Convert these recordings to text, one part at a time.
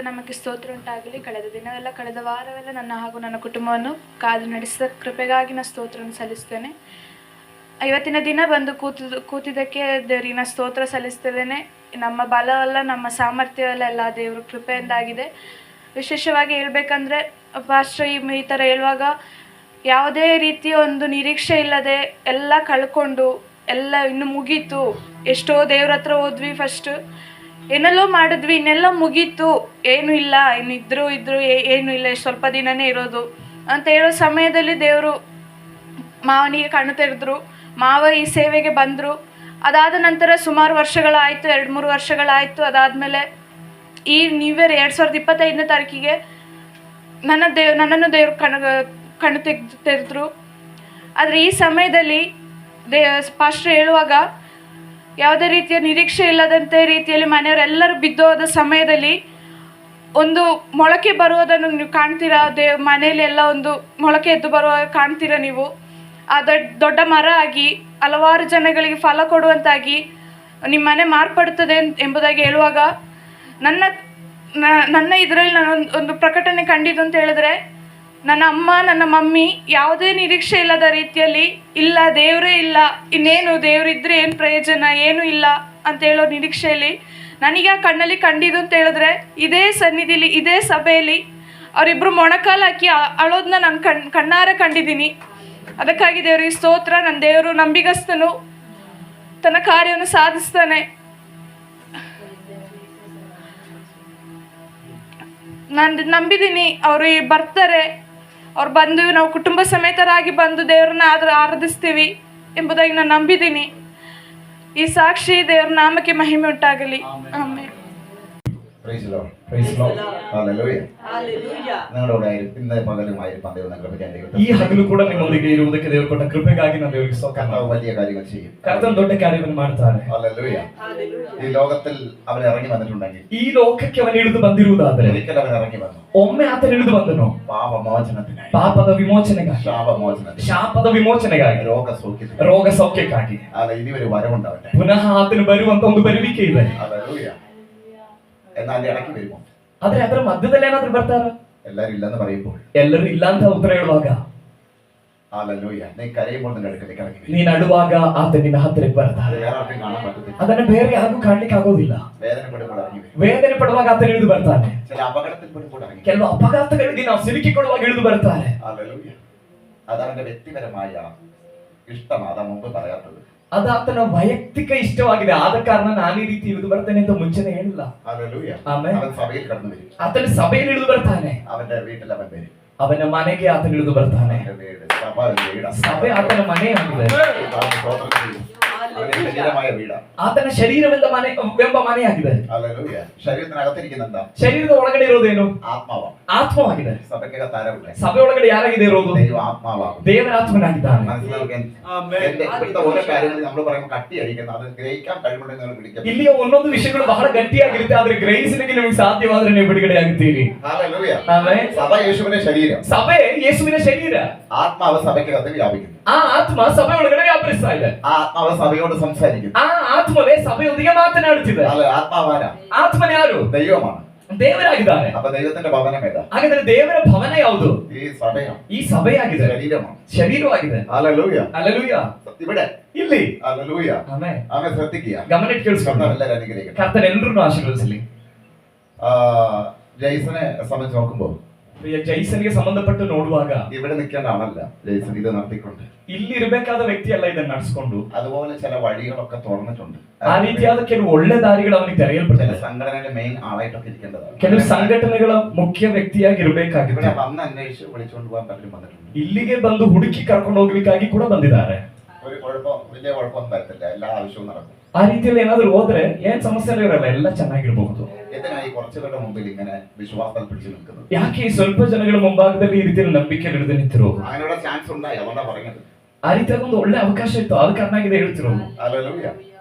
ನಮಗೆ ಸ್ತೋತ್ರ ಉಂಟಾಗಲಿ. ಕಳೆದ ವಾರವೆಲ್ಲ ನನ್ನ ಹಾಗೂ ನನ್ನ ಕುಟುಂಬವನ್ನು ಕಾದು ನಡೆಸಿದ ಕೃಪೆಗಾಗಿ ನಾನು ಸ್ತೋತ್ರವನ್ನು ಸಲ್ಲಿಸ್ತೇನೆ. ಇವತ್ತಿನ ದಿನ ಬಂದು ಕೂತಿದ್ದಕ್ಕೆ ದೇವರಿಗೆ ನಾನು ಸ್ತೋತ್ರ ಸಲ್ಲಿಸ್ತಿದ್ದೇನೆ. ನಮ್ಮ ಬಲವಲ್ಲ, ನಮ್ಮ ಸಾಮರ್ಥ್ಯವಲ್ಲ, ಎಲ್ಲ ದೇವ್ರ ಕೃಪೆಯಿಂದಾಗಿದೆ. ವಿಶೇಷವಾಗಿ ಹೇಳ್ಬೇಕಂದ್ರೆ ಪಾಸ್ಟರ್ ಈ ಥರ ಹೇಳುವಾಗ ಯಾವುದೇ ರೀತಿಯ ಒಂದು ನಿರೀಕ್ಷೆ ಇಲ್ಲದೆ ಎಲ್ಲ ಕಳ್ಕೊಂಡು ಎಲ್ಲ ಇನ್ನು ಮುಗೀತು, ಎಷ್ಟೋ ದೇವ್ರ ಹತ್ರ ಹೋದ್ವಿ, ಫಸ್ಟ್ ಏನೆಲ್ಲೋ ಮಾಡಿದ್ವಿ, ಇನ್ನೆಲ್ಲ ಮುಗೀತು, ಏನೂ ಇಲ್ಲ, ಇನ್ನು ಇದ್ರು ಏನೂ ಇಲ್ಲ, ಸ್ವಲ್ಪ ದಿನವೇ ಇರೋದು ಅಂತ ಹೇಳೋ ಸಮಯದಲ್ಲಿ ದೇವರು ಮಾವನಿಗೆ ಕಣ್ಣು ತೆರೆದ್ರು. ಮಾವ ಈ ಸೇವೆಗೆ ಬಂದರು. ಅದಾದ ನಂತರ ಸುಮಾರು ವರ್ಷಗಳಾಯಿತು, 2-3 ವರ್ಷಗಳಾಯಿತು. ಅದಾದಮೇಲೆ ಈ ನ್ಯೂ ಇಯರ್ 2025ನೇ ತಾರೀಕಿಗೆ ನನ್ನನ್ನು ದೇವರು ಕಣ್ಣು ತೆರೆದ್ರು. ಆದರೆ ಈ ಸಮಯದಲ್ಲಿ ಪಾಸ್ಟರ್ ಹೇಳುವಾಗ ಯಾವುದೇ ರೀತಿಯ ನಿರೀಕ್ಷೆ ಇಲ್ಲದಂತೆ ರೀತಿಯಲ್ಲಿ ಮನೆಯವರೆಲ್ಲರೂ ಬಿದ್ದೋದ ಸಮಯದಲ್ಲಿ ಒಂದು ಮೊಳಕೆ ಬರುವುದನ್ನು ನೀವು ಕಾಣ್ತೀರಾ. ಮನೆಯಲ್ಲಿ ಎಲ್ಲ ಒಂದು ಮೊಳಕೆ ಎದ್ದು ಬರುವಾಗ ಕಾಣ್ತೀರಾ ನೀವು. ಆ ದೊಡ್ಡ ಮರ ಆಗಿ ಹಲವಾರು ಜನಗಳಿಗೆ ಫಲ ಕೊಡುವಂತಾಗಿ ನಿಮ್ಮ ಮನೆ ಮಾರ್ಪಡುತ್ತದೆ ಎಂಬುದಾಗಿ ಹೇಳುವಾಗ ನನ್ನ ಇದರಲ್ಲಿ ನಾನು ಒಂದು ಪ್ರಕಟಣೆ ಕಂಡಿದ್ದು ಅಂತ ಹೇಳಿದ್ರೆ, ನನ್ನ ಅಮ್ಮ ನನ್ನ ಮಮ್ಮಿ ಯಾವುದೇ ನಿರೀಕ್ಷೆ ಇಲ್ಲದ ರೀತಿಯಲ್ಲಿ ಇಲ್ಲ, ದೇವರೇ ಇಲ್ಲ, ಇನ್ನೇನು ದೇವರಿದ್ರೆ ಏನು ಪ್ರಯೋಜನ, ಏನೂ ಇಲ್ಲ ಅಂತ ಹೇಳೋ ನಿರೀಕ್ಷೆಯಲ್ಲಿ ನನಗೆ ಆ ಕಣ್ಣಲ್ಲಿ ಕಂಡಿದ್ದು ಅಂತ ಹೇಳಿದ್ರೆ, ಇದೇ ಸನ್ನಿಧಿಲಿ ಇದೇ ಸಭೆಯಲ್ಲಿ ಅವರಿಬ್ಬರು ಮೊಣಕಾಲು ಹಾಕಿ ಅಳೋದನ್ನ ನಾನು ಕಣ್ಣಾರೆ ಕಂಡಿದ್ದೀನಿ. ಅದಕ್ಕಾಗಿ ದೇವರಿಗೆ ಸ್ತೋತ್ರ. ನನ್ನ ದೇವರು ನಂಬಿಗಸ್ತನು, ತನ್ನ ಕಾರ್ಯವನ್ನು ಸಾಧಿಸ್ತಾನೆ. ನಾನು ನಂಬಿದ್ದೀನಿ ಅವರು ಬರ್ತಾರೆ. ಅವ್ರು ಬಂದು ನಾವು ಕುಟುಂಬ ಸಮೇತರಾಗಿ ಬಂದು ದೇವ್ರನ್ನ ಆರಾಧಿಸ್ತೀವಿ ಎಂಬುದಾಗಿ ನಾನು ನಂಬಿದ್ದೀನಿ. ಈ ಸಾಕ್ಷಿ ದೇವ್ರ ನಾಮಕ್ಕೆ ಮಹಿಮೆ ಉಂಟಾಗಲಿ. ಆಮೆನ್. ಈ ಹಗಲು ಕೂಡ ನಿಮ್ಮೊಂದಿಗೆ ಇರುವುದಕ್ಕೆ ದೇವರು ಕೊಟ್ಟ ಕೃಪೆಗಾಗಿ ನಾವು ದೇವರಿಗೆ വലിയ കാര്യങ്ങൾ ചെയ്യും. കർത്താവ് ದೊಡ್ಡ ಕಾರ್ಯವನ್ನು ಮಾಡ್ತಾನೆ. ഹല്ലേലൂയ. ഈ ലോകത്തിൽ അവൻ ഇറങ്ങി വന്നിട്ടുണ്ടെങ്കിൽ, ಈ ಲೋಕಕ್ಕೆ ಅವನು ಇಳಿದು ಬಂದಿರುವುದಾದರೆ, ഒരിക്കൽ അവൻ ഇറങ്ങി വന്നു ಒಮ್ಮೆ ಆತನು ಇಳಿದು ಬಂದನು പാപമോചനത്തിനായി, ಪಾಪದ ವಿಮೋಚನೆಗಾಗಿ, ശാപമോചനത്തിനായി, ಶಾಪದ ವಿಮೋಚನೆಗಾಗಿ, രോഗസൗഖ്യത്തിനായി, ರೋಗ ಸೌಖ್ಯಕ್ಕಾಗಿ. അല്ല, ഇനി ഒരു വരവുണ്ട് അവന്റെ. ಪುನಃ ಆತನು ಬರುವಂತ ಒಂದು ಬರುವಿಕೆ ಇದೆ. ഹല്ലേലൂയ. എന്നാൽ ഇടയ്ക്ക് വരുമോ? ಆದ್ರೆ ಅದರ ಮಧ್ಯದಲ್ಲಿ ಏನಾದ್ರೂ ಬರ್ತಾರ? എല്ലാരും ഇല്ലെന്ന് പറയുമ്പോൾ, ಎಲ್ಲರೂ ಇಲ್ಲ ಅಂತ ಉತ್ತರ ಹೇಳುವಾಗ, ഹല്ലേലൂയ, നീ കരയുമ്പോൾ നിന്റെ അടുക്കലേക്ക് ഇറങ്ങി വരും. ನೀನು ಅಳುವಾಗ ಆತ ನಿನ್ನ ಹತ್ತಿರಕ್ಕೆ ಬರ್ತಾನೆ. വേറെ ആർക്കും കാണാൻ പറ്റത്തില്ല. ಅದನ್ನ ಬೇರೆ ಯಾರಿಗೂ ಕಾಣ್ಲಿಕ್ಕೆ ಆಗೋದಿಲ್ಲ. വേദനപ്പെടുമ്പോൾ ഇറങ്ങി വരും. ವೇದನೆ ಪಡುವಾಗ ಆತ ಇಳಿದು ಬರ್ತಾನೆ. ചില അപകടത്തിൽപ്പെടുമ്പോൾ ഇറങ്ങി വരും. ಕೆಲವು ಅಪಘಾತಗಳಿಗೆ ನಾವು ಸಿಲುಕಿಕೊಳ್ಳುವಾಗ ಇಳಿದು ಬರ್ತಾನೆ. ഹല്ലേലൂയ. അതവന്റെ വ്യക്തിപരമായ ഇഷ്ടമാണ്. അതാ മുമ്പ് പറയാത്തത്. ಅದು ಆತನ ವೈಯಕ್ತಿಕ ಇಷ್ಟವಾಗಿದೆ. ಆದ ಕಾರಣ ನಾನು ಈ ರೀತಿ ಇಳಿದು ಬರ್ತೇನೆ ಅಂತ ಮುಂಚೆನೆ ಹೇಳಿಲ್ಲ. ഹല്ലേലൂയ. ಆಮೆನ್. അവൻ സഭയിൽ കടന്നു വരും. ಆತನ ಸಭೆಯಲ್ಲಿ ಇಳಿದು ಬರ್ತಾನೆ. അവന്റെ വീട്ടിൽ അവൻ വരും. ಅವನ ಮನೆಗೆ ಆತನ ಇಳಿದು ಬರ್ತಾನೆ. ಸಭೆ ಆತನ ಮನೆಯಾಗಿದೆ. ಆತನ ಶರೀರವೆಂಬ ಮನೆಯಾಗಿದೆ. ശരീരത്തിനകത്തിരിക്കുന്നെന്താ? ಶರೀರದ ಒಳಗಡೆ ಇರೋದೇನು? ആത്മാവാണ്. ಆತ್ಮವಾಗಿದೆ. സഭയ്ക്കകത്ത് ആരാണ്? ಸಭೆ ಒಳಗಡೆ ಯಾರಾಗಿದೆ ಇರೋದು? ദൈവ ആത്മാവാണ്. ದೇವರ ಆತ್ಮನಾಗಿದ್ದಾನೆ. ഇവിടുത്തെ ഓരോ കാര്യങ്ങൾ നമ്മൾ പറയുമ്പോൾ കട്ടിയടിക്കുന്നത്, അത് ഗ്രഹിക്കാൻ കഴിവുണ്ടെങ്കിൽ നിങ്ങൾ പിടിക്കാം. ಇಲ್ಲಿಯ ಒಂದೊಂದು ವಿಷಯಗಳು ಬಹಳ ಗಟ್ಟಿಯಾಗಿರುತ್ತೆ, ಆದ್ರೆ ಗ್ರಹಿಸಲಿಕ್ಕೆ ನಿಮಗೆ ಸಾಧ್ಯವಾದ್ರೆ ನೀವು ಬಿಡುಗಡೆ ಆಗುತ್ತೀರಿ. ಆಮೆನ್. സഭ യേശുവിന്റെ ശരീരം. ಸಭೆ ಯೇಸುವಿನ ಶರೀರ. ആത്മാവ് സഭയ്ക്കകത്ത് വ്യാപിക്കുന്നു. ಆ ಆತ್ಮ ಸಭೆ ಒಳಗಡೆ ವ್ಯಾಪರಿಸ್ತಾ ಇದೆ. ആ ആത്മാവ് സഭയോട് സംസാരിക്കുന്നു. ಆ ಆತ್ಮವೇ ಸಭೆಯೊಂದಿಗೆ ಮಾತನಾಡುತ್ತಿದೆ. ആത്മാവാരാ? ಆತ್ಮನ ಯಾರು? ദൈവമാണ്. ದೇವರಾಗಿದ್ದಾರೆ. അപ്പൊ ദൈവത്തിന്റെ ഭവനം ഏതാ? ಹಾಗಾದ್ರೆ ದೇವರ ಭವನ ಯಾವುದು? ഈ സഭയാണ്. ಈ ಸಭೆಯಾಗಿದೆ. ശരീരമാണ്. ಶರೀರವಾಗಿದೆ. ഹല്ലേലൂയ. ಹಲ್ಲೆಲೂಯ. ഇവിടെ ಇಲ್ಲಿ. ഹല്ലേലൂയ. ಆಮೆನ್. ആമേൻ. ശ്രദ്ധിക്കുക. ಗಮನಿಟ್ಟು ಕೇಳಿಸ್ಕೊಂಡು എല്ലാവരും അനുഗ്രഹിക്കട്ടെ. ಕರ್ತನ ಎಲ್ಲರನ್ನು ಆಶೀರ್ವದಿಸಲಿ. ജയ്സനെ സംബന്ധിച്ച് നോക്കുമ്പോൾ, ಪ್ರಿಯ ಜೈಸನ್ಗೆ ಸಂಬಂಧಪಟ್ಟು ನೋಡುವಾಗ, ഇവിടെ നിൽക്കേണ്ട ആളല്ല ജയ്സൺ ഇത് നടത്തിക്കൊണ്ട്. ಇಲ್ಲಿ ಇರಬೇಕಾದ ವ್ಯಕ್ತಿ ಅಲ್ಲ ಇದನ್ನ ನಡೆಸಿಕೊಂಡು. അതുപോലെ ചില വഴികളൊക്കെ തുറന്നിട്ടുണ്ട്. ಆ ರೀತಿಯಾದ ಕೆಲವು ಒಳ್ಳೆ ದಾರಿಗಳು ಅವನಿಗೆ ತೆರೆಯಲ್ಪಟ್ಟಿದೆ. ചില സംഘടനയുടെ മെയിൻ ആളായിട്ടൊക്കെ ഇരിക്കേണ്ടതാണ്. ಕೆಲವು ಸಂಘಟನೆಗಳ ಮುಖ್ಯ ವ್ಯಕ್ತಿಯಾಗಿ ಇರಬೇಕಾಗಿದೆ. ഇവിടെ വന്ന് അന്വേഷിച്ച് വിളിച്ചുകൊണ്ട് പോകാൻ പലരും വന്നിട്ടുണ്ട്. ಇಲ್ಲಿಗೆ ಬಂದು ಹುಡುಕಿ ಕರ್ಕೊಂಡು ಹೋಗ್ಲಿಕ್ಕಾಗಿ ಕೂಡ ಬಂದಿದ್ದಾರೆ. ഒരു കുഴപ്പം, വലിയ കുഴപ്പമൊന്നും വരത്തില്ല, എല്ലാ ആവശ്യവും നടക്കും. ಆ ರೀತಿಯಲ್ಲಿ ಏನಾದ್ರು ಹೋದ್ರೆ ಏನ್ ಸಮಸ್ಯೆ ಇರಲ್ಲ, ಎಲ್ಲ ಚೆನ್ನಾಗಿರ್ಬಹುದು. എന്തിനായി കുറച്ചുപേരുടെ മുമ്പിൽ ഇങ്ങനെ വിശ്വാസത്തിൽ പിടിച്ചു നിൽക്കുന്നത്? ಯಾಕೆ ಈ ಸ್ವಲ್ಪ ಜನಗಳ ಮುಂಭಾಗದಲ್ಲಿ ಈ ರೀತಿಯಲ್ಲಿ ನಂಬಿಕೆ ಹಿಡಿದು ನಿಂತಿರೋದು? അങ്ങനെയുള്ള ചാൻസ് ഉണ്ടായി, അതുകൊണ്ടാ പറഞ്ഞത്. ಆ ರೀತಿಯಾದ ಒಂದು ಒಳ್ಳೆ ಅವಕಾಶ ಇತ್ತು, ಅದು ಕಾರಣಾಗಿದೆ ಹೇಳ್ತಿರೋದು. ഹല്ലേലൂയ.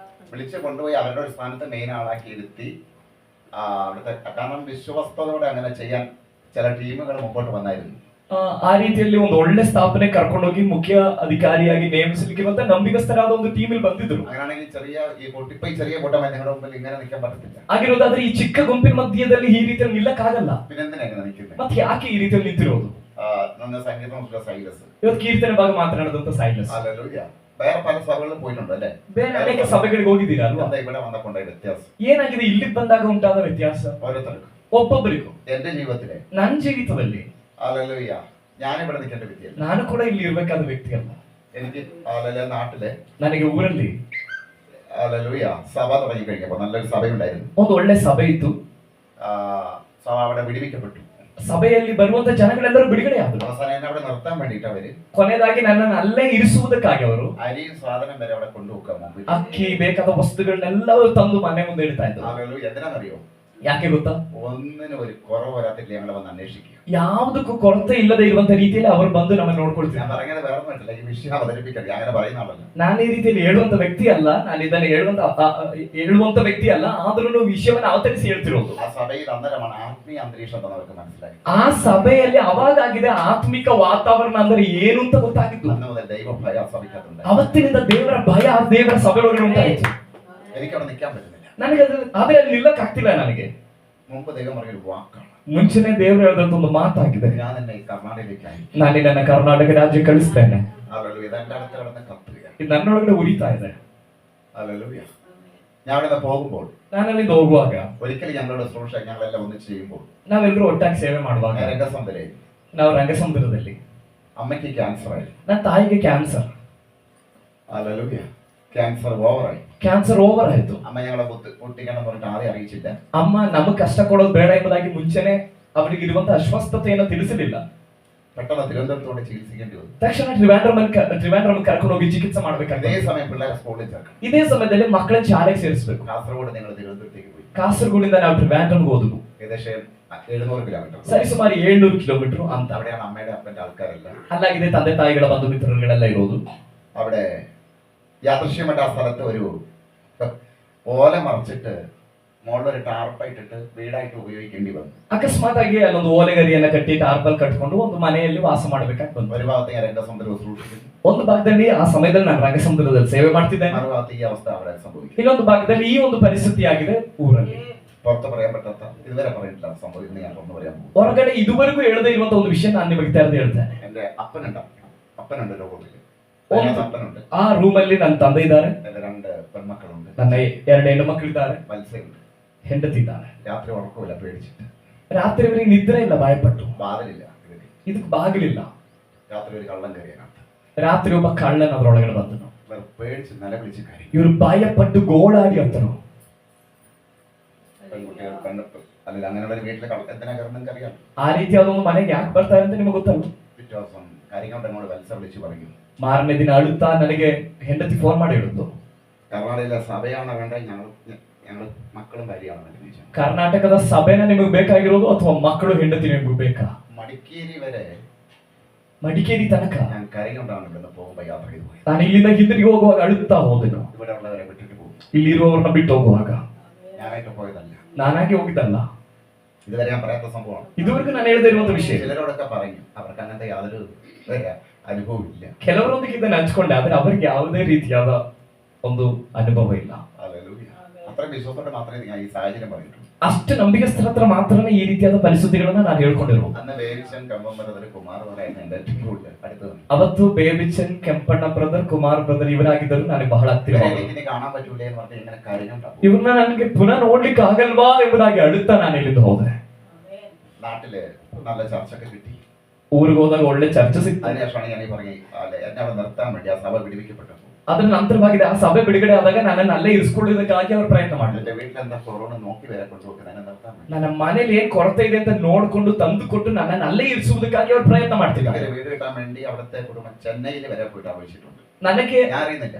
വിളിച്ചു കൊണ്ടുപോയി അവരുടെ ഒരു സ്ഥാനത്ത് മെയിൻ ആളാക്കി ഇരുത്തി അവിടുത്തെ, കാരണം വിശ്വസ്തയോടെ അങ്ങനെ ചെയ്യാൻ ചില ടീമുകൾ മുമ്പോട്ട് വന്നായിരുന്നു. ಆ ರೀತಿಯಲ್ಲಿ ಒಂದು ಒಳ್ಳೆ ಸ್ಥಾಪನೆ ಕರ್ಕೊಂಡೋಗಿ ಮುಖ್ಯ ಅಧಿಕಾರಿಯಾಗಿ ನೇಮಿಸಲಿಕ್ಕೆ ಮತ್ತೆ ನಂಬಿಕಸ್ಥರಾದ ಒಂದು ಟೀಮಿൽ ಬಂದಿದ್ರು. അങ്ങനെയാണെങ്കിൽ ചെറിയ കൂട്ടമായി നിങ്ങളുടെ മുമ്പിൽ ഇങ്ങനെ നിൽക്കാൻ പറ്റത്തില്ല. ಆಗಿರೋದಾದ್ರೆ ಈ ಚಿಕ್ಕ ಗುಂಪಿನ ಮಧ್ಯದಲ್ಲಿ ಈ ರೀತಿಯಲ್ಲಿ ನಿಲ್ಲಕ್ಕಾಗಲ್ಲ. പിന്നെ എന്തിനാ ഇങ്ങനെ നിൽക്കുന്നത്? ಮತ್ತೆ ಯಾಕೆ ಈ ರೀತಿಯಲ್ಲಿ ನಿಂತಿರೋದು? ನನ್ನ ಸಂಗೀತ ಸೈಲಸ್ ಇವತ್ತು ಕೀರ್ತನೆ ಭಾಗ ಮಾತನಾಡಿದಂತ ಸೈಲಸ್. ഹല്ലേലൂയ. വേറെ പല സഭകളിലും പോയിട്ടുണ്ട് അല്ലേ? ಬೇರೆ ಅನೇಕ ಸಭೆಗಳಿಗೆ ಹೋಗಿದ್ದೀರಾ ಅಲ್ವಾ? എന്താ ഇവിടെ വന്നപ്പോണ്ടായ വ്യത്യാസം? ಏನಾಗಿದೆ ಇಲ್ಲಿ ಬಂದಾಗ ಉಂಟಾದ ವ್ಯತ್ಯಾಸ? ഓരോരുത്തർക്കും ಒಬ್ಬೊಬ್ಬರಿಗೂ. എന്റെ ജീവിതത്തിലെ ನನ್ನ ಜೀವಿತದಲ್ಲಿ ഹല്ലേലൂയ ഞാനിവിടെ നിൽക്കേണ്ട വ്യക്തിയല്ല. ನಾನು ಕೂಡ ಇಲ್ಲಿ ಇರ್ಬೇಕಾದ ವ್ಯಕ್ತಿ ಅಲ್ಲ. എനിക്ക് ഹല്ലേലൂയ നാട്ടിലെ ನನಗೆ ಊರಲ್ಲಿ ഹല്ലേലൂയ സഭ തുടങ്ങി കഴിഞ്ഞപ്പോൾ നല്ലൊരു സഭയുണ്ടായിരുന്നു. ಒಂದು ಒಳ್ಳೆ ಸಭೆ ಇತ್ತು. സഭ അവിടെ വിടിവിക്കപ്പെട്ടു. ಸಭೆಯಲ್ಲಿ ಬರುವಂತ ಜನಗಳೆಲ್ಲರೂ ಬಿಡುಗಡೆ ಆದರು. അവസാനം എന്നെ അവിടെ നിർത്താൻ വേണ്ടിയിട്ട് അവര് ಕೊನೆಯದಾಗಿ ನನ್ನನ್ನು ಅಲ್ಲೇ ಇರಿಸುವುದಕ್ಕಾಗಿ ಅವರು അരിയും സാധനം വരെ അവിടെ കൊണ്ടുപോക്കാൻ മുമ്പിൽ ಅಕ್ಕಿ ಬೇಕಾದ ವಸ್ತುಗಳನ್ನೆಲ್ಲವೂ ತಂದು ಮನೆ ಮುಂದೆ ಇಡ್ತಾ ಇದ್ರು. ഹല്ലേലൂയ. എന്തിനാണെന്നറിയോ? ಯಾಕೆ ಗೊತ್ತಾ? ഒന്നിനും ഒരു കുറവ് വരാത്തില്ല ഞങ്ങളെ വന്ന് അന്വേഷിക്കുക. ಯಾವುದಕ್ಕೂ ಕೊರತೆ ಇಲ್ಲದೆ ಇರುವಂತ ರೀತಿಯಲ್ಲಿ ಅವರು ಬಂದು ನಮ್ಮನ್ನು ನೋಡ್ಕೊಳ್ತಾರೆ. ഞാൻ പറഞ്ഞത് വേറെ ഒന്നുമില്ല, ഈ വിഷയം അവതരിപ്പിക്കട്ടെ, അങ്ങനെ പറയുന്ന ആളല്ല. ನಾನು ಈ ರೀತಿಯಲ್ಲಿ ಹೇಳುವಂತ ವ್ಯಕ್ತಿ ಅಲ್ಲ, ನಾನು ಇದನ್ನು ಹೇಳುವಂತ ವ್ಯಕ್ತಿ ಅಲ್ಲ, ಆದ್ರೂ ವಿಷಯವನ್ನು ಅವತರಿಸಿ ಹೇಳ್ತಿರೋದು. ആ സഭയിൽ അന്നേരമാണ് ആത്മീയ അന്തരീക്ഷം എന്ന് അവർക്ക് മനസ്സിലായി. ಆ ಸಭೆಯಲ್ಲಿ ಅವಾಗಾಗಿದೆ ಆತ್ಮಿಕ ವಾತಾವರಣ ಅಂದ್ರೆ ಏನು ಅಂತ ಗೊತ್ತಾಗಿತ್ತು. അന്ന് മുതൽ ദൈവഭയം ആ സഭയ്ക്കകത്തുണ്ട്. ಅವತ್ತಿನಿಂದ ದೇವರ ಭಯ ದೇವರ ಸಭೆಯೊಳಗೆ ಉಂಟಾಯಿತು. എനിക്കവിടെ നിൽക്കാൻ പറ്റുന്നില്ല. ನನಗೆ ಅದ್ರಲ್ಲಿ ನಿಲ್ಲಕ್ ಆಗ್ತಿಲ್ಲ. ನನಗೆ മുമ്പ് ദൈവം പറഞ്ഞൊരു വാക്കാണ്. ಮುಂಚೆನೆ ದೇವರು ಹೇಳಿದಂತ ಒಂದು ಮಾತಾಗಿದೆ. ഞാൻ എന്നെ ഈ കർണാടകയിലേക്ക് അയക്കും. ನಾನು ನನ್ನ ಕರ್ನಾಟಕ ರಾಜ್ಯ ಕಳಿಸ್ತೇನೆ. ഹല്ലേലൂയ. ഇതെന്റെ അടുത്ത് കിടന്ന് കത്തുക. ಇದು ನನ್ನೊಳಗಡೆ ಉರಿತಾ ಇದೆ. ഹല്ലേലൂയ. ഞാൻ അവിടെ പോകുമ്പോൾ ನಾನು ಅಲ್ಲಿಂದ ಹೋಗುವಾಗ ഒരിക്കലും ഞങ്ങളുടെ ശുശ്രൂഷ ഞങ്ങളെല്ലാം ഒന്നിച്ച് ചെയ്യുമ്പോൾ ನಾವೆಲ್ಲರೂ ಒಟ್ಟಾಗಿ ಸೇವೆ ಮಾಡುವಾಗ ഞാൻ രംഗസമുദ്രയിൽ ನಾವು ರಂಗಸಮುದ್ರದಲ್ಲಿ അമ്മയ്ക്ക് ക്യാൻസർ ആയി. ನನ್ನ ತಾಯಿಗೆ ಕ್ಯಾನ್ಸರ್. ഹല്ലേലൂയ. ക്യാൻസർ ഓവറായി. ಕ್ಯಾನ್ಸರ್ ಓವರ್ ಆಯ್ತು. അമ്മ ഞങ്ങളെ പൊട്ടിക്കണം പറഞ്ഞിട്ട് ആരെയും അറിയിച്ചില്ല. ಅಮ್ಮ ನಮಗೆ ಕಷ್ಟ ಕೊಡೋದು ಬೇಡ ಎಂಬುದಾಗಿ ಮುಂಚೆನೆ ಅವರಿಗೆ ಇರುವಂತ ಅಸ್ವಸ್ಥತೆಯನ್ನು ತಿಳಿಸಲಿಲ್ಲ. പെട്ടെന്ന് തിരുവനന്തപുരത്തോടെ ചികിത്സിക്കേണ്ടി വന്നു. ತಕ್ಷಣ ಟ್ರಿವಾಂಡ್ರಮ್ ಕರ್ಕೊಂಡು ಹೋಗಿ ಚಿಕಿತ್ಸೆ ಮಾಡ್ಬೇಕಾಗ್ತದೆ. അതേ സമയം പിള്ളേരെ സ്കൂളിൽ ചേർക്കണം. ಇದೇ ಸಮಯದಲ್ಲಿ ಮಕ್ಕಳನ್ನ ಶಾಲೆಗೆ ಸೇರಿಸಬೇಕು. കാസർഗോഡ് നിങ്ങൾ തിരുവനന്തപുരത്തേക്ക് പോയി. ಕಾಸರಗೋಡಿಂದ ನಾವು ಟ್ರಿವಾಂಡ್ರಮ್ಗೆ ಹೋದವು. ഏകദേശം 700 കിലോമീറ്റർ. ಸರಿಸುಮಾರು 700 ಕಿಲೋಮೀಟರ್ ಅಂತ. അവിടെയാണ് അമ്മയുടെ അപ്പന്റെ ആൾക്കാരെല്ലാം. ಅಲ್ಲಾಗಿದೆ ತಂದೆ ತಾಯಿಗಳ ಬಂಧು ಮಿತ್ರರುಗಳೆಲ್ಲ ಇರೋದು. അവിടെ യാദൃശ്യമായിട്ട് ആ സ്ഥലത്ത് ഒരു ഓല മറച്ചിട്ട് മുകളിലൊരു ടാർപ്പായിട്ടിട്ട് വീടായിട്ട് ഉപയോഗിക്കേണ്ടി വന്നു. ಅಕಸ್ಮಾತ್ ಆಗಿ ಅಲ್ಲೊಂದು ಓಲೆಗರಿಯನ್ನ ಕಟ್ಟಿ ಟಾರ್ಪಲ್ ಕಟ್ಕೊಂಡು ಒಂದು ಮನೆಯಲ್ಲಿ ವಾಸ ಮಾಡಬೇಕಾಗಿ ಬಂತು. ഒരു ഭാഗത്ത് ഞാൻ രംഗസമുദ്രം സൂക്ഷിക്കുന്നു. ಒಂದು ಭಾಗದಲ್ಲಿ ಆ ಸಮಯದಲ್ಲಿ ನಾನು ರಂಗಸಮುದ್ರದಲ್ಲಿ ಸೇವೆ ಮಾಡ್ತಿದ್ದೇನೆ. മറുഭാഗത്ത് ഈ അവസ്ഥ അവിടെ സംഭവിക്കും. ಇನ್ನೊಂದು ಭಾಗದಲ್ಲಿ ಈ ಒಂದು ಪರಿಸ್ಥಿತಿ ಆಗಿದೆ ಊರಲ್ಲಿ. പുറത്ത് പറയാൻ പറ്റാത്ത, ഇതുവരെ പറഞ്ഞിട്ടില്ല സംഭവിക്കുന്നത് ഞാൻ തുറന്നു പറയാൻ പോകും. ಹೊರಗಡೆ ಇದುವರೆಗೂ ಹೇಳದೇ ಇರುವಂತ ಒಂದು ವಿಷಯ ನಾನು ನಿಮಗೆ ತೆರೆದು ಹೇಳ್ತೇನೆ. എന്റെ അപ്പനുണ്ട് ലോകത്തിൽ. അപ്പനുണ്ട്. ಆ ರೂಮಲ್ಲಿ ನನ್ನ ತಂದೆ ಇದ್ದಾರೆ. എന്റെ 2 പെൺമക്കളുണ്ട്. ನನ್ನ 2 ಹೆಣ್ಣು ಮಕ್ಕಳಿದ್ದಾರೆ. മത്സ്യമുണ്ട്. ಹೆಂಡತಿ ಇದ್ದಾರೆ. രാത്രി ഉറക്കമില്ല പേടിച്ചിട്ട്. ರಾತ್ರಿ ಅವರಿಗೆ ನಿದ್ರೆ ಇಲ್ಲ, ಭಯಪಟ್ಟು. വാതിലില്ല, ಇದಕ್ಕೆ ಬಾಗಿಲಿಲ್ಲ. രാത്രി ഒരു കള്ളൻ കയറിയതിനകത്ത്. ರಾತ್ರಿ ಒಬ್ಬ ಕಳ್ಳನ ಅದರೊಳಗಡೆ ಬಂದನು. പേടിച്ച് നിലവിളിച്ച് കരയും. ಇವರು ಭಯಪಟ್ಟು ಗೋಳಾಡಿ ಅಂತನು. പെൺകുട്ടികൾ അല്ല അങ്ങനെയുള്ള ഒരു വീട്ടിലെ എന്തിനാ കയറുന്ന അറിയാം. ಆ ರೀತಿಯಾದ ಒಂದು ಮನೆಗೆ ಯಾಕೆ ಬರ್ತಾರೆ ಅಂತ ನಿಮಗೆ ಗೊತ್ತಲ್ಲ. പിറ്റേ ദിവസം കരിങ്ങോട്ട് എന്നോട് വത്സ വിളിച്ച് പറയും. ಮಾರನೇ ದಿನ ಅಳುತ್ತಾ ನನಗೆ ಹೆಂಡತಿ ಫೋನ್ ಮಾಡಿ ಹೇಳಿದ್ದು, കർണാടകയിലെ സഭയാണോ വേണ്ട ഞങ്ങൾ മക്കളും ഭാര്യയാണോ വേണ്ടത്. ಕರ್ನಾಟಕದ ಸಭೆನ ನಿಮಗೆ ಬೇಕಾಗಿರೋದು ಅಥವಾ ಮಕ್ಕಳು ಹೆಂಡತಿ ನಿಮಗೆ ಬೇಕಾ? മടിക്കേരി വരെ, ಮಡಿಕೇರಿ ತನಕ ഞാൻ കരിങ്ങോട്ടാണ് ഇവിടുന്ന് പോകുമ്പോൾ യാത്ര ചെയ്തു പോയി. ನಾನು ಇಲ್ಲಿಂದ ಹಿಂದಿರುಗಿ ಹೋಗುವಾಗ ಅಳುತ್ತಾ ಹೋದೆನು. ഇവിടെ ഉള്ളവരെ വിട്ടിട്ട് പോകും. ಇಲ್ಲಿರುವವರನ್ನ ಬಿಟ್ಟು ಹೋಗುವಾಗ ഞാനായിട്ട് പോയതല്ല, ನಾನಾಗಿ ಹೋಗಿದ್ದಲ್ಲ. ഇതുവരെ ഞാൻ പറയാത്ത സംഭവമാണ്. ಇದುವರೆಗೂ ನಾನು ಹೇಳದೇ ಇರುವಂತ ವಿಷಯ. ചിലരോടൊക്കെ പറയും, അവർക്ക് അങ്ങനത്തെ യാതൊരു ಅನುಭವ ಇಲ್ಲ. ಕೆಲವರೊಂದಿಗೆ ಇದನ್ನು ಹಂಚ್ಕೊಂಡೆ, ಆದ್ರೆ ಅವರಿಗೆ ಯಾವುದೇ ರೀತಿಯಾದ ಒಂದು ಅನುಭವ ಇಲ್ಲ. അത്ര വിശ്വാസത്തോടെ മാത്രമേ ഞാൻ ഈ സാഹചര്യം പറഞ്ഞിട്ടുള്ളൂ. ಅಷ್ಟು ನಂಬಿಕಸ್ಥರ ಹತ್ರ ಮಾತ್ರನೇ ಈ ರೀತಿಯಾದ ಪರಿಸ್ಥಿತಿಗಳನ್ನ ನಾನು ಹೇಳ್ಕೊಂಡಿರೋದು. അന്ന് വേവിച്ചൻ കമ്പമ്മ കുമാർ പറയുന്ന എന്റെ അടുത്ത് ಅವತ್ತು ಬೇಬಿಚನ್ ಕೆಂಪಣ್ಣ ಬ್ರದರ್, ಕುಮಾರ್ ಬ್ರದರ್ ಇವರಾಗಿದ್ದರು ನನಗೆ ಬಹಳ ಹತ್ತಿರ. കാണാൻ പറ്റൂലേ എന്ന് പറഞ്ഞ് ഇങ്ങനെ കരഞ്ഞുണ്ടാവും. ಇವ್ರನ್ನ ನನಗೆ ಪುನಃ ನೋಡ್ಲಿಕ್ಕೆ ಆಗಲ್ವಾ ಎಂಬುದಾಗಿ ಅಳುತ್ತಾ ನಾನು ಇಲ್ಲಿಂದ ಹೋದೆ. നാട്ടില് നല്ല ചർച്ചൊക്കെ കിട്ടി. ಊರಿಗೆ ಹೋದಾಗ ಒಳ್ಳೆ ಚರ್ಚೆ ಸಿಕ್ತು. അതിനുശേഷമാണ് ഞാൻ ഈ പറഞ്ഞ എന്നെ അവിടെ നിർത്താൻ വേണ്ടി ആ സഭ പിടിവിക്കപ്പെട്ടു. ಅದ್ರ ನಂತರವಾಗಿದೆ ಆ ಸಭೆ ಬಿಡುಗಡೆ ಆದಾಗ ನನ್ನನ್ನು ಅಲ್ಲೇ ಇರಿಸ್ಕೊಳ್ಳೋದಕ್ಕಾಗಿ ಅವ್ರು ಪ್ರಯತ್ನ ಮಾಡಿದ್ರು. വീട്ടിലെന്താ കൊറോണ നോക്കി വരെ കൊണ്ടുപോಗಿ ನನ್ನ നിർത്താൻ വേണ്ടി. ನನ್ನ ಮನೇಲಿ ಏನ್ ಕೊರತೆ ಇದೆ ಅಂತ ನೋಡ್ಕೊಂಡು ತಂದು ಕೊಟ್ಟು ನನ್ನನ್ನು ಅಲ್ಲೇ ಇರಿಸುವುದಕ್ಕಾಗಿ ಅವ್ರು ಪ್ರಯತ್ನ ಮಾಡ್ತಿದ್ದಾರೆ. വീട് കിട്ടാൻ വേണ്ടി അവിടുത്തെ കുടുംബം ചെന്നൈയിൽ വരെ പോയിട്ട് ആവശ്യമുണ്ട്. ನನಗೆ ഞാൻ അറിയുന്നില്ല,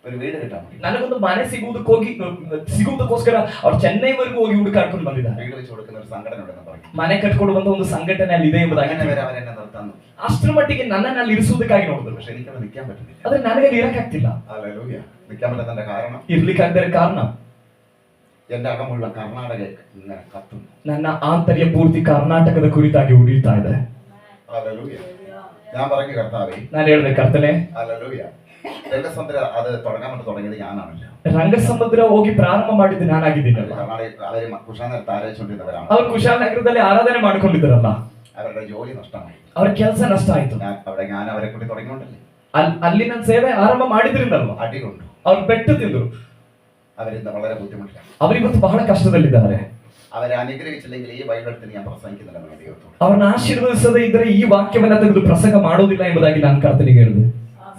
ഒരു വീട് കിട്ടാൻ വേണ്ടി ನನಗೊಂದು ಮನೆ ಸಿಗುವುದಕ್ಕೋಸ್ಕರ ಅವ್ರು ಚೆನ್ನೈವರೆಗೂ ಹೋಗಿ ಹುಡುಕಾಡ್ಕೊಂಡು ಬಂದಿದ್ದಾರೆ. വീട് വെച്ച് കൊടുക്കുന്ന ഒരു സംഘടന ഉണ്ടെന്ന് പറഞ്ഞു. ಮನೆ ಕಟ್ಕೊಡುವಂತ ಒಂದು ಸಂಘಟನೆ ಅಲ್ಲಿ ಇದೆ ಎಂಬುದಾಗಿ അങ്ങനെ വരെ അവരെന്നെ നിർത്താൻ നോക്കി. ಅಷ್ಟರ ಮಟ್ಟಿಗೆ ನನ್ನನ್ನು ಅಲ್ಲಿ ಇರಿಸುವುದಕ್ಕಾಗಿ ನೋಡಿದ್ರು. പക്ഷെ എനിക്കവിടെ നിൽക്കാൻ പറ്റുന്നില്ല. ಆದ್ರೆ ನನಗೆ ಇರಕ್ಕಾಗ್ತಿಲ್ಲ. ഹല്ലേലൂയ. നിൽക്കാൻ പറ്റാത്തതിന്റെ കാരണം, ಇರ್ಲಿಕ್ಕಾಗದ ಕಾರಣ എന്റെ അകം മുഴുവൻ കർണാടക ഇങ്ങനെ കത്തുന്നു. ನನ್ನ ಆಂತರ್ಯ ಪೂರ್ತಿ ಕರ್ನಾಟಕದ ಕುರಿತಾಗಿ ಉರಿಯುತ್ತಾ ಇದೆ. ഹല്ലേലൂയ. ഞാൻ പറഞ്ഞു കർത്താവേ, ನಾನು ಹೇಳಿದೆ ಕರ್ತನೆ, ഹല്ലേലൂയ. രംഗസമുദ്ര അത് തുടങ്ങാൻ വേണ്ടി തുടങ്ങിയത് ഞാനാണല്ലോ. ರಂಗಸಮುದ್ರ ಹೋಗಿ ಪ್ರಾರಂಭ ಮಾಡಿದ್ದು ನಾನಾಗಿದ್ದೀನಲ್ಲ. കർണാടക അവര് കുശാനത്ത് ആരാധിച്ചുകൊണ്ടിരുന്നവരാണ്. ಅವ್ರು ಕುಶಾಲನಗರದಲ್ಲಿ ಆರಾಧನೆ ಮಾಡ್ಕೊಂಡಿದ್ರಲ್ಲ, അവരുടെ ജോലി നഷ്ടമായി. ಅವ್ರ ಕೆಲಸ ನಷ್ಟ ಆಯ್ತು. ഞാൻ അവരെ കൂടി തുടങ്ങിക്കൊണ്ടല്ലേ ಅಲ್ಲಿ ನನ್ನ ಸೇವೆ ಆರಂಭ ಮಾಡಿದ್ರಿಂದಲ್ವ, അടികൊണ്ടു. ಅವ್ರು ಪೆಟ್ಟು ತಿಂದ್ರು. അവരിന്ന് വളരെ ബുദ്ധിമുട്ടിലാണ്. ಅವರಿವತ್ತು ಬಹಳ ಕಷ್ಟದಲ್ಲಿದ್ದಾರೆ. അവരെ അനുഗ്രഹിച്ചില്ലെങ്കിൽ ഈ ബൈബിളത്തിൽ ഞാൻ പ്രസംഗിക്കുന്നില്ല ദൈവത്തോട്. ಅವ್ರನ್ನ ಆಶೀರ್ವದಿಸದೆ ಇದ್ರೆ ಈ ವಾಕ್ಯವನ್ನ ತೆಗೆದು ಪ್ರಸಂಗ ಮಾಡೋದಿಲ್ಲ ಎಂಬುದಾಗಿ ನಾನು ಕರ್ತನಿಗೆ ಹೇಳಿದೆ.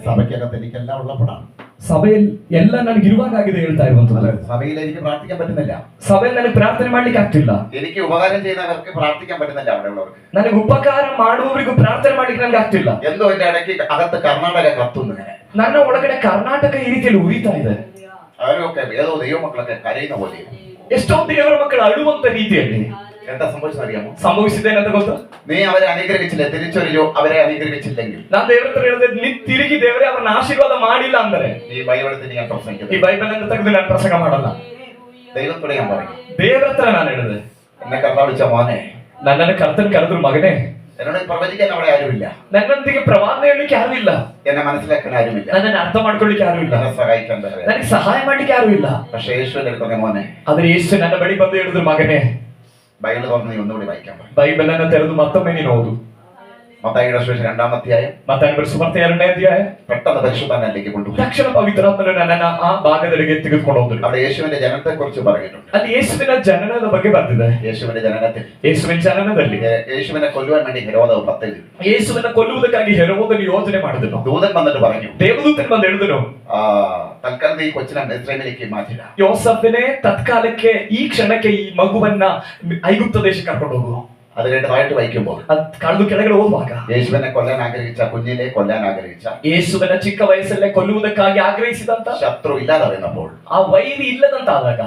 സഭയ്ക്കകത്ത് എനിക്കെല്ലാം ഉള്ളപ്പോഴാണ്, ಸಭೆಯಲ್ಲಿ ಎಲ್ಲ ನನಗೆ ಇರುವಾಗಿದೆ ಹೇಳ್ತಾ ಇರುವಂತದ್ದು. സഭയിൽ എനിക്ക് പ്രാർത്ഥിക്കാൻ പറ്റുന്നില്ല. ಸಭೆಯಲ್ಲಿ ನನಗೆ ಪ್ರಾರ್ಥನೆ ಮಾಡ್ಲಿಕ್ಕೆ ಆಗ್ತಿಲ್ಲ. എനിക്ക് ഉപകാരം ചെയ്യുന്നവർക്ക് പ്രാർത്ഥിക്കാൻ പറ്റുന്നില്ല. അവിടെ ഉള്ളവർക്ക് ನನಗೆ ಉಪಕಾರ ಮಾಡುವವರಿಗೂ ಪ್ರಾರ್ಥನೆ ಮಾಡ್ಲಿಕ್ಕೆ ನನಗೆ ಆಗ್ತಿಲ್ಲ. എന്തോ എന്റെ ഇടയ്ക്ക് അകത്ത് കർണാടക കത്തുന്നു. ನನ್ನ ಒಳಗಡೆ ಕರ್ನಾಟಕ ಈ ರೀತಿಯಲ್ಲಿ ಉರಿತಾ ಇದೆ. അവരൊക്കെ ഏതോ ദൈവമക്കളൊക്കെ കരയുന്ന പോലെ. ಎಷ್ಟೋ ದೇವರ ಮಕ್ಕಳು ಅಳುವಂತ ರೀತಿಯಲ್ಲಿ എന്താ സംഭവിച്ചറിയാമോ? ಸಂಭವಿಸಿದ್ದೇನಂತ ಗೊತ್ತಾ? നീ അവരെ അനുഗ്രഹിച്ചില്ല, തിരിച്ചൊരു അവരെ അനുഗ്രഹിച്ചില്ലെങ്കിൽ, ನಾನು ದೇವರ ಹತ್ರ ಹೇಳಿದೆ, ನೀ ತಿರುಗಿ ದೇವರೇ ಅವರನ್ನ ಆಶೀರ್ವಾದ ಮಾಡಿಲ್ಲ ಅಂದರೆ ഈ ബൈബിളത്തിൽ ഞാൻ ಈ പ്രസംഗിക്കുന്നത് ಬೈಬಲ್ ಅನ್ನು ತೆಗೆದು ನಾನು ಪ್ರಸಂಗ ಮಾಡಲ್ಲ. ദൈവത്തോടെ ഞാൻ പറയും. ದೇವರ ಹತ್ರ ನಾನು ಹೇಳಿದೆ, എന്നെ കർത്താവിച്ച മോനെ, ನನ್ನನ್ನು ಕರ್ತನ್ ಕರೆದ್ರು ಮಗನೇ, എന്നോട് പ്രവചിക്കാൻ അവിടെ ആരുമില്ല, ನನ್ನೊಂದಿಗೆ ಪ್ರವಾದನೆ ಹೇಳಲಿಕ್ಕೆ ಯಾರು ಇಲ್ಲ, എന്നെ മനസ്സിലാക്കാൻ ആരുമില്ല, ನನ್ನನ್ನು ಅರ್ಥ ಮಾಡ್ಕೊಳ್ಳಿಕ್ಕೆ ಯಾರು ಇಲ್ಲ, എന്നെ സഹായിക്കാൻ ನನಗೆ ಸಹಾಯ ಮಾಡ್ಲಿಕ್ಕೆ ಯಾರು ಇಲ್ಲ. പക്ഷേ യേശുവിന്റെ അടുത്ത് മോനെ, ಆದ್ರೆ ಯೇಸು ನನ್ನ ಬಳಿ ಬಂದು ಹೇಳಿದ್ರು, ಮಗನೇ ബൈബിൾ തുറന്ന് നീ ഒന്നുകൂടി വായിക്കാൻ പറയും. ಬೈಬಲ್ ಅನ್ನು ತೆರೆದು ಮತ್ತೊಮ್ಮೆ ನೀನು ಓದು. മത്തായിയുടെ സുവിശേഷം 2-ാം അധ്യായം. ಮತ್ತಾಯನ ಸುವಾರ್ತೆ 2ನೇ ಅಧ್ಯಾಯ. പെട്ടെന്ന് പരിശുദ്ധാത്മാവിലേക്ക് കൊണ്ടുപോയി. ತಕ್ಷಣ ಪವಿತ್ರಾತ್ಮನು ನನ್ನನ್ನು ಆ ಭಾಗದಲ್ಲಿಗೆ ತೆಗೆದುಕೊಂಡು ಹೋದ್ರು. അവിടെ യേശുവിന്റെ ജനനത്തെ കുറിച്ച് പറഞ്ഞിട്ടുണ്ട്. ಅಲ್ಲಿ ಯೇಸುವಿನ ಜನನದ ಬಗ್ಗೆ ಬರ್ತಿದೆ. യേശുവിന്റെ ജനനത്തിൽ, ಯೇಸುವಿನ ಜನನದಲ್ಲಿ യേശുവിനെ കൊല്ലുവാൻ വേണ്ടി ഹെരോദാവ് പദ്ധതി, ಯೇಸುವಿನ ಕೊಲ್ಲುವುದಕ್ಕಾಗಿ ಹೆರೋದನು ಯೋಜನೆ ಮಾಡಿದನು. ദൂതൻ വന്നിട്ട് പറഞ്ഞു, ದೇವದೂತನು ಬಂದು ಹೇಳಿದನು, തൽക്കാലം ഈ കൊച്ചിനെ മിസ്രൈമിലേക്ക് മാറ്റില്ല. ಯೋಸಫನೇ, ತತ್ಕಾಲಕ್ಕೆ ಈ ಕ್ಷಣಕ್ಕೆ ಈ ಮಗುವನ್ನ ಐಗುಪ್ತ ದೇಶಕ್ಕೆ ಕರ್ಕೊಂಡು ಹೋಗು. അത് കേട്ട് താഴ്ത്ത് വായിക്കുമ്പോൾ, ಅದ್ ಕಳೆದು ಕೆಳಗಡೆ ಹೋಗುವಾಗ യേശുവിനെ കൊല്ലാൻ ആഗ്രഹിച്ച, കുഞ്ഞിനെ കൊല്ലാൻ ആഗ്രഹിച്ച ಯೇಸುವಿನ ಚಿಕ್ಕ ವಯಸ್ಸಲ್ಲೇ ಕೊಲ್ಲುವುದಕ್ಕಾಗಿ ಆಗ್ರಹಿಸಿದಂತ ശത്രു ഇല്ലാതാവുന്നപ്പോൾ ಆ ವೈರಿ ಇಲ್ಲದಂತಾದಾಗ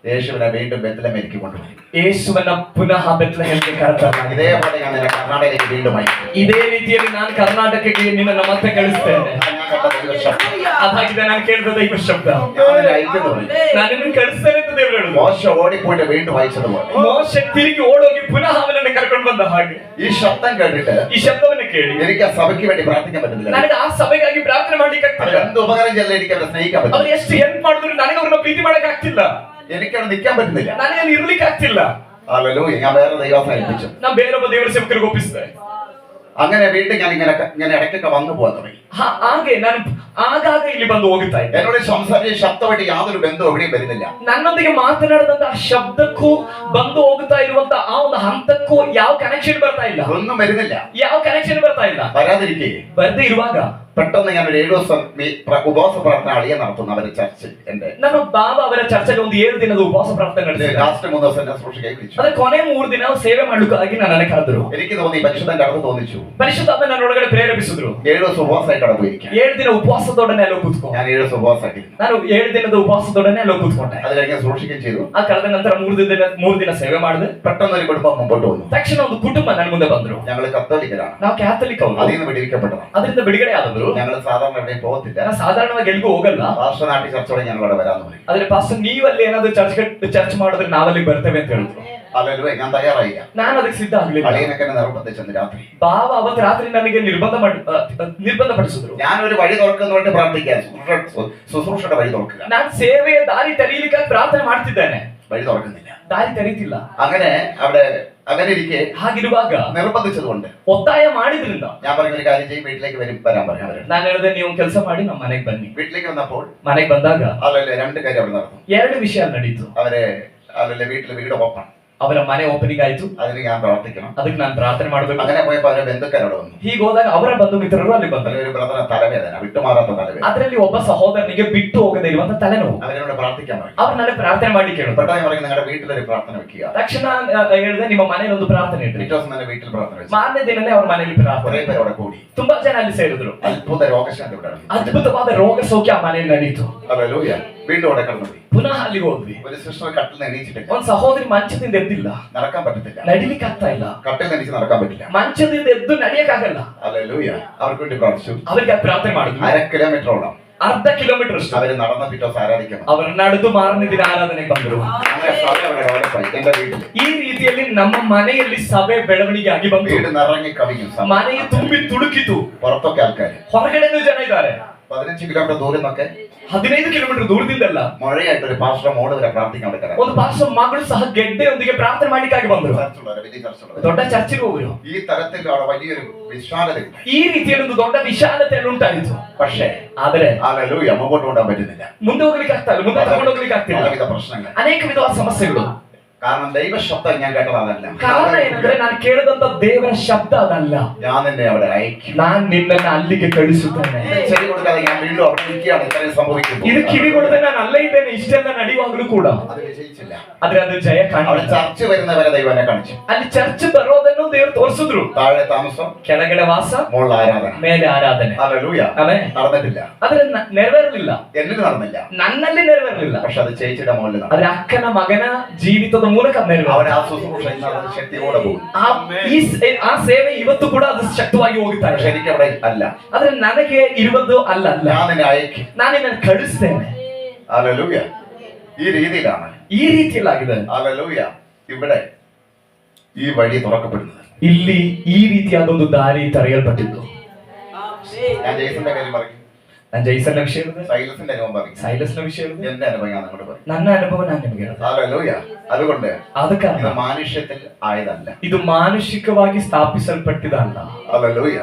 യേശുവിനെ വീണ്ടും ബെത്ലഹേമിലേക്ക് കൊണ്ടുപോയി. ಯೇಸುವನ್ನ ಪುನಃ ಬೆತ್ಲೆಹೇಮಿಗೆ ಕರೆತರಲಾಗಿದೆ. ഇതേപോലെ ഞാൻ നിന്നെ കർണാടകയിലേക്ക് വീണ്ടും അയക്കും. ಇದೇ ರೀತಿಯಲ್ಲಿ ನಾನು ಕರ್ನಾಟಕಕ್ಕೆ ನಿನ್ನನ್ನು ಮತ್ತೆ ಕಳಿಸ್ತೇನೆ. ഞാൻ കേട്ട ദൈവശബ്ദം. ಅದಾಗಿದೆ ನಾನು ಕೇಳಿದ ದೈವ ಶಬ್ದ. ഞാൻ നിന്നെ അയക്കുന്നു. ನಾನು ನಿನ್ನನ್ನು ಕಳಿಸ್ತೇನೆ ಅಂತ ದೇವರು ಹೇಳಿದ್ರು. മോശ ഓടിപ്പോയിട്ട് വീണ്ടും അയച്ചതുപോലെ ಮೋಶೆ ತಿರುಗಿ ಓಡೋಗಿ ಪುನಃ ಅವನನ್ನು ಕರ್ಕೊಂಡು ಬಂದ ಹಾಗೆ ഈ ശബ്ദം കേട്ടിട്ട് ಈ ಶಬ್ದವನ್ನು ಕೇಳಿ എനിക്ക് ആ സഭയ്ക്ക് വേണ്ടി പ്രാർത്ഥിക്കാൻ പറ്റുന്നില്ല. ನನಗೆ ಆ ಸಭೆಗಾಗಿ ಪ್ರಾರ್ಥನೆ ಮಾಡ್ಲಿಕ್ಕೆ ಆಗ್ತಿಲ್ಲ. എന്ത് ഉപകാരം ചെയ്താലും എനിക്ക് അവരെ സ്നേഹിക്കാൻ ಅವ್ರು പറ്റില്ല. ಎಷ್ಟು ಹೆಲ್ಪ್ ಮಾಡಿದ್ರು ನನಗೆ ಅವ್ರನ್ನ ಪ್ರೀತಿ ಮಾಡಕ್ ಆಗ್ತಿಲ್ಲ. എനിക്കവിടെ നിൽക്കാൻ പറ്റുന്നില്ല. ನನಗೆ ಅಲ್ಲಿ ಇರ್ಲಿಕ್ಕೆ ಆಗ್ತಿಲ್ಲ. ഹല്ലേലൂയ. ഞാൻ വേറെ ദൈവത്തെ ഏൽപ്പിച്ചു. ನಾನು ಬೇರೊಬ್ಬ ದೇವರ ಸೇವಕರಿಗೆ ಒಪ್ಪಿಸಿದೆ. അങ്ങനെ വീണ്ടും ഞാൻ ഇങ്ങനെ ഇടയ്ക്കൊക്കെ വന്നു പോകാൻ തുടങ്ങി. ಹಾಗೆ ನಾನು ಆಗಾಗ ಇಲ್ಲಿ ಬಂದು ಹೋಗುತ್ತಾ ಇದ್ದೆ. എന്നോട് സംസാരിച്ച ശബ്ദമായിട്ട് യാതൊരു ബന്ധവും എവിടെയും വരുന്നില്ല. ನನ್ನೊಂದಿಗೆ ಮಾತನಾಡಿದಂತ ಶಬ್ದಕ್ಕೂ ಬಂದು ಹೋಗುತ್ತಾ ಇರುವಂತ ಆ ಒಂದು ಹಂತಕ್ಕೂ ಯಾವ ಕನೆಕ್ಷನ್ ಬರ್ತಾ ಇಲ್ಲ. ഒന്നും വരുന്നില്ല. ಯಾವ ಕನೆಕ್ಷನ್ ಬರ್ತಾ ಇಲ್ಲ. വരാതിരിക്കേ ಬರದೇ ಇರುವಾಗ പെട്ടെന്ന് ഞാൻ ഒരു 7 ദിവസം ഉപവാസ പ്രാർത്ഥന അളിയെ നടത്തുന്നു അവരെ ചർച്ചിൽ. എന്റെ ನಮ್ಮ ಬಾಬಾ ಅವರ ಚರ್ಚೆಗೆ ಒಂದು 7 ದಿನದ ಉಪವಾಸ ಪ್ರಾರ್ಥನೆ ನಡೆಸಿದ್ರು. ലാസ്റ്റ് 3 ദിവസം എന്നെ സൂക്ഷിക്കാൻ വിളിച്ചു. ಅದೇ ಕೊನೆ 3 ದಿನ ಸೇವೆ ಮಾಡ್ಲಿಕ್ಕಾಗಿ ನನ್ನನ್ನು ಕರೆದ್ರು. എനിക്ക് തോന്നി പരിശുദ്ധന്റെ അടുത്ത് തോന്നിച്ചു. ಪರಿಶುದ್ಧಾತ್ಮ ನನ್ನೊಳಗಡೆ ಪ್ರೇರೇಪಿಸಿದ್ರು. 7 ദിവസം ഉപവാസമായിട്ട് അവിടെ പോയിരിക്കാം. 7 ದಿನ ಉಪವಾಸದೊಡನೆ ಅಲ್ಲಿ ಕೂತ್ಕೊ. ഞാൻ 7 ദിവസം ഉപവാസമാക്കി. ನಾನು 7 ದಿನದ ಉಪವಾಸದೊಡನೆ ಅಲ್ಲಿ ಕೂತ್ಕೊಂಡೆ. അത് കഴിഞ്ഞ് സൂക്ഷിക്കുകയും ചെയ്തു. ಆ ಕಳೆದ ನಂತರ 3 ದಿನ ಸೇವೆ ಮಾಡಿದೆ. പെട്ടെന്ന് ഒരു കുടുംബം മുമ്പോട്ട് വന്നു. ತಕ್ಷಣ ಒಂದು ಕುಟುಂಬ ನನ್ನ ಮುಂದೆ ಬಂದ್ರು. ഞങ്ങൾ കത്തോലിക്കരാണ്. ನಾವು ಕ್ಯಾಥಲಿಕ್ ಅವರು. അതിൽ നിന്ന് വിടിവിക്കപ്പെട്ടതാണ്. ಅದರಿಂದ ಬಿಡುಗಡೆ ಆದವರು. ഞങ്ങൾ സാധാരണ എവിടെയും പോകത്തില്ല. ನಾನು ಸಾಧಾರಣವಾಗಿ ಎಲ್ಲಿಗೂ ಹೋಗಲ್ಲ. പാസ്റ്റർ നാട്ടിൽ ചർച്ചയോടെ ഞങ്ങൾ അവിടെ വരാന്ന് പറയും. ಆದ್ರೆ ಪಾಸ್ಟರ್ ನೀವಲ್ಲಿ ಏನಾದ್ರು ಚರ್ಚ್ ಮಾಡಿದ್ರೆ ನಾವಲ್ಲಿ ಬರ್ತೇವೆ ಅಂತ ಹೇಳಿದ್ರು. ഹല്ലേലൂയ. ഞാൻ തയ്യാറായില്ല. ನಾನು ಅದಕ್ಕೆ ಸಿದ್ಧ ಆಗ್ಲಿಲ್ಲ. അളിയനൊക്കെ എന്നെ നിർബന്ധിച്ചെന്ന് രാത്രി. ಬಾವ ಅವತ್ತು ರಾತ್ರಿ ನನಗೆ ನಿರ್ಬಂಧಪಡಿಸಿದ್ರು. ഞാനൊരു വഴി തുറക്കുന്നതുകൊണ്ട് പ്രാർത്ഥിക്കാൻ, ശുശ്രൂഷയുടെ വഴി തുറക്കുക. ನಾನು ಸೇವೆಯ ದಾರಿ ತೆರೀಲಿಕ್ಕಾಗಿ ಪ್ರಾರ್ಥನೆ ಮಾಡ್ತಿದ್ದೇನೆ. വഴി തുറക്കുന്നില്ല. ದಾರಿ ತೆರೀತಿಲ್ಲ. അങ്ങനെ അവിടെ അങ്ങനെ ഇരിക്കെ ಹಾಗಿರುವಾಗ നിർബന്ധിച്ചതുകൊണ്ട് ಒತ್ತಾಯ ಮಾಡಿದ್ರಿಂದ ഞാൻ പറഞ്ഞ ഒരു കാര്യം ചെയ്യും, വീട്ടിലേക്ക് വരാൻ പറഞ്ഞു അവര്. ನಾನು ಹೇಳಿದೆ, ನೀವು ಕೆಲಸ ಮಾಡಿ ನಮ್ಮ ಮನೆಗೆ ಬನ್ನಿ. വീട്ടിലേക്ക് വന്നപ്പോൾ ಮನೆಗೆ ಬಂದಾಗ അതല്ലേ 2 കാര്യം അവിടെ നടന്നു. 2 ವಿಷಯ ನಡೀತು. അവരെ അതല്ലേ വീട്ടിൽ വീട് ഓപ്പൺ. ಅವರ ಮನೆ ಓಪನಿಂಗ್ ಆಯ್ತು. അതിന് ഞാൻ പ്രാർത്ഥിക്കണം. ಅದಕ್ಕೆ ನಾನು ಪ್ರಾರ್ಥನೆ ಮಾಡಬೇಕು. അങ്ങനെ പോയപ്പോ അവരെ ബന്ധുക്കാരോട് വന്നു. ಹೀಗೆ ಹೋದಾಗ ಅವರ ಬಂಧು ಮಿತ್ರರು ಅಲ್ಲಿ ಬಂದರು. ഒരു ബ്രദറിന് തലവേദന, വിട്ടുമാറാത്ത തലവേദന. ಅದರಲ್ಲಿ ಒಬ್ಬ ಸಹೋದರನಿಗೆ ಬಿಟ್ಟು ಹೋಗದೇ ಇರುವಂತ ತಲೆನೋವು. അവരോട് പ്രാർത്ഥിക്കാൻ പറയും. ಅವ್ರು ನನಗೆ ಪ್ರಾರ್ಥನೆ ಮಾಡ್ಲಿಕ್ಕೆ ಹೇಳಿದ್ರು. പെട്ടെന്ന് പറയും, നിങ്ങളുടെ വീട്ടിലൊരു പ്രാർത്ഥന വെക്കുക. ತಕ್ಷಣ ಹೇಳಿದೆ, ನಿಮ್ಮ ಮನೆಯಲ್ಲಿ ಒಂದು ಪ್ರಾರ್ಥನೆ ಇಡ್ರಿ. പിറ്റേ ദിവസം തന്നെ വീട്ടിൽ പ്രാർത്ഥന വെച്ചു. ಮಾರನೇ ದಿನನೇ ಅವ್ರ ಮನೆಯಲ್ಲಿ ಪ್ರಾರ್ಥನೆ. കുറെ പേര് അവിടെ കൂടി. ತುಂಬಾ ಜನ ಅಲ್ಲಿ ಸೇರಿದ್ರು. അത്ഭുത രോഗശാന്തി ഇവിടെ നടന്നു. ಅದ್ಭುತವಾದ ರೋಗ ಸೌಖ್ಯ ಆ ಮನೆಯಲ್ಲಿ ನಡೀತು. ഹല്ലേലൂയ. വീണ്ടും അവിടെ കടന്നു പോയി. ಪುನಃ ಅಲ್ಲಿಗೆ ಹೋದ್ವಿ. ഒരു സിസ്റ്റർ കട്ടിൽ എണീച്ചിട്ട് ಒಂದ್ ಸಹೋದರಿ ಮಂಚದಿಂದ ಎದ್ದಿಲ್ಲ. നടക്കാൻ പറ്റത്തില്ല. ನಡಿಲಿಕ್ಕೆ ಆಗ್ತಾ ಇಲ್ಲ. കട്ടിൽ എണീച്ച് നടക്കാൻ പറ്റില്ല. ಮಂಚದಿಂದ ಎದ್ದು ನಡಿಯಕ್ಕಾಗಲ್ಲ. ഹല്ലേലൂയ. അവർക്ക് വേണ്ടി പ്രാർത്ഥിച്ചു. ಅವರಿಗೆ ಪ್ರಾರ್ಥನೆ ಮಾಡಿದ್ವಿ. 1/2 കിലോമീറ്ററോളം ಅರ್ಧ ಕಿಲೋಮೀಟರ್ ಅಷ್ಟು അവര് നടന്ന പിറ്റേ ദിവസം ആരാധിക്കണം. ಅವರು ನಡೆದು ಮಾರನೇ ದಿನ ಆರಾಧನೆ ಬಂದರು. അങ്ങനെ സഭ അവിടെ ഡെവലപ്പ് ആയി. എന്റെ വീട്ടിൽ ಈ ರೀತಿಯಲ್ಲಿ ನಮ್ಮ ಮನೆಯಲ್ಲಿ ಸಭೆ ಬೆಳವಣಿಗೆ ಆಗಿ ಬಂತು. വീട് നിറങ്ങി കവിഞ്ഞു. ಮನೆಯ ತುಂಬಿ ತುಳುಕಿತು. പുറത്തൊക്കെ ആൾക്കാര് ಹೊರಗಡೆನೂ ಜನ ಇದ್ದಾರೆ. 15 കിലോമീറ്റർ ദൂരം നിന്നൊക്കെ 15 ಕಿಲೋಮೀಟರ್ ದೂರದಿಂದಲ್ಲ മഴയായിട്ട് ഒരു പാസ്റ്റർ മോള് വരെ പ്രാർത്ഥിക്കാൻ എടുക്കാൻ. ಒಂದು ಪಾಸ್ಟರ್ ಮಗಳು ಸಹ ಗೆಡ್ಡೆಯೊಂದಿಗೆ ಪ್ರಾರ್ಥನೆ ಮಾಡ್ಲಿಕ್ಕಾಗಿ ಬಂದರು. ചർച്ചുള്ളവര്, വലിയ ചർച്ചുള്ളവര്. ದೊಡ್ಡ ಚರ್ಚಿಗೆ ಹೋಗುವರು. ഈ തരത്തിൽ അവിടെ വലിയൊരു വിശാലതയുണ്ട്. ಈ ರೀತಿಯಲ್ಲಿ ಒಂದು ದೊಡ್ಡ ವಿಶಾಲತೆ ಉಂಟಾಯಿತು. പക്ഷേ ಆದರೆ ഹല്ലേലൂയ മുമ്പോട്ട് കൊണ്ടുപോകാൻ പറ്റുന്നില്ല. ಮುಂದೆ ಹೋಗ್ಲಿಕ್ಕೆ ಆಗ್ತಾ ಇಲ್ಲ, ಮುಂದೆ ತಗೊಂಡು ಹೋಗ್ಲಿಕ್ಕೆ ಆಗ್ತಿಲ್ಲ. പലവിധ പ്രശ്നങ്ങൾ. ಅನೇಕ ವಿಧವಾದ ಸಮಸ್ಯೆಗಳು. കാരണം ദൈവശബ്ദം ഞാൻ കേട്ടത് അതല്ല. ಕಾರಣ ಏನಂದ್ರೆ ನಾನು ಕೇಳಿದಂತ ದೇವರ ಶಬ್ದ ಅದಲ್ಲ. ഞാൻ നിന്നെ അവിടെ അയക്കും. ನಾನು ನಿನ್ನನ್ನು ಅಲ್ಲಿಗೆ ಕಳಿಸುತ್ತೇನೆ. ചെവി കൊടുക്കാതെ ഞാൻ വീണ്ടും അവിടെ ഇരിക്കുകയാണ്. ഇത്രയും സംഭവിക്കുന്നു. ಇದು ಕಿವಿ ಕೊಡದೆ ನಾನು ಅಲ್ಲೇ ಇದ್ದೇನೆ ಇಷ್ಟೆಲ್ಲ ನಡೆಯುವಾಗಲೂ ಕೂಡ അത് വിജയിച്ചില്ല. ಆದ್ರೆ ಅದು ಜಯ അവിടെ ಕಾಣಿಲ್ಲ. ചർച്ച വരുന്നവരെ ദൈവം എന്നെ കാണിച്ചു. ಅಲ್ಲಿ ಚರ್ಚ್ ಬರೋದನ್ನು ದೇವರು ತೋರಿಸಿದ್ರು. താഴെ താമസം, ಕೆಳಗಡೆ ವಾಸ, മുകളിൽ ആരാധന. ಮೇಲೆ ಆರಾಧನೆ. ഹല്ലേലൂയ. ಆಮೇಲೆ നടന്നിട്ടില്ല. ಆದ್ರೆ ನೆರವೇರಲಿಲ್ಲ, എന്നിട്ട് നടന്നില്ല. ನನ್ನಲ್ಲಿ ನೆರವೇರಲಿಲ್ಲ. പക്ഷെ അത് ചേച്ചിയുടെ മുകളിൽ നടന്നു. ಆದ್ರೆ ಅಕ್ಕನ ಮಗನ ಜೀವಿತದ ಮೂಲಕ ನೆರವೇರ. അവൻ ആ ശുശ്രൂഷ ഇന്നത് ശക്തിയോടെ പോകും. ಆ ಸೇವೆ ಇವತ್ತು ಕೂಡ ಅದು ಶಕ್ತವಾಗಿ ಹೋಗ್ತಾ പക്ഷെ ಇದೆ. എനിക്ക് അവിടെ അല്ല. ಆದ್ರೆ ನನಗೆ ಇರುವುದು ಅಲ್ಲ. ഞാൻ നിന്നെ അയക്കും. ನಾನು ನಿನ್ನನ್ನು ಕಳಿಸ್ತೇನೆ. ഹല്ലേലൂയ. ഈ രീതിയിലാണ്. ಈ ರೀತಿಯಲ್ಲಾಗಿದೆ. ഹല്ലേലൂയ. ഇവിടെ ഈ വഴി തുറക്കപ്പെടുന്നത്. ಇಲ್ಲಿ ಈ ರೀತಿಯಾದ ಒಂದು ದಾರಿ ತೆರೆಯಲ್ಪಟ್ಟಿದ್ದು. ഞാൻ ജെയ്സന്റെ കാര്യം പറയും, ನಾನು ಜೈಸನ್ನ ವಿಷಯ ಹೇಳಿದೆ, സൈലസിന്റെ അനുഭവം പറയും, ಸೈಲಸ್ನ ವಿಷಯ ಹೇಳಿದೆ, എന്റെ അനുഭവം ഞാൻ അങ്ങോട്ട് പറയും. ನನ್ನ ಅನುಭವ ನಾನು ನಿಮಗೆ ಹೇಳಿದೆ. ഹല്ലേലൂയ. അതുകൊണ്ട് ಅದಕ್ಕೆ ഇത് മാനുഷ്യത്തിൽ ആയതല്ല. ಇದು ಮಾನುಷಿಕವಾಗಿ ಸ್ಥಾಪಿಸಲ್ಪಟ್ಟಿದಲ್ಲ. ഹല്ലേലൂയ.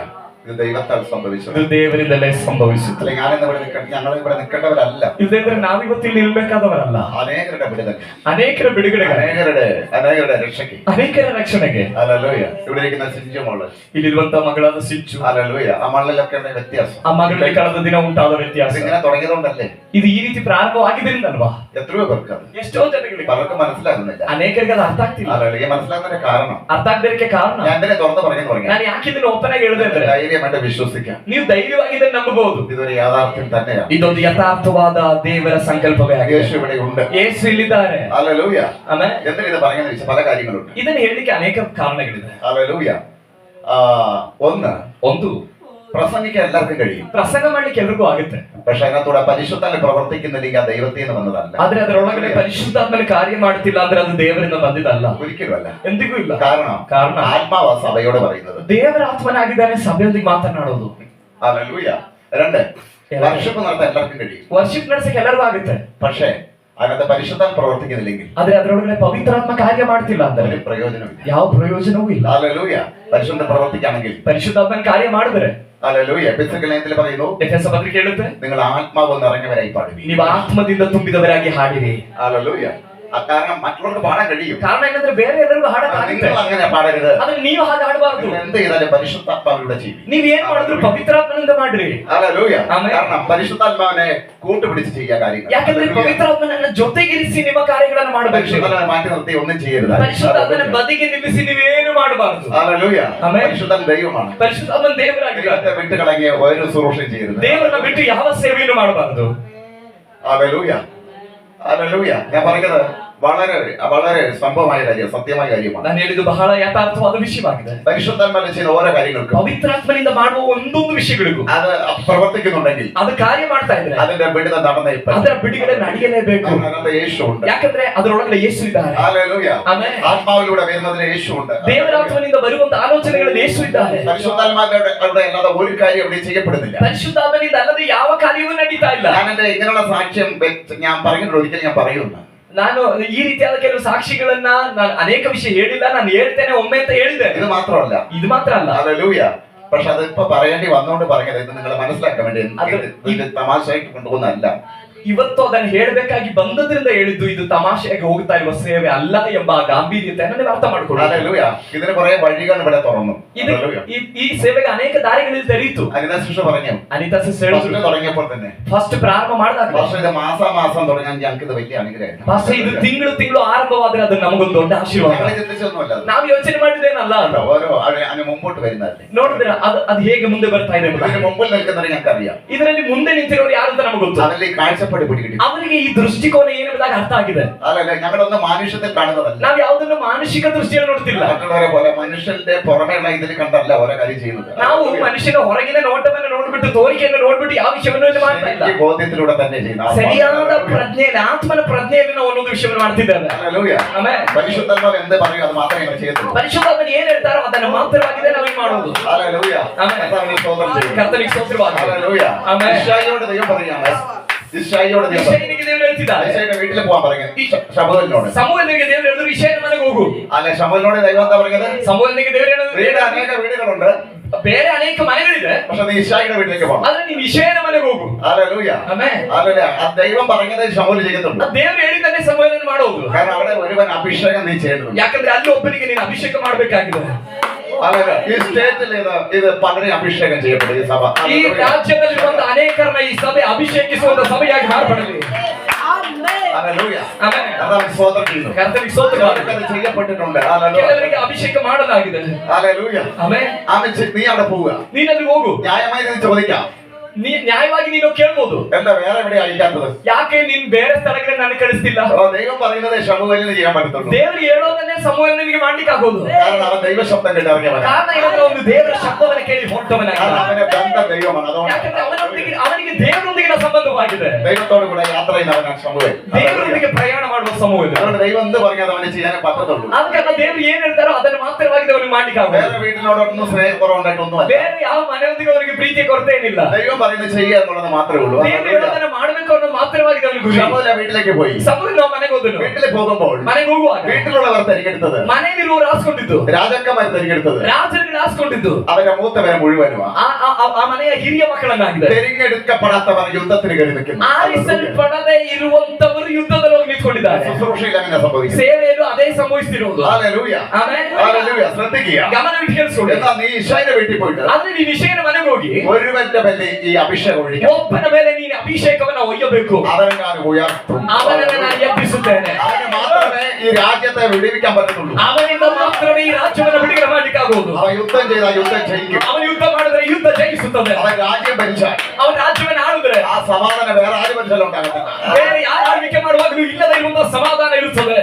ഇത് ദൈവത്താൽ സംഭവിച്ചത്. ಇದು ದೇವರಿಂದಲೇ ಸಂಭವಿಸುತ್ತದೆ. അല്ലെ ഞാനിന്ന് ഇവിടെ ഞങ്ങൾ ഇവിടെ നിൽക്കേണ്ടവരല്ല. ಇಲ್ಲದ್ರೆ ನಾವಿವತ್ತು ಇಲ್ಲಿ ನಿಲ್ಬೇಕಾದವರಲ್ಲ. അനേകരുടെ വിടുതൽ, ಅನೇಕರ ಬಿಡುಗಡೆಗೆ, അനേകരുടെ രക്ഷയ്ക്ക്. ಅನೇಕರ ರಕ್ಷಣೆಗೆ. ഹല്ലേലൂയ. ഇവിടെ ഇരിക്കുന്ന സിഞ്ചു മോള്, ಇಲ್ಲಿರುವಂತ ಮಗಳಾದ ಸಿಂಚು, ഹല്ലേലൂയ. ആ മണ്ണിലൊക്കെ ഉള്ള വ്യത്യാസം. ಆ ಮಗಳಲ್ಲಿ ಕಳೆದ ದಿನ ಉಂಟಾದ ವ್ಯತ್ಯಾಸ ഇങ്ങനെ തുടങ്ങിയതുകൊണ്ടല്ലേ. ಇದು ಈ ರೀತಿ ಪ್ರಾರಂಭವಾಗಿದ್ರಿಂದಲ್ವಾ? എത്രയോ പേർക്ക് അത് ಎಷ್ಟೋ ಜನಗಳಿಗೆ, പലർക്കും മനസ്സിലാകുന്നില്ല. ಅನೇಕರಿಗೆ ಅದು ಅರ್ಥ ಆಗ್ತಿಲ್ಲ. ഹല്ലേലൂയ. മനസ്സിലാകുന്നതിന്റെ കാരണം ಅರ್ಥ ಆಗದಕ್ಕೆ ಕಾರಣ ഞാൻ ഇതിനെ തുറന്ന് പറഞ്ഞു തുടങ്ങി. ನಾನು ಯಾಕೆ ಇದನ್ನ ಓಪನ್ ಆಗಿ ಹೇಳಿದೆ ಅಂದ್ರೆ, ധൈര്യമായിട്ട് വിശ്വസിക്കാം. ನೀವು ಧೈರ್ಯವಾಗಿ ಇದನ್ನ ನಂಬಬಹುದು. ഇതൊരു യാഥാർത്ഥ്യം തന്നെയാണ്. ಇದೊಂದು ಯಥಾರ್ಥವಾದ ದೇವರ ಸಂಕಲ್ಪವೇ ಆಗಿದೆ. യേശു ഇവിടെ ഉണ്ട്. ಯೇಸು ಇಲ್ಲಿದ್ದಾರೆ. ഹല്ലേലൂയ. ಆಮೇಲೆ എന്തിനാ ഇത് പറയുന്നത് വെച്ചാൽ പല കാര്യങ്ങളുണ്ട്. ಇದನ್ನ ಹೇಳಲಿಕ್ಕೆ ಅನೇಕ ಕಾರಣಗಳಿದೆ. ഹല്ലേലൂയ. ഒന്ന് പ്രസംഗിക്കാൻ എല്ലാവർക്കും കഴിയും. ಪ್ರಸಂಗ ಮಾಡ್ಲಿಕ್ಕೆ ಎಲ್ರಿಗೂ ಆಗುತ್ತೆ. പക്ഷെ അതിനകത്തൂടെ പരിശുദ്ധനെ പ്രവർത്തിക്കുന്നില്ലെങ്കിൽ ಆ ದೈವത്തിൽ നിന്ന് വന്നതല്ല. ಆದ್ರೆ ಅದರೊಳಗಡೆ ಪರಿಶುದ್ಧಾತ್ಮನ ಕಾರ್ಯ ಮಾಡ್ತಿಲ್ಲ ಅಂದ್ರೆ ಅದು ದೇವರಿಂದ ಬಂದಿದ್ದಲ್ಲ. ഒരിക്കലും ಅಲ್ಲ. ಎಂದಿಗೂ ಇಲ್ಲ. ಕಾರಣ ആത്മാവ സഭയോട് പറയുന്നത്. ದೇವರ ಆತ್ಮನಾಗಿದ್ದಾನೆ ಸಭೆಯೊಂದಿಗೆ ಮಾತನಾಡೋದು. ഹല്ലേലൂയ. രണ്ട് വർഷിപ്പ് നടത്താൻ എല്ലാവർക്കും കഴിയും. ವರ್ಷಿಪ್ ನಡೆಸಕ್ಕೆ ಎಲ್ಲರಿಗೂ ಆಗುತ್ತೆ. പക്ഷേ അതിനകത്ത് പരിശുദ്ധൻ പ്രവർത്തിക്കുന്നില്ലെങ്കിൽ ಆದ್ರೆ ಅದರೊಳಗಡೆ ಪವಿತ್ರಾತ್ಮ ಕಾರ್ಯ ಮಾಡ್ತಿಲ್ಲ ಅಂದ್ರೆ ഒരു പ്രയോജനമില്ല. ಯಾವ ಪ್ರಯೋಜನವೂ ಇಲ್ಲ. ഹല്ലേലൂയ. പരിശുദ്ധൻ പ്രവർത്തിക്കുകയാണെങ്കിൽ, ಪರಿಶುದ್ಧಾತ್ಮನ ಕಾರ್ಯ ಮಾಡಿದ್ರೆ, ഹല്ലേലൂയ. എഫെസ്യർ പറയുന്നു, ಎಫೆಸ ಪತ್ರಿಕೆ ಹೇಳುತ್ತೆ, നിങ്ങൾ ആത്മാവ് നിറഞ്ഞവരായി പാടുവീൻ. ನೀವು ಆತ್ಮದಿಂದ ತುಂಬಿದವರಾಗಿ ಹಾಡಿರಿ. ഹല്ലേലൂയ. കാരണം മറ്റുള്ളവർക്ക് പാടാൻ കഴിയും. ಕಾರಣ ಏನಂದ್ರೆ ಬೇರೆ ಎಲ್ಲರಿಗೂ ಹಾಡಕ್ಕಾಗುತ್ತೆ. നിങ്ങൾ അങ്ങനെ പാടരുത്. ಆದ್ರೆ ನೀವು ಹಾಗೆ ಹಾಡಬಾರ್ದು. നിങ്ങൾ എന്ത് ചെയ്താലും പരിശുദ്ധാത്മാവിലൂടെ ചെയ്യും. ನೀವ್ ಏನ್ ಮಾಡಿದ್ರು ಪವಿತ್ರಾತ್ಮನಿಂದ ಮಾಡ್ರಿ. ഹല്ലേലൂയ. ആമേൻ. കാരണം പരിശുദ്ധാത്മാവിനെ കൂട്ടുപിടിച്ച് ചെയ്യുക കാര്യങ്ങൾ. ಯಾಕಂದ್ರೆ ಪವಿತ್ರಾತ್ಮನನ್ನ ಜೊತೆಗಿರಿಸಿ ನಿಮ್ಮ ಕಾರ್ಯಗಳನ್ನು ಮಾಡಬೇಕು. പരിശുദ്ധനെ മാറ്റി നിർത്തി ഒന്നും ചെയ്യരുത്. ಪರಿಶುದ್ಧಾತ್ಮನ ಬದಿಗೆ ನಿಲ್ಲಿಸಿ ನೀವೇನು ಮಾಡಬಾರದು. ഹല്ലേലൂയ. ആമേൻ. പരിശുദ്ധൻ ദൈവമാണ്. ಪರಿಶುದ್ಧಾತ್ಮನ ದೇವರಾಗಿದ್ದಾರೆ. ദൈവത്തെ വിട്ട് കളഞ്ഞ ഒരു ശുശ്രൂഷയും ചെയ്യരുത്. ದೇವರನ್ನ ಬಿಟ್ಟು ಯಾವ ಸೇವೆಯನ್ನು ಮಾಡಬಾರದು. ഹല്ലേലൂയ. ഹല്ലേലൂയ. ഞാൻ പറഞ്ഞത് വളരെ വളരെ സംഭവമായ കാര്യം, സത്യമായ കാര്യമാണ്. ನಾನು ಹೇಳಿದ್ದು ಬಹಳ ಯಥಾರ್ಥವಾದ ವಿಷಯವಾಗಿದೆ. പരിശുദ്ധാത്മാവിനെ ചെയ്യുന്ന ഓരോ കാര്യങ്ങൾക്കും, ಪವಿತ್ರಾತ್ಮನಿಂದ ಮಾಡುವ ಒಂದೊಂದು ವಿಷಯಗಳಿಗೂ അത് പ്രവർത്തിക്കുന്നുണ്ടെങ്കിൽ ಅದು ಕಾರ್ಯ ಮಾಡ್ತಾ ಇದ್ರೆ അതിന്റെ വിടുതൽ നടന്നേ പറ്റൂ. ಅದರ ಬಿಡುಗಡೆ ನಡೆಯಲೇಬೇಕು. അതിനകത്ത് യേശു ഉണ്ട്. ಯಾಕಂದ್ರೆ ಅದರೊಳಗಡೆ ಯೇಸು ಇದ್ದಾರೆ. ഹല്ലേലൂയ. ಆಮೆನ್. ആത്മാവിലൂടെ വരുന്നതിന് യേശു ഉണ്ട്. ದೇವರಾತ್ಮನಿಂದ ಬರುವಂತ ಆಲೋಚನೆಗಳಲ್ಲಿ ಯೇಸು ಇದ್ದಾರೆ. പരിശുദ്ധാത്മാവിന്റെ അല്ലാതെ ഒരു കാര്യം ഇവിടെ ചെയ്യപ്പെടുന്നില്ല. ಪರಿಶುದ್ಧಾತ್ಮನಿಂದ ಅಲ್ಲದೆ ಯಾವ ಕಾರ್ಯವೂ ನಡೀತಾ ಇಲ್ಲ. ഞാൻ എന്റെ ഇങ്ങനെയുള്ള സാക്ഷ്യം ഞാൻ പറഞ്ഞിട്ടുണ്ട്, ഒരിക്കൽ ഞാൻ പറയുന്നു. ನಾನು ಈ ರೀತಿಯಾದ ಕೆಲವು ಸಾಕ್ಷಿಗಳನ್ನ ನಾನು ಅನೇಕ ವಿಷಯ ಹೇಳಿಲ್ಲ, ನಾನು ಹೇಳ್ತೇನೆ ಒಮ್ಮೆ ಅಂತ ಹೇಳಿದೆ. ഇത് മാത്രമല്ല, ಇದು ಮಾತ್ರ ಅಲ್ಲ. ഹല്ലേലൂയ. പക്ഷെ അതിപ്പോ പറയേണ്ടി വന്നുകൊണ്ട് പറഞ്ഞത്, ഇത് നിങ്ങൾ മനസ്സിലാക്കാൻ വേണ്ടി ഇത് തമാശയായിട്ട് കൊണ്ടുപോകുന്നതല്ല. ಇವತ್ತು ಅದನ್ನು ಹೇಳಬೇಕಾಗಿ ಬಂದದ್ರಿಂದ ಹೇಳಿದ್ದು, ಇದು ತಮಾಷೆಯಾಗಿ ಹೋಗ್ತಾ ಇರುವ ಸೇವೆ ಅಲ್ಲ ಎಂಬ ಗಾಂಭೀರ್ಯತೆಯನ್ನು ನೀವು ಅರ್ಥ ಮಾಡ್ಕೊಳ್ಳಿ. ഹല്ലേലൂയ. ഇതിന് കുറെ വഴികൾ ഇവിടെ തുറന്നു. ಈ ಸೇವೆಗೆ ಅನೇಕ ದಾರಿಗಳಲ್ಲಿ ತೆರೀತು. അനിത സിസ്റ്റർ പറഞ്ഞു, ಅನಿತಾ ಸಿಸ್ಟರ್ ಹೇಳಿದ್ರು, തുടങ്ങിയപ്പോൾ തന്നെ ಫಸ್ಟ್ ಪ್ರಾರಂಭ ಮಾಡಿದಾಗ ഇത് മാസം തുടങ്ങാൻ ഞങ്ങൾക്ക് ഇത് വലിയ അനുഗ്രഹം. ಫಸ್ಟ್ ಇದು ತಿಂಗಳು ಆರಂಭವಾದ್ರೆ ಅದು ನಮಗೊಂದು ದೊಡ್ಡ ಆಶೀರ್ವಾದ. ഞങ്ങൾ ചിന്തിച്ചൊന്നുമല്ല, ನಾವು ಯೋಚನೆ ಮಾಡಿದ್ದೇನಲ್ಲ ಅಂತ. ഓരോ അതിന് മുമ്പോട്ട് വരുന്നതല്ലേ. ನೋಡಿದ್ರೆ ಅದು ಹೇಗೆ ಮುಂದೆ ಬರ್ತಾ ಇದೆ. ഇതിന് മുമ്പിൽ നിൽക്കുന്നവരെ ഞങ്ങൾക്ക് അറിയാം. ಇದರಲ್ಲಿ ಮುಂದೆ ನಿಂತಿರೋರು ಯಾರು ಅಂತ ನಮಗೆ ಗೊತ್ತು. അതിൽ ഈ കാഴ്ചപ്പാട് ಕಾഴ്ചപ്പാಡು ಬಿಡಿ ಅವನಿಗೆ ಈ ದೃಷ್ಟಿಕೋನ ಏನೆಂಬುದಾಗಿ ಅರ್ಥ ಆಗಿದೆ. ಅಲ್ಲ ഞങ്ങളൊന്ന് മാനുഷ്യത്തിൽ കാണുന്നതല്ല. ನಾವು ಯಾವುದನ್ನು ಮಾನಸಿಕ ದೃಷ್ಟಿಯಲ್ಲಿ ನೋಡ್ತಿಲ್ಲ. മറ്റുള്ളവരെ പോലെ മനുഷ്യന്റെ പുറമേയുള്ള ഇതിൽ കണ്ടല്ല ഓരോ കാര്യം ചെയ്യുന്നത്. ನಾವು ಮನುಷ್ಯನ ಹೊರಗಿನ ನೋಟವನ್ನು ನೋಡ್ಬಿಟ್ಟು ತೋರಿಕೆಯನ್ನು ನೋಡ್ಬಿಟ್ಟು ಯಾವ ವಿಷಯವನ್ನು ಇಲ್ಲಿ ಮಾಡ್ತಾ ಇಲ್ಲ. ಈ ಬೋಧನೆಯಲ್ಲಿಲೂടെ തന്നെ ചെയ്യുന്നത്. ಸರಿಯಾದ ಪ್ರಜ್ಞೆಯಲ್ಲಿ ಆತ್ಮನ ಪ್ರಜ್ಞೆಯಲ್ಲಿ ನಾವು ಒಂದೊಂದು ವಿಷಯವನ್ನು ಮಾಡ್ತಿದ್ದೇವೆ. ഹല്ലേലൂയ. ಆಮೆನ್. പരിശുദ്ധാത്മാവ് എന്ത് പറയും അത് മാത്രമേ ഞങ്ങൾ ചെയ്യുള്ളൂ. ಪರಿಶುದ್ಧಾತ್ಮನು ಏನು ಹೇಳ್ತಾರೋ ಅದನ್ನು ಮಾತ್ರವಾಗಿದೆ ನಾವು ಈ ಮಾಡೋದು. ഹല്ലേലൂയ. ಆಮೆನ್. ಕರ್ತನಿಗೆ ಸ್ತೋತ್ರವಾಗಲಿ. ഹല്ലേലൂയ. ಆಮೆನ್. ഇശ്രായേലിനോട് ദൈവം പറയുകയാണ്. ഇശ്രായേലിനോട് ദൈവം ಇಸ್ರಾಯೇಲಿಗೆ ದೇವರು ಹೇಳ್ತಿದ್ದಾರೆ. ഇശ്രായേലിന്റെ വീട്ടിൽ പോകാൻ പറയുന്നത് ശമൂവേലിനോട്. ಸಮುವೇಲನಿಗೆ ದೇವರು ಹೇಳಿದ್ರು ಇಶ್ರಾಯೇಲ್ ಮನೆಗೆ ಹೋಗು. അല്ല ശമൂവേലിനോട് ദൈവം എന്താ പറയുന്നത്? ಸಮುವೇಲನಿಗೆ ದೇವರು ಹೇಳಿದ್ರು അനേക വീടുകളുണ്ട്, ಬೇರೆ ಅನೇಕ ಮನೆಗಳಿದೆ, പക്ഷെ നീ ഇശ്രായേലിന്റെ വീട്ടിലേക്ക് പോകണം. ಆದ್ರೆ ನೀನು ಇಶ್ರಾಯೇಲ್ ಮನೆಗೆ ಹೋಗು. ഹല്ലേലൂയ. ಆಮೆನ್. ഹല്ലേലൂയ. ആ ദൈവം പറഞ്ഞത് ശമൂവേൽ ചെയ്യുന്നുണ്ട്. ದೇವರು ಹೇಳಿದ್ದನ್ನೇ ಸಮುವೇಲನು ಮಾಡೋದು. കാരണം അവിടെ ഒരുവൻ അഭിഷേകം നീ ചെയ്യുന്നുണ്ട്. ಯಾಕಂದ್ರೆ ಅಲ್ಲಿ ಒಬ್ಬನಿಗೆ ನೀನು ಅಭಿಷೇಕ ಮಾಡಬೇಕಾಗಿದೆ. ഹല്ലേലൂയ. ഈ സ്റ്റേറ്റിൽ ഇത് പലരെയും അഭിഷേകം ചെയ്യപ്പെടും ഈ സഭ. ಈ ರಾಜ್ಯದಲ್ಲಿರುವಂತ ಅನೇಕರನ್ನ ಈ ಸಭೆ ಅಭಿಷೇಕಿಸುವಂತ ಸಭೆಯಾಗಿ ಮಾರ್ಪಡಲಿ. ഹല്ലേലൂയ. ಆಮೆನ್. അതാണ് സ്തോത്രം ചെയ്യുന്നത്. ಕರ್ತನಿಗೆ ಸ್ತೋತ್ರವಾಗಲಿ. അത് ചെയ്യപ്പെട്ടിട്ടുണ്ട്. ഹല്ലേലൂയ. ಕೆಲವರಿಗೆ ಅಭಿಷೇಕ ಮಾಡಲಾಗಿದೆ. ഹല്ലേലൂയ. ಆಮೆನ್. നീ അവിടെ പോവുക. ನೀನಲ್ಲಿ ಹೋಗು. ന്യായമായി നീ ചോദിക്കാം, ನ್ಯಾಯವಾಗಿ ನೀನು ಕೇಳ್ಬೋದು, എന്താ വേറെ എവിടെ അയക്കാത്തത്? ಯಾಕೆ ನೀನ್ ಬೇರೆ ಸ್ಥಳಕ್ಕೆ ನಾನು ಕಳಿಸ್ತಿಲ್ಲ? ദൈവം പറയുന്നത് ശമൂവേലിന് ചെയ്യാൻ പറ്റത്തുള്ളൂ. ದೇವರು ಹೇಳೋದನ್ನೇ ಸಮೂಹನಿಗೆ ಮಾಡ್ಲಿಕ್ಕೆ ಆಗೋದು. കാരണം അവൻ ദൈവ ശബ്ദം കേട്ട് ഇറങ്ങിയവനാണ്. ಕಾರಣ ಏನಂದ್ರೆ ಒಂದು ದೇವರ ಶಬ್ದವನ್ನು ಕೇಳಿ ಹೊರಟವನಾಗಿ. കാരണം അവന്റെ ബന്ധം ദൈവമാണ്. ಯಾಕಂದ್ರೆ ಅವನಿಗೆ ದೇವರೊಂದಿಗಿನ ಸಂಬಂಧವಾಗಿದೆ. ദൈവത്തോട് കൂടെ യാത്ര ചെയ്യുന്നവനാണ് ശമൂവേൽ. ದೇವರೊಂದಿಗೆ ಪ್ರಯಾಣ ಮಾಡುವ ಸಮೂಹ. അതുകൊണ്ട് ദൈവം എന്ത് പറഞ്ഞത് അവന് ചെയ്യാനേ പറ്റത്തുള്ളൂ. ಆದ ಕಾರಣ ದೇವರು ಏನ್ ಹೇಳ್ತಾರೋ ಅದನ್ನು ಮಾತ್ರವಾಗಿ ಅವನಿಗೆ ಮಾಡ್ಲಿಕ್ಕೆ ಆಗೋದು. വേറെ വീട്ടിനോടൊന്നും സ്നേഹക്കുറവുണ്ടായിട്ടൊന്നും അല്ല. ಬೇರೆ ಯಾವ ಮನೆಯೊಂದಿಗೆ ಅವನಿಗೆ ಪ್ರೀತಿ ಕೊರತೆ ಏನಿಲ್ಲ. ദൈവം പറയുന്നത് ചെയ്യുക എന്നുള്ളത് മാത്രമേ ഉള്ളൂ. ದೇವರು ಹೇಳೋದನ್ನ ಮಾಡಬೇಕು ಅನ್ನೋದು ಮಾತ್ರವಾಗಿ ಅವನಿಗೆ ಗುರಿ. ശമൂവേൽ വീട്ടിലേക്ക് പോയി. ಸಮೂಹ ಮನೆಗೆ ಹೋದನು. വീട്ടിൽ പോകുമ്പോൾ ಮನೆಗೆ ಹೋಗುವಾಗ വീട്ടിലുള്ളവർ തിരഞ്ഞെടുത്തത്, ಮನೆಯಲ್ಲಿರುವವರು ಆಸ್ಕೊಂಡಿದ್ದು, രാജാക്കന്മാർ തിരഞ്ഞെടുത്തത് ರಾಜರುಗಳು ಆಸ್ಕೊಂಡಿದ್ದು അവരുടെ മൂത്തവരെ മുഴുവനുമാണ്. ಆ ಮನೆಯ ಹಿರಿಯ ಮಕ್ಕಳನ್ನಾಗಿದೆ. തിരഞ്ഞെടുക്കപ്പെടാത്തവർ യുദ്ധത്തിന് കയറി നിൽക്കുന്നു. ಆರಿಸಲ್ಪಡದೆ ಇರುವಂತವರು ಯುದ್ಧದಲ್ಲಿ ಹೋಗಿ ನಿಂತ್ಕೊಂಡಿದ್ದಾರೆ. ശുശ്രൂഷയിൽ അങ്ങനെ സംഭവിക്കും. ಸೇವೆಯಲ್ಲೂ ಅದೇ ಸಂಭವಿಸ್ತಿರೋದು. ഹല്ലേലൂയ. ಆಮೆನ್. ഹല്ലേലൂയ. ശ്രദ്ധിക്കുക. ಗಮನವಿಟ್ಟು ಕೇಳಿಸ್ಕೊಳ್ಳಿ. എന്നാൽ നീ ഇശ്രായേലിന്റെ വീട്ടിൽ പോയിട്ട് ಆದ್ರೆ ನೀನು ವಿಷಯನ ಮನೆಗೆ ಹೋಗಿ ഒരുവന്റെ മേലെ ഈ അഭിഷേകം ഒഴിക്കണം. ಒಬ್ಬನ ಮೇಲೆ ನೀನು ಅಭಿಷೇಕವನ್ನ ಒಯ್ಯಬೇಕು. അവനെ ഞാൻ ഉയർത്തും. ಅವನನ್ನು ನಾನು ಎಬ್ಬಿಸುತ್ತೇನೆ. അവന് മാത്രമേ ഈ രാജ്യത്തെ വിടുവിക്കാൻ പറ്റത്തുള്ളൂ. ಅವನಿಂದ ಮಾತ್ರವೇ ಈ ರಾಜ್ಯವನ್ನು ಬಿಡುಗಡೆ ಮಾಡ್ಲಿಕ್ಕಾಗುವುದು. അവൻ യുദ്ധം ചെയ്താൽ യുദ്ധം ജയിക്കും. ಅವನು ಯುದ್ಧ ಮಾಡಿದ್ರೆ ಯುದ್ಧ ಜಯಿಸುತ್ತದೆ. അവൻ രാജ്യം ഭരിച്ചാൽ ಅವನ ರಾಜ್ಯವನ್ನು ಆಳಿದ್ರೆ ആ സമാധാനം വേറെ ആര് ഭരിച്ചാലും ഉണ്ടാകത്തില്ല. ಬೇರೆ ಯಾರು ಆಳ್ವಿಕೆ ಮಾಡುವಾಗಲೂ ಇಲ್ಲದೆ ಇರುವಂತಹ ಸಮಾಧಾನ ಇರುತ್ತದೆ.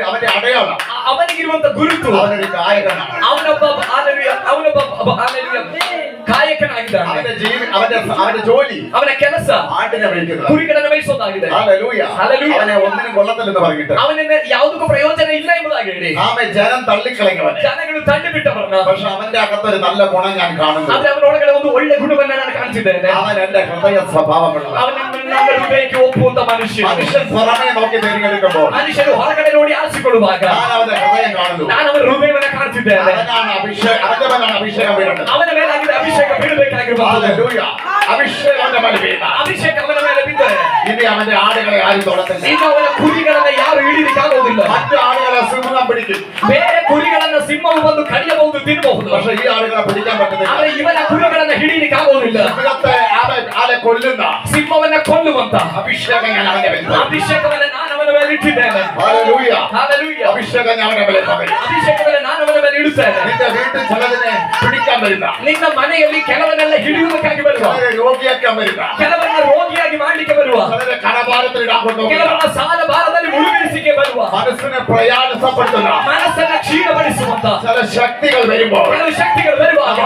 അവന്റെ അടയാളം, ಅವನಿಗಿರುವಂತ ಗುರುತು, അവനൊരു ഗായകനാണ്. ಅವನೊಬ್ಬ ಕಾಯಕನಾಗಿದ್ದಾನೆ. അവന്റെ ജോലി, ಅವನ ಕೆಲಸ ആട്ടിനെ മേയ്ക്കുന്നത്, ಕುರಿಗಳನ್ನು ಮೇಯಿಸೋದಾಗಿದೆ. ഹല്ലേലൂയ. ഹല്ലേലൂയ. അവനെ ഒന്നിനും കൊള്ളത്തില്ലെന്ന് പറഞ്ഞിട്ട് ಅವನಿಂದ ಯಾವುದಕ್ಕೂ ಪ್ರಯೋಜನ ಇಲ್ಲ ಎಂಬುದಾಗಿ ಹೇಳಿ ജനം തള്ളിക്കളഞ്ഞവനെ. ಜನಗಳು ತಳ್ಳಿಬಿಟ್ಟವರನ್ನ. പക്ഷെ അവന്റെ അകത്തൊരു നല്ല ഗുണം ഞാൻ കാണുന്നു. ಆದ್ರೆ ಅವನೊಳಗಡೆ ಒಂದು ಒಳ್ಳೆ ಗುಣವನ್ನ ನಾನು ಕಾಣಿಸಿದ್ದೇನೆ. അവൻ എന്റെ ഹൃദയ സ്വഭാവമുള്ള ನನ್ನ ಹೃದಯಕ್ಕೆ ಒಪ್ಪುವಂತ ಮನುಷ್ಯ. മനുഷ്യൻ പുറമേ നോക്കി തിരഞ്ഞെടുക്കുമ്പോൾ ಮನುಷ್ಯರು ಹೊರಗಡೆ ನೋಡಿ ಆರಿಸಿಕೊಳ್ಳುವಾಗ ഞാൻ അവന്റെ ഹൃദയം കാണുന്നു. ನಾನು ಅವನ ಹೃದಯವನ್ನ ಕಾಣಿಸಿದ್ದೇನೆ. അവന്റെ മേലാണ് അഭിഷേകം വീഴുന്നത്. ಅವನ ಮೇಲಾಗಿದೆ ಅಭಿಷೇಕ ಬೀಳಬೇಕಾಗಿರುತ್ತದೆ. ഹല്ലേലൂയ. അഭിഷേകം അവന്റെ മേലെ വീണ. ಅಭಿಷೇಕ ಅವನ ಮೇಲೆ ಬಿದ್ದರೆ ഇനി അവന്റെ ആടുകളെ ആരും തൊടത്തില്ല. ಇನ್ನು ಅವನ ಕುರಿಗಳನ್ನ ಯಾರು ಹಿಡಿಲಿಕ್ಕಾಗೋದಿಲ್ಲ. മറ്റു ആടുകളെ സിംഹം പിടിക്കും. ಬೇರೆ ಕುರಿಗಳನ್ನ ಸಿಂಹವು ಬಂದು ಕಡಿಯಬಹುದು, ತಿನ್ನಬಹುದು. പക്ഷെ ഈ ആടുകളെ പിടിക്കാൻ പറ്റുന്നില്ല. ಆದ್ರೆ ಇವನ ಕುರಿಗಳನ್ನ ಹಿಡಿಲಿಕ್ಕಾಗೋದಿಲ್ಲ. സിംഹത്തെ ആളെ കൊല്ലുന്ന ಸಿಂಹವನ್ನ ಕೊಲ್ಲುವಂತ അഭിഷേകം ഞാൻ അവന്റെ മേൽ പകരും. ಅಭಿಷೇಕವನ್ನ ನಾನು ಅವನ ಮೇಲೆ ಇಟ್ಟಿದ್ದೇನೆ. ഹല്ലേലൂയ. ಹಲ್ಲೆಲೂಯ. അഭിഷേകം ഞാൻ അവന്റെ മേൽ പകരും. ಅಭಿಷೇಕವನ್ನ ನಾನು ಅವನ ಮೇಲೆ ಇಡುತ್ತೇನೆ. നിന്റെ വീട്ടിൽ ചിലതിനെ പിടിക്കാൻ വരുന്ന, ನಿನ್ನ ಮನೆಯಲ್ಲಿ ಕೆಲವನ್ನೆಲ್ಲ ಹಿಡಿಯುವುದಕ್ಕಾಗಿ ಬರುವ, ചിലരെ രോഗിയാക്കാൻ വരുന്ന, ಕೆಲವನ್ನ ರೋಗಿಯಾಗಿ ಮಾಡ್ಲಿಕ್ಕೆ ಬರುವ, ചിലരെ കടഭാരത്തിൽ ഇടാൻ കൊണ്ടുപോകുന്ന, ಕೆಲವನ್ನ ಸಾಲ ಭಾರದಲ್ಲಿ ಮುಳುಗಿಸಿಕೆ ಬರುವ, മനസ്സിനെ പ്രയാസപ്പെടുത്തുന്ന ಮನಸ್ಸನ್ನ ಕ್ಷೀಣಪಡಿಸುವಂತ ചില ശക്തികൾ വരുമ്പോൾ ಕೆಲವು ಶಕ್ತಿಗಳು ಬರುವಾಗ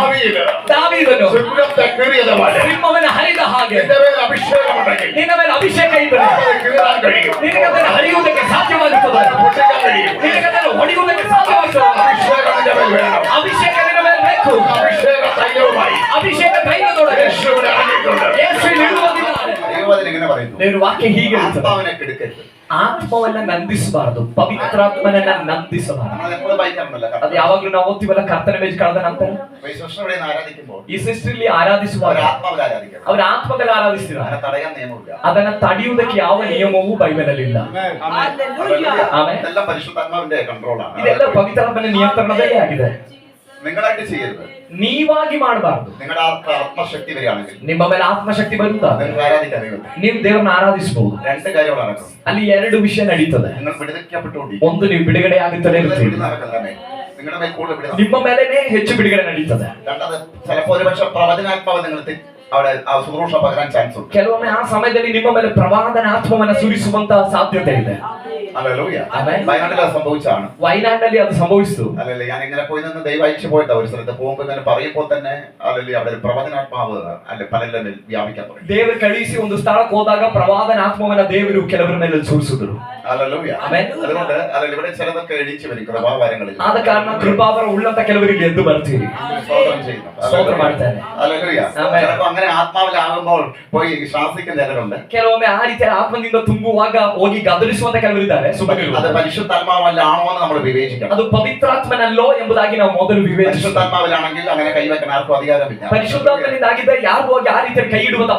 ದಾವೀದನು സിംഹത്തെ കീറിയത് പോലെ ಸಿಂಹವನ್ನ ಹರಿದ ಹಾಗೆ നിന്റെ മേൽ അഭിഷേകം ഉണ്ടെങ്കിൽ ನಿನ್ನ ಮೇಲೆ ಅಭಿಷೇಕ ಇದ್ದರೆ അത് കീറാൻ കഴിയും. ನಿನಗೆ ಅದನ್ನು ಹರಿಯುವುದಕ್ಕೆ ಸಾಧ್ಯವಾಗುತ್ತದೆ. പൊട്ടിക്കാൻ കഴിയും. ನಿನಗೆ ಅದನ್ನು ಹೊಡೆಯುವುದಕ್ಕೆ ಸಾಧ್ಯವಾಗುತ್ತದೆ. അഭിഷേകം നിന്റെ മേൽ വേണം. ಅಭಿಷೇಕ ನಿನ್ನ ಮೇಲೆ ಬೇಕು. അഭിഷേക തൈലവുമായി ಅಭಿಷೇಕ ಕೈಗೊಂಡೊಳಗೆ യേശു ഇവിടെ ഇറങ്ങിയിട്ടുണ്ട്. ಯೇಸು ಇರುವುದಿದ್ದಾರೆ. ദൈവവചനം ഇങ്ങനെ പറയുന്നു, ದೇವರು ವಾಕ್ಯ ಹೀಗೆ ಹೇಳ್ತದೆ, ആത്മാവിനെ കെടുക്കരുത്. ಆತ್ಮವನ್ನ ನಂದಿಸಬಾರದು, ಪವಿತ್ರಾತ್ಮನನ್ನ ನಂದಿಸಬಾರದು. നമ്മൾ എപ്പോഴും വായിക്കാറുണ്ടല്ലോ. ಅದು ಯಾವಾಗ್ಲೂ ನಾವು ಓದ್ತೀವಲ್ಲ, ಕರ್ತನ ಮೇಜ್ ಕಳೆದ ನಂತರ വിശ്വസ്തയോടെ ആരാധിക്കുമ്പോൾ ಈ ಸಿಸ್ಟರ್ಲಿ ಆರಾಧಿಸುವಾಗ അവർ ആത്മാവിൽ ആരാധിക്കണം. ಅವರ ಆತ್ಮದಲ್ಲಿ ಆರಾಧಿಸ್ತಾರೆ. അതിനെ തടയാൻ നിയമമില്ല. ಅದನ್ನ ತಡೆಯುವುದಕ್ಕೆ ಯಾವ ನಿಯಮವೂ ಬೈಬಲಲ್ಲಿ ಇಲ್ಲ. ಆಮೆನ್. ഇതെല്ലാം പരിശുദ്ധാത്മാവിന്റെ കൺട്രോളാണ്. ಇದೆಲ್ಲ ಪವಿತ್ರಾತ್ಮನ ನಿಯಂತ್ರಣದಲ್ಲೇ ಆಗಿದೆ. നിങ്ങളായിട്ട് ചെയ്യരുത്. ನೀವಾಗಿ ಮಾಡಬಾರದು. നിങ്ങളുടെ ആത്മശക്തി വരികയാണെങ്കിൽ ನಿಮ್ಮ ಮೇಲೆ ಆತ್ಮಶಕ್ತಿ ಬರುತ್ತಾ നിങ്ങൾക്ക് ആരാധിക്കാൻ കഴിയും. ನೀವು ದೇವರನ್ನ ಆರಾಧಿಸಬಹುದು. രണ്ട് കാര്യങ്ങൾ നടക്കും. ಅಲ್ಲಿ ಎರಡು ವಿಷಯ ನಡೀತದೆ. നിങ്ങൾ വിടുവിക്കപ്പെട്ടുകൊണ്ടിരിക്കും. ಒಂದು, ನೀವು ಬಿಡುಗಡೆ ಆಗುತ್ತಲೇ ಇರ್ತೀರಿ. നിങ്ങളുടെ മേൽ കൂടുതൽ വിടുതൽ. ನಿಮ್ಮ ಮೇಲೆನೆ ಹೆಚ್ಚು ಬಿಡುಗಡೆ ನಡೀತದೆ. രണ്ടാമത് ചിലപ്പോൾ ഒരുപക്ഷെ പ്രവചനാത്മാവ് നിങ്ങൾ അവിടെ ಆ ಶುಶ್ರೂಷ ಪಗರಾನ್ ಚಾನ್ಸ್ ಉಂಟು. ಕೆಲವೊಮ್ಮೆ ಆ ಸಮಯದಲ್ಲಿ ನಿಮ್ಮ ಮೇಲೆ ಪ್ರವಾದನ ಆತ್ಮವನ್ನ ಸುರಿಸುವಂತಹ ಸಾಧ್ಯತೆ ಇದೆ. ഹല്ലേലൂയ. ആമേൻ. വയനാട്ടിൽ അത് സംഭവിച്ചാണ്. വയനാട്ടിൽ അത് സംഭവിച്ചു. അല്ലല്ലേ, ഞാൻ ഇങ്ങനെ പോയി നിന്ന് ദൈവം അയച്ചു പോയിട്ട് ഒരു സ്ഥലത്ത് പോകുമ്പോൾ ഇങ്ങനെ പറയുമ്പോൾ തന്നെ അല്ലല്ലേ അവിടെ ഒരു പ്രവചനാത്മാവ് അല്ലെ പലരിലും വ്യാപിക്കാൻ തുടങ്ങി. ದೇವರು ಕಳಿಸಿ ಒಂದು ಸ್ಥಳಕ್ಕೆ ಹೋದಾಗ ಪ್ರವಾದನ ಆತ್ಮವನ್ನ ದೇವರು ಕೆಲವರ ಮೇಲೆ ಸುರಿಸಿದರು. ഹല്ലേലൂയ. ആമേൻ. അതുകൊണ്ട് അല്ലല്ലേ ഇവിടെ ചിലതൊക്കെ എഴുതിച്ചു വരും കൃപാവരങ്ങളിൽ. ಆದ ಕಾರಣ ಕೃಪಾವರ ಉಳ್ಳಂತ ಕೆಲವರಿಗೆ ಎದ್ದು ಬರ್ತೀರಿ. സ്തോത്രം ചെയ്യുന്നു. ಸ್ತೋತ್ರ ಮಾಡ್ತಾರೆ. ഹല്ലേലൂയ. ആമേൻ. ചിലപ്പോൾ അങ്ങനെ ആത്മാവിലാകുമ്പോൾ പോയി ശ്വാസിക്കുന്ന ചിലരുണ്ട്. ಕೆಲವೊಮ್ಮೆ ಆ ರೀತಿಯ ಆತ್ಮದಿಂದ ತುಂಬುವಾಗ ಹೋಗಿ ಗದರಿಸುವಂತ ಕೆಲವರಿದ್ದಾರೆ. അത് പരിശുദ്ധാത്മാവല്ല ആണോ എന്ന് നമ്മൾ വിവേചിക്കണം. ಅದು ಪವಿತ್ರಾತ್ಮನಲ್ಲೋ ಎಂಬುದಾಗಿ ನಾವು ಮೊದಲು ವಿವೇಚಿಸಬೇಕು. പരിശുദ്ധാത്മാവിലാണെങ്കിൽ അങ്ങനെ കൈവെക്കാൻ ആർക്കും അധികാരമില്ല. ಪರಿಶುದ್ಧಾತ್ಮನಿಂದಾಗಿದ್ದರೆ ಯಾರು ಹೋಗಿ ಆ ರೀತಿಯಲ್ಲಿ ಕೈ ಇಡುವಂತ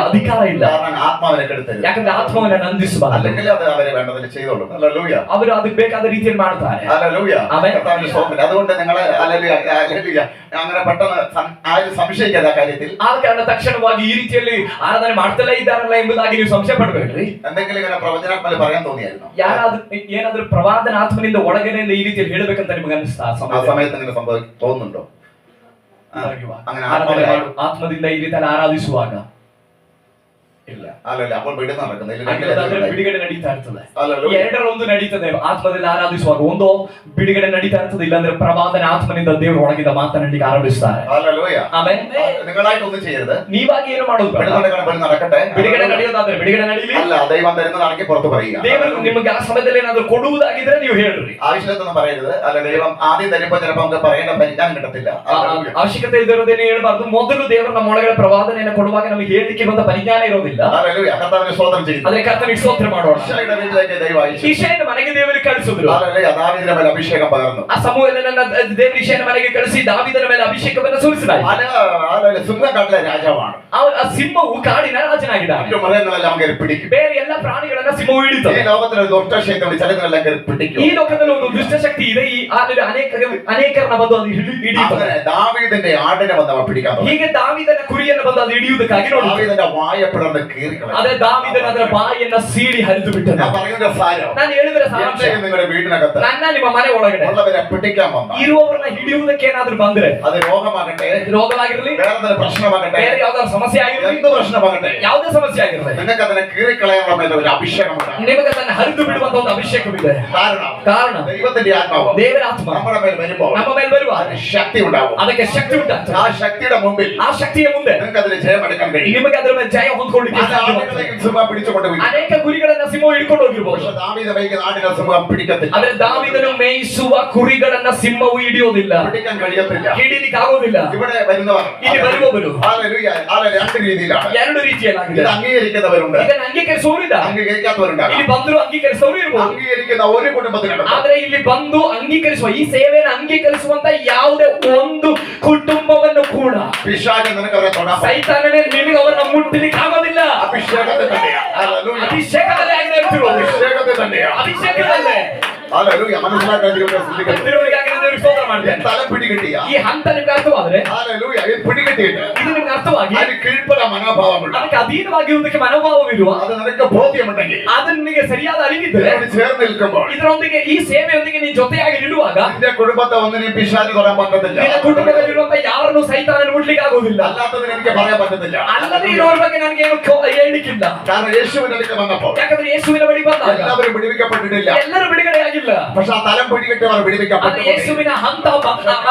ಅಧಿಕಾರ ಇಲ್ಲ. കാരണം ആത്മാവിനെ കെടുത്തരുത്. ಯಾಕಂದ್ರೆ ಆತ್ಮವನ್ನ ನಂದಿಸಬಾರದು. അല്ലെങ്കിൽ അത് അവരെ വേണ്ടതിൽ ചെയ്തോളും. ഹല്ലേലൂയ. ಅವರು ಅದಕ್ಕೆ ಬೇಕಾದ ರೀತಿಯಲ್ಲಿ ಮಾಡ್ತಾರೆ. ഹല്ലേലൂയ. ആമേൻ. കർത്താവിന്റെ സ്തോത്രം. അതുകൊണ്ട് നിങ്ങൾ ഹല്ലേലൂയ ഹല്ലേലൂയ അങ്ങനെ പെട്ടെന്ന് ആരും സംശയിക്കാതെ ആ കാര്യത്തിൽ. ಆದ ಕಾರಣ ತಕ್ಷಣವಾಗಿ ಈ ರೀತಿಯಲ್ಲಿ ಆರಾಧನೆ ಮಾಡ್ತಲೇ ಇದ್ದಾರಲ್ಲ ಎಂಬುದಾಗಿ ನೀವು ಸಂಶಯ ಪಡಬೇಡ್ರಿ. എന്തെങ്കിലും ഇങ്ങനെ പ്രവചനാത്മാവിൽ പറയാൻ തോന്നിയായിരുന്നു? ಯಾರಾದ್ರೂ ಏನಾದ್ರೂ ಪ್ರವಾದನ ಆತ್ಮನಿಂದ ಒಳಗಡೆಯಿಂದ ಈ ರೀತಿಯಲ್ಲಿ ಹೇಳಬೇಕಂತ ನಿಮಗೆ ಅನಿಸ್ತಾ? ആ സമയത്ത് അങ്ങനെ തോന്നുന്നുണ്ടോ? അങ്ങനെ ಆತ್ಮದಿಂದ ಈ ರೀತಿಯಲ್ಲಿ ಆರಾಧಿಸುವಾಗ ಇಲ್ಲ. അല്ലല്ല, അപ്പോൾ വിടുന്ന നടക്കുന്നില്ല. ಬಿಡುಗಡೆ ನಡೀತಾ ಇರ್ತದೆ. ഹല്ലേലൂയ. ಎರಡರೊಂದು ನಡೀತದೆ. ಆತ್ಮದಲ್ಲಿ ಆರಾಧಿಸುವಾಗ ಒಂದು ಬಿಡುಗಡೆ ನಡೀತಾ ಇರ್ತದೆ, ಇಲ್ಲಾಂದ್ರೆ ಪ್ರವಾದನ ಆತ್ಮನಿಂದ ದೇವರು ಒಳಗಿಂದ ಮಾತನಾಡಲಿಕ್ಕೆ ಆರಂಭಿಸ್ತಾರೆ. ഹല്ലേലൂയ. ಆಮೇಲೆ നിങ്ങളായിട്ടൊന്നും ചെയ്യരുത്. ನೀವಾಗಿ ಏನು ಮಾಡೋದು ಬೇಡ. നടക്കട്ടെ. ಬಿಡುಗಡೆ ನಡೆಯೋದಾದ್ರೆ ಬಿಡುಗಡೆ ನಡೀಲಿ. അല്ല, ദൈവം തരുന്നതാണെങ്കിൽ പുറത്ത് പറയുക. ದೇವರು ನಿಮಗೆ ಆ ಸಮಯದಲ್ಲಿ ಏನಾದ್ರು ಕೊಡುವುದಾಗಿದ್ರೆ ನೀವು ಹೇಳ್ರಿ. ആവശ്യത്തൊന്നും പറയരുത്. അല്ല, ദൈവം ആദ്യം തരുമ്പോ ചിലപ്പോ നമുക്ക് പറയേണ്ട പരിജ്ഞാനം കിട്ടത്തില്ല. ಅವಶ್ಯಕತೆ ಇಲ್ಲದಿರೋದೇನು ಹೇಳ್ಬಾರ್ದು. ಮೊದಲು ದೇವರು ನಮ್ಮ ಒಳಗಡೆ ಪ್ರವಾದನೆಯನ್ನು ಕೊಡುವಾಗ ನಮಗೆ ಹೇಳಲಿಕ್ಕೆ ಬಂದ ಪರಿಜ್ಞಾನ ಇರೋದಿಲ್ಲ. ഹല്ലേലൂയ. കർത്താവിനെ സ്തോത്രം ചെയ്യുന്നു. ಆದ್ರೆ ಕರ್ತನಿಗೆ ಸ್ತೋತ್ರ ಮಾಡೋಣ. ഈശോയുടെ വീട്ടിലേക്ക് ദൈവം അയച്ചു. ಈಶಾಯನ ಮನೆಗೆ ದೇವರು ಕಳಿಸಿದ್ರು. ഹല്ലേലൂയ. ദാവീദിന്റെ മേൽ അഭിഷേകം പകർന്നു. ಆ ಸಮೂಹದನ್ನ ದೇವರು ಈಶಾಯನ ಮನೆಗೆ ಕಳಿಸಿ ದಾವೀದನ ಮೇಲೆ ಅಭಿಷೇಕವನ್ನು ಸುರಿಸಿದ. സിംഹകാട്ടിലെ രാജാവാണ്. ಆ ಸಿಂಹವು ಕಾಡಿನ ರಾಜನಾಗಿದ್ದಾನೆ. മറ്റു മൃഗങ്ങളെല്ലാം കയറി പിടിക്കും. ಬೇರೆ ಎಲ್ಲ ಪ್ರಾಣಿಗಳನ್ನ ಸಿಂಹವು ಹಿಡಿತದೆ. ഈ ലോകത്തിൽ ഒരു ദുഷ്ടശക്തി ചിലതിനെല്ലാം കയറി പിടിക്കും. ಈ ಲೋಕದಲ್ಲಿ ಒಂದು ದುಷ್ಟಶಕ್ತಿ ಇದೆ. ಈ ಅನೇಕರನ್ನ ಬಂದು ಅದು ಹಿಡಿಯುತ್ತದೆ. ദാവീദിന്റെ ആടിനെ വന്ന് അവ പിടിക്കാൻ തുടങ്ങി. ಹೀಗೆ ದಾವೀದನ ಕುರಿಯನ್ನು ಬಂದು ಅದು ಹಿಡಿಯುವುದಕ್ಕಾಗಿ ನೋಡಿ ദാവീദിന്റെ വായ പിളർന്ന് കീറിക്കളഞ്ഞു. ಅದೇ ದಾವೀದನ ಅದರ ಬಾಯಿಯನ್ನ ಸೀಳಿ ಹರಿದು ಬಿಟ್ಟನು. ഞാൻ പറയുന്ന സാരം ನಾನು ಹೇಳಿದ್ರೆ ಸಾರಾಂಶ നിങ്ങളുടെ വീടിനകത്ത് ನನ್ನ ನಿಮ್ಮ ಮನೆ ಒಳಗಡೆ ഉള്ളവരെ പിടിക്കാൻ വന്ന ಇರುವವರನ್ನ ಹಿಡಿಯುವುದಕ್ಕೆ ಏನಾದ್ರೂ ಬಂದ್ರೆ, അത് രോഗമാകട്ടെ, ರೋಗವಾಗಿರಲಿ, വേറെ പ്രശ്നമാകട്ടെ, ಬೇರೆ ಯಾವ್ದಾದ್ರು ಸಮಸ್ಯೆ ಆಗಿರಲಿ, എന്ത് പ്രശ്നമാകട്ടെ, ಯಾವುದೇ ಸಮಸ್ಯೆ ಆಗಿರಲಿ, നിങ്ങൾക്ക് അതിനെ കീറിക്കളയാനുള്ള മേലെ ഒരു അഭിഷേകമുണ്ട്. ನಿಮಗೆ ಅದನ್ನ ಹರಿದು ಬಿಡುವಂತ ಒಂದು ಅಭಿಷೇಕವಿದೆ. കാരണം ദൈവത്തിന്റെ ആത്മാവ് ದೇವರ ಆತ್ಮ നമ്മുടെ മേൽ വരുമ്പോൾ ನಮ್ಮ ಮೇಲೆ ಬರುವ അതിന് ശക്തി ഉണ്ടാവും. ಅದಕ್ಕೆ ಶಕ್ತಿ ಉಂಟಾಗ್ತದೆ. ആ ശക്തിയുടെ മുമ്പിൽ, ಆ ಶಕ್ತಿಯ ಮುಂದೆ നിങ്ങൾക്ക് അതിന് ജയമെടുക്കാൻ കഴിയും. ನಿಮಗೆ ಅದರ ಮೇಲೆ ಜಯ ಹೊಂದ್ಕೊಳ್ಳಿಕ್ಕೆ ಸಾಧ್ಯವಾಗ್ತದೆ. സിംഹം പിടിച്ചുകൊണ്ട് പോയി. ಅನೇಕ ಕುರಿಗಳನ್ನ ಸಿಂಹ ಹಿಡ್ಕೊಂಡು ಹೋಗಿರ್ಬೋದು. പക്ഷേ ദാവീദ് മേയ്ക്കുന്ന ആടിനെ സിംഹം പിടിക്കത്തില്ല. ಆದ್ರೆ ದಾವೀದನು ಮೇಯಿಸುವ ಕುರಿಗಳನ್ನ ಸಿಂಹವು ಹಿಡಿಯೋದಿಲ್ಲ, പിടിക്കാൻ കഴിയത്തില്ല. ಹಿಡಿಲಿಕ್ಕೆ ಆಗೋದಿಲ್ಲ. ഇവിടെ വരുന്നവർ, ಇಲ್ಲಿ ಬರುವವರು ഹല്ലേലൂയ, രണ്ട് രീതിയിലാണ്. ಎರಡು ರೀತಿಯಲ್ಲಾಗಿದೆ. ഇത് അംഗീകരിക്കുന്നവരുണ്ട്, ಇದನ್ನ ಅಂಗೀಕರಿಸುವವರಿದ್ದಾರೆ, അംഗീകരിക്കാത്തവരുണ്ടാകും. ಇಲ್ಲಿ ಬಂದ್ರು ಅಂಗೀಕರಿಸುವವರು ಇರ್ಬೋದು. അംഗീകരിക്കുന്ന ഒരു കുടുംബത്തിനുണ്ട്. ಆದ್ರೆ ಇಲ್ಲಿ ಬಂದು ಅಂಗೀಕರಿಸುವ, ಈ ಸೇವೆಯನ್ನು ಅಂಗೀಕರಿಸುವಂತ ಯಾವುದೇ ಒಂದು ಕುಟುಂಬವನ್ನು ಕೂಡ പിശാച് നിനക്ക് അവരെ തൊടാൻ ಸೈತಾನನೇ ನಿನಗೆ ಅವರನ್ನ ಮುಟ್ಟಲಿಕ್ಕೆ ಆಗೋದಿಲ್ಲ. അഭിഷേകത്തെ തന്നെയാ. ഹല്ലേലൂയ. ಅಭಿಷೇಕದಲ್ಲೇ ಆಗಿನ ಇರ್ತಿರೋದು. അഭിഷേകത്തെ തന്നെയാ. ಅಭಿಷೇಕದಲ್ಲೇ ഹല്ലേലൂയ. മനസ്സിലാക്കാൻ ദൈവത്തെ സ്തുതിക്കുന്നു. ತಿರುವಳಿಗಾಗಿ ನಾನು ದೇವರಿಗೆ ಸ್ತೋತ್ರ ಮಾಡ್ತೇನೆ. തല പിടികിട്ടിയ, ಈ ಹಂತ ನಿಮ್ಗೆ ಅರ್ಥವಾದ್ರೆ, ഹല്ലേലൂയ, ഇത് പിടികിട്ടിയിട്ട് ಇದು ನಿಮ್ಗೆ ಅರ್ಥವಾಗಿ അതിന് കീഴ്പ്പെടാൻ മനോഭാവമുണ്ട്. ಅದಕ್ಕೆ ಅಧೀನವಾಗಿರುವುದಕ್ಕೆ ಮನೋಭಾವವಿರುವ, അത് നിനക്ക് ബോധ്യമുണ്ടെങ്കിൽ, ಅದು ನಿನಗೆ ಸರಿಯಾದ ಅರಿವಿದ್ದರೆ, ഇതിനോട് ചേർന്ന് നിൽക്കുമ്പോൾ ಇದರೊಂದಿಗೆ ಈ ಸೇವೆಯೊಂದಿಗೆ ನೀನು ಜೊತೆಯಾಗಿ ನಿಲ್ಲುವಾಗ നിന്റെ കുടുംബത്തെ ഒന്നിനും പിശാച് തൊടാൻ പറ്റത്തില്ല. ನಿನ್ನ ಕುಟುಂಬದಲ್ಲಿರುವಂತ ಯಾರನ್ನು ಸೈತಾನನ್ನು ಮುಟ್ಲಿಕ್ಕೆ ಆಗುವುದಿಲ್ಲ. അല്ലാത്തതിന് എനിക്ക് പറയാൻ പറ്റത്തില്ല. ಅಲ್ಲದೆ ಇರೋರ ಬಗ್ಗೆ ನನಗೆ ಏನು ಹೇಳಲಿಕ್ಕಿಲ್ಲ. കാരണം യേശുവിന്റെ അടുത്ത് വന്നപ്പോൾ ಯಾಕಂದ್ರೆ ಯೇಸುವಿನ ಬಳಿ ಬಂದಾಗ എല്ലാവരും വിടുവിക്കപ്പെട്ടിട്ടില്ല. ಎಲ್ಲರೂ ಬಿಡುಗಡೆಯಾಗಿಲ್ಲ. പക്ഷെ ಆ തലം പിടികിട്ടവർ ಆದ್ರೆ വിടുവിക്കപ്പെട്ടു. ಯೇಸುವಿನ ಹಂತ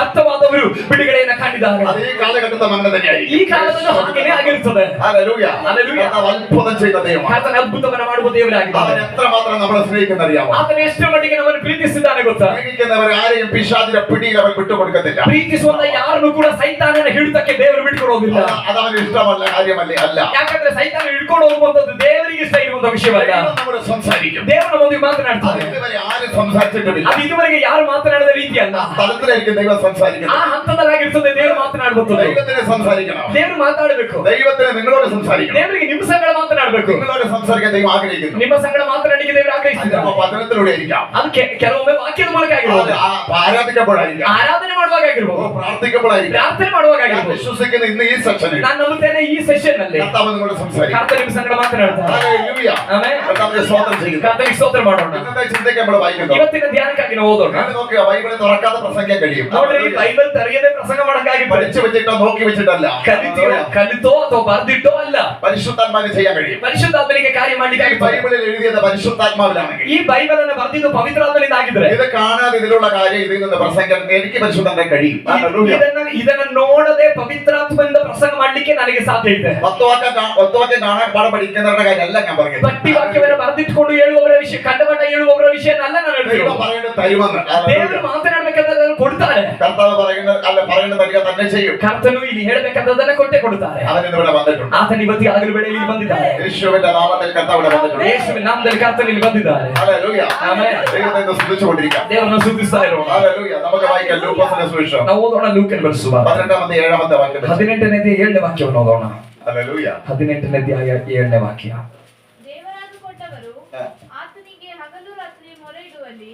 ಅರ್ಥವಾದವರು ಬಿಡುಗಡೆಯನ್ನು ಕಂಡಿದ್ದಾರೆ. അത് ഈ കാലഘട്ടത്തെ അങ്ങനെ തന്നെയായിരിക്കും. ಈ ಕಾಲದಲ್ಲೂ ಹಾಗೇನೇ ಆಗಿರುತ್ತದೆ. ഹല്ലേലൂയ. ഹല്ലേലൂയ. കർത്താവ് അത്ഭുതം ചെയ്ത ദൈവമാണ്. ಕರ್ತನ ಅದ್ಭುತವನ್ನು ಮಾಡುವ ದೇವರಾಗಿದ್ದಾನೆ. അവൻ എത്രമാത്രം നമ്മളെ സ്നേഹിക്കുന്നറിയാമോ? ಆತನ ಎಷ್ಟು ಮಟ್ಟಿಗೆ ನಮ್ಮನ್ನು ಪ್ರೀತಿಸಿದ್ದಾನೆ ಗೊತ್ತಾ? സ്നേഹിക്കുന്നവർ ആരെയും പിശാചിന്റെ പിടിയിൽ അവൻ വിട്ടുകൊടുക്കത്തില്ല. ಪ್ರೀತಿಸುವಂತ ಯಾರನ್ನು ಕೂಡ ಸೈತಾನನ ಹಿಡಿತಕ್ಕೆ ದೇವರು ಬಿಟ್ಕೊಡೋದಿಲ್ಲ. അതവന് ഇഷ്ടമല്ല കാര്യമല്ലേ ಅಲ್ಲ. ಯಾಕಂದ್ರೆ ಸೈತಾನ ಹಿಡ್ಕೊಂಡು ಹೋಗುವಂತದ್ದು ದೇವರಿಗೆ ಇಷ್ಟ ಇರುವಂತ ವಿಷಯವಲ್ಲ. ദൈവം നമ്മോട് സംസാരിക്കും. ದೇವರು ನಮ್ಮೊಂದಿಗೆ ಮಾತನಾಡ್ತಾರೆ. ഇതുവരെ ആരും സംസാരിച്ചിട്ടില്ല. ಅದು ಇದುವರೆಗೆ ಯಾರು ಮಾತನಾಡದ ರೀತಿಯಲ್ಲ. തലത്തിലായിരിക്കും ദൈവം സംസാരിക്കുന്നത്. ಆ ಹಂತದಲ್ಲಾಗಿರ್ತದೆ ದೇವರು ಮಾತನಾಡಬಹುದು. ദൈവത്തിന് സംസാരിക്കണം. ದೇವರು ಮಾತಾಡಬೇಕು. ദൈവത്തിന് നിങ്ങളോട് സംസാരിക്കണം. ದೇವರಿಗೆ ನಿಮ್ಮ ಸಂಗಡ ಮಾತನಾಡಬೇಕು. നിങ്ങളോട് സംസാരിക്കാൻ ദൈവം ആഗ്രഹിക്കുന്നു. ನಿಮ್ಮ ಸಂಗಡ ಮಾತನಾಡಲಿಕ್ಕೆ ದೇವರು ಆಗ್ರಹಿಸಿದ್ದಾರೆ. വചനത്തിലൂടെ ആയിരിക്കാം. ಅದು ಕೆಲವೊಮ್ಮೆ ವಾಕ್ಯದ ಮೂಲಕ ಆಗಿರ್ಬೋದು, ആരാധിക്കപ്പോഴായിരിക്കാം, ಆರಾಧನೆ ಮಾಡುವಾಗ ಆಗಿರ್ಬೋದು, പ്രാർത്ഥിക്കപ്പോഴായിരിക്കാം. ಪ್ರಾರ್ಥನೆ ಮಾಡುವಾಗ ಆಗಿರ್ಬೋದು. വിശ്വസിക്കുന്ന ഇന്ന് ഈ സെക്ഷനിൽ ನಾನು ನಂಬುತ್ತೇನೆ ഈ സെഷൻ അല്ലേ കർത്താവ് നിങ്ങളോട് സംസാരിക്കും. കർത്തരിക്ക് സംഘടന മാತനാಡ್ತಾರೆ. ഹല്ലേലൂയ. ആമേൻ. കർത്താവിനെ സ്തോത്രം ചെയ്യുന്നു. കർത്തരിക്ക് സ്തോത്രം ಮಾಡೋಣ. ഇന്നത്തെ ചിന്തയ്ക്ക് നമ്മൾ വായിക്കുന്നു. ಇವತ್ತಿನ ಧ್ಯಾನಕ್ಕಾಗಿ ನಾವು ಓದೋಣ. നിങ്ങൾ നോക്കുക, ബൈബിളിൽ തുറക്കാതെ പ്രസംഗിക്കാൻ കഴിയും. ನೋಡ್ರಿ ಈ ಬೈಬಲ್ ತೆರೆಯದೆ ಪ್ರಸಂಗ ಮಾಡಕ್ಕಾಗಿ പഠിച്ചു വെച്ചിട്ടോ നോക്കി വെച്ചിട്ടല്ല, ಕಲಿತೋ ಅಥವಾ ಬರ್ದಿಟ್ಟೋ ಅಲ್ಲ, പരിശുദ്ധാത്മാവിന് ചെയ്യാൻ കഴിയും. ಪರಿಶುದ್ಧಾತ್ಮನಿಗೆ ಕಾರ್ಯ ಮಾಡ್ಲಿಕ್ಕೆ ഈ ബൈബിളിൽ എഴുതിയത് പരിശുദ്ധാത്മാവിലാണെങ്കിൽ, ಈ ಬೈಬಲ್ ಅನ್ನು ಬರ್ದಿದ್ದು ಪವಿತ್ರಾತ್ಮನಿಂದ ಆಗಿದ್ರೆ, ഇത് കാണാതെ ഇതിലുള്ള കാര്യം ഇതിൽ നിന്ന് പ്രസംഗിക്കാൻ എനിക്ക് പരിശുദ്ധാത്മാവിനെ കഴിയും. ഹല്ലേലൂയ. ಇದನ್ನ ನೋಡದೆ ಪವಿತ್ರಾತ್ಮನಿಂದ ಪ್ರಸಂಗ ಮಾಡ್ಲಿಕ್ಕೆ ನನಗೆ ಸಾಧ್ಯ ಇದೆ. ഒത്തുവാക്യം കാണാൻ പാഠം പഠിക്കുന്നവരുടെ കാര്യമല്ല ഞാൻ പറയുന്നത്. ಭಕ್ತಿ ವಾಕ್ಯವನ್ನು ಬರ್ದಿಟ್ಕೊಂಡು ಹೇಳುವವರ ವಿಷಯ, ಕಂಡಬಟ್ಟ ಹೇಳುವವರ ವಿಷಯ ಅಲ್ಲ ನಾನು ദൈവം ಹೇಳ್ತೀನಿ. പറയുന്നത് തരുമെന്ന്. ದೇವರು ಮಾತನಾಡಬೇಕಾದ್ರೆ ಕೊಡ್ತಾರೆ. കർത്താവ് പറയുന്നത് തരിക തന്നെ ചെയ്യും. ಕರ್ತನು ಇಲ್ಲಿ ಹೇಳಬೇಕಾದದನ್ನ ಕೊಟ್ಟೆ ಕೊಡುತ್ತಾರೆ. അവൻ ഇവിടെ വന്നിട്ടുണ്ട്. ಆತನ ಇವತ್ತು ಆಗಲು ಬೆಳೆಯಲ್ಲಿ ಇಲ್ಲಿ ಬಂದಿದ್ದಾರೆ. യേശുവിന്റെ നാമത്തിൽ കർത്താവ് ഇവിടെ വന്നിട്ടുണ്ട്. ಯೇಸುವಿನ ನಾಮದಲ್ಲಿ ಕರ್ತನು ಇಲ್ಲಿ ಬಂದಿದ್ದಾರೆ. ഹല്ലേലൂയ. ಆಮೆನ್. ദൈവത്തെ സ്തുതിച്ചുകൊണ്ടിരിക്കാം. ದೇವರನ್ನು ಸ್ತುತಿಸ್ತಾ ಇರೋಣ. ഹല്ലേലൂയ. നമുക്ക് വായിക്കാം ലൂക്കോസിന്റെ സുവിശേഷം ನಾವು ಓದೋಣ ಲೂಕನ ಸುವಾರ್ತೆ 18ನೇ 7ನೇ വാക്യം. 18ನೇ ಅಧ್ಯಾಯ 7ನೇ ವಾಕ್ಯವನ್ನು ಓದೋಣ. ഹല്ലേലൂയ. 18ನೇ ಅಧ್ಯಾಯ 7ನೇ ವಾಕ್ಯ. ದೇವರಾದುಕೊಂಡವರು ಆತನಿಗೆ ಹಗಲು ರಾತ್ರಿ ಮೊರೆಯಿಡುವಲ್ಲಿ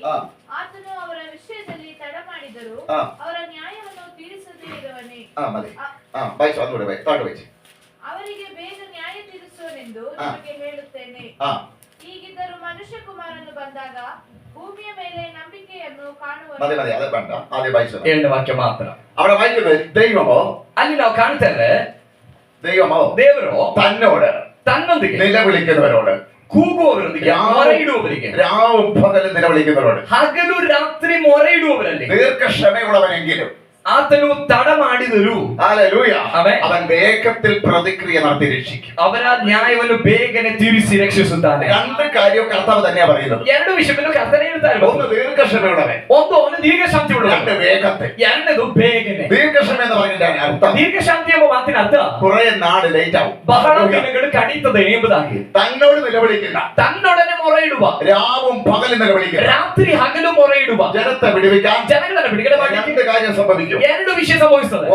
ಆತನು ಅವರ ವಿಷಯದಲ್ಲಿ ತಡ ಮಾಡಿದರು, ಅವರ ನ್ಯಾಯವನ್ನು ತೀರಿಸದೇ ಇರುವನೇ. മതി. വായിച്ചു അതുകൂടെ താഴെ വായിച്ചു. ಅವರಿಗೆ ಬೇಗ ನ್ಯಾಯ ತೀರಿಸುವನೆಂದು ನಿಮಗೆ ಹೇಳುತ್ತೇನೆ. ಹೀಗಿದ್ದರೂ ಮನುಷ್ಯಕುಮಾರನು ಬಂದಾಗ ಭೂಮಿಯ ಮೇಲೆ ನಂಬಿಕೆಯನ್ನು ಕಾಣುವನು. മതി അത് വേണ്ട, ആദ്യം വായിച്ചത് 7ನೇ ವಾಕ್ಯ ಮಾತ್ರ. അവിടെ വായിക്കുന്നത് ദൈവമോ, ಅಲ್ಲಿ ನಾವು ಕಾಣ್ತೇವೆ ദൈവമോ ದೇವರು തന്നോട് ತನ್ನೊಂದಿಗೆ നിലവിളിക്കുന്നവരോട്, ಕೂಗುವವರೊಂದಿಗೆ, ಮೊರೆ ಇಡುವವರಿಗೆ, രാവും പകലും നിലവിളിക്കുന്നവരോട്, ಹಗಲು ರಾತ್ರಿ ಮೊರೆ ಇಡುವವರಲ್ಲಿ ദീർഘക്ഷമയുള്ളവനെങ്കിലും ಆತನು ತಡ ಮಾಡಿದರು. ഹല്ലേലൂയ. ആമേൻ. അവൻ വേഗത്തിൽ പ്രതിക്രിയ നടത്തി രക്ഷിക്കും. ಅವರ ನ್ಯಾಯವನ್ನು ಬೇಗನೆ ತೀರಿಸಿ ರಕ್ಷಿಸುತ್ತಾನೆ. രണ്ട് കാര്യവും കർത്താവ് തന്നെയാ പറയുന്നത്. ಎರಡು ವಿಷಯವನ್ನು ಕರ್ತನೇ ಹೇಳ್ತಾ ഒന്ന് ಇರೋದು. ദീർഘക്ഷമയുള്ളവൻ, ಒಂದು ಅವನು ದೀರ್ಘಶಾಂತಿ ಉಳ್ಳವನು, രണ്ട് വേഗത്തെ. ಎರಡನೇದು ಬೇಗನೆ. ദീർഘക്ഷമ എന്ന് പറയുന്നതിന്റെ അർത്ഥം ದೀರ್ಘಶಾಂತಿ ಎಂಬ ಮಾತಿನ ಅರ್ಥ കുറെ നാട് ലേറ്റ് ആവും. ಬಹಳ ದಿನಗಳು ಕಳೀತದೆ ಎಂಬುದಾಗಿ. തന്നോട് നിലവിളിക്കുന്ന, ತನ್ನೊಡನೆ ಮೊರೆ ಇಡುವ, രാവും പകലും നിലവിളിക്കുന്ന, ರಾತ್ರಿ ಹಗಲು ಮೊರೆ ಇಡುವ, ജനത്തെ വിടുവിക്കാൻ ಜನಗಳನ್ನು ಬಿಡುಗಡೆ ಮಾಡಲಿಕ್ಕೆ രണ്ട് കാര്യം സംഭവിക്കും. ಎರಡು ವಿಷಯ ಸಂಭವಿಸುತ್ತದೆ.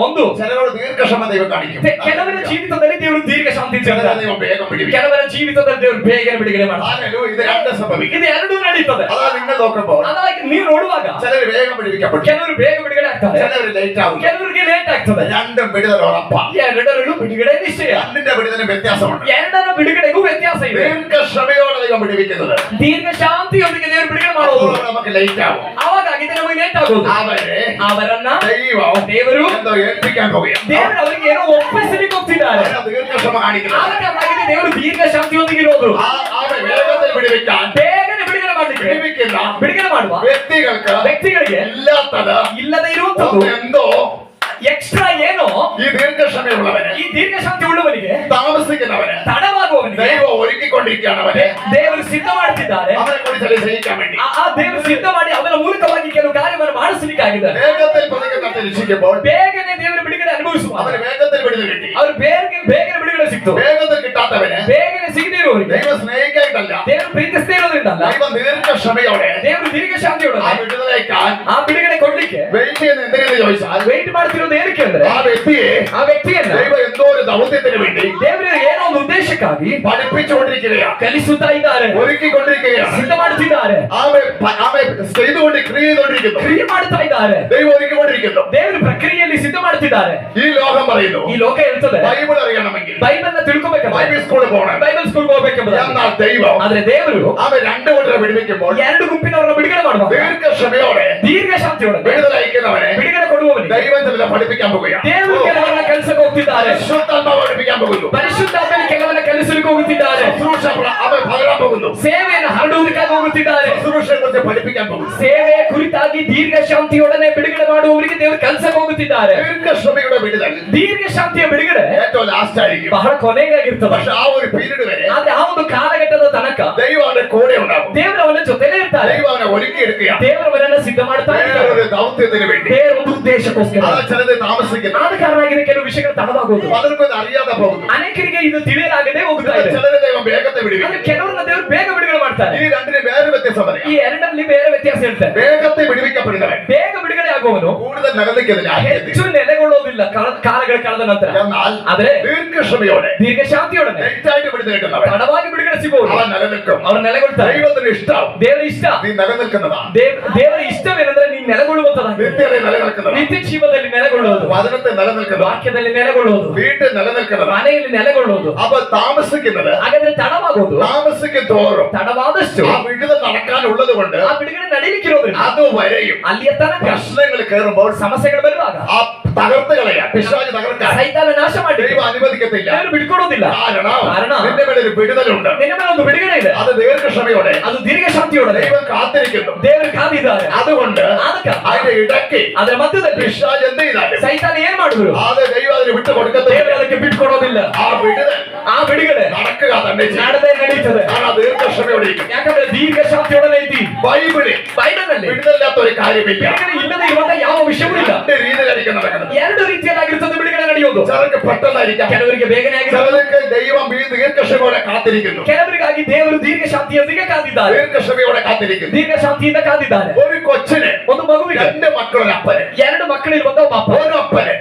ಒಂದು, ചിലരോട് ദീർഘക്ഷമ ദൈവം കാണിക്കും. ಕೆಲವರ ಜೀವಿತದಲ್ಲಿ ದೇವರು ದೀರ್ಘಶಾಂತಿ ചിലരെ ദൈവം വേഗം വിടുവിക്കും. ಕೆಲವರ ಜೀವಿತದಲ್ಲಿ ದೇವರು ಬೇಗನೆ ಬಿಡುಗಡೆ ಮಾಡ್ತಾರೆ. ഹല്ലേലൂയ. ഇത് രണ്ട് സംഭവിക്കും. ಇದು ಎರಡೂ ನಡೀತದೆ. അതാ നിങ്ങൾ നോക്കുമ്പോൾ ಅದಾಗಿ ನೀವು ನೋಡುವಾಗ ചിലർ വേഗം വിടുവിക്കപ്പെടും, ಕೆಲವರು ಬೇಗ ಬಿಡುಗಡೆ ಆಗ್ತಾರೆ, ചിലർ ലേറ്റ് ആവും. ಕೆಲವರಿಗೆ ಲೇಟ್ ಆಗ್ತದೆ. രണ്ടും വിടുതൽ ഉറപ്പാണ്. ಎರಡರಲ್ಲೂ ಬಿಡುಗಡೆ ನಿಶ್ಚಯ. രണ്ടിന്റെ വിടുതലിന് വ്യത്യാസമുണ്ട്. ಎರಡರ ಬಿಡುಗಡೆಗೂ ವ್ಯತ್ಯಾಸ ಇದೆ. ദീർഘക്ഷമയോടെ ദൈവം വിടുവിക്കുന്നത്, ದೀರ್ಘ ಶಾಂತಿಯೊಂದಿಗೆ ದೇವರು ಬಿಡುಗಡೆ ಮಾಡೋದು, അപ്പോൾ നമുക്ക് ലേറ്റ് ആവും. ಅವಾಗಿದೆ ನಮಗೆ ಲೇಟ್ ಆಗೋದು. ಅವರನ್ನ ದೇವರು എന്തോ ഏൽപ്പിക്കാൻ പോവുകയാണ്. ದೇವರು ಅವರಿಗೆ ಏನೋ ಒಪ್ಪಿಸಲಿಕ್ಕೆ ಹೋಗ್ತಿದ್ದಾರೆ. ദീർഘക്ഷമ കാണിക്കുന്നത്, ಆವಾಗಿದೆ ದೇವರು ದೀರ್ಘ ಶಾಂತಿಯೊಂದಿಗೆ ಇರೋದು. വേഗത്തിൽ വിടുവിക്കാൻ ಬೇಗನೆ ಬಿಡುಗಡೆ ಮಾಡಲಿಕ್ಕೆ, വിടുവിക്കുന്ന ಬಿಡುಗಡೆ ಮಾಡುವ ವ್ಯಕ್ತಿಗಳಿಗೆ ഇല്ലാത്തത് ಇಲ್ಲದೆ ಇರುವಂತದ್ದು എന്തോ ಎಕ್ಸ್ಟ್ರಾ ಏನೋ ഈ ദീർഘക്ഷമയുള്ളവന്, ಈ ದೀರ್ಘ ಶಾಂತಿ ಉಳ್ಳವನಿಗೆ, താമസിക്കുന്നവന് ತಡವಾಗುವವನಿಗೆ ദൈവം ഒരുക്കിക്കൊണ്ടിരിക്കുകയാണ്. അവനെ ದೇವರು ಸಿದ್ಧ ಮಾಡ್ತಿದ್ದಾರೆ. അവനെ കൂടി ജയിക്കാൻ വേണ്ടി ಆ ದೇವರು ಸಿದ್ಧ ಮಾಡಿ ಅವನ ಮೂಲಕವಾಗಿ ಕೆಲವು ಕಾರ್ಯವನ್ನು ಮಾಡಿಸಲಿಕ್ಕಾಗಿದ್ದಾರೆ. വേഗത്തിൽ പ്രതികരണത്തെ രക്ഷിക്കുമ്പോൾ ಬೇಗನೆ ದೇವರ ಬಿಡುಗಡೆ ಅನುಭವಿಸುವ, അവന് വേഗത്തിൽ വിടുതൽ കിട്ടി. ಅವರು ಬೇಗನೆ ಬಿಡುಗಡೆ ಸಿಕ್ತು. വേഗത്തിൽ കിട്ടാത്തവന് ಬೇಗನೆ ಸಿಗದೇ ಇರುವವರಿಗೆ ദൈവം സ്നേഹിക്കായിട്ടല്ല, ದೇವರು ಪ್ರೀತಿಸದೇ ಇರೋದ್ರಿಂದಲ್ಲ, ദൈവം ദീർഘക്ഷമയോടെ ದೇವರು ದೀರ್ಘ ಶಾಂತಿಯೊಡನೆ ആ വിടുതലേക്കാൻ ಆ ಬಿಡುಗಡೆ ಕೊಡ್ಲಿಕ್ಕೆ വെയിറ്റ് ചെയ്യുന്ന എന്തെങ്കിലും ചോദിച്ചാൽ ವೇಟ್ ಮಾಡ್ತಿರೋದು ಏನಕ್ಕೆ ಅಂದ್ರೆ, ആ വ്യക്തിയെ ಆ ವ್ಯಕ್ತಿಯನ್ನ ദൈവം എന്തോ ഒരു ദൗത്യത്തിന് വേണ്ടി ದೇವರು ಏನೋ ಒಂದು ಉದ್ದೇಶಕ್ಕಾಗಿ പഠിപ്പിച്ചുകൊണ്ടിരിക്കുകയാണ്, ಕಲಿಸುತ್ತಾ ಇದ್ದಾರೆ, ഒരുക്കിക്കൊണ്ടിരിക്കുകയാണ്. ಸಿದ್ಧ ಮಾಡುತ್ತಿದ್ದಾರೆ, ആമെ ക്രിയ ചെയ്തുകൊണ്ടിരിക്കുന്നു. ಕ್ರಿಯೆ ಮಾಡ್ತಾ ಇದ್ದಾರೆ. ദൈവം ഒരുക്കിക്കൊണ്ടിരിക്കുന്നു. ದೇವರು ಪ್ರಕ್ರಿಯೆಯಲ್ಲಿ ಸಿದ್ಧ ಮಾಡ್ತಿದ್ದಾರೆ. ഈ ലോകം പറയുന്നു, ಈ ಲೋಕ ಹೇಳ್ತದೆ ബൈബിൾ അറിയണമെങ്കിൽ ಬೈಬಲ್ ತಿಳ್ಕೊಬೇಕಂದ್ರೆ ബൈബിൾ സ്കൂളിൽ പോകണം. ಬೈಬಲ್ ಸ್ಕೂಲ್ ಹೋಗ್ಬೇಕೆಂಬುದು. എന്നാൽ ദൈവം ಆದ್ರೆ ದೇವರು ആമെ രണ്ടു കൂട്ടരെ വിടുവിക്കുമ്പോൾ ಎರಡು ಗುಂಪಿನವರನ್ನು ಬಿಡುಗಡೆ ಮಾಡುವ, ദീർഘക്ഷമയോടെ ದೀರ್ಘ ಶಾಂತಿಯೊಡನೆ വിടുതൽ അയക്കുന്നവനെ ಬಿಡುಗಡೆ ಕೊಡುವವನಿಗೆ ദൈവം ചിലരെ പഠിപ്പിക്കാൻ പോകുകയാണ്. ದೇವರು ಕೆಲವರನ್ನ ಕೆಲಸಕ್ಕೆ ಹೋಗ್ತಿದ್ದಾರೆ. പരിശുദ്ധാത്മാവ് പഠിപ്പിക്കാൻ പോകുന്നു. ಪರಿಶುದ್ಧಾತ್ಮನ ಕೆಲವರನ್ನ ಕೆಲಸಕ್ಕೆ ಹೋಗುತ್ತಿದ್ದಾರೆ. ശുശ്രൂഷ അവൻ പകരാൻ പോകുന്നു. ಸೇವೆಯನ್ನು ಹರಡುವುದಕ್ಕಾಗಿ ಹೋಗುತ್ತಿದ್ದಾರೆ. ശുശ്രൂഷയെ കുറിച്ച് പഠിപ്പിക്കാൻ പോകുന്നു. ಸೇವೆ ಕುರಿತಾಗಿ ದೀರ್ಘ ಶಾಂತಿಯೊಡನೆ ಬಿಡುಗಡೆ ಮಾಡುವವರಿಗೆ ದೇವರು ಕೆಲಸಕ್ಕೆ ಹೋಗುತ್ತಿದ್ದಾರೆ. ദീർഘക്ഷമയുടെ വിടുതൽ ದೀರ್ಘ ಶಾಂತಿಯ ಬಿಡುಗಡೆ ഏറ്റവും ലാസ്റ്റ് ആയിരിക്കും. ಬಹಳ ಕೊನೆಗಾಗಿರ್ತದೆ. പക്ഷെ ആ ഒരു പീരീഡ് വരെ ಆದ್ರೆ ಆ ಒಂದು ಕಾಲಘಟ್ಟದ ತನಕ ദൈവം അവന്റെ കൂടെ ഉണ്ടാകും. ದೇವರು ಅವನ ಜೊತೆಲೇ ಇರ್ತಾರೆ. ദൈവം അവനെ ഒരുക്കിയെടുക്കുകയാണ്. ದೇವರವರನ್ನ ಸಿದ್ಧ ಮಾಡ್ತಾ ಇದ್ದಾರೆ. വേറൊരു ദൗത്യത്തിന് വേണ്ടി. ದೇವರ ಒಂದು ಉದ್ದೇಶಕ್ಕೋಸ್ಕರ. അത് ചിലത് താമസിക്കുന്നു. ಆದ ಕಾರಣವಾಗಿ ಕೆಲವು ವಿಷಯಗಳು ತಡವಾಗುವುದು. പലർക്കും ഇത് അറിയാതെ പോകുന്നു. ಅನೇಕರಿಗೆ ಇದು ತಿಳಿಯಲಾಗದೆ ಹೋಗ್ತಾ ಇದೆ. ചിലരെ ദൈവം വേഗത്തെ ಆದ್ರೆ വിടുവിക്കും. ಕೆಲವರನ್ನ ದೇವರು ಬೇಗ ಬಿಡುಗಡೆ ಮಾಡ್ತಾರೆ. ഈ രണ്ടിന് വേറെ വ്യത്യാസം പറയാം. ಈ ಎರಡರಲ್ಲಿ ಬೇರೆ ವ್ಯತ್ಯಾಸ ಇರುತ್ತೆ. വേഗത്തെ വിടുവിക്കപ്പെടുന്നവൻ ಬೇಗ ಬಿಡುಗಡೆ ಆಗುವವನು കൂടുതൽ നിലനിൽക്കുന്നില്ല. ಹೆಚ್ಚು ನೆಲೆಗೊಳ್ಳುವುದಿಲ್ಲ ಕಾಲಗಳು ಕಳೆದ ನಂತರ. എന്നാൽ ಆದ್ರೆ ദീർഘക്ഷമയോടെ ದೀರ್ಘ ಶಾಂತಿಯೊಡನೆ ലേറ്റായിട്ട് വിടുതൽ കിട്ടുന്നവൻ ತಡವಾಗಿ ಬಿಡುಗಡೆ ಸಿಗುವುದು അവൻ നിലനിൽക്കും. ಅವರು ನೆಲೆಗೊಳ್ತಾರೆ. ദൈവത്തിന് ഇഷ്ടം ದೇವರ ಇಷ್ಟ. നീ നിലനിൽക്കുന്നതാണ്. ದೇವರ ಇಷ್ಟವೇನೆಂದ್ರೆ ನೀನು ನೆಲೆಗೊಳ್ಳುವಂತದ್ದಾಗಿದೆ. നിത്യതയിൽ നിലനിൽക്കുന്നത്, ನಿತ್ಯ ಜೀವದಲ್ಲಿ ನೆಲೆಗೊಳ್ಳುವುದು, വചനത്തിൽ നിലനിൽക്കുന്നത്, ವಾಕ್ಯದಲ್ಲಿ ನೆಲೆಗೊಳ್ಳುವುದು, വീട്ടിൽ നിലനിൽക്കുന്നത്, ಮನೆಯಲ್ಲಿ ನೆಲೆಗೊಳ್ಳುವುದು. അപ്പൊ താമസിക്കുന്നത്, ಹಾಗಾದ್ರೆ ತಡವಾಗುವುದು, താമസിക്കും തോറും ತಡವಾದಷ್ಟು ആ വിടുതൽ നടക്കാനുള്ളത് കൊണ്ട് ಆ ಬಿಡುಗಡೆ ನಡೀಲಿಕ್ಕಿರೋದ್ರಿಂದ അതുവരെയും ಅಲ್ಲಿಯ ತನಕ പ്രശ്നങ്ങൾ കയറുമ്പോൾ ಸಮಸ್ಯೆಗಳು ಬರುವಾಗ ആ തകർത്ത് കളയാൻ പിശാച് തകർക്കാൻ ಸೈತಾನ ನಾಶ ಮಾಡಿ ദൈവം അനുവദിക്കത്തില്ല. ದೇವರು ಬಿಟ್ಕೊಡೋದಿಲ್ಲ. കാരണം നിന്റെ മേലെ ഒരു വിടുതലുണ്ട്. ನಿನ್ನ ಮೇಲೆ ಒಂದು ಬಿಡುಗಡೆ ಇದೆ, അത് ദീർഘക്ഷമയോടെ ಅದು ದೀರ್ಘ ಶಾಂತಿಯೋടെ ദൈവം കാത്തിരിക്കുന്നു. ದೇವರು ಕಾದಿದ್ದಾರೆ. അതുകൊണ്ട് ಅದಕ್ಕೆ അതിന്റെ ഇടയ്ക്ക് ಅದರ ಮಧ್ಯದಲ್ಲಿ പിശാച് എന്ത് ചെയ്താലും ಸೈತಾನ ಏನ್ ಮಾಡಿದ್ರು അത് ദൈവം അതിന് വിട്ടു കൊടുക്കത്തില്ല. ದೇವರು ಅದಕ್ಕೆ ಬಿಟ್ಕೊಡೋದಿಲ್ಲ. ആ വിടുതൽ ಆ ಬಿಡುಗಡೆ നടക്കുക തന്നെ ചെയ്യും. ಮಾಡದೆ ನಡೀತದೆ. കാരണം ദീർഘക്ഷമയോടെ ഇരിക്കും. ಯಾಕಂದ್ರೆ ದೀರ್ಘ ಶಾಂತಿಯೊಡನೆ ಐತಿ. ബൈബിളിൽ ಬೈಬಲ್ನಲ್ಲಿ വിടുതലില്ലാത്ത ഒരു കാര്യമില്ല. ಬಿಡುಗಡೆ ಇಲ್ಲದೆ ಇರುವಂತ ಯಾವ ವಿಷಯವೂ ಇಲ್ಲ. രണ്ട് രീതിയിലായിരിക്കും നടക്കുന്നത്. ಎರಡು ರೀತಿಯಲ್ಲಾಗಿರ್ತದೆ ಬಿಡುಗಡೆ ನಡೆಯೋದು. ചിലർക്ക് പെട്ടെന്നായിരിക്കാം, ಕೆಲವರಿಗೆ ಬೇಗನೆ ಆಗಿರ್ತದೆ, ചിലർക്ക് ദൈവം ഈ ദീർഘക്ഷമയോടെ കാത്തിരിക്കുന്നു. ಕೆಲವರಿಗಾಗಿ ದೇವರು ದೀರ್ಘ ಶಾಂತಿಯೊಂದಿಗೆ ಕಾದಿದ್ದಾರೆ, ദീർഘക്ഷമയോടെ കാത്തിരിക്കുന്നു. ದೀರ್ಘ ಶಾಂತಿಯಿಂದ ಕಾದಿದ್ದಾರೆ. ഒരു കൊച്ചിന് ಒಂದು ಮಗುವಿಗೆ രണ്ട് മക്കളൊരപ്പന്, ಎರಡು ಮಕ್ಕಳಿರುವಂತ ಒಬ್ಬ ಅಪ್ಪ, ഒരു അപ്പന്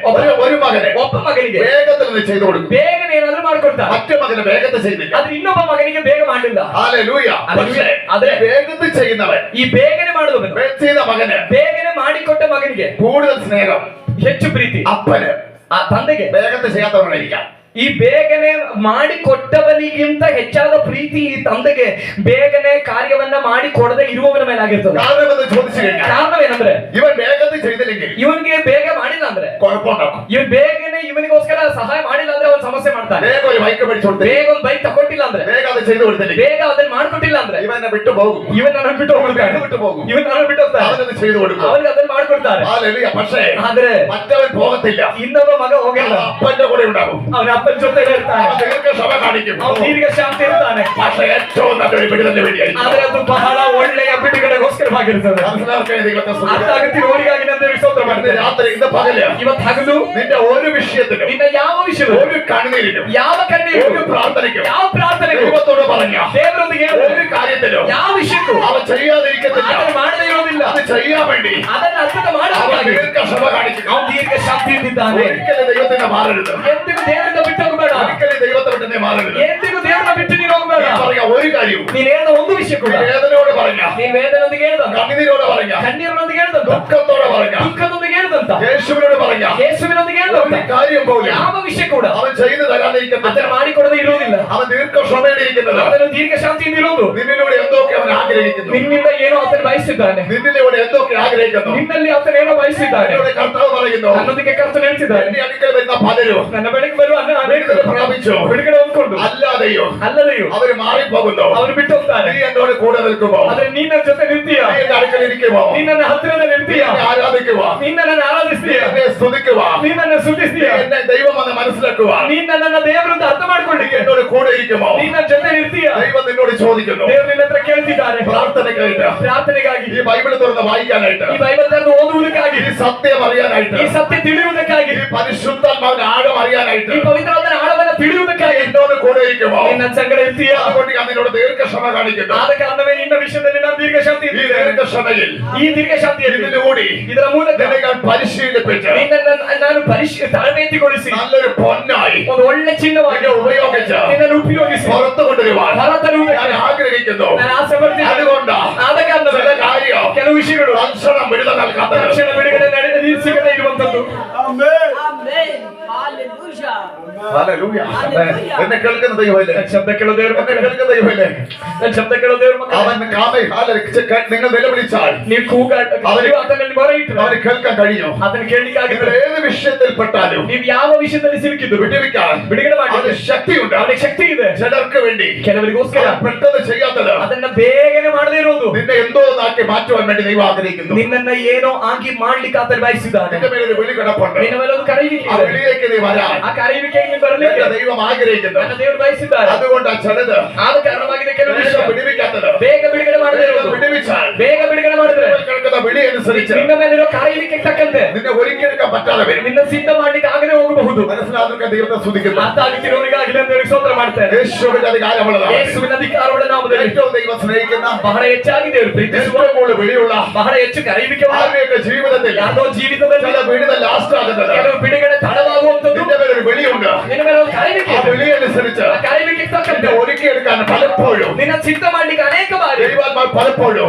ഒരു മകനെ ಒಬ್ಬ ಮಗನಿಗೆ വേഗത്തിൽ ഇത് ചെയ്തു കൊടുക്കും. ಬೇಗನೆ ಏನಾದ್ರೂ ಮಾಡ್ಕೊಡ್ತಾರೆ, മറ്റു മകന് വേഗത്തിൽ ചെയ്യുന്നില്ല. ಆದ್ರೆ ಇನ್ನೊಬ್ಬ ಮಗನಿಗೆ ಬೇಗ ಮಾಡಲಿಲ್ಲ. ഹല്ലേലൂയ. പക്ഷേ ಆದ್ರೆ വേഗത്തിൽ ചെയ്യുന്നവൻ, ಈ ಬೇಗನೆ ಮಾಡುವವನು, ചെയ്ത മകന് ಬೇಗನೆ ಮಾಡಿಕೊಟ್ಟ ಮಗನಿಗೆ കൂടുതൽ സ്നേഹം ಹೆಚ್ಚು ಪ್ರೀತಿ. അപ്പന് ಆ ತಂದೆಗೆ വേഗത്തിൽ ചെയ്യാത്തവനായിരിക്കാം. ಈ ಬೇಗನೆ ಮಾಡಿಕೊಟ್ಟವನಿಗಿಂತ ಹೆಚ್ಚಾದ ಪ್ರೀತಿ ಈ ತಂದೆಗೆ ಬೇಗನೆ ಕಾರ್ಯವನ್ನ ಮಾಡಿ ಕೊಡದೆ ಇರುವವನ ಮೇಲಾಗಿರ್ತದೆ. കാരണം എന്ന് ചോദിച്ചു കഴിഞ്ഞാൽ ಕಾರಣವೇನಂದ್ರೆ ഇവൻ വേഗത്തിൽ ചെയ്തില്ലെങ്കിൽ ಇವನಿಗೆ ಬೇಗ ಮಾಡಿಲ್ಲ ಅಂದ್ರೆ, കുഴപ്പമുണ്ടാക്കും. ಇವನ್ ಬೇಗನೆ ಇವನಿಗೋಸ್ಕರ ಸಹಾಯ ಮಾಡಿಲ್ಲ ಅಂದ್ರೆ ಅವನು ಸಮಸ್ಯೆ ಮಾಡ್ತಾನೆ. വേഗം ഒരു ബൈക്ക് മേടിച്ചു കൊടുത്ത് ಬೇಗ ಒಂದು ಬೈಕ್ ತಗೊಟ್ಟಿಲ್ಲ ಅಂದ್ರೆ, വേഗം അത് ചെയ്തു കൊടുത്തില്ലെങ്കിൽ ಬೇಗ ಅದನ್ನ ಮಾಡ್ಕೊಟ್ಟಿಲ್ಲ ಅಂದ್ರೆ ഇവനെ വിട്ടു പോകും. ಇವನ್ ನನ್ನ ಬಿಟ್ಟು ಹೋಗ್ಬಿಡ್ತಾನೆ, വിട്ടു പോകും. ಇವನ್ ನನ್ನ ಬಿಟ್ಟು ಹೋಗ್ತಾನೆ, അവനത് ചെയ്തു കൊടുക്കും. ಅವನಿಗೆ ಅದನ್ನ ಮಾಡ್ಕೊಡ್ತಾರೆ. ഹല്ലേലൂയ. പക്ഷേ ಆದ್ರೆ മറ്റവൻ പോകത്തില്ല. ಇನ್ನೊಬ್ಬ ಮಗ ಹೋಗಿಲ್ಲ, അപ്പന്റെ കൂടെ ഉണ്ടാവും. ಅವನ ಅಪ್ಪನ ಜೊತೆ ಇರ್ತಾನೆ, അവൻ ദീർഘക്ഷമ കാണിക്കും. ಅವನು ದೀರ್ಘ ಶಾಂತಿ ಇರ್ತಾನೆ. പക്ഷേ ഏറ്റവും നല്ലൊരു വിടുതലിന് വേണ്ടിയായിരിക്കും. ಆದ್ರೆ ಅದು ಬಹಳ ಒಳ್ಳೆಯ ಬಿಡುಗಡೆಗೋಸ್ಕರವಾಗಿರ್ತದೆ. മനസ്സിലാക്കാൻ ദൈവത്തെ ಅರ್ಥ സ്തുതിക്കുന്നു. ಆಗುತ್ತಿರುವವರಿಗಾಗಿ ನಾನು ದೇವರಿಗೆ ಸ್ತೋತ್ರ ഇന്ന് ಮಾಡ್ತೇನೆ. രാത്രി ഇന്ന് പകല് ಇವತ್ತು ಹಗಲು നിന്റെ ഒരു വിഷയത്തിലും ನಿನ್ನ ಯಾವ ವಿಷಯವು, ഒരു കണ്ണീരിലും ಯಾವ ಕಣ್ಣೀರು, ഒരു പ്രാർത്ഥനയ്ക്കും ಯಾವ ಪ್ರಾರ್ಥನೆಗೂ ദൈവത്തോട് പറഞ്ഞ ದೇವರೊಂದಿಗೆ ഒരു കാര്യത്തിലും ಯಾವ ವಿಷಯಕ್ಕೂ അവൻ ചെയ്യാതിരിക്കത്തില്ല. ಅದನ್ನು ಮಾಡದೇ ಇರೋದಿಲ್ಲ. അത് ചെയ്യാൻ വേണ്ടി ಅದನ್ನು ಅರ್ಥ അവൻ ಮಾಡಬೇಕಾಗಿ ദീർഘക്ഷമ കാണിക്കും. ಅವನು ದೀರ್ಘ ಶಾಂತಿಯಿಂದಿದ್ದಾನೆ. ഒരിക്കലും ദൈവത്തിന്റെ മാറരുത്. ಎಂದಿಗೂ ದೇವರಿಂದ ಬಿಟ್ಟು ಹೋಗಬೇಡ, ഒരിക്കലും ദൈവത്തെ വിട്ടുന്നേ മാറരുത്. ಎಂದಿಗೂ ದೇವರನ್ನ ಬಿಟ್ಟು ನೀನು ಹೋಗಬೇಡ. നീ പറഞ്ഞ ഒരു കാര്യവും ನೀನು ಹೇಳಿದ ಒಂದು ವಿಷಯ ಕೂಡ, വേദനയോട് പറഞ്ഞ, ನೀನು ವೇದನೊಂದಿಗೆ ಹೇಳ್ದಂತ, കണ്ണീരോട് പറഞ്ഞ, ಕಣ್ಣೀರಿನೊಂದಿಗೆ ಹೇಳ್ದಂತ, ദുഃഖത്തോടെ പറഞ്ഞ, ದುಃಖದೊಂದಿಗೆ ಹೇಳ್ದಂತ, യേശുവിനോട് പറഞ്ഞ ಯೇಸುವಿನೊಂದಿಗೆ ಹೇಳ್ದಂತ ഒരു കാര്യം പോലും ಯಾವ ವಿಷಯ ಕೂಡ അവൻ ചെയ്തു തരാതിരിക്കത്തില്ല. ಅದನ್ನು ಮಾಡಿಕೊಡದೆ ಇರುವುದಿಲ್ಲ. അവൻ ദീർഘക്ഷമയോടെ ഇരിക്കുന്നത് ಅದನ್ನು ದೀರ್ಘ ಶಾಂತಿಯಿಂದ ಇರುವುದು, നിന്നിലൂടെ എന്തൊക്കെ അവൻ ആഗ്രഹിക്കുന്നു. ನಿನ್ನಿಂದ ಏನೋ ಆತನು ಬಯಸಿದ್ದಾನೆ, നിന്നിലൂടെ എന്തൊക്കെ ആഗ്രഹിക്കുന്നു. ನಿನ್ನಲ್ಲಿ ಆತನು ಏನೋ ಬಯಸಿದ್ದಾನೆ. നിന്നോട് കർത്താവ് പറയുന്നു, ನನ್ನೊಂದಿಗೆ ಕರ್ತನು ಹೇಳ್ತಿದ್ದಾನೆ, എന്റെ അടുക്കൽ വരുന്ന പലരും ನನ್ನ ಬಳಿಗೆ ಬರುವ വിടുതൽ പ്രാപിച്ചു ಬಿಡುಗಡೆ ಹೊಂದ್ಕೊಂಡು അല്ലാതെയോ ಅಲ್ಲದೆಯೋ അവര് മാറിപ്പോകുന്നു. ಅವನು ಬಿಟ್ಟು ಹೋಗ್ತಾನೆ. നീ എന്നോട് കൂടെ നിൽക്കുമോ? ಆದ್ರೆ ನೀನ್ ನನ್ನ ಜೊತೆ ನಿಲ್ತೀಯ, നീ എന്റെ അടുക്കൽ ഇരിക്കുമോ? ನೀನ್ ನನ್ನ ಹತ್ತಿರದಲ್ಲಿ ಇರ್ತೀಯ, എന്നെ ആരാധിക്കുവാ, ನೀನ್ ನನ್ನನ್ನು ಆರಾಧಿಸ್ತೀಯ, എന്നെ സ്തുതിക്കുവാ, ನೀನ್ ನನ್ನ ಸ್ತುತಿಸ್ತೀಯ, എന്നെ ദൈവം എന്ന് മനസ്സിലാക്കുവാ, ನೀನ್ ನನ್ನ ದೇವರನ್ನು ಅರ್ಥ നീ ಮಾಡ್ಕೊಳ್ಳಿಕ್ಕೆ എന്നോട് കൂടെ ഇരിക്കുമോ? ನೀನ್ ನನ್ನ ಜೊತೆ ಇರ್ತೀಯ. ദൈവം നിന്നോട് ചോദിക്കുന്നു. ದೇವರು നിನ್ನ ಹತ್ರ ಕೇಳ್ತಿದ್ದಾನೆ പ്രാർത്ഥനയ്ക്കായിട്ട്, ಪ್ರಾರ್ಥನೆಗಾಗಿ, ഈ ബൈബിൾ തുറന്ന് വായിക്കാനായിട്ട്, ಈ ಬೈಬಲ್ ತೆರೆದು ಓದುವುದಕ್ಕಾಗಿ, ഈ സത്യം അറിയാനായിട്ട്, ಈ ಸತ್ಯ ತಿಳಿಯುವುದಕ್ಕಾಗಿ, ഈ പരിശുദ്ധാത്മാവിന്റെ ആഴം അറിയാനായിട്ട് ಈ ಪವಿತ್ರವಾದ ಆಳವನ್ನು ತಿಳಿಯುವುದಕ್ಕಾಗಿ എന്നോട് കൂടെ ഇരിക്കുമോ? ನೀನ್ ನನ್ನ ಸಂಗಡ ಇರ್ತೀಯ. അതുകൊണ്ട് ഞാൻ നിന്നോട് ദീർഘക്ഷമ കാണിക്കുന്നു. ಆದ ಕಾರಣವೇ ನಿನ್ನ ವಿಷಯದಲ್ಲಿ ನಾನು ದೀರ್ಘ ಶಾಂತಿ ഈ ദീർഘക്ഷമയിൽ ಈ ದೀರ್ಘ ಶಾಂತಿಯಲ್ಲಿ ഇതിലൂടെ ಇದರ ಮೂಲಕ നിന്നെ ഞാൻ പരിശീലിപ്പിച്ച് ನಾನು ತರಬೇತಿಗೊಳಿಸಿ നല്ലൊരു പൊന്നായി ಒಂದು ಒಳ್ಳೆ ಚಿನ್ನವಾಗಿ നിന്നെ ഉപയോഗിച്ച് ನಿನ್ನನ್ನು ಉಪಯೋಗಿಸಿ പുറത്തു കൊണ്ടുവരുവാൻ ಹೊರ ತರುವುದಕ್ಕೆ ഞാൻ ആഗ്രഹിക്കുന്നു. ನಾನು ಆಸೆ ಪಡ್ತೀನಿ. അതുകൊണ്ട് ಆದ ಕಾರಣವೇ ചില കാര്യം ಕೆಲವು ವಿಷಯಗಳು തൽക്ഷണം വിടുതൽ നൽകാത്തത്, ತಕ್ಷಣ ಬಿಡುಗಡೆ ಸಿಗದೆ ಇರುವಂತದ್ದು. ഹല്ലേലൂയ. എന്നെ കേൾക്കുന്ന ദൈവമല്ലേ? ನನ್ನ ಶಬ್ದ ಕೇಳೋ ದೇವ್ರ എന്നെ ಮಕ್ಕಳೇ, കേൾക്കുന്ന ദൈവമല്ലേ? ನನ್ನ ಶಬ್ದ ಕೇಳೋ ದೇವ್ರ ಮಕ್ಕಳೇ, അവൻ നിങ്ങൾ നിലവിളിച്ചാൽ ನೀವು ಕೂಗಾಟ ಆತನಲ್ಲಿ ಮೊರೆ ಇಟ್ಟರೆ അവന് കേൾക്കാൻ കഴിയും. ಅದನ್ನು ಕೇಳಲಿಕ್ಕಾಗಿದ್ರೆ നിങ്ങൾ ഏത് വിഷയത്തിൽപ്പെട്ടാലും ನೀವು ಯಾವ ವಿಷಯದಲ್ಲಿ ಸಿಲುಕಿದ್ರು വിടുവിക്കാൻ ಬಿಡುಗಡೆ അവന് ಮಾಡಿ ശക്തിയുണ്ട്. ಅವನಿಗೆ ಶಕ್ತಿ ಇದೆ. ചിലർക്ക് വേണ്ടി ಕೆಲವರಿಗೋಸ್ಕರ അവൻ പെട്ടെന്ന് ചെയ്യാത്തത് ಅದನ್ನ ಬೇಗನೆ ಮಾಡದೇ ಇರೋದು, നിന്നെ എന്തോ നാക്കി മാറ്റുവാൻ വേണ്ടി ദൈവം ആഗ്രഹിക്കുന്നു. ನಿನ್ನನ್ನ ಏನೋ ಆಗಿ ಮಾಡ್ಲಿಕ್ಕೆ ಆತನು ಬಯಸಿದ್ದಾನೆ. നിന്റെ മേലൊരു വിളി കിടപ്പുണ്ട്. ನಿನ್ನ ಮೇಲೆ ಒಂದು ಕರೆಯುವಿಕೆ ആ ಇದೆ. വിളിയിലേക്ക് നീ വരാൻ ಆ ಕರೆಯುವಿಕೆಗೆ ನೀವು ಬರಲಿಕ್ಕೆ എന്റെ ദൈവം ആഗ്രഹിക്കുന്നു. ನನ್ನ ದೇವರು ಬಯಸಿದ್ದಾರೆ. അതുകൊണ്ട് ആ ചിലത് ಆದ ಕಾರಣವಾಗಿದೆ ಕೆಲವು ವಿಷಯ വിടുവിക്കാത്തത് ಬೇಗ ಬಿಡುಗಡೆ ಮಾಡದೇ ಇರೋದು. വിടുവിച്ചാൽ ಬೇಗ ಬಿಡುಗಡೆ ಮಾಡಿದ್ರೆ നിങ്ങൾ കേൾക്കുന്ന വിളി അനുസരിച്ച് ನಿನ್ನ ಮೇಲಿರೋ ಕರೆಯುವಿಕೆ ತಕ್ಕಂತೆ നിന്നെ ഒരുക്കിയെടുക്കാൻ പറ്റാതെ വരും. ನಿನ್ನ ಸಿದ್ಧ ಮಾಡ್ಲಿಕ್ಕೆ ಆಗದೆ ಹೋಗಬಹುದು. മനസ്സിലാക്കാൻ ദൈവത്തെ സ്തുതിക്കുന്നു. ಆತಾಗುತ್ತಿರೋರಿಗಾಗಲಿ ಅಂತ ಹೇಳಿ ಸ್ತೋತ್ರ ಮಾಡ್ತೇನೆ. യേശുവിന്റെ അധികാരമുള്ളതാണ്. ಯೇಸುವಿನ ಅಧಿಕಾರವುಳ್ಳ ನಾಮದಲ್ಲಿ ഏറ്റവും ദൈവം സ്നേഹിക്കുന്ന, ಬಹಳ ಹೆಚ್ಚಾಗಿ ದೇವರು ಪ್ರೀತಿಸುವ, ഏറ്റവും കൂടുതൽ വിളിയുള്ള, ಬಹಳ ಹೆಚ್ಚು ಕರೆಯುವಿಕೆ ആരുടെയൊക്കെ ജീവിതത്തിൽ ಯಾರೋ ಜೀವಿತದಲ್ಲಿ ചില വിടുതൽ ലാസ്റ്റ് ആകുന്നത് ಕೆಲವು ಬಿಡುಗಡೆ ತಡವಾಗುವಂತದ್ದು. നിന്റെ മേലൊരു വിളിയുണ്ട്. ನಿನ್ನ ಮೇಲೆ ಒಂದು ಕರೆಯುವಿಕೆ ആ ಇದೆ. വിളി അനുസരിച്ച് ಆ ಕರೆಯುವಿಕೆ ತಕ್ಕಂತೆ നിന്നെ ഒരുക്കിയെടുക്കാൻ പലപ്പോഴും ನಿನ್ನ ಸಿದ್ಧ ಮಾಡ್ಲಿಕ್ಕೆ ಅನೇಕ ಬಾರಿ ദൈവാത്മാവ് പലപ്പോഴും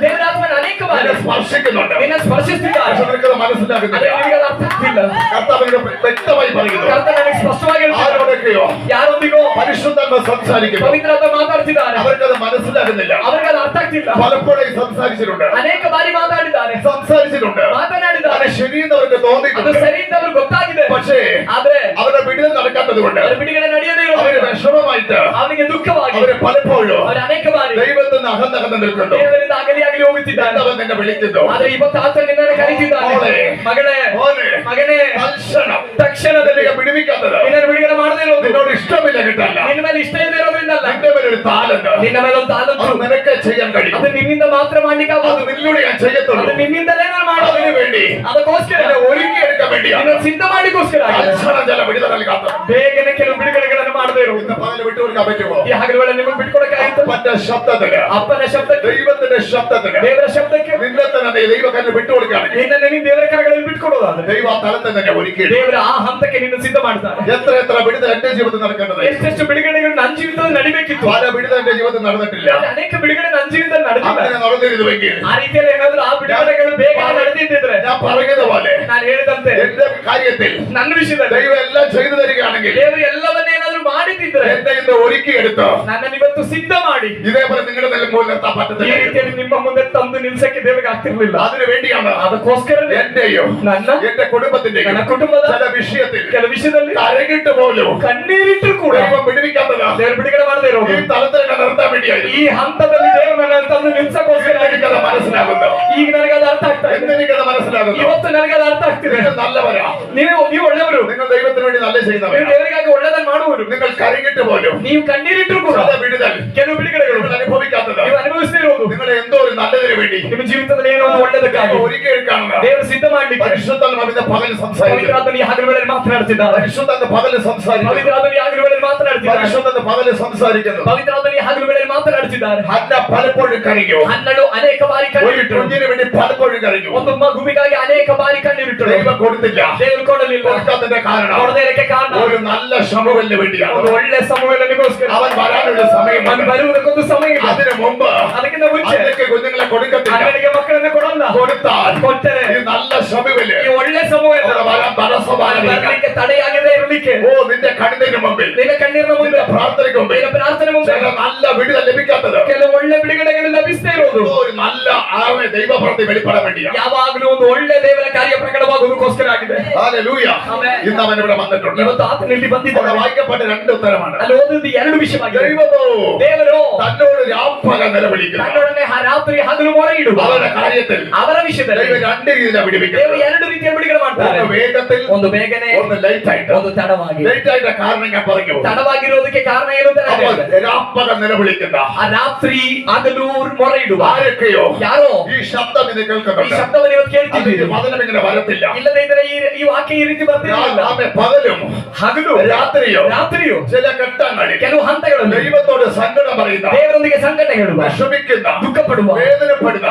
ದೇವರಾತ್ಮನ ಅನೇಕ ಅನೇಕ ಬಾರಿ നിന്നെ സ്പർശിക്കുന്നുണ്ട്. ನಿನ್ನ ಸ್ಪರ್ಶಿಸುತ್ತಿದ್ದಾರೆ. പക്ഷെ നിനക്കത് മനസ്സിലാകുന്നില്ല. ಆದರೆ ನಿನಗೆ ಅರ್ಥ ಆಗ್ತಿಲ್ಲ. കർത്താവിനോട് വ്യക്തമായി പറയുന്നു. ಕರ್ತನು ನನಗೆ ಸ್ಪಷ್ಟವಾಗಿ ಹೇಳ್ತಿದ್ದಾನೆ. ആരോടൊക്കെയോ ಯಾರೊಂದಿಗೋ പരിശുദ്ധാത്മ സംസാരിക്കുന്നു. ಪವಿತ್ರಾತ್ಮ ಮಾತಾಡ್ತಿದ್ದಾರೆ. അവർക്കത് മനസ്സിലാകുന്നില്ല. ಅವರಿಗೆ ಅದು ಅರ್ಥ ಆಗ್ತಿಲ್ಲ. പലപ്പോഴും സംസാരിച്ചിട്ടുണ്ട്, ಅನೇಕ ಬಾರಿ ಮಾತಾಡಿದ್ದಾರೆ, സംസാരിച്ചിട്ടുണ്ട്. ಮಾತನಾಡಿದ್ದಾರೆ. അത് ശരിയെന്ന് അവർക്ക് ಅದು തോന്നിയിട്ടുണ്ട്. ಸರಿ ಅಂತ ಅವ್ರಿಗೆ ಗೊತ್ತಾಗಿದೆ. പക്ഷേ ಆದ್ರೆ അവരുടെ വിടുതൽ നടക്കാത്തത് കൊണ്ട് ಅವರ ಬಿಡುಗಡೆ ನಡೆಯದೇ അവര് ಇರೋದು വിഷമമായിട്ട് ಅವನಿಗೆ ದುಃಖವಾಗಿ അവര് പലപ്പോഴും ಅವರು ಅನೇಕ ಬಾರಿ ദൈവത്തിൽ നിന്ന് അകന്നകന്ന് നിൽക്കുന്നു. ದೇವರಿಂದ ಅಗಲಿ ಹೋಗುತ್ತಿದ್ದಾರೆ. അവൻ നിന്നെ വിളിക്കുന്നു. ಆದ್ರೆ ಇವತ್ತು ಆತ ನಿನ್ನನ್ನು ಕರೀತಿದ್ದಾನೆ. ಮಗಳೇ, ಮಗಳೇ, മോനെ, ಮಗನೇ, തൽക്ഷണം ತಕ್ಷಣದಲ್ಲಿ നിന്നെ വിടുവിക്കാത്തത് ನಿನ್ನನ್ನು ಬಿಡುಗಡೆ ಮಾಡದೇ ಇರೋದು നിന്നോട് ഇഷ്ടമില്ല കിട്ടല്ല. ನಿನ್ನ ಮೇಲೆ ಇಷ್ಟ ಇಲ್ಲದೆ ಇರೋದ್ರಿಂದಲ್ಲ. നിന്റെ മേലെ ഒരു താലന്ത്, ನಿನ್ನ ಮೇಲೆ ಒಂದು ತಾಲೂಕು അത് നിനക്ക് ചെയ്യാൻ കഴിയും. ಅದು ನಿನ್ನಿಂದ ಮಾತ್ರ ಮಾಡ್ಲಿಕ್ಕೆ അത് ಆಗೋದು. നിന്നോട് ഞാൻ ചെയ്യത്തുള്ളൂ. ಅದು ನಿನ್ನಿಂದಲೇ ನಾನು ಮಾಡೋದು. അതിനു വേണ്ടി ಅದಕ್ಕೋಸ್ಕರ നിന്നെ ഒരുക്കിയെടുക്കാൻ വേണ്ടിയാണ്. ನಿನ್ನ ಸಿದ್ಧ ಮಾಡಿಕೋಸ್ಕರ തൽക്ഷണം ചില വിടുതൽ നൽകാത്തത്. ಬೇಗನೆ ಕೆಲವು ಬಿಡುಗಡೆಗಳನ್ನು ಮಾಡದೇ ಇರೋದು. ഇന്ന് പകല് വിട്ടുകൊടുക്കാൻ പറ്റുമോ? ಈ ಹಗಲುಗಳಲ್ಲಿ ನಿಮಗೆ ಬಿಟ್ಕೊಡಕ್ಕಾಯ್ತು. അപ്പന്റെ ശബ്ദത്തിന്, ಅಪ್ಪನ ಶಬ್ದಕ್ಕೆ, ദൈവത്തിന്റെ ശബ്ദത്തിന് ದೇವರ ಶಬ್ದಕ್ಕೆ നിന്നെ തന്നെ ദൈവക്കാരന് വിട്ടുകൊടുക്കുകയാണെങ്കിൽ ನಿನ್ನನ್ನು ನೀನು ದೇವರ ಕರಗಳಲ್ಲಿ ಬಿಟ್ಕೊಡೋದಾದ್ರೆ ദൈവ ആ തലത്തെ തന്നെ ഒരുക്കി. ದೇವರ ಆ ಹಂತಕ್ಕೆ ನಿನ್ನ ಸಿದ್ಧ ಮಾಡ್ತಾರೆ. എത്ര എത്ര വിടുതൽ എന്റെ ജീവിതത്തിൽ നടക്കേണ്ടത്. ಎಷ್ಟೆಷ್ಟು ಬಿಡುಗಡೆಗಳು ನನ್ನ ಜೀವಿತದಲ್ಲಿ ನಡಿಬೇಕಿತ್ತು. പല വിടുതൽ എന്റെ ജീവിതത്തിൽ നടന്നിട്ടില്ല. ಆದ್ರೆ ಅನೇಕ ಬಿಡುಗಡೆ ನನ್ನ ಜೀವಿತದಲ್ಲಿ ನಡೆದಿಲ್ಲ. അങ്ങനെ നടന്നിരുന്നുവെങ്കിൽ ಆ ರೀತಿಯಲ್ಲಿ ಏನಾದ್ರೂ ಆ ಬಿಡುಗಡೆಗಳು ಬೇಗ ನಡೆದಿದ್ದಿದ್ರೆ ഞാൻ പറഞ്ഞതുപോലെ ನಾನು ಹೇಳಿದಂತೆ എന്റെ കാര്യത്തിൽ ನನ್ನ ವಿಷಯದಲ್ಲಿ ദൈവം എല്ലാം ചെയ്തു തരികയാണെങ്കിൽ ದೇವರು ಎಲ್ಲವನ್ನೇನಾದ್ರೂ ಮಾಡಿದ್ದಿದ್ರೆ എന്നെ ഇന്ന് ഒരുക്കിയെടുത്ത് ನನ್ನನ್ನು ಇವತ್ತು ಸಿದ್ಧ ಮಾಡಿ ഇതേപോലെ നിങ്ങളുടെ മുന്നിൽ നിർത്താൻ ಈ പറ്റത്തില്ല. ರೀತಿಯಲ್ಲಿ ನಿಮ್ಮ ಮುಂದೆ ತಂದು ನಿಲ್ಸಕ್ಕೆ ದೇವರಿಗೆ ಆಗ್ತಿರ್ಲಿಲ್ಲ. അതിനു വേണ്ടിയാണ് ಅದಕ್ಕೋಸ್ಕರ എന്റെയും ನನ್ನ എന്റെ കുടുംബത്തിന്റെയും ನನ್ನ ಕುಟುಂಬದ ചില വിഷയത്തിൽ ಕೆಲ ವಿಷಯದಲ್ಲಿ കരകിട്ട് പോലും ಕಣ್ಣೀರಿಟ್ಟರು ಕೂಡ ദൈവം വിടുവിക്കാത്തത് ದೇವರು ಬಿಡುಗಡೆ ಮಾಡದೇ ഈ ಇರೋದು തലത്തിൽ നിർത്താൻ വേണ്ടിയായിരുന്നു. ಈ ಹಂತದಲ್ಲಿ ದೇವರು ನನ್ನನ್ನು ತಂದು ನಿಲ್ಸಕ್ಕೋಸ್ಕರ എനിക്കത് മനസ്സിലാകുന്നു. ಈಗ ನನಗೆ ಅದು ಅರ್ಥ ಆಗ್ತಾ ಇದೆ. എനിക്കത് മനസ്സിലാകുന്നു. ಇವತ್ತು ನನಗೆ ಅದು ಅರ್ಥ ಆಗ್ತಿದೆ. നിങ്ങൾ നല്ലവരാ. ನೀವು ಒಳ್ಳೆಯವರು. നിങ്ങൾ ദൈവത്തിന് വേണ്ടി നല്ല ನೀವು ചെയ്യുന്നവരാ. ದೇವರಿಗಾಗಿ ಒಳ್ಳೆದನ್ನು ಮಾಡುವರು. നിങ്ങൾ കരകിട്ട് പോലും ನೀವು ಕಣ್ಣೀರಿಟ್ಟರು ಕೂಡ ചില വിടുതൽ ಕೆಲವು ಬಿಡುಗಡೆಗಳು നിങ്ങൾ അനുഭവിക്കാത്തത് ನೀವು ಅನುಭವಿಸದೇ ಇರೋದು നിങ്ങൾ എന്തോ ഒരു നല്ലതിന് വേണ്ടി ನಿಮ್ಮ ಜೀವಿತದಲ್ಲಿ ಏನೋ ಒಂದು ಒಳ್ಳೆದಕ್ಕಾಗಿ ഒരുക്കിയെടുക്കാണ്. ದೇವರು ಸಿದ್ಧ ಮಾಡ್ಲಿಕ್ಕೆ പരിശുദ്ധാത്മാവിന്റെ പകൽ സംസാരിക്കുന്നു. ಪವಿತ್ರಾತ್ಮನು ಈ ಹಗಲುಗಳಲ್ಲಿ ಮಾತನಾಡ್ತಿದ್ದಾರೆ. പരിശുദ്ധാത്മ പകൽ സംസാരിക്കുന്നു. ಪವಿತ್ರಾತ್ಮನು ಈ ಹಗಲುಗಳಲ್ಲಿ ಮಾತನಾಡ್ತಿದ್ದಾರೆ. പരിശുദ്ധാത്ಮ പകൽ സംസാരിക്കുന്നു. ಪವಿತ್ರಾತ್ಮನು ಈ ಹಗಲುಗಳಲ್ಲಿ ಮಾತನಾಡ್ತಿದ್ದಾರೆ. ഹന്ന പലപ്പോഴും കരഞ്ഞു. ಹನ್ನೆರಡು ಅನೇಕ ಬಾರಿ ഒരു ಕಣ್ಣೀರಿಟ್ಟರು. കുഞ്ഞിന് വേണ്ടി പലപ്പോഴും കരഞ്ഞു. ಒಂದು ಮಗುವಿಗಾಗಿ ಅನೇಕ ಬಾರಿ ಕಣ್ಣೀರಿಟ್ಟರು. ദൈവം കൊടുത്തില്ല. ದೇವರು ಕೊಡಲಿಲ್ಲ. കൊടുക്കാത്തതിന്റെ കാരണം ಕೊಡದೇ ಇರಕ್ಕೆ ಕಾರಣ ഒരു നല്ല ശമുവേലിന് വേണ്ടിയാണ്. ಒಂದು ಒಳ್ಳೆ ಸಮಯನಿಗೋಸ್ಕರ അവൻ വരാനുള്ള സമയം ಅವನು ಬರುವುದಕ್ಕೊಂದು ಸಮಯ ಇದೆ. അതിനു മുമ്പ് ಅದಕ್ಕಿಂತ ಮುಂಚೆ അതിലേക്ക് കുഞ്ഞുങ്ങളെ കൊടുക്കത്തില്ല. ಅವನಿಗೆ ಮಕ್ಕಳನ್ನ ಕೊಡಲ್ಲ. കൊടുത്താൽ ಕೊಟ್ಟರೆ ഈ നല്ല ശമുവേല് ಈ ಒಳ್ಳೆ ಸಮಯ അവിടെ വരാൻ തടസ്സമാകില്ല. ಬರಲಿಕ್ಕೆ ತಡೆಯಾಗದೇ ಇರಲಿಕ್ಕೆ ഓ നിന്റെ കണ്ണിന് മുമ്പിൽ, ನಿನ್ನ ಕಣ್ಣೀರಿನ ಮುಂದೆ, നിന്റെ പ്രാർത്ഥനയ്ക്ക് മുമ്പിൽ ನಿನ್ನ ಪ್ರಾರ್ಥನೆ ಮುಂದೆ ചില നല്ല വിടുതൽ ലഭിക്കാത്തത് ಕೆಲವು ಒಳ್ಳೆ ಬಿಡುಗಡೆಗಳು ಲಭಿಸದೇ ಇರೋದು ഒരു നല്ല ആവേ ദൈവപ്രവൃത്തി വെളിപ്പെടാൻ വേണ്ടിയാണ്. ಯಾವಾಗಲೂ ಒಂದು ಒಳ್ಳೆ ದೇವರ ಕಾರ್ಯ ಪ್ರಕಟವಾಗುವುದಕ್ಕೋಸ್ಕರ ಆಗಿದೆ. ഹല്ലേലൂയ. ആമേൻ. ഇന്ന് അവൻ ഇവിടെ വന്നിട്ടുണ്ട്. ಇವತ್ತು ಆತನಲ್ಲಿ അവിടെ ಬಂದಿದ್ದಾನೆ. വായിക്കപ്പെട്ട രണ്ട് ഉത്തരമാണ്. ಅಲ್ಲಿ ಓದಿದ್ದು ಎರಡು ವಿಷಯವಾಗಿದೆ. ദൈവമോ ದೇವರು തന്നോട് രാപ്പകൽ നിലവിളിക്കുന്നു. ತನ್ನೊಡನೆ ರಾತ್ರಿ ಹಗಲು ಮೊರೆ ಇಡುವ അവരുടെ കാര്യത്തിൽ ಅವರ ವಿಷಯದಲ್ಲಿ ദൈവം രണ്ട് രീതിയിലാണ് ದೇವರು പിടിപ്പിക്കുന്നത്. ಎರಡು ರೀತಿಯ ಬಿಡುಗಡೆ ಮಾಡ್ತಾರೆ. ഒന്ന് വേഗത്തിൽ, ಒಂದು ಬೇಗನೆ, ഒന്ന് ലൈറ്റ് ആയിട്ട്. ಒಂದು ತಡವಾಗಿ. ലൈറ്റ് ആയിട്ട് കാരണം ഞാൻ പറഞ്ഞു. ತಡವಾಗಿರೋದಕ್ಕೆ ಕಾರಣ ಏನು ಅಂತ ನಾನು അപ്പോൾ ಹೇಳಿದೆ. രാപ്പകൽ നിലവിളിക്കുന്ന ಆ ರಾತ್ರಿ ಹಗಲು ಮೊರೆ ಇಡುವ ആരൊക്കെയോ ಯಾರೋ ഈ ശബ്ദം ഇത് ಈ കേൾക്കുന്നുണ്ട്. ಶಬ್ದವನ್ನು ಇವತ್ತು ಕೇಳ್ತಿದ್ದೀವಿ. അതിന്റെ വചനം ഇങ്ങനെ വരത്തില്ല. ಇಲ್ಲದೆ ಇದ್ರೆ ಈ ವಾಕ್ಯ ಈ ರೀತಿ ಬರ್ತಿರಲಿಲ್ಲ. ആമേ പകലും ಹಗಲು ರಾತ್ರಿಯು ചില ഘട്ടങ്ങളിൽ ಕೆಲವು ಹಂತಗಳಲ್ಲಿ ദൈവത്തോട് സങ്കടം പറയുന്ന, ದೇವರೊಂದಿಗೆ ಸಂಕಟ ಹೇಳುವ, വിഷമിക്കുന്ന, ದುಃಖ ಪಡುವ, വേദന പടുന്ന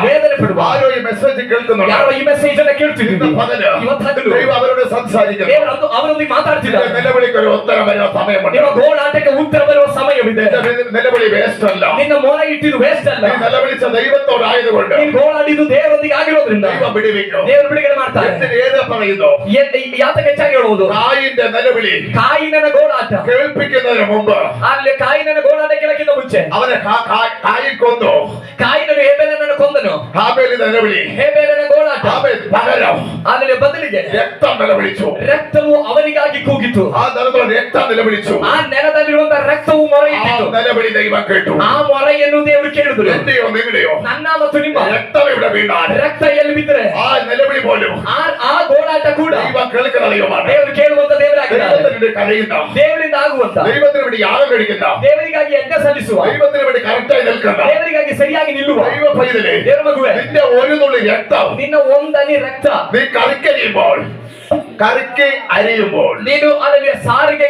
ആരോ ಈ ಮೆಸೇಜ್ ಕೇಳ್ക്കുന്നുണ്ട്. ಯಾರೋ ಈ ಮೆಸೇಜ್ ಅನ್ನ ಕೇಳ್ತಿದ್ದೀವಿ. ഇന്ന് പകല് ಇವತ್ತು ಹಗಲು ദൈവം അവരോട് സംസാരിക്കുന്നു. ದೇವರು ಅವರೊಂದಿಗೆ ಮಾತಾಡ್ತಿದ್ದಾರೆ. നിന്റെ നിലവിളിക്ക് ഒരു ഉത്തരം വരുന്ന സമയമുണ്ട്. ನಿಮ್ಮ ಗೋಳಾಟಕ್ಕೆ ಉತ್ತರ ಬರುವ ಸಮಯವಿದೆ. നിന്റെ നിലവിളി വേസ്റ്റ് അല്ല. ನಿನ್ನ ಮೊರೆ ಇಟ್ಟಿದ್ದು ವೇಸ್ಟ್ ಅಲ್ಲ. നീ നിലവിളിച്ച ദൈവത്തോടായതുകൊണ്ട് ನೀನು ಗೋಳಾಡಿದ್ದು ದೇವರೊಂದಿಗೆ ಆಗಿರೋದ್ರಿಂದ ദൈവം വിടുവിക്കും. ದೇವರು ಬಿಡುಗಡೆ ಮಾಡ್ತಾರೆ. എന്തിന് ഏത് പറയുന്നു? ಯಾತಕ್ಕೆ ಹೆಚ್ಚಾಗಿ ಹೇಳುವುದು? കായിന്റെ നിലവിളി ಕಾಯಿನನ ಗೋಳಾಟ കേൾപ്പിക്കുന്നതിന് മുമ്പ് ಅಲ್ಲಿ ಕಾಯಿನನ ಗೋಳಾಟ ಕೇಳಕ್ಕಿಂತ ಮುಂಚೆ അവനെ കായിൽ കൊന്നു. ಕಾಯಿನನು ಹೇಬೇಲನನ್ನು ಕೊಂದನು. ഹാബേലിന്റെ നിലവിളി, ಹೇಬೇಲನ ಗೋಳಾಟ ഹാബേൽ പകരം ಅಲ್ಲಿ ಬದಲಿಗೆ രക്തം നിലവിളിച്ചു. ರಕ್ತವು ಅವನಿಗಾಗಿ ಕೂಗಿತು. ആ നിലവിളി രക്തം നിലവിളിച്ചു. ಆ ನೆಲದಲ್ಲಿರುವಂತಹ ರಕ್ತವು ಮೊರೆ ആ ಇಟ್ಟಿತು. നിലവിളി ദൈവം കേട്ടു. ಆ ಮೊರೆಯನ್ನು ದೇವರು ಕೇಳಿದ್ರು. എന്റെയോ നിങ്ങളുടെയോ ನನ್ನ ಮತ್ತು ನಿಮ್ಮ രക്തം ഇവിടെ വീണാൽ ರಕ್ತ ಎಲ್ಲಿ ಬಿದ್ದರೆ ആ നിലവിളി പോലും ಆ ಗೋಳಾಟ ಕೂಡ ദൈവം കേൾക്കുന്ന ദൈവമാണ്. ದೇವರು ಕೇಳುವಂತ ದೇವರಾಗಿದ್ದಾರೆ. ദൈവത്തിന് വേണ്ടി കരയുന്ന, ದೇವರಿಂದ ಆಗುವಂತ, ദൈവത്തിന് വേണ്ടി യാഗം കഴിക്കുന്ന, ದೇವರಿಗಾಗಿ ಯಜ್ಞ ಸಲ್ಲಿಸುವ, ദൈവത്തിന് വേണ്ടി കറക്റ്റായി നിൽക്കുന്ന ದೇವರಿಗಾಗಿ ಸರಿಯಾಗಿ ನಿಲ್ಲುವ ദൈവ പൈതലേ, ದೇವರ ಮಗುವೆ, നിന്റെ ഒരു തുള്ളി രക്തം ನಿನ್ನ ಒಂದನಿ ರಕ್ತ നീ കറിക്കരിയുമ്പോൾ, കറിക്ക് അരിയുമ്പോൾ, ನೀನು ಅಲ್ಲಿ ಸಾರಿಗೆ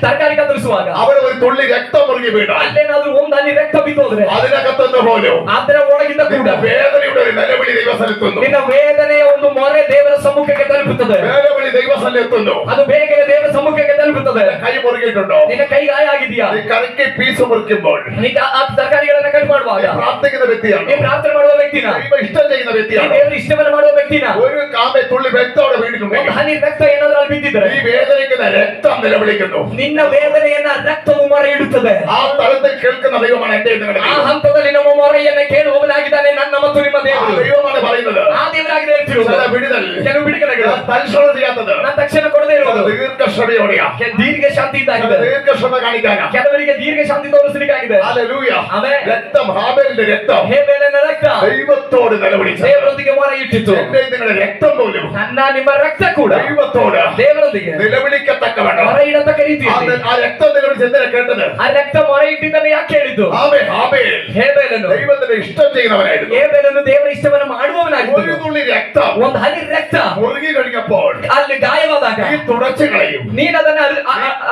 ತರಕಾರಿ ಕತ್ತರಿಸುವಾಗ അവിടെ ഒരു തുള്ളി രക്തം മുറുകി വീണാൽ ಅಲ್ಲೇನಾದ್ರೂ ಒಂದನಿ ರಕ್ತ ಬಿದ್ದೋದ್ರೆ അതിനകത്തുനിന്ന് പോലും ಅದರ ಒಳಗಿಂದ ಕೂಡ നിന്റെ വേദനയുടെ ഒരു നിലവിളി ദൈവസ്ഥലെത്തുന്നു. ನಿನ್ನ ವೇದನೆಯ ಒಂದು ಮೊರೆ ದೇವರ ಸಮ್ಮುಖಕ್ಕೆ ತಲುಪುತ್ತದೆ. നിലവിളി ദൈവസ്ഥലെത്തുന്നു. ಅದು ಬೇಗನೆ ದೇವರ ಸಮ್ಮುಖಕ್ಕೆ ತಲುಪುತ್ತದೆ. കൈ മുറുകിയിട്ടുണ്ടോ? ನಿನ್ನ ಕೈ ಗಾಯ ಆಗಿದೆಯಾ? നീ കറിക്ക് പീസ് മുറിക്കുമ്പോൾ ನೀ ಆ ತರಕಾರಿಗಳನ್ನ ಕಟ್ ಮಾಡುವಾಗ പ്രാർത്ഥിക്കുന്ന വ്യക്തിയാണ്, ನೀ ಪ್ರಾರ್ಥನೆ ಮಾಡುವ ವ್ಯಕ್ತಿನ, ദൈവം ഇഷ്ടം ചെയ്യുന്ന ನೀ വ്യക്തിയാണ്. ದೇವರ ಇಷ್ಟವನ್ನು ಮಾಡುವ ವ್ಯಕ್ತಿನ. ഒരു കാമെ തുള്ളി രക്തോടെ ಒಂದು വീണിട്ടുണ്ടെങ്കിൽ ಹನಿ ರಕ್ತ ಏನಾದ್ರೂ ಅಲ್ಲಿ ಬಿದ್ದಿದ್ರೆ ഈ വേദനിക്കുന്ന രക്തം നിലവിളിക്കുന്നു. ನಿನ್ನ ವೇದನೆಯನ್ನ ರಕ್ತವು ಮೊರೆ ಇಡುತ್ತದೆ. ആ തലത്തിൽ കേൾക്കുന്ന ദൈവമാണ് എന്റെ നിങ്ങളുടെ ಆ ദൈവം. ಹಂತದಲ್ಲಿ ನಮ್ಮ ಮೊರೆಯನ್ನ ಕೇಳುವವನಾಗಿದ್ದಾನೆ ನನ್ನ ಮತ್ತು ನಿಮ್ಮ ആ ದೇವರು. ദൈവമാണ് പറയുന്നത്. ಆ ದೇವರಾಗಿದೆ ಹೇಳ್ತಿರೋದು. ചില വിടുതൽ, ಕೆಲವು ಬಿಡುಗಡೆಗಳು തൽക്ഷണം ചെയ്യാത്തത്, ನಾನು ತಕ್ಷಣ ಕೊಡದೇ ಇರೋದು ദീർഘക്ഷമയോടെയാ. ದೀರ್ಘ ಶಾಂತಿ ಇದ್ದಾಗಿದೆ. ദീർഘക്ഷമ കാണിക്കാനാ. ಕೆಲವರಿಗೆ ದೀರ್ಘ ಶಾಂತಿ ತೋರಿಸಲಿಕ್ಕಾಗಿದೆ. ഹല്ലേലൂയ. ಆಮೆನ್. രക്തം, ഹാബേലിന്റെ രക്തം ಹೇಬೇಲನ ರಕ್ತ ദൈവത്തോട് നിലവിളിച്ചു. ದೇವರೊಂದಿಗೆ ಮೊರೆ ಇಟ್ಟಿತು. എന്റെ നിങ്ങളുടെ രക്തം പോലും ನನ್ನ ನಿಮ್ಮ ರಕ್ತ ಕೂಡ ദൈവത്തോട് ದೇವರೊಂದಿಗೆ നിലവിളിക്കത്തക്കവണ്ണം ಮೊರೆ ಇಡತಕ್ಕ ರೀತಿಯಲ್ಲಿ ആ രക്തം നിലവിളിച്ച് എന്തിനാ കേട്ടത്? ಆ ರಕ್ತ ಮೊರೆ ಇಟ್ಟಿದ್ದನ್ನು ಯಾಕೆ ಹೇಳಿದ್ದು? ഹാബേൽ ಹೇಬೇಲನು ദൈവത്തിന്റെ ഇഷ്ടം ചെയ്യുന്നവനായിരുന്നു. ಹೇಬೇಲನು ದೇವರ ಇಷ್ಟವನ್ನು ഒരു ಮಾಡುವವನಾಗಿದ್ದನು. തുള്ളി രക്തം ಒಂದು ಹನಿ ರಕ್ತ മുറുകി കഴിഞ്ഞപ്പോൾ ಅಲ್ಲಿ ಗಾಯವಾದಾಗ നീ തുടച്ചു കളയും, ನೀನು ಅದನ್ನ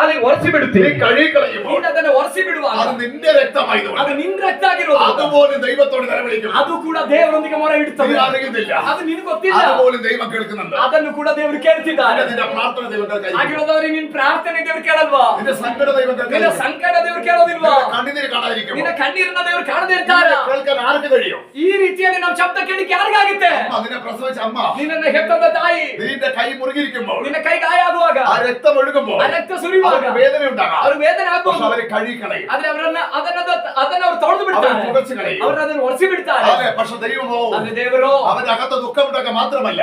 ಅಲ್ಲಿ ಒರೆಸಿ നീ ಬಿಡುತ್ತೀವಿ. കഴുകി കളയുമ്പോൾ ನೀನು ಅದನ್ನ ಒರೆಸಿ ಬಿಡುವಾಗ അത് നിന്റെ രക്തമായതുകൊണ്ട് ಅದು ನಿನ್ನ ರಕ್ತ ಆಗಿರೋದು. അതുപോലെ ദൈവത്തോട് നിലവിളിക്കും. ಅದು ಕೂಡ ದೇವರೊಂದಿಗೆ ಮೊರೆ നീ ಇಡುತ್ತದೆ. അറിയുന്നില്ല, ಅದು ನಿನಗೆ ಗೊತ್ತಿಲ್ಲ. അതുപോലെ ദൈവം കേൾക്കുന്നുണ്ട്. ಅದನ್ನು ಕೂಡ ದೇವರು ಕೇಳ್ತಿದ್ದಾರೆ. നിന്റെ പ്രാർത്ഥന ദൈവം കേൾക്കും. ಆಗಿರೋದವ್ರಿಗೆ ನಿನ್ನ ಪ್ರಾರ್ಥನೆ ದೇವರು ಕೇಳಲ್ವಾ? നിന്റെ സങ്കട ദൈവം ನಿನ್ನ കേൾക്കും. ಸಂಕಟ ದೇವರು ಕೇಳೋದಿಲ್ವಾ? നിന്റെ കണ്ണുനീര് കാണാതിരിക്കും. ನಿನ್ನ ಕಣ್ಣೀರನ್ನ ದೇವರು ಕಾಣದೇ ಇರ್ತಾರ? കേൾക്കാൻ ആർക്ക് കഴിയും? ಈ ರೀತಿಯಲ್ಲಿ ನಾವು ಶಬ್ದ ಕೇಳಿಕ್ಕೆ ಯಾರಿಗಾಗುತ್ತೆ? അതിനെ പ്രസവിച്ച അമ്മ, ನಿನ್ನನ್ನ ಹೆತ್ತದ ತಾಯಿ നിന്റെ കൈ മുറുകിയിരിക്കുമ്പോൾ, ನಿನ್ನ ಕೈ ಗಾಯ ಆಗುವಾಗ, ആ രക്തം ഒഴുകുമ്പോൾ ಆ ರಕ್ತ ಸುರಿಯುವಾಗ അവർക്ക് വേദന ഉണ്ടാകാം. ಅವ್ರ ವೇದನೆ പക്ഷെ ಆಗ್ಬೋದು. അവരെ കഴുകി കളയും, ಆದ್ರೆ ಅದನ್ನ ಅವ್ರು ತೊಳೆದು അവരെ ಬಿಡ್ತಾರೆ. തുടച്ചു കളയും. ಅವ್ರನ್ನ ಅದನ್ನು ಒರೆಸಿ ಬಿಡ್ತಾರೆ. അതെ, പക്ഷെ ദൈവമോ ಆದ್ರೆ ದೇವರು അവന്റെ അകത്ത് ദുഃഖമുണ്ടാക്കാൻ മാത്രമല്ല,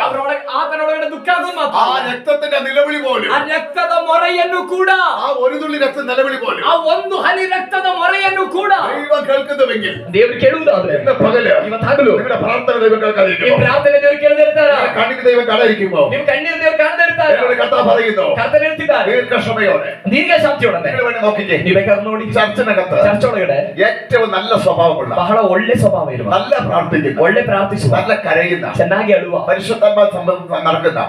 ಆತನೊಳಗಡೆ ದುಃಖ ಆಗೋದು ആ ಮಾತ್ರ. രക്തത്തിന്റെ നിലവിളി പോലും, ಆ ರಕ್ತದ ಮೊರೆಯನ್ನು ಕೂಡ, ആ ഒരു തുള്ളി രക്തം നിലവിളി പോലും ಆ ಒಂದು ಹನಿ ರಕ್ತದ ಮೊರೆಯನ್ನು ಕೂಡ ദൈവം കേൾക്കുന്നുവെങ്കിൽ ದೇವರು ಕೇಳುವುದಾದ್ರೆ ഇന്ന് പകല് ಇವತ್ತು ಹಗಲು നിങ്ങളുടെ പ്രാർത്ഥന ദൈവം ನಿಮ್ കേൾക്കാതിരിക്കുമോ? ಪ್ರಾರ್ಥನೆ ದೇವರು ಕೇಳದೇ ಇರ್ತಾರ? നിങ്ങളുടെ കണ്ണിന് ദൈവം കാണാതിരിക്കുമോ? ನಿಮ್ ಕಣ್ಣೀರು ದೇವರು ಕಾಣದೇ ಇರ್ತಾರ? എന്നോട് കർത്താവ് പറയുന്നു, ಕರ್ತನ ಹೇಳ್ತಿದ್ದಾರೆ ദീർഘക്ഷമയോടെ ದೀರ್ಘ ಶಾಂತಿಯೊಡನೆ. നിങ്ങൾ വേണ്ടി നോക്കിക്കേ. ನೀವ್ ಬೇಕಾದ್ರೆ ನೋಡಿ, ചർച്ചിനകത്ത് ಚರ್ಚ್ ಒಳಗಡೆ ഏറ്റവും നല്ല സ്വഭാവമുള്ള, ಬಹಳ ಒಳ್ಳೆ ಸ್ವಭಾವ ಇರುವ, നല്ല പ്രാർത്ഥിക്കുന്ന, ಒಳ್ಳೆ ಪ್ರಾರ್ಥಿಸುವ, നല്ല കരയുന്ന, ಚೆನ್ನಾಗಿ ಅಳುವ, പരിശുദ്ധാത്മാ നടക്കുന്ന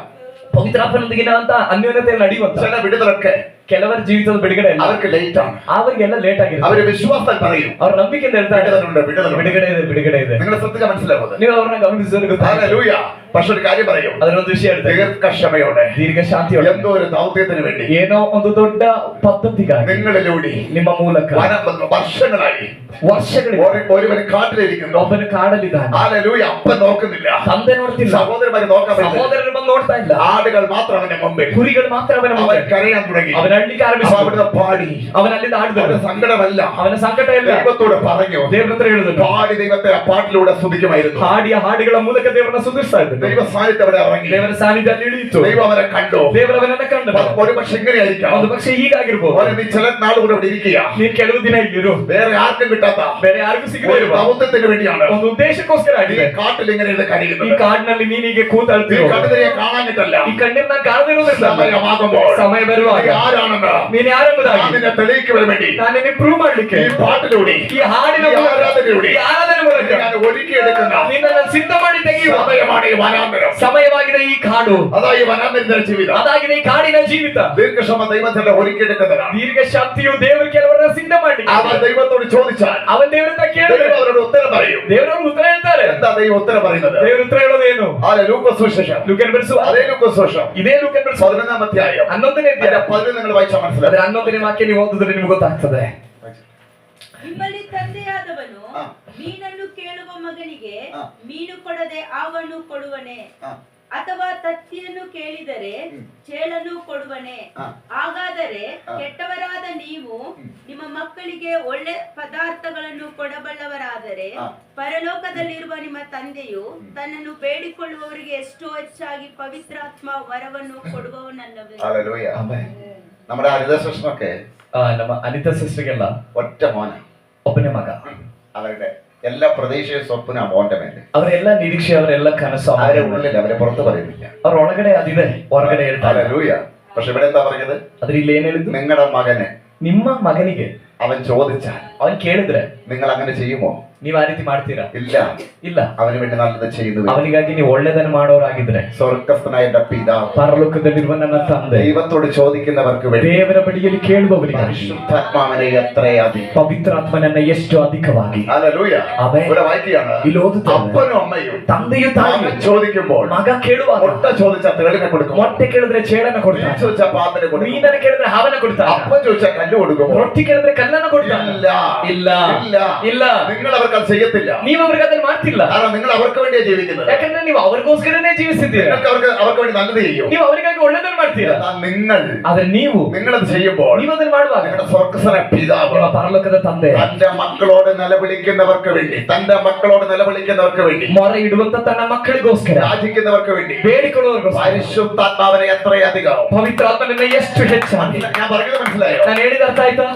ಪವಿತ್ರಾತ್ಮನೊಂದಿಗಿನ ಅಂತ ಅನ್ಯೋನ್ಯತೆಯಲ್ಲಿ ನಡೆಯುವಂತ ചില വിടുതലൊക്കെ ಕೆಲವರ ಜೀವಿತದ ಬಿಡುಗಡೆ ಇಲ್ಲ. അവർക്ക് ലേറ്റ് ആണ്. ಅವರಿಗೆಲ್ಲ ಲೇಟ್ ಆಗಿದೆ. അവര് വിശ്വാസത്താൽ പറയും ಅವ್ರ ನಂಬಿಕೆಯಿಂದ ಹೇಳ್ತಾರೆ വിടുതലുണ്ട്, വിടുതലുണ്ട്. ಬಿಡುಗಡೆ ಇದೆ, ಬಿಡುಗಡೆ ಇದೆ. നിങ്ങൾ ശ്രദ്ധിച്ചാൽ മനസ്സിലാവുന്നത്. ನೀವು ಅವ್ರನ್ನ ಗಮನಿಸಿದ್ರೆ ಗೊತ್ತಾಗುತ್ತೆ. ഹല്ലേലൂയ. പക്ഷെ ഒരു കാര്യം പറയും, ಅದನ್ನೊಂದು ವಿಷಯ ಹೇಳ್ತಾರೆ, ദീർഘക്ഷമയോടെ ದೀರ್ಘ ಶಾಂತಿಯೊಳಗೆ എന്തോ ഒരു ദൗത്യത്തിന് വേണ്ടി ಏನೋ ಒಂದು ದೊಡ್ಡ ಪದ್ಧತಿಗಾಗಿ നിങ്ങളിലൂടെ ನಿಮ್ಮ ಮೂಲಕ വർഷങ്ങളായി ವರ್ಷಗಳಿಂದ ഒരുവൻ കാട്ടിലിരിക്കുന്നു. ಒಬ್ಬನು ಕಾಡಲಿದ್ದಾನೆ. ഹല്ലേലൂയ. അപ്പൻ നോക്കുന്നില്ല, ತಂದೆ ನೋಡ್ತಿಲ್ಲ, സഹോദരന്മാര് നോക്കാൻ പറ്റില്ല. ಸಹೋದರರು ಬಂದು ನೋಡ್ತಾ ಇಲ್ಲ, ആടുകൾ മാത്രം അവന്റെ മുമ്പിൽ. ಕುರಿಗಳು ಮಾತ್ರ ಅವನ അവൻ ಮುಂದೆ. കരയാൻ തുടങ്ങി. ಅವನ ಹಳ್ಳಿಗೆ ಆರಂಭಿಸಿದ, അവിടുന്ന് പാടി. ಅವನ ಅಲ್ಲಿಂದ ಆಡಿದ, അവന്റെ സങ്കടമല്ല, ಅವನ ಸಂಕಟ ಇಲ್ಲ, ദൈവത്തോട് പറഞ്ഞു. ದೇವ್ರ ಹತ್ರ ಹೇಳಿದ್ರು, പാടി ദൈവത്തെ ആ പാട്ടിലൂടെ സ്തുതിക്കുമായിരുന്നു. ಹಾಡಿಯ ಹಾಡುಗಳ ಮೂಲಕ ದೇವರನ್ನ ಸುಧಿಸ್ತಾ ಇದ್ದರು. ദൈവ സാന്നിധ്യം അവിടെ ഇറങ്ങി. ದೇವರ ಸಾನ್ನಿಧ್ಯ ಅಲ್ಲಿ ಇಳಿಯಿತು. ദൈവം അവനെ കണ്ടു. ದೇವರವನನ್ನ ಕಂಡ. ഒരു പക്ഷെ ഇങ്ങനെയായിരിക്കാം, ಒಂದು ಪಕ್ಷ ಹೀಗಾಗಿರ್ಬೋದು, അവനെ നീ ചില നാളുകൂടെ ഇവിടെ ഇരിക്കുക, ನೀನ್ ಕೆಲವು ದಿನ ಇಲ್ಲಿರು, വേറെ ആർക്കും കിട്ടാത്ത ಬೇರೆ ಯಾರಿಗೂ ಸಿಗದೇ ഒരു ಇರುವ ദൗത്യത്തിന് വേണ്ടിയാണ് ಒಂದು ಉದ್ದೇಶಕ್ಕೋಸ್ಕರ ഈ ಆಗಿದೆ. കാട്ടിൽ ഇങ്ങനെ ഇത് ಈ കരയുന്നത്. ಕಾಡಿನಲ್ಲಿ ನೀನೀಗೆ ഈ ಕೂತಾಳ್ತೀವಿ, കണ്ണുനീരെ കാണാനിട്ടല്ല, ಈ ಕಣ್ಣೀರ್ ನಾನು ಕಾಣದಿರೋದ್ರಿಂದ സമയമാകുമ്പോൾ ಸಮಯ ಬರುವಾಗ നീ ആരാണെന്ന് ನೀನ್ ಯಾರೆಂಬುದಾಗಿ ഞാൻ നിന്നെ തെളിയിക്കുവാൻ വേണ്ടി ನಾನು ನಿನ್ನೆ ಪ್ರೂವ್ ಮಾಡ್ಲಿಕ್ಕೆ ഈ പാട്ടിലൂടെ, ಈ ಹಾಡಿನ ഈ ಮೂಲಕ, ആരാധനയിലൂടെ ಈ ಆರಾಧನೆ ಮೂಲಕ ഞാൻ ഒരുക്കിയെടുക്കുന്ന ನಿನ್ನನ್ನು ಸಿದ್ಧ ಮಾಡಿ ತೆಗೆಯುವ സമയമാണ് ഈ വനാന്തരം. ಸಮಯವಾಗಿದೆ ಈ ಕಾಡು. അതാ ഈ വനാന്തരത്തിന്റെ ജീവിതം. ಅದಾಗಿದೆ ಈ ಕಾಡಿನ ಜೀವಿತ. ദീർഘക്ഷമ ദൈവത്തിന്റെ ഒരുക്കിയെടുക്കുന്നതാണ്. ದೀರ್ಘ ಶಾಂತಿಯು ದೇವರು ಕೆಲವರನ್ನ ಸಿದ್ಧ ಮಾಡಿ, അവർ ദൈവത്തോട് ചോദിച്ചാൽ ಅವನ್ ದೇವರನ್ನ ಕೇಳಿದ್ರೆ ദൈവം അവരോട് ഉത്തരം പറയും. ದೇವರವ್ರು ಉತ್ತರ ಹೇಳ್ತಾರೆ. എന്താ ദൈവം ഉത്തരം പറയുന്നത്? ದೇವ್ರ ಉತ್ತರ ಹೇಳೋದೇನು? ലൂക്കോസ് സുവിശേഷം, ಲೂಕನ್ ಬೆಳೆಸುವ അതേ ലൂക്കോസ് സുവിശേഷം ಇದೇ ಲೂಕನ್ ಬೆಳೆಸುವ 11-ാം അധ്യായം 11ನೇ ಅಧ್ಯಾಯ. 11 നിങ്ങൾ വായിച്ചാൽ ಅದ್ರ മനസ്സിലാവും. 11ನೇ ವಾಕ್ಯ ನೀವು ಓದಿದ್ರೆ ನಿಮ್ಗೆ ಗೊತ್ತಾಗ್ತದೆ. ನಿಮ್ಮಲ್ಲಿ ತಂದೆಯಾದವನು ಆ. ಮೀನನ್ನು ಕೇಳುವ ಮಗನಿಗೆ ಆ. ಮೀನು ಕೊಡದೆ ಆವನ್ನು ಕೊಡುವನೆ, ಆ. ಅಥವಾ ತತ್ತಿಯನ್ನು ಕೇಳಿದರೆ ಚೇಳನ್ನು ಕೊಡುವನೆ? ಆ. ಹಾಗಾದರೆ ಆ. ಕೆಟ್ಟವರಾದ ನೀವು ನಿಮ್ಮ ಮಕ್ಕಳಿಗೆ ಒಳ್ಳೆ ಪದಾರ್ಥಗಳನ್ನು ಕೊಡಬಲ್ಲವರಾದರೆ ಆ. ಪರಲೋಕದಲ್ಲಿರುವ ನಿಮ್ಮ ತಂದೆಯು ತನ್ನನ್ನು ಬೇಡಿಕೊಳ್ಳುವವರಿಗೆ ಎಷ್ಟೋ ಹೆಚ್ಚಾಗಿ ಪವಿತ್ರಾತ್ಮ ವರವನ್ನು ಕೊಡುವವನಲ್ಲವೇ? ഹല്ലേലൂയ. നമ്മുടെ ഹരിതകൃഷ്ണനൊക്കെ ನಮ್ಮ ಅನಿತಾ ಸಿಸ್ಟರ್ಗೆಲ್ಲ ഒറ്റ മോന, ಒಬ್ಬನೇ ಮಗ. അവരുടെ എല്ലാ പ്രതീക്ഷയും സ്വപ്നം ആ മോന്റെ മേലെ. ಅವರೆಲ್ಲ ನಿರೀಕ್ಷೆ, ಅವರೆಲ್ಲ ಕನಸು അവരെ ഉള്ളിൽ അവരെ പുറത്ത് പറയുന്നില്ല. ಅವ್ರ ಒಳಗಡೆ ಅದಿದೆ, ಹೊರಗಡೆ ಹೇಳ್ತಾರೆ. ഹല്ലേലൂയ. പക്ഷെ ഇവിടെ എന്താ പറഞ്ഞത്? ಆದ್ರೆ ಇಲ್ಲಿ ಏನ್ ಹೇಳಿದ್ದು? നിങ്ങളുടെ മകനെ ನಿಮ್ಮ ಮಗನಿಗೆ അവൻ ചോദിച്ചാൽ ಅವನ್ ಕೇಳಿದ್ರೆ നിങ്ങൾ അങ്ങനെ ചെയ്യുമോ? ನೀವು ಆ ರೀತಿ ಮಾಡ್ತೀರಾ? ഇല്ല. ಇಲ್ಲ. അവന് വേണ്ടി നല്ലത് ചെയ്യുന്നു. ಅವನಿಗಾಗಿ ನೀವು ಒಳ್ಳೆದನ್ನು ಮಾಡೋರಾಗಿದ್ರೆ സ്വർഗസ്ഥനായ എൻ്റെ പിതാവ്, ಪರಲೋಕದಲ್ಲಿರುವ ನನ್ನ ತಂದೆ, ദൈവത്തോട് ചോദിക്കുന്നവർക്ക് വേണ്ടി, ದೇವರ ಬಳಿಯಲ್ಲಿ ಕೇಳುವವರಿಗೆ പരിശുദ്ധാത്മാവിനെ എത്രയധികം, ಪವಿತ್ರಾತ್ಮನನ್ನ ಎಷ್ಟು ಅಧಿಕವಾಗಿ. ഹല്ലേലൂയ. ಆಮೆನ್. ഇവിടെ വായിക്കുകയാണ്, ಇಲ್ಲಿ ಓದುತ್ತೇವೆ, അപ്പനും അമ്മയും ತಂದೆಯು ತಾಯಿಯು ചോദിക്കുമ്പോൾ ಮಗ ಕೇಳುವಾಗ മുട്ട ചോദിച്ചാൽ തേളിനെ കൊടുക്കും, ಮೊಟ್ಟೆ ಕೇಳಿದ್ರೆ ಚೇಳನ್ನ ಕೊಡ್ತಾನೆ, ചോദിച്ചാൽ പാമ്പിനെ കൊടുക്കും, ಮೀನನ್ನ ಕೇಳಿದ್ರೆ ಹಾವನ್ನ ಕೊಡ್ತಾನೆ, അപ്പം ചോദിച്ചാൽ കല്ല് കൊടുക്കും, ರೊಟ್ಟಿ ಕೇಳಿದ್ರೆ ಕಲ್ಲನ್ನ ಕೊಡ್ತಾನೆ. ഇല്ല, ಇಲ್ಲ ഇല്ല, ಇಲ್ಲ, നിങ്ങൾ അവർക്ക് അത് ചെയ്യത്തില്ല. ನೀವು ಅವ್ರಿಗೆ ಅದನ್ನ ಮಾಡ್ತಿಲ್ಲ. കാരണം നിങ്ങൾ അവർക്ക് വേണ്ടിയാ ജീവിക്കുന്നത്. ಯಾಕಂದ್ರೆ ನೀವು ಅವ್ರಿಗೋಸ್ಕರನೇ ಜೀವಿಸಿದ್ದೀರಾ. നിങ്ങൾക്ക് അവർക്ക് വേണ്ടി നല്ലത് ചെയ്യും. ನೀವು ಅವರಿಗಾಗಿ ಒಳ್ಳೆದನ್ನು ಮಾಡ್ತೀರಾ. നിങ്ങൾ ಆದ್ರೆ നിങ്ങളത് ചെയ്യുമ്പോൾ ನೀವು ಅದನ್ನ ಮಾಡುವಾಗ നിങ്ങളുടെ സ്വർഗസ്ഥനായ പിതാവ് ನಿಮ್ಮ ಪರಲೋಕದ ತಂದೆ തന്റെ മക്കളോട് നിലവിളിക്കുന്നവർക്ക് വേണ്ടി, തന്റെ മക്കളോട് നിലവിളിക്കുന്നവർക്ക് വേണ്ടി, ಮೊರೆ ಇಡುವಂತ ತನ್ನ ಮಕ್ಕಳಿಗೋಸ್ಕರ, യാചിക്കുന്നവർക്ക് വേണ്ടി, ಬೇಡಿಕೊಳ್ಳುವವರಿಗೋಸ್ಕರ പരിശുദ്ധാത്മാവിനെ എത്രയധികം, ಪವಿತ್ರಾತ್ಮನನ್ನ ಎಷ್ಟು ಹೆಚ್ಚಾಗಿ. ഞാൻ പറഞ്ഞത് മനസ്സിലായോ? ನಾನು ಹೇಳಿದ ಅರ್ಥ ಆಯ್ತಾ?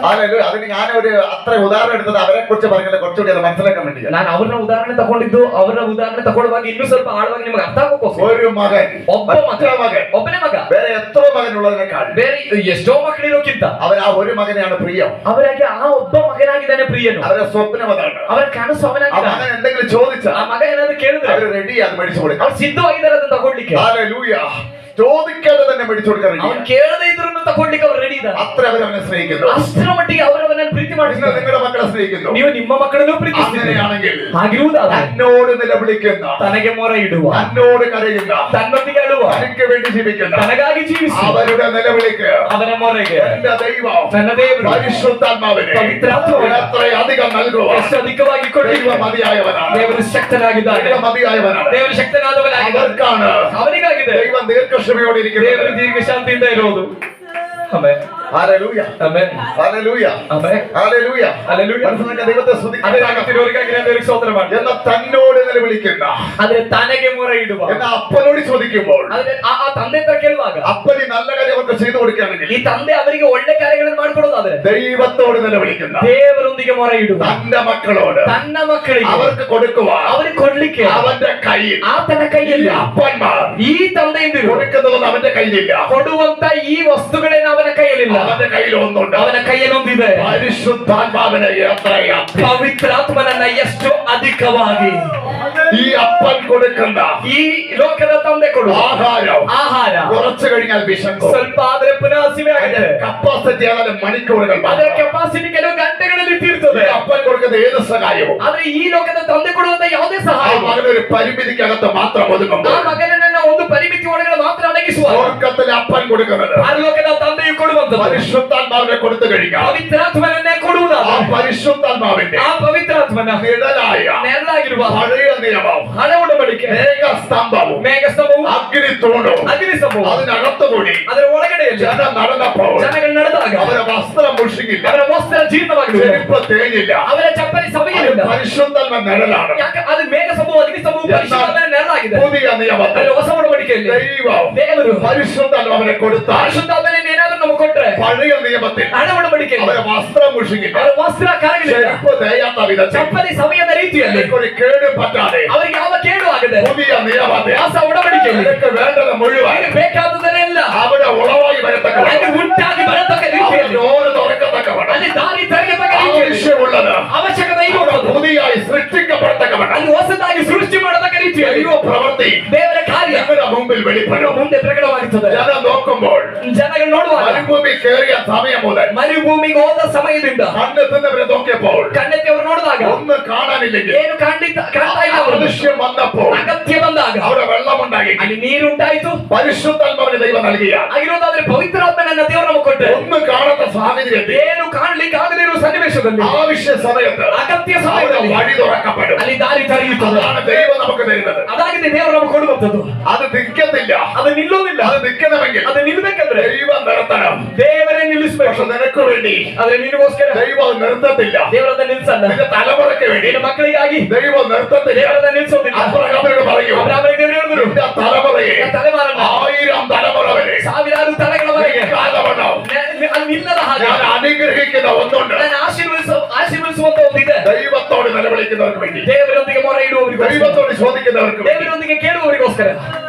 അതിന് ഞാനൊരു അത്ര ഉദാഹരണം എടുത്തത് അവരെ കുറിച്ച് പറഞ്ഞത് കുറച്ചുകൂടി അത് മനസ്സിലാക്കാൻ വേണ്ടിയാണ്. ನಾನು ಅವ್ರನ್ನ ಉದಾಹರಣೆ ತಗೊಂಡಿದ್ದು, ಅವರ ಉದಾಹರಣೆ ತಗೊಳ್ಳುವಾಗ ಇನ್ನೂ ಸ್ವಲ್ಪ ಆಳವಾಗಿ ನಿಮಗೆ ಅರ್ಥ ಆಗೋಕೋಸ್ಕರ. ഒരു മകൻ, ಒಬ್ಬನೇ ಮಗ വേറെ എത്ര മകനുള്ളതിനേക്കാൾ ಬೇರೆ ಎಷ್ಟೋ ಮಕ್ಕಳಿರೋಕ್ಕಿಂತ അവർ ആ ഒരു മകനെയാണ് പ്രിയം. ಅವರಿಗೆ ಆ ಒಬ್ಬ ಮಗನಾಗಿದ್ದಾನೆ ಪ್ರಿಯನು. അവരുടെ സ്വപ്നം അതാണ്. ಅವರ ಕನಸು ആ ಅವನಾಗಿದ್ದಾನೆ. മകൻ എന്തെങ്കിലും ചോദിച്ചാൽ ಆ ಮಗ ಏನಾದ್ರು ಕೇಳಿದ್ರೆ അവർ ರೆಡಿ അത് മേടിച്ചു കൊടുക്കും. ಅವ್ರು ಸಿದ್ಧವಾಗಿದ್ದಾರೆ ಅದನ್ನ ತಗೊಳ್ಳಿಕ್ಕೆ. ഹല്ലേലൂയ. ചോദിക്കാതെ തന്നെ മേടിച്ചു കൊടുക്കാൻ ready. ಅವ್ನು ಕೇಳದೇ ಇದ್ರು ತಗೊಳ್ಳಿಕ್ಕೆ ಅವ್ರು ರೆಡಿ ಇದ್ದಾರೆ. അത്ര അവരവനെ സ്നേഹിക്കുന്നു. ಅಷ್ಟರ ಮಟ್ಟಿಗೆ ಅವರವನನ್ನು ಪ್ರೀತಿ നിങ്ങൾ ಮಾಡಿದ್ದಾರೆ. നിങ്ങളുടെ മക്കളെ സ്നേഹിക്കുന്നു. ನೀವು ನಿಮ್ಮ ಮಕ್ಕಳನ್ನು ಪ್ರೀತಿಸ್ತೀರಿ. അങ്ങനെയാണെങ്കിൽ ಹಾಗಿರುವುದಾದ್ರೆ തന്നോട് നിലവിളിക്കുന്ന, ತನಗೆ ಮೊರೆ ಇಡುವ, തന്നോട് കരയുന്ന, ತನ್ನೊಟ್ಟಿಗೆ ಅಳುವ, തനിക്ക് വേണ്ടി ജീവിക്കുന്ന, ತನಗಾಗಿ ಜೀವಿಸುವ അവരുടെ നിലവിളിക്ക് ಅವನ ಮೊರೆಗೆ എന്റെ ദൈവം ನನ್ನ ದೇವರು പരിശുദ്ധാത്മാവിനെ പവിത്രാത്മാവിനെ എത്രയധികം നൽകുക. ಎಷ್ಟು ಅಧಿಕವಾಗಿ ಕೊಡಲಿಕ್ಕೆ ദൈവം മതിയായവനാണ്. ದೇವರು ಶಕ್ತನಾಗಿದ್ದಾನೆ. ദൈവം മതിയായവനാണ്. ದೇವರು ಶಕ್ತನಾದವನಾಗಿದ್ದಾನೆ. അവർക്കാണ് ಅವನಿಗಾಗಿದೆ ദൈവം ദീർഘക്ഷമയോടെ ഇരിക്കുന്നത്. ದೇವರು ದೀರ್ಘ ಶಾಂತಿಯಿಂದ ಇರುವುದು. Amen. Hallelujah. Amen. Hallelujah. Amen. Hallelujah. Hallelujah. മനസ്സിലാക്കാൻ ദൈവത്തെ സ്തുതിക്കുക. ಅರ್ಥಾಗುತ್ತಿರುವವರಿಗಾಗಿ ನಾನು ದೇವರಿಗೆ ಸ್ತೋತ್ರ ಮಾಡಿ. എന്നാൽ തന്നോട് നിലവിളിക്കുന്ന, ಆದ್ರೆ ತನಗೆ ಮೊರೆ ಇಡುವ, എന്നാൽ അപ്പനോട് ചോദിക്കുമ്പോൾ ಆದ್ರೆ ಆ ತಂದೆ ಹತ್ರ ಕೇಳುವಾಗ അപ്പന് നല്ല കാര്യം അവർക്ക് ചെയ്തു കൊടുക്കുകയാണെങ്കിൽ, ಈ ತಂದೆ ಅವರಿಗೆ ಒಳ್ಳೆ ಕಾರ್ಯಗಳನ್ನು ಮಾಡಿಕೊಡೋದಾದ್ರೆ ദൈവത്തോട് നിലവിളിക്കുന്ന, ದೇವರೊಂದಿಗೆ ಮೊರೆ ಇಡುವ, തന്റെ മക്കളോട് ತನ್ನ ಮಕ್ಕಳಿಗೆ അവർക്ക് കൊടുക്കുവാൻ ಅವರಿಗೆ ಕೊಡ್ಲಿಕ್ಕೆ അവന്റെ കയ്യിൽ, ಆತನ ഈ ಕೈಯಲ್ಲಿ അപ്പന്മാർ ಈ ತಂದೆಯಿಂದ കൊടുക്കുന്നതൊന്നും അവന്റെ കയ്യിലില്ല. ಕೊಡುವಂತ ಈ ವಸ್ತುಗಳೇನು ಅವನ ಕೈಯಲ್ಲಿಲ್ಲ. അവന്റെ കയ്യിൽ ഒന്നുണ്ട്. ಅವನ ಕೈಯಲ್ಲಿ ಒಂದಿದೆ. പരിശുദ്ധാത്മാവിനെ എത്രയാ, ಪವಿತ್ರಾತ್ಮನನ್ನ ಎಷ್ಟು ಅಧಿಕವಾಗಿ ഈ അപ്പൻ കൊടുക്കുന്ന ಈ ಲೋಕದ ತಂದೆ ಕೊಡುವ ಆಹಾರ കുറച്ചു കഴിഞ്ഞാൽ വിശക്കും. ಸ್ವಲ್ಪ ಆದ್ರೆ ಪುನಃ ಹಸಿವೆ ಆಗಿದೆ. കപ്പാസിറ്റി ആയാലും മണിക്കൂറുകൾ ಅದರ ಕೆಪಾಸಿಟಿ ಕೆಲವು ಗಂಟೆಗಳಲ್ಲಿ ತೀರ್ತದೆ. ഈ അപ്പൻ കൊടുക്കുന്ന ഏത് സഹായവും ಆದ್ರೆ ಈ ಲೋಕದ ತಂದೆ ಕೊಡುವಂತ ಯಾವುದೇ ആ ಸಹಾಯ മകനൊരു പരിമിതിക്കകത്ത് മാത്രം ಆ ഒതുങ്ങുമ്പോൾ, ಮಗನನ್ನ ಒಂದು ಪರಿಮಿತಿ ಒಳಗಡೆ ಮಾತ್ರ ಅಡಗಿಸುವ സ്വർഗത്തിലെ അപ്പൻ കൊടുക്കുന്നത് ಆ ಲೋಕದ ತಂದೆಯು ಕೊಡುವಂತದ್ದು പരിശുദ്ധാത്മാവിനെ കൊടുത്തു കഴിഞ്ഞാൽ, ಪವಿತ್ರಾತ್ಮನನ್ನೇ ആ ಕೊಡುವುದಾದ പരിശുദ്ധാത്മാവിന്റെ ಆ ಪವಿತ್ರಾತ್ಮನ നിഴലായ ನೆರಳಾಗಿರುವ പഴയ നിയമം, ಹಣ ಉಡಂಬಡಿಕೆ, മേഘസ്തംഭവും ಮೇಘಸ್ತಂಭವು, അഗ്നിത്തൂണും ಅಗ್ನಿಸ್ತಂಭವು, അതിനകത്തുകൂടി ಅದರ ಒಳಗಡೆಯಲ್ಲಿ ജനം നടന്നപ്പോൾ ಜನಗಳು ನಡೆದಾಗ അവരെ വസ്ത്രം മുഷിക്കില്ല, ಅವರ ವಸ್ತ್ರ ಜೀರ್ಣವಾಗಲಿಲ್ಲ, ചെരുപ്പ് തേഞ്ഞില്ല. ಅವರ ಚಪ್ಪಲಿ ಸವೆಯಲಿಲ್ಲ. പരിശുദ്ധാത്മ നിഴലാണ്. ಯಾಕೆ ಅದು ಮೇಘಸ್ತಂಭವು, ಅಗ್ನಿಸ್ತಂಭವು ಪರಿಶುದ್ಧಾತ್ಮನ ನೆರಳಾಗಿದೆ. പുതിയ നിയമത്തിൽ ಅದರ ಹೊಸ ಒಡಂಬಡಿಕೆಯಲ್ಲಿ ദൈവം ದೇವರು പരിശുദ്ധാത്മാവിനെ കൊടുത്താൽ, ಪರಿಶುದ್ಧಾತ್ಮನ ಏನಾದ್ರೂ ನಮಗೆ ಕೊಟ್ರೆ പഴയ നിയമത്തിൽ ಹಣ ಒಡಂಬಡಿಕೆಯಲ್ಲಿ അവരെ വസ്ത്രം മുഷിക്കില്ല, ಅವರ ವಸ್ತ್ರ ಕರಗಲಿಲ್ಲ, ചെരുപ്പ് തേയാത്ത വിധത്തിൽ ಚಪ್ಪಲಿ ಸವೆಯದ ರೀತಿಯಲ್ಲಿ ഒരു കേട് പറ്റാതെ ಅವರಿಗೆ ಯಾವ ಕೇಡು ಆಗದೆ പുതിയ നിയമത്തിൽ ಹೊಸ ಒಡಂಬಡಿಕೆಯಲ್ಲಿ നിനക്ക് വേണ്ടത് മുഴുവൻ ನಿನಗೆ ಬೇಕಾದುದನ್ನೆಲ್ಲ അവിടെ ഉളവായി വരത്തക്ക ಅಲ್ಲಿ ಉಂಟಾಗಿ ಬರತಕ್ಕ ರೀತಿಯಲ್ಲಿ ഡോറ് തുറക്കത്തക്കവണ്ണം ಅಲ್ಲಿ ದಾರಿ ತೆರೆಯತಕ್ಕ ರೀತಿಯಲ್ಲಿ ആവശ്യമുള്ളത് ಅವಶ್ಯಕತೆ ಇರುವಂತದ್ದು പുതിയായി സൃഷ്ടിക്കപ്പെടത്തക്കവണ്ണം ಅಲ್ಲಿ ಹೊಸದಾಗಿ ಸೃಷ್ಟಿ ಮಾಡತಕ್ಕ ರೀತಿಯಲ್ಲಿ ദൈവ പ്രവൃത്തി ದೇವರ ಕಾರ್ಯ നിങ്ങളുടെ മുമ്പിൽ വെളിപ്പെടും. ಮುಂದೆ ಪ್ರಕಟವಾಗುತ್ತದೆ. ജനം നോക്കുമ്പോൾ ಜನಗಳು ನೋಡುವಾಗ മരുഭൂമി കയറിയ സമയം മുതൽ ಮರುಭೂಮಿಗೆ ಹೋದ ಸಮಯದಿಂದ കണ്ണെത്തുന്നവരെ നോക്കിയപ്പോൾ ಕಣ್ಣೆತ್ತಿ ಅವರು ನೋಡಿದಾಗ ഒന്നും കാണാനില്ലെങ്കിൽ ಏನು ಕಾಣ್ತಾ ಇಲ್ಲ ಅವರು. ആവശ്യം വന്നപ്പോൾ ಅಗತ್ಯ ಬಂದಾಗ അവിടെ വെള്ളമുണ്ടാക്കി ಅಲ್ಲಿ ನೀರುಂಟಾಯ್ತು. പരിശുദ്ധാത്മാവിനെ ദൈവം നൽകിയ ಆಗಿರೋದಾದ್ರೆ ಪವಿತ್ರಾತ್ಮನನ್ನ ದೇವರು ನಮಗೆ ಕೊಟ್ಟರೆ ഒന്നും കാണാത്ത സാഹചര്യത്തിൽ ಏನು ಕಾಣ್ಲಿಕ್ಕೆ ಆಗದೇ ಇರುವ ಸನ್ನಿವೇಶದಲ್ಲಿ ആവശ്യ സമയത്ത് ಅಗತ್ಯ അവിടെ ಸಮಯದಲ್ಲಿ വഴി തുറക്കപ്പെടും. ಅಲ್ಲಿ ದಾರಿ ತೆರೆಯುತ್ತದೆ. അതാണ് ദൈവം നമുക്ക് തരുന്നത്. ಅದಾಗಿದೆ ದೇವರು ನಮಗೆ ಕೊಡುವಂತದ್ದು. അത് നിൽക്കത്തില്ല. ಅದು ನಿಲ್ಲೋದಿಲ್ಲ. അത് നിൽക്കണമെങ്കിൽ ಅದು ನಿಲ್ಬೇಕಂದ್ರೆ ദൈവം നിർത്തണം. ದೇವರೇ ನಿಲ್ಲಿಸಬೇಕು. പക്ഷെ നിനക്ക് വേണ്ടി ಆದ್ರೆ ನಿನಗೋಸ್ಕರ ദൈവം അത് നിർത്തത്തില്ല. ದೇವರನ್ನ ನಿಲ್ಸಲ್ಲ. നിന്റെ തലമുറയ്ക്ക് വേണ്ടി ನಿನ್ನ ಮಕ್ಕಳಿಗಾಗಿ ദൈവം നിർത്തത്തില്ല. ದೇವರನ್ನ ನಿಲ್ಸೋದಿಲ್ಲ. അബ്രഹാമിനോട് പറയൂ, ಅಬ್ರಹಾಮನಿಗೆ ದೇವರು ಹೇಳಿದ್ರು, നിന്റെ തലമുറയെ ನಿನ್ನ ತಲೆಮಾರನ್ನ 1000 തലമുറ വരെ ಸಾವಿರಾರು ತಲೆಗಳವರೆಗೆ കാലമണ്ണം ಅಲ್ಲಿ ನಿಲ್ಲದ ಹಾಗೆ ഞാൻ അനുഗ്രഹിക്കുന്ന ഒന്നുണ്ട്. ನಾನು ಆಶೀರ್ವದಿಸುವಂತ ಒಂದಿದೆ. ദൈവത്തോട് നിലവിളിക്കുന്നവർക്ക് വേണ്ടി, ದೇವರೊಂದಿಗೆ ಮೊರೆ ಇಡುವವರಿಗೋಸ್ಕರ, ദൈവത്തോട് ചോദിക്കുന്നവർക്ക് വേണ്ടി, ದೇವರೊಂದಿಗೆ ಕೇಳುವವರಿಗೋಸ್ಕರ,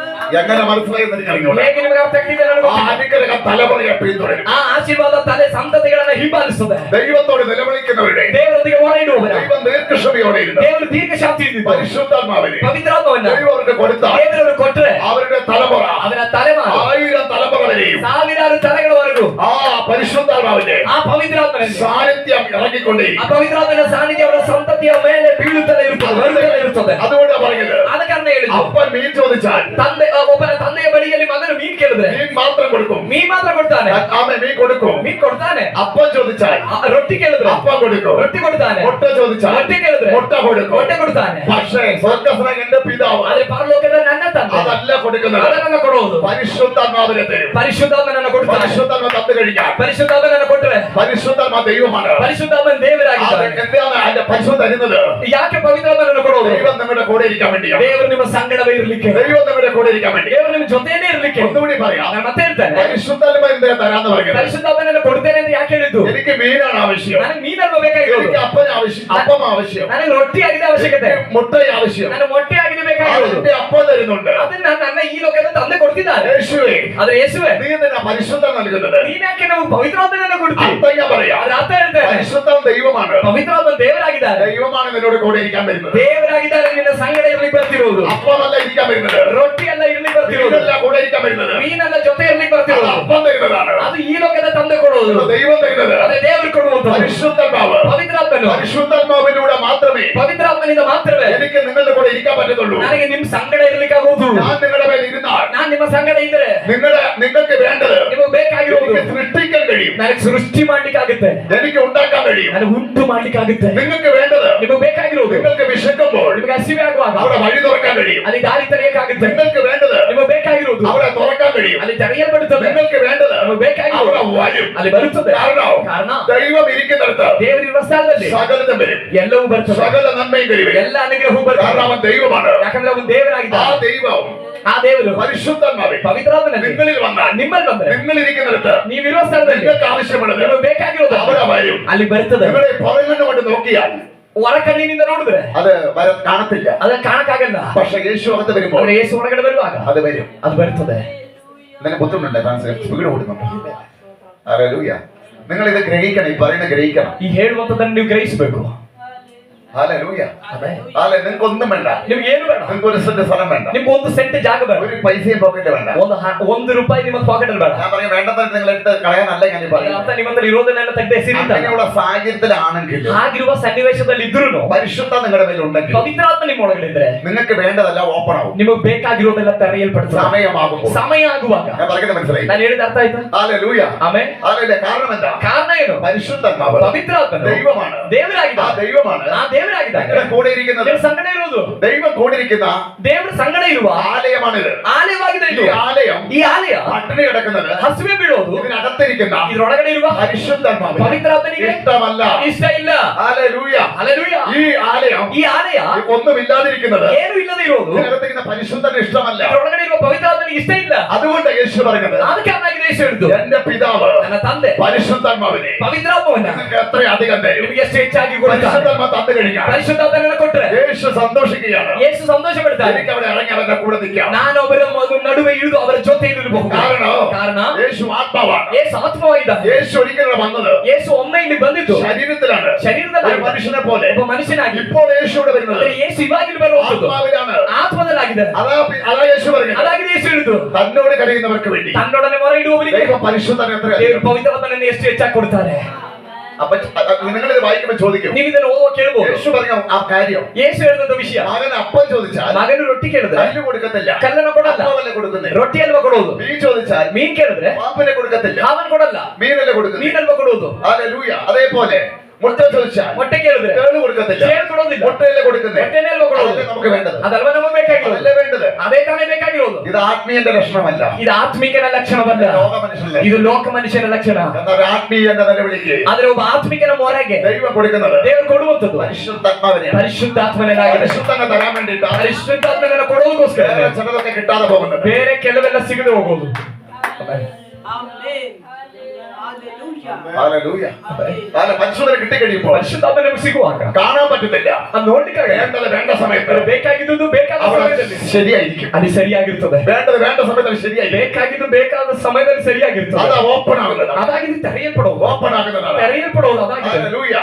എങ്ങനെ മനസ്സിലായെന്ന് എനിക്ക് അറിഞ്ഞൂടാ. ಹೇಗೆ ನಿಮಗೆ ಅರ್ಥ ಆಗ್ತಿದೆ ನನಗೆ ആ ಗೊತ್ತಿಲ್ಲ. അനുഗ്രഹ തലമുറയെ പിന്തുടരും. ಆ ಆಶೀರ್ವಾದ ತಲೆ ಸಂತತಿಗಳನ್ನ ಹಿಂಬಾಲಿಸುತ್ತದೆ. ദൈവത്തോട് നിലവിളിക്കുന്നവരുടെ ದೇವರೊಂದಿಗೆ ಮೊರೆಯಿಡುವವರ ദൈവം ദീർഘക്ഷമയോടെ ഇരുന്നു ದೇವರು ದೀರ್ಘಶಾಂತಿ ಇದ್ದಿದ್ದು പരിശുദ്ധാത്മാവിനെ ಪವಿತ್ರಾತ್ಮವನ್ನ ദൈവം അവർക്ക് കൊടുത്താൽ ದೇವರು ಕೊಟ್ಟರೆ അവരുടെ തലമുറ ಅವನ ತಲೆಮಾರು 1000 തലമുറ വരെയും ಸಾವಿರಾರು ತಲೆಗಳವರೆಗೂ ആ പരിശുദ്ധാത്മാവിന്റെ ಆ ಪವಿತ್ರಾತ್ಮನಲ್ಲಿ സാന്നിധ്യം ഇറങ്ങിക്കൊണ്ടേയിരിക്കും. ಆ ಪವಿತ್ರಾತ್ಮನ ಸಾನ್ನಿಧ್ಯ ಅವರ ಸಂತತಿಯ ಮೇಲೆ ಬೀಳುತ್ತಲೇ ಇರುತ್ತದೆ, ಬರುತ್ತಲೇ ಇರುತ್ತದೆ. അതുകൊണ്ടാ പറഞ്ഞത് ಆದ ಕಾರಣ ಹೇಳಿದ್ದು അപ്പൻ മീൻ ചോദിച്ചാൽ ತಂದೆ ಒಬ್ಬನ ತಂದೆಯ ಬಳಿಯಲ್ಲಿ ಮಗನು ಮೀನ್ ಕೇಳಿದ್ರೆ മീൻ മാത്രം കൊടുക്കും. ಮೀನ್ ಮಾತ್ರ ಕೊಡ್ತಾನೆ, ആമേ മീൻ കൊടുക്കും. ಮೀನ್ ಕೊಡ್ತಾನೆ. അപ്പൻ ചോദിച്ചാൽ ರೊಟ್ಟಿ ಕೇಳಿದ್ರೆ അപ്പൻ കൊടുക്കും. ರೊಟ್ಟಿ ಕೊಡ್ತಾನೆ. മുട്ട ചോദിച്ചാൽ ಮೊಟ್ಟೆ ಕೇಳಿದ್ರೆ മുട്ട കൊടുക്കും. ಮೊಟ್ಟೆ ಕೊಡ್ತಾನೆ. പക്ഷേ സ്വർഗ്ഗസ്നേഹന്റെ പിതാവ് ಆದ್ರೆ ಪರಲೋಕದ ನನ್ನ ತಂದೆ അതല്ല കൊടുക്കുന്നത്. ಅದನ್ನ ಕೊಡುವುದು പരിശുദ്ധാത്മാവിനെ തരും. ಪರಿಶುದ್ಧಾತ್ಮನನ್ನ ಕೊಡ್ತಾನೆ. പരിശുദ്ധാത്മ തന്നു കഴിഞ്ഞാൽ ಪರಿಶುದ್ಧಾತ್ಮನನ್ನ ಕೊಟ್ಟರೆ പരിശുദ്ധാത്മ ദൈവമാണ്. ಪರಿಶುದ್ಧಾತ್ಮನ ದೇವರಾಗಿದ್ದಾನೆ. എന്താണ് അതിന്റെ പരിശുദ്ധ തരുന്നത്? ಯಾಕೆ ಪವಿತ್ರಾತ್ಮನನ್ನ ಕೊಡೋದು? ദൈവം നിങ്ങളുടെ കൂടെ ഇരിക്കാൻ വേണ്ടിയാണ്. ದೇವರು ನಿಮ್ಮ ಸಂಗಡವೇ ಇರ್ಲಿಕ್ಕೆ, ദൈവം നിങ്ങളുടെ കൂടെ ഇരിക്കാൻ വേണ്ടി. ದೇವರು ನಿಮ್ಮ ಜೊತೆನೇ ಇರ್ಲಿಕ್ಕೆ. ഒന്നുകൂടി പറയാം. ನಾನು ಮತ್ತೆ ಹೇಳ್ತೇನೆ, പരിശുദ്ധാത്മ എന്തിനാ തരാന്ന് പറയുന്നത്? ಪರಿಶುದ್ಧಾತ್ಮನನ್ನ ಕೊಡ್ತೇನೆ ಅಂತ ಯಾಕೆ ಹೇಳಿದ್ದು? എനിക്ക് മീനാണ് ആവശ്യം. ನನಗೆ ಮೀನಲ್ವ ಬೇಕಾಗಿರೋದು? എനിക്ക് അപ്പൻ ആവശ്യം, അപ്പം ആവശ്യം. ನನಗೆ ರೊಟ್ಟಿ ಆಗಿದೆ ಅವಶ್ಯಕತೆ, മുട്ട ആവശ്യം. ನನಗೆ ಮೊಟ್ಟೆ ಆಗಿದೆ ಬೇಕಾಗಿರೋದು. അതിന്റെ അപ്പം തരുന്നുണ്ട്. ಅದನ್ನ ನನ್ನ ಈ ಲೋಕದ ತಂದೆ ಕೊಡ್ತಿದ್ದಾರೆ. യേശുവേ, ಆದ್ರೆ ಯೇಸುವೆ, നീ എന്തിനാ പരിശുദ്ധം നൽകുന്നത്? ನೀನ್ ಯಾಕೆ ನಾವು ಪವಿತ್ರಾತ್ಮನನ್ನ ಕೊಡ್ತೀವಿ? അർത്ഥം ഞാൻ പറയാം. ಅದ್ರ ಅರ್ಥ ಹೇಳ್ತೇನೆ, പരിശുദ്ധം ദൈവമാണ്. ಪವಿತ್ರಾತ್ಮ ದೇವರಾಗಿದ್ದಾರೆ. ദൈവമാണ് നിന്നോട് കൂടെ ഇരിക്കാൻ വരുന്നത്. ದೇವರಾಗಿದ್ದಾರೆ, ನಿನ್ನ ಸಂಗಡ ಇರ್ಲಿಕ್ಕೆ ಬರ್ತಿರೋದು. അപ്പമല്ല ഇരിക്കാൻ വരുന്നത്. ರೊಟ್ಟಿ ಎಲ್ಲ ಇರ್ಲಿಕ್ಕೆ ಬರ್ತಿರೋದು. മീനല്ല കൂടെ ഇരിക്കാൻ വരുന്നത്. ಮೀನಲ್ಲ ಜೊತೆ ಇರ್ಲಿಕ್ಕೆ അത് ಬರ್ತಿರೋದು. അപ്പം തരുന്നതാണ്. ಅದು ಈ ಲೋಕದ ತಂದೆ ಕೊಡುವುದು. അത് ദൈവം തരുന്നത്. ಅದೇ ದೇವರು ಕೊಡುವಂತದ್ದು. പരിശുദ്ധാത്മാവ്. ಪವಿತ್ರಾತ್ಮನು, പരിശുദ്ധാത്മാവിലൂടെ മാത്രമേ ಪವಿತ್ರಾತ್ಮನಿಂದ ಮಾತ್ರವೇ എനിക്ക് നിങ്ങളുടെ കൂടെ ഇരിക്കാൻ പറ്റത്തുള്ളൂ. ನನಗೆ ನಿಮ್ ಸಂಗಡ ಇರ್ಲಿಕ್ಕೆ ಆಗುವುದು. ഞാൻ നിങ്ങളുടെ മേൽ ഇരുന്നാൽ ನಾನ್ ನಿಮ್ಮ ಸಂಗಡ ಇದ್ರೆ നിങ്ങൾക്ക് വേണ്ടത് ನಿಮಗೆ ಬೇಕಾಗಿರೋದು എനിക്ക് സൃഷ്ടിക്കാൻ കഴിയും. ನನಗೆ ಸೃಷ್ಟಿ ಮಾಡ್ಲಿಕ್ಕೆ ಆಗುತ್ತೆ, എനിക്ക് ഉണ്ടാക്കാൻ കഴിയും. ನನಗೆ ಉಂಟು ಮಾಡ್ಲಿಕ್ಕೆ ಆಗುತ್ತೆ. നിങ്ങൾക്ക് വേണ്ടത് ನಿಮಗೆ ಬೇಕಾಗಿರೋದು നിങ്ങൾക്ക് വിശക്കുമ്പോൾ ನಿಮಗೆ ಹಸಿವೆ ಆಗುವಾಗ അവിടെ വഴി തുറക്കാൻ കഴിയും. ಅಲ್ಲಿ ದಾರಿ ತೆರೆಯಕ್ಕಾಗುತ್ತೆ. നിങ്ങൾക്ക് വേണ്ടത് ನಿಮಗೆ ಬೇಕಾಗಿರೋದು അവിടെ തുറക്കാൻ കഴിയും. ಅಲ್ಲಿ ತೆರೆಯಲ್ಪಡುತ್ತದೆ. നിങ്ങൾക്ക് വേണ്ടത് ನಿಮಗೆ ಬೇಕಾಗಿರೋದು അവിടെ വരും. ಅಲ್ಲಿ ಬರುತ್ತದೆ. ಕಾರಣ ദൈവം ഇരിക്കുന്നിടത്ത് ದೇವರಿರುವ ಸ್ಥಳದಲ್ಲಿ സകലതും വരും. ಎಲ್ಲವೂ ಬರ್ತದೆ, സകല നന്മയും വരും. ಎಲ್ಲ ಅನುಗ್ರಹವೂ ಬರ್ತದೆ. കാരണം അവൻ ദൈവമാണ്. ಯಾಕಂದ್ರೆ ಅವನು ആ ದೇವರಾಗಿದ್ದಾನೆ. ദൈവം ಆ ದೇವರು പരിശുദ്ധന്മാരെ ಪವಿತ್ರಾತ್ಮನಲ್ಲಿ നിങ്ങളിൽ വന്നാൽ ನಿಮ್ಮಲ್ಲಿ ಬಂದ್ರೆ നിങ്ങൾ ഇരിക്കുന്നിടത്ത് ನೀವಿರುವ ಸ್ಥಳದಲ್ಲಿ നിങ്ങൾക്ക് ആവശ്യമുള്ളത് ನಿಮಗೆ ಬೇಕಾಗಿರೋದು അവിടെ വരും. ಅಲ್ಲಿ ಬರ್ತದೆ. നിങ്ങളെ പുറകിൽ കൊണ്ട് നോക്കിയാൽ ಹೊರ ಕಣ್ಣಿನಿಂದ ನೋಡಿದ್ರೆ അത് കാണത്തില്ല. ಅದನ್ನ ಕಾಣಕ್ಕಾಗಲ್ಲ. പക്ഷെ യേശു അകത്ത് വരുമ്പോൾ ಆದ್ರೆ ಯೇಸು ಹೊರಗಡೆ ಬರುವಾಗ അത് വരും. ಅದು ಬರ್ತದೆ. നിനക്ക് ബുദ്ധിമുട്ടുണ്ട് സ്പീഡ് ഓടുന്നുണ്ട്. ഹല്ലേലൂയ. നിങ്ങൾ ഇത് ഗ്രഹിക്കണം. ഈ പറയുന്ന ഗ്രഹിക്കണം. ಈ ಹೇಳುವಂತದನ್ನು ನೀವು ಗ್ರಹಿಸಬೇಕು. ഹല്ലേലൂയ. ಅದೇ നിങ്ങൾക്ക് ഒന്നും വേണ്ട. ನಿಮ್ಗೆ ಏನು ಬೇಡ, നിങ്ങൾക്ക് ഒരു സെന്റ് സ്ഥലം വേണ്ട. ನಿಮ್ಗೆ ಒಂದು ಸೆಂಟ್ ಜಾಗ ಬೇಡ, ഒരു പൈസയും പോക്കറ്റിൽ വേണ്ട. ಒಂದು ರೂಪಾಯಿ ನಿಮ್ಮ ಪಾಕೆಟ್ ಅಲ್ಲಿ ಬೇಡ. ഞാൻ പറയും വേണ്ടത് നിങ്ങൾ എടുത്ത് കളയാനല്ല ഞാൻ ಅದರ പറയുന്നത്. ಅರ್ಥ ನಿಮ್ಮ ಹತ್ರ ಇರೋದನ್ನೆಲ್ಲ ತೆಗೆದು ಎಸೆದಿಲ್ಲ. അങ്ങനെയുള്ള സാഹചര്യത്തിലാണെങ്കിൽ ಹಾಗಿರುವ ಸನ್ನಿವೇಶದಲ್ಲಿ ಇದ್ರೂ പരിശുദ്ധ നിങ്ങളുടെ മേൽ ഉണ്ടെങ്കിൽ ಪವಿತ್ರಾತ್ಮ ನಿಮ್ಮ ಒಳಗಡೆ ಇದ್ರೆ നിങ്ങൾക്ക് വേണ്ടതല്ല ഓപ്പൺ ആവും. ನಿಮಗೆ ಬೇಕಾಗಿರೋದೆಲ್ಲ ತೆರೆಯಲ್ಪಡುತ್ತದೆ. സമയമാകുമ്പോൾ ಸಮಯ ಆಗುವಾಗ. ഞാൻ പറയുന്നത് മനസ്സിലായി? ನಾನು ಹೇಳಿದ ಅರ್ಥ ಆಯ್ತಾ? ഹല്ലേലൂയ. ಆಮೇಲೆ ഹല്ലേലൂയ. കാരണം എന്താ? ಕಾರಣ ಏನು? പരിശുദ്ധാത്മാവ് ಪವಿತ್ರಾತ್ಮನು ദൈവമാണ്. ആ ದೇವರಾಗಿದ್ದಾನೆ. ദൈവമാണ് ಆ ದೇವರಾಗಿದ್ದಾನೆ. നിങ്ങളുടെ കൂടെ ഇരിക്കുന്നത്. ನಿಮ್ಮ ಸಂಗಡ ಇರೋದು ദൈവം കൂടെ ഇരിക്കുന്ന ದೇವರ ಸಂಗಡ ಇರುವ ആലയമാണിത്. ಆಲಯವಾಗಿದೆ ഈ ಇದು. ആലയം ಈ ಆಲಯ പട്ടിണി കിടക്കുന്നത് ಹಸಿವೆ ಬೀಳೋದು ഇതിനകത്തിരിക്കുന്ന ಇದರೊಳಗಡೆ ಇರುವ പരിശുദ്ധാത്മാവിന് ಪವಿತ್ರಾತ್ಮನಿಗೆ ഇഷ്ടമല്ല. ಇಷ್ಟ ಇಲ್ಲ. ഹല്ലേലൂയ. ಹಲ್ಲೆಲೂಯಾ. ഈ ആലയം ಈ ಆಲಯ ഒന്നുമില്ലാതിരിക്കുന്നത് ಏನು ಇಲ್ಲದೆ ಇರೋದು ഇതിനകത്തിരിക്കുന്ന പരിശുദ്ധന് ഇഷ്ടമല്ല. ಇದರೊಳಗಡೆ ಇರುವ ಪವಿತ್ರಾತ್ಮನಿಗೆ ಇಷ್ಟ ಇಲ್ಲ. അതുകൊണ്ട് യേശു പറയുന്നത് ಅದಕ್ಕೆ ಅವನಾಗಿದೆ ಯೇಸು ಹೇಳಿದ್ದು, എന്റെ പിതാവ് ನನ್ನ ತಂದೆ പരിശുദ്ധാത്മാവിനെ ಪವಿತ್ರಾತ್ಮವನ್ನ നിങ്ങൾക്ക് എത്ര അധികം തരും. ನಿಮಗೆ ಎಷ್ಟು ಹೆಚ್ಚಾಗಿ ಕೊಡ್ತಾನೆ. പരിശുദ്ധാത്മ തന്നു കഴിഞ്ഞാൽ ಪರಿಶುದ್ಧಾತ್ಮನನ್ನ ಕೊಟ್ಟರೆ യേശു സന്തോഷിക്കുകയാണ്. ಯೇಸು ಸಂತೋಷ ಪಡ್ತಾನೆ. എനിക്ക് അവിടെ ഇറങ്ങി അവരുടെ കൂടെ നിൽക്കാം. ನಾನು ಅವರ ನಡುವೆ ಇಳಿದು ಅವರ ಜೊತೆ ಇರಬಹುದು. ಕಾರಣ യേശു ആത്മാവാണ്. ಯೇಸು ಆತ್ಮವಾಗಿದ್ದಾನೆ. യേശು ഒരിക്കലും വന്നത് ಯೇಸು ಒಮ್ಮೆ ಇಲ್ಲಿ ಬಂದಿದ್ದು ശരീരത്തിലാണ്. ಶರೀರದಲ್ಲಿ ഒരു മനുഷ്യനെ പോലെ. ಒಬ್ಬ ಮನುಷ್ಯನಾಗಿ. ഇപ്പോൾ യേശു ഇവിടെ വരുന്നത് ಆದರೆ ಯೇಸು ಇವಾಗ ಇಲ್ಲಿ ಬರುವಂತದ್ದು ആത്മാവിലാണ്. ಆತ್ಮದಲ್ಲಾಗಿದೆ. അതാ യേശു പറയുന്നത്. ಅದಾಗಿದೆ ಯೇಸು ಹೇಳಿದ್ದು, തന്നോട് കഴിയുന്നവർക്ക് വേണ്ടി ತನ್ನೊಡನೆ ಮೊರೆ ಇಡುವವರಿಗೆ ദൈവം പരിശുദ്ധനെ എത്ര ದೇವರು ಪವಿತ್ರಾತ್ಮನನ್ನು ಎಷ್ಟು ಹೆಚ್ಚಾಗಿ ಕೊಡ್ತಾರೆ. അപ്പൊ നിങ്ങളിത് വായിക്കുമ്പോൾ ചോദിക്കും, ನೀವು ಇದನ್ನು ಓದುವ ಕೇಳಬಹುದು. യേശു പറഞ്ഞ ആ കാര്യം ಯೇಸು ಹೇಳಿದಂತ ವಿಷಯ, മകൻ അപ്പം ചോദിച്ചാൽ ಮಗನು ರೊಟ್ಟಿ ಕೇಳಿದ್ರೆ കല്ല് കൊടുക്കത്തില്ല, ಕಲ್ಲನ್ನು ಕೊಡಲ್ಲ, അപ്പമല്ലേ കൊടുക്കുന്നത്. ರೊಟ್ಟಿ ಅಲ್ವಾ ಕೊಡೋದು. മീൻ ചോദിച്ചാൽ ಮೀನ್ ಕೇಳಿದ್ರೆ പാമ്പിനെ കൊടുക്കത്തില്ല, ಹಾವನ್ ಕೊಡಲ್ಲ, മീനല്ലേ കൊടുക്കുന്നത്. ಮೀನಲ್ವಾ ಕೊಡೋದು. ഹല്ലേലൂയ. അതേപോലെ മുട്ട ചോദിച്ചാൽ ಮೊಟ್ಟೆ ಕೇಳಿದ್ರೆ തേള് കൊടുക്കത്തില്ല, ತೇಳು ಕೊಡೋದಿಲ್ಲ, മുട്ടയല്ലേ കൊടുക്കുന്നത്. ಮೊಟ್ಟೆನೇ ಅಲ್ವಾ ಕೊಡೋದು. അതല്ലേ നമുക്ക് വേണ്ടത്. ಅದಲ್ವಾ ನಮಗೆ ಬೇಕಾಗಿರೋದು. അതല്ലേ വേണ്ടത്. ಅದೇ ತಾನೇ ಬೇಕಾಗಿರೋದು. ഇത് ആത്മീയന്റെ ലക്ഷണമല്ല, ಇದು ಆತ್ಮಿಕನ ಲಕ್ಷಣವಲ್ಲ, ലോക മനുഷ്യനല്ലേ. ಇದು ಲೋಕ ಮನುಷ್ಯನ ಲಕ್ಷಣ. എന്നാൽ ആത്മീയന്റെ നിലവിളിക്ക് ಆದ್ರೆ ಒಬ್ಬ ಆತ್ಮಿಕನ ಮೊರೆಗೆ ദൈവം കൊടുക്കുന്നത് ದೇವರು ಕೊಡುವಂತದ್ದು പരിശുദ്ധാത്മാവിനെയാണ്. ಪರಿಶುದ್ಧಾತ್ಮನಾಗಿದೆ. പരിശുദ്ധനെ തരാൻ വേണ്ടിയിട്ടാണ് ಪರಿಶುದ್ಧಾತ್ಮನ ಕೊಡೋದಕ್ಕೋಸ್ಕರ ചിലതൊക്കെ കിട്ടാതെ പോകുന്നത്. ಬೇರೆ ಕೆಲವೆಲ್ಲ ಸಿಗದೆ ಹೋಗೋದು. ಆಮೆನ್. ಹಲ್ಲೆಲೂಯಾ. ഹല്ലേലൂയ. പരിശുദ്ധനെ കിട്ടിക്കഴിയുമ്പോൾ ಪರಿಶುದ್ಧಾತ್ಮ ನಮಗೆ ಸಿಗುವಾಗ കാണാൻ പറ്റുന്നില്ല. ಅದು ನೋಡ್ಲಿಕ್ಕಾಗಲ್ಲ. വേണ്ടത് വേണ്ട സമയത്ത് ಬೇಕಾಗಿದ್ದು ಬೇಕಾದ ಸಮಯದಲ್ಲಿ ശരിയായിരിക്കും. ಅದು ಸರಿಯಾಗಿರ್ತದೆ. വേണ്ടത് വേണ്ട സമയത്ത് അത് ശരിയായിരിക്കും. ಬೇಕಾಗಿದ್ದು ಬೇಕಾದ ಸಮಯದಲ್ಲಿ ಸರಿಯಾಗಿರ್ತದೆ. അത് ഓപ്പൺ ആകുന്നത്. ಅದಾಗಿದೆ ತೆರೆಯಲ್ಪಡುವುದು. ഓപ്പൺ ആകുന്നത്. ತೆರೆಯಲ್ಪಡುವುದು ಅದಾಗಿದೆ. ഹല്ലേലൂയ.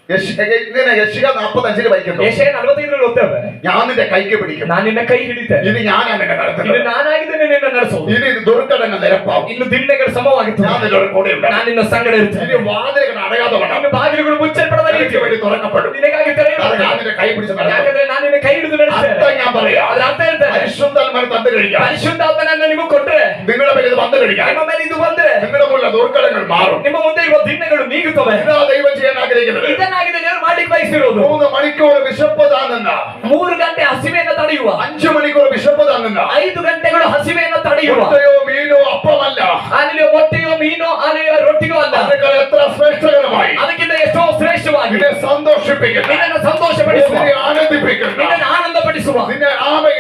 ഇങ്ങനെ യശയ്യാ 45 വായിക്കുന്നു. ಯೆಶಾಯ 45 ಓದ್ತೇವೆ. ഞാൻ നിന്റെ കൈക്ക് പിടിക്കും. ನಾನು ನಿನ್ನ ಕೈ ಹಿಡಿತೇನೆ. ഇനി ഞാനാണ് നിന്നെ നടത്തുന്നത്. ಇದು ನಾನಾಗಿದ್ದೇನೆ ನಿನ್ನ ನಡೆಸುವುದು. ഇനി ദുർഘടങ്ങൾ നിരപ്പാവും. ಇನ್ನು ದಿನಗಳು ಸಮವಾಗಿತ್ತು. ഞാൻ നിന്നോട് കൂടെ ഉണ്ടാകും. ನಾನು ನಿನ್ನ ಸಂಗಡ ಇರ್ತೇನೆ. ഇനി വാതിലുകൾ അടയാതെ വേണം. ಇನ್ನು ಬಾಗಿಲುಗಳು ಮುಚ್ಚಲ್ಪಡದ നിനക്ക് ರೀತಿ വേണ്ടി തുറക്കപ്പെടും. ನಿನಗಾಗಿ കാരണം ತೆರೆಯಲ್ಪಡುವುದು. ഞാൻ നിന്റെ കൈ പിടിച്ച് നടത്തും. ಯಾಕಂದ್ರೆ ನಾನು ನಿನ್ನ ಕೈ ಹಿಡಿದು ನಡೆಸ್ತೇನೆ. അർത്ഥം ഞാൻ പറയാം. ಅದರ ಅರ್ಥ ಹೇಳ್ತೇನೆ. പരിശുദ്ധാത്മാവിനെ തന്നു കഴിഞ്ഞാൽ ಪರಿಶುದ್ಧಾತ್ಮನನ್ನು ನಿಮಗೆ ಕೊಟ್ಟರೆ, നിങ്ങളുടെ മേൽ ഇത് വന്നു കഴിഞ്ഞാൽ ನಿಮ್ಮ ಮೇಲೆ ಇದು ಬಂದ್ರೆ നിങ്ങളുടെ മുള്ള ദുർഘടങ്ങൾ മാറും. ನಿಮ್ಮ ಮುಂದೆ ಇರುವ ದಿನಗಳು ನೀಗುತ್ತವೆ. ഇതാ ദൈവം ചെയ്യാൻ ആഗ്രഹിക്കുന്നത്. ಇದನ್ನಾಗಿದೆ ದೇವರು ಮಾಡ್ಲಿಕ್ಕೆ ಬಯಸಿರೋದು. 3 മണിക്കൂർ വിശപ്പ് താങ്ങുന്ന, 3 ಗಂಟೆ ಹಸಿವೆಯನ್ನು ತಡೆಯುವ, 5 മണിക്കൂർ വിശപ്പ് താങ്ങുന്ന, 5 ಗಂಟೆಗಳು ಹಸಿವೆಯನ್ನು ತಡೆಯುವ, മുട്ടയോ മീനോ അപ്പമല്ല, ಅಲ್ಲಿ ಮೊಟ್ಟೆಯೋ ಮೀನೋ ಅಲ್ಲಿ ರೊಟ್ಟಿಯೋ ಅಲ್ಲ, അതിനേക്കാൾ എത്ര ശ്രേഷ്ഠകരമായി ಅದಕ್ಕಿಂತ ಎಷ್ಟೋ ಶ್ರೇಷ್ಠವಾಗಿ നിന്നെ സന്തോഷിപ്പിക്കുന്ന, ನಿನ್ನನ್ನು ಸಂತೋಷಪಡಿಸುವ, നിന്നെ ആനന്ദിപ്പിക്കുന്ന, ನಿನ್ನನ್ನು ಆನಂದಪಡಿಸುವ, നിന്നെ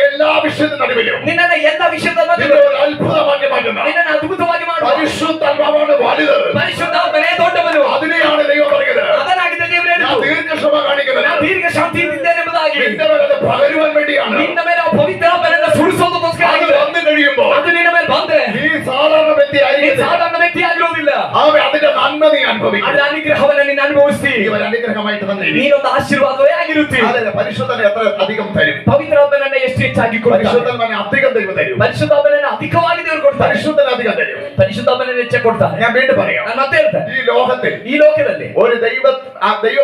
എല്ലാ വിഷയത്തിനും നടുവിലും ನಿನ್ನನ್ನು ಎಲ್ಲ ವಿಷಯದ നിന്നെ ಮಧ್ಯೆ ഒരു അത്ഭുതമാക്കി മാറ്റുന്ന ನಿನ್ನನ್ನು ಅದ್ಭುತವಾಗಿ ಮಾಡುವ പരിശുദ്ധാത്മാവാണ് വലുത്. ಪರಿಶುದ್ಧಾತ್ಮನೇ ದೊಡ್ಡವನು. അതിനെയാണ് ദൈവം പറയുന്നത്. ಅದನ್ನಾಗಿದೆ ದೇವರು ഞാൻ ಹೇಳಿದ್ದು. ദീർഘക്ഷമ കാണിക്കുന്നത് ನಾನು ದೀರ್ಘ ಶಾಂತಿ ಇದ್ದೇನೆ ಎಂಬುದಾಗಿ നിന്റെ മേലെ അത് പകരുവാൻ വേണ്ടിയാണ്. ನಿನ್ನ ಮೇಲೆ ಆ ಪವಿತ್ರಾತ್ಮನನ್ನು ಸುರಿಸೋದಕ್ಕೋಸ್ಕರ അത് ಆಗಿದೆ. വന്നു കഴിയുമ്പോൾ ಅದು ನಿನ್ನ ಮೇಲೆ ಬಂದ್ರೆ നീ സാധാരണ വ്യക്തി ನೀನು ആയിരിക്കും. ಸಾಧಾರಣ ವ್ಯಕ್ತಿ ಆಗಿರೋದಿಲ್ಲ. അതിന്റെ നന്മ നീ അനുഭവിക്കും. ಅದರ ಅನುಗ್ರಹವನ್ನು ನೀನು ಅನುಭವಿಸಿ ഇവർ അനുഗ്രഹമായിട്ട് തന്നെ ನೀನೊಂದು ಆಶೀರ್ವಾದವೇ ಆಗಿರುತ್ತಿ. പരിശുദ്ധനെ എത്ര അധികം തരും. ಪವಿತ್ರಾತ್ಮನನ್ನ ಎಷ್ಟು ಹೆಚ್ಚಾಗಿ ಕೊಡ್ತಾರೆ. പരിശുദ്ധനെ അധികം ദൈവം തരും. ಪರಿಶುದ್ಧಾತ್ಮನನ್ನ ಅಧಿಕವಾಗಿ ದೇವರು ಕೊಡ್ತಾರೆ. പരിശുദ്ധനെ അധികം തരും. ಪರಿಶುದ್ಧಾತ್ಮನನ್ನ ಹೆಚ್ಚಾಗಿ ಕೊಡ್ತಾರೆ. ഞാൻ വീണ്ടും പറയാം. ನಾನು ಮತ್ತೆ ಹೇಳ್ತೇನೆ, ഈ ലോകത്തിൽ ಈ ಲೋಕದಲ್ಲಿ ഒരു ദൈവ